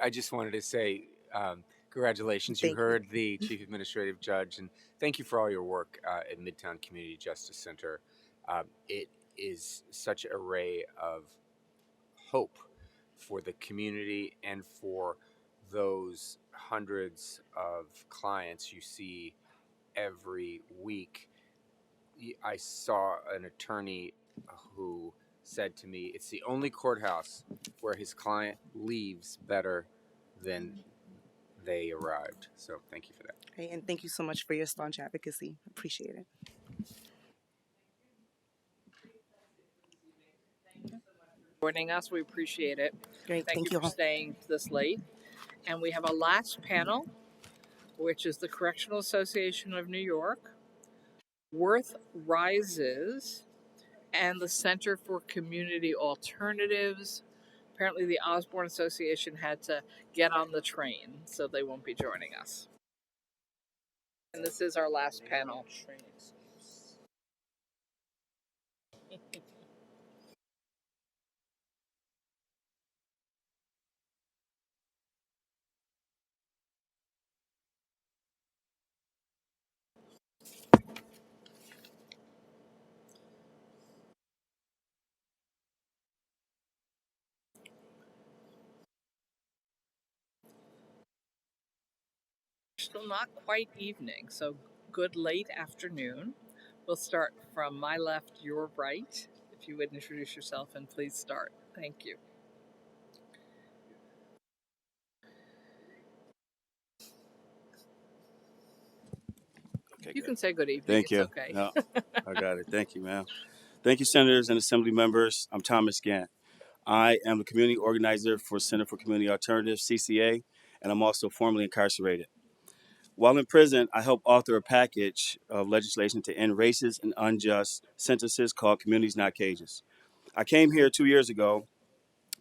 I just wanted to say congratulations. You heard the Chief Administrative Judge, and thank you for all your work at Midtown Community Justice Center. It is such a ray of hope for the community and for those hundreds of clients you see every week. I saw an attorney who said to me, it's the only courthouse where his client leaves better than they arrived. So thank you for that. Okay, and thank you so much for your staunch advocacy. Appreciate it. Joining us, we appreciate it. Great, Thank you for staying this late. And we have a last panel, which is the Correctional Association of New York, Worth Rises, and the Center for Community Alternatives. Apparently the Osborne Association had to get on the train, so they won't be joining us. And this is our last panel. Still not quite evening, so good late afternoon. We'll start from my left, your right. If you would introduce yourself and please start. Thank you. Okay, You good. can say good evening. Thank you. It's okay. No, I got it. Thank you, ma'am. Thank you, senators and assembly members. I'm Thomas Gant. I am the community organizer for Center for Community Alternatives, CCA, and I'm also formerly incarcerated. While in prison, I helped author a package of legislation to end racist and unjust sentences called Communities Not Cages. I came here 2 years ago,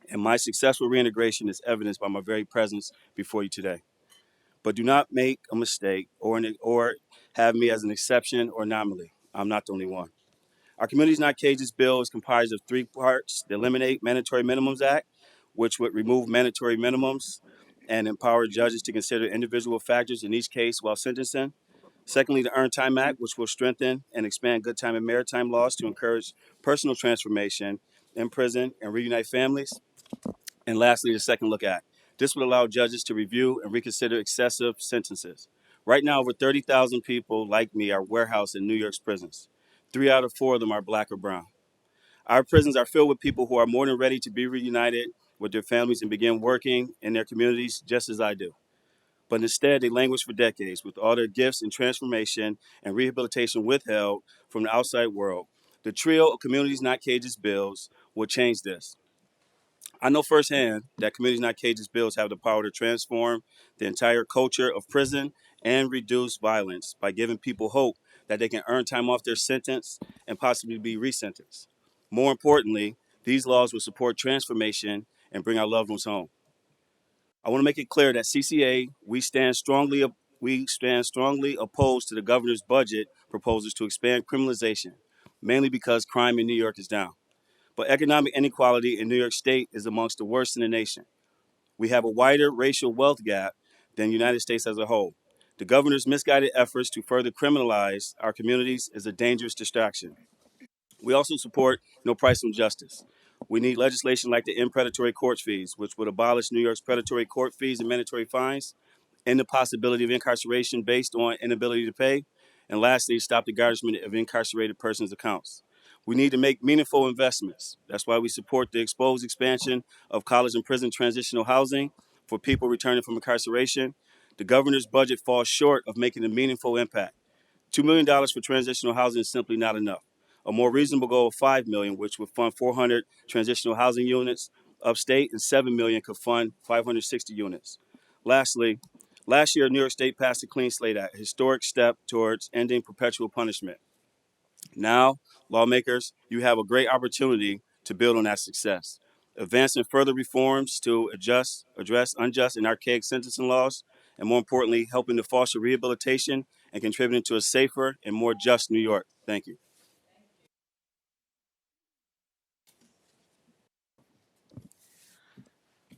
and my successful reintegration is evidenced by my very presence before you today. But do not make a mistake or have me as an exception or anomaly. I'm not the only one. Our Communities Not Cages bill is comprised of 3 parts: the Eliminate Mandatory Minimums Act, which would remove mandatory minimums and empower judges to consider individual factors in each case while sentencing. Secondly, the Earned Time Act, which will strengthen and expand good time and maritime laws to encourage personal transformation in prison and reunite families. And lastly, the Second Look Act. This would allow judges to review and reconsider excessive sentences. Right now, over 30,000 people like me are warehoused in New York's prisons. 3 out of 4 of them are Black or brown. Our prisons are filled with people who are more than ready to be reunited with their families and begin working in their communities just as I do. But instead, they languish for decades with all their gifts and transformation and rehabilitation withheld from the outside world. The trio of Communities Not Cages bills will change this. I know firsthand that Communities Not Cages bills have the power to transform the entire culture of prison and reduce violence by giving people hope that they can earn time off their sentence and possibly be resentenced. More importantly, these laws will support transformation and bring our loved ones home. I want to make it clear that CCA, we stand strongly opposed to the governor's budget proposals to expand criminalization, mainly because crime in New York is down. But economic inequality in New York State is amongst the worst in the nation. We have a wider racial wealth gap than the United States as a whole. The governor's misguided efforts to further criminalize our communities is a dangerous distraction. We also support no price on justice. We need legislation like the end predatory court fees, which would abolish New York's predatory court fees and mandatory fines, and the possibility of incarceration based on inability to pay. And lastly, stop the garnishment of incarcerated persons' accounts. We need to make meaningful investments. That's why we support the exposed expansion of college and prison transitional housing for people returning from incarceration. The governor's budget falls short of making a meaningful impact. $2 million for transitional housing is simply not enough. A more reasonable goal of $5 million, which would fund 400 transitional housing units upstate, and $7 million could fund 560 units. Lastly, last year, New York State passed the Clean Slate Act, a historic step towards ending perpetual punishment. Now, lawmakers, you have a great opportunity to build on that success. Advancing further reforms to address unjust and archaic sentencing laws, and more importantly, helping to foster rehabilitation and contributing to a safer and more just New York. Thank you.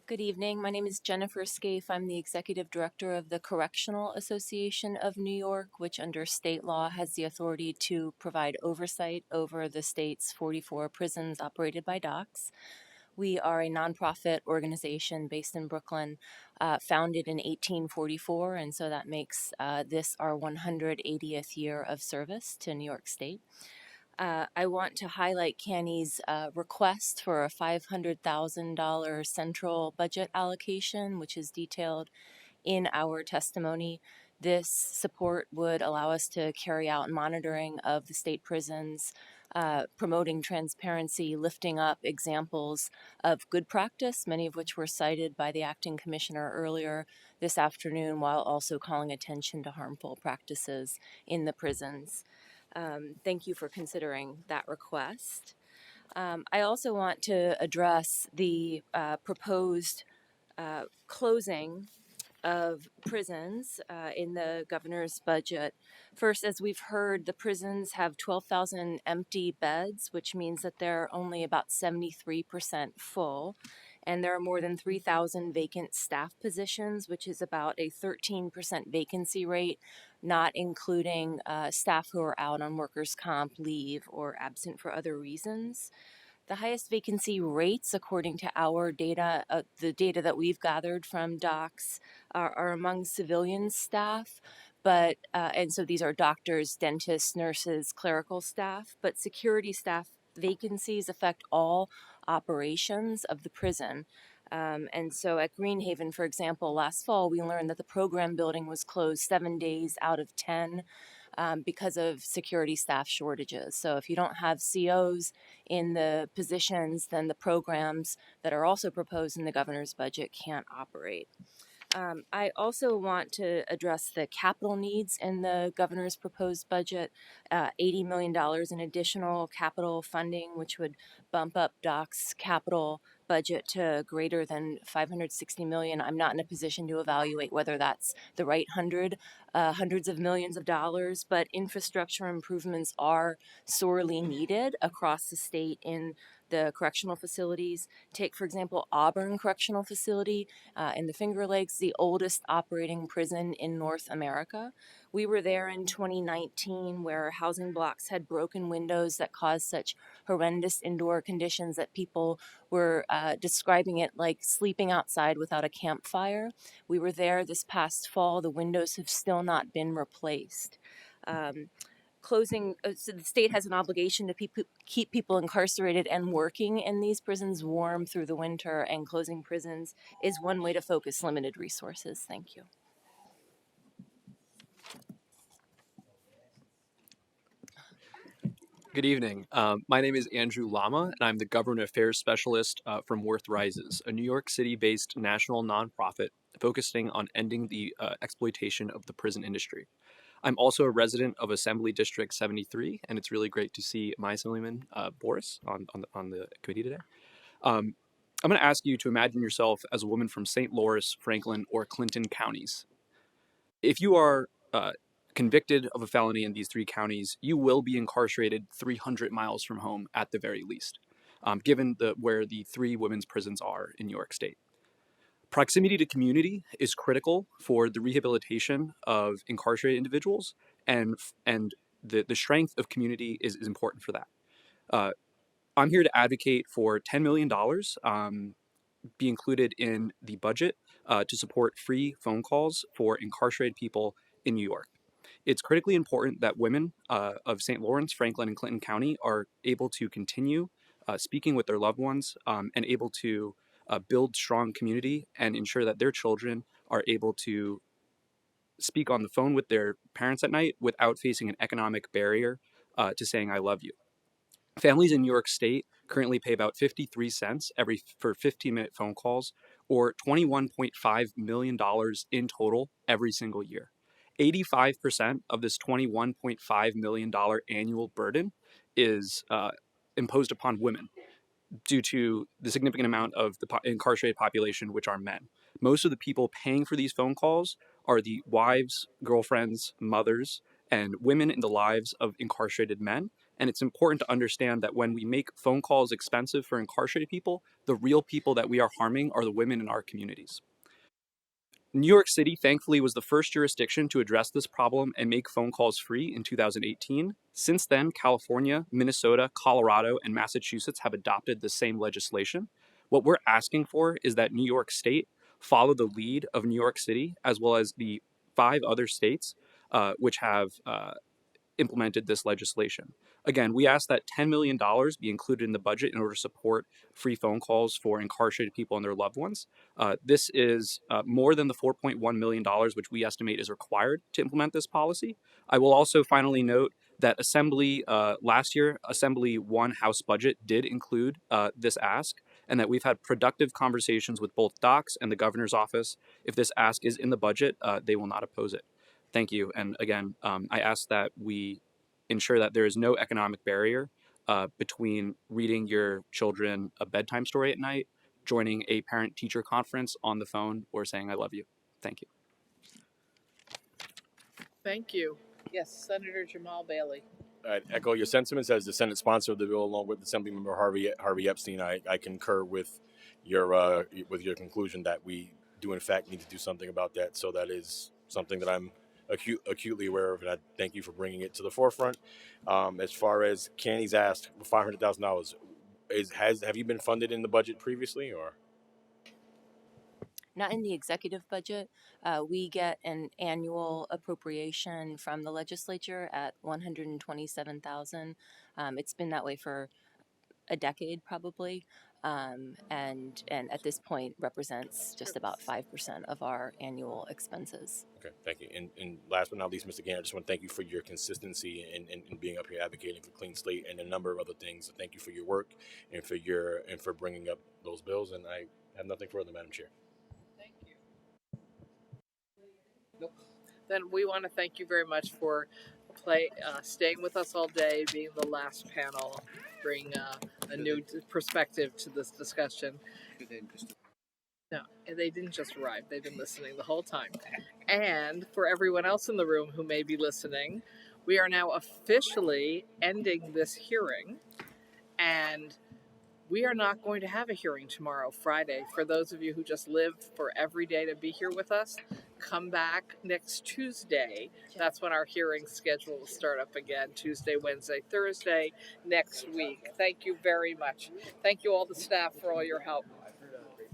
Good evening. My name is Jennifer Scaife. I'm the Executive Director of the Correctional Association of New York, which under state law has the authority to provide oversight over the state's 44 prisons operated by DOCS. We are a nonprofit organization based in Brooklyn, founded in 1844, and so that makes this our 180th year of service to New York State. I want to highlight CANY's request for a $500,000 central budget allocation, which is detailed in our testimony. This support would allow us to carry out monitoring of the state prisons, promoting transparency, lifting up examples of good practice, many of which were cited by the acting commissioner earlier this afternoon, while also calling attention to harmful practices in the prisons. Thank you for considering that request. I also want to address the proposed closing of prisons in the governor's budget. First, as we've heard, the prisons have 12,000 empty beds, which means that they're only about 73% full. And there are more than 3,000 vacant staff positions, which is about a 13% vacancy rate, not including staff who are out on workers' comp leave or absent for other reasons. The highest vacancy rates, according to our data, the data that we've gathered from DOCS, are among civilian staff. But and so these are doctors, dentists, nurses, clerical staff. But security staff vacancies affect all operations of the prison. And so at Greenhaven, for example, last fall, we learned that the program building was closed 7 days out of 10 because of security staff shortages. So if you don't have COs in the positions, then the programs that are also proposed in the governor's budget can't operate. I also want to address the capital needs in the governor's proposed budget, $80 million in additional capital funding, which would bump up DOC's capital budget to greater than $560 million. I'm not in a position to evaluate whether that's the right hundreds of millions of dollars, but infrastructure improvements are sorely needed across the state in the correctional facilities. Take, for example, Auburn Correctional Facility in the Finger Lakes, the oldest operating prison in North America. We were there in 2019 where housing blocks had broken windows that caused such horrendous indoor conditions that people were describing it like sleeping outside without a campfire. We were there this past fall. The windows have still not been replaced. So the state has an obligation to keep people incarcerated and working in these prisons warm through the winter, and closing prisons is one way to focus limited resources. Thank you. Good evening. My name is Andrew Lama, and I'm the Government Affairs Specialist from Worth Rises, a New York City-based national nonprofit focusing on ending the exploitation of the prison industry. I'm also a resident of Assembly District 73, and it's really great to see my Assemblyman, Boris, on the committee today. I'm going to ask you to imagine yourself as a woman from St. Louis, Franklin, or Clinton counties. If you are convicted of a felony in these three counties, you will be incarcerated 300 miles from home at the very least, given where the three women's prisons are in New York State. Proximity to community is critical for the rehabilitation of incarcerated individuals, and the strength of community is important for that. I'm here to advocate for $10 million be included in the budget to support free phone calls for incarcerated people in New York. It's critically important that women of St. Lawrence, Franklin, and Clinton County are able to continue speaking with their loved ones and able to build strong community and ensure that their children are able to speak on the phone with their parents at night without facing an economic barrier to saying I love you. Families in New York State currently pay about 53 cents for 15-minute phone calls, or $21.5 million in total every single year. 85% of this $21.5 million annual burden is imposed upon women due to the significant amount of the incarcerated population, which are men. Most of the people paying for these phone calls are the wives, girlfriends, mothers, and women in the lives of incarcerated men. And it's important to understand that when we make phone calls expensive for incarcerated people, the real people that we are harming are the women in our communities. New York City, thankfully, was the first jurisdiction to address this problem and make phone calls free in 2018. Since then, California, Minnesota, Colorado, and Massachusetts have adopted the same legislation. What we're asking for is that New York State follow the lead of New York City, as well as the 5 other states which have implemented this legislation. Again, we ask that $10 million be included in the budget in order to support free phone calls for incarcerated people and their loved ones. This is more than the $4.1 million which we estimate is required to implement this policy. I will also finally note that Assembly, last year, Assembly 1 House budget did include this ask, and that we've had productive conversations with both docs and the governor's office. If this ask is in the budget, they will not oppose it. Thank you. And again, I ask that we ensure that there is no economic barrier between reading your children a bedtime story at night, joining a parent-teacher conference on the phone, or saying I love you. Thank you. Thank you. Yes, Senator Jamal Bailey. I echo your sentiments as the Senate sponsor of the bill, along with Assemblymember Harvey Epstein. I concur with your conclusion that we do in fact need to do something about that. So that is something that I'm acutely aware of, and I thank you for bringing it to the forefront. As far as Candy's asked for $500,000, have you been funded in the budget previously, or? Not in the executive budget. We get an annual appropriation from the legislature at $127,000. It's been that way for a decade probably, and at this point represents just about 5% of our annual expenses. Okay, thank you. And last but not least, Mr. Gann, I just want to thank you for your consistency in being up here advocating for Clean Slate and a number of other things. So thank you for your work and for bringing up those bills. And I have nothing further, Madam Chair. Thank you. Nope. Then we want to thank you very much for staying with us all day, being the last panel, bring a new perspective to this discussion. No, they didn't just arrive. They've been listening the whole time. And for everyone else in the room who may be listening, we are now officially ending this hearing, and we are not going to have a hearing tomorrow, Friday. For those of you who just live for every day to be here with us, come back next Tuesday. That's when our hearing schedule will start up again, Tuesday, Wednesday, Thursday next week. Thank you very much. Thank you all the staff for all your help.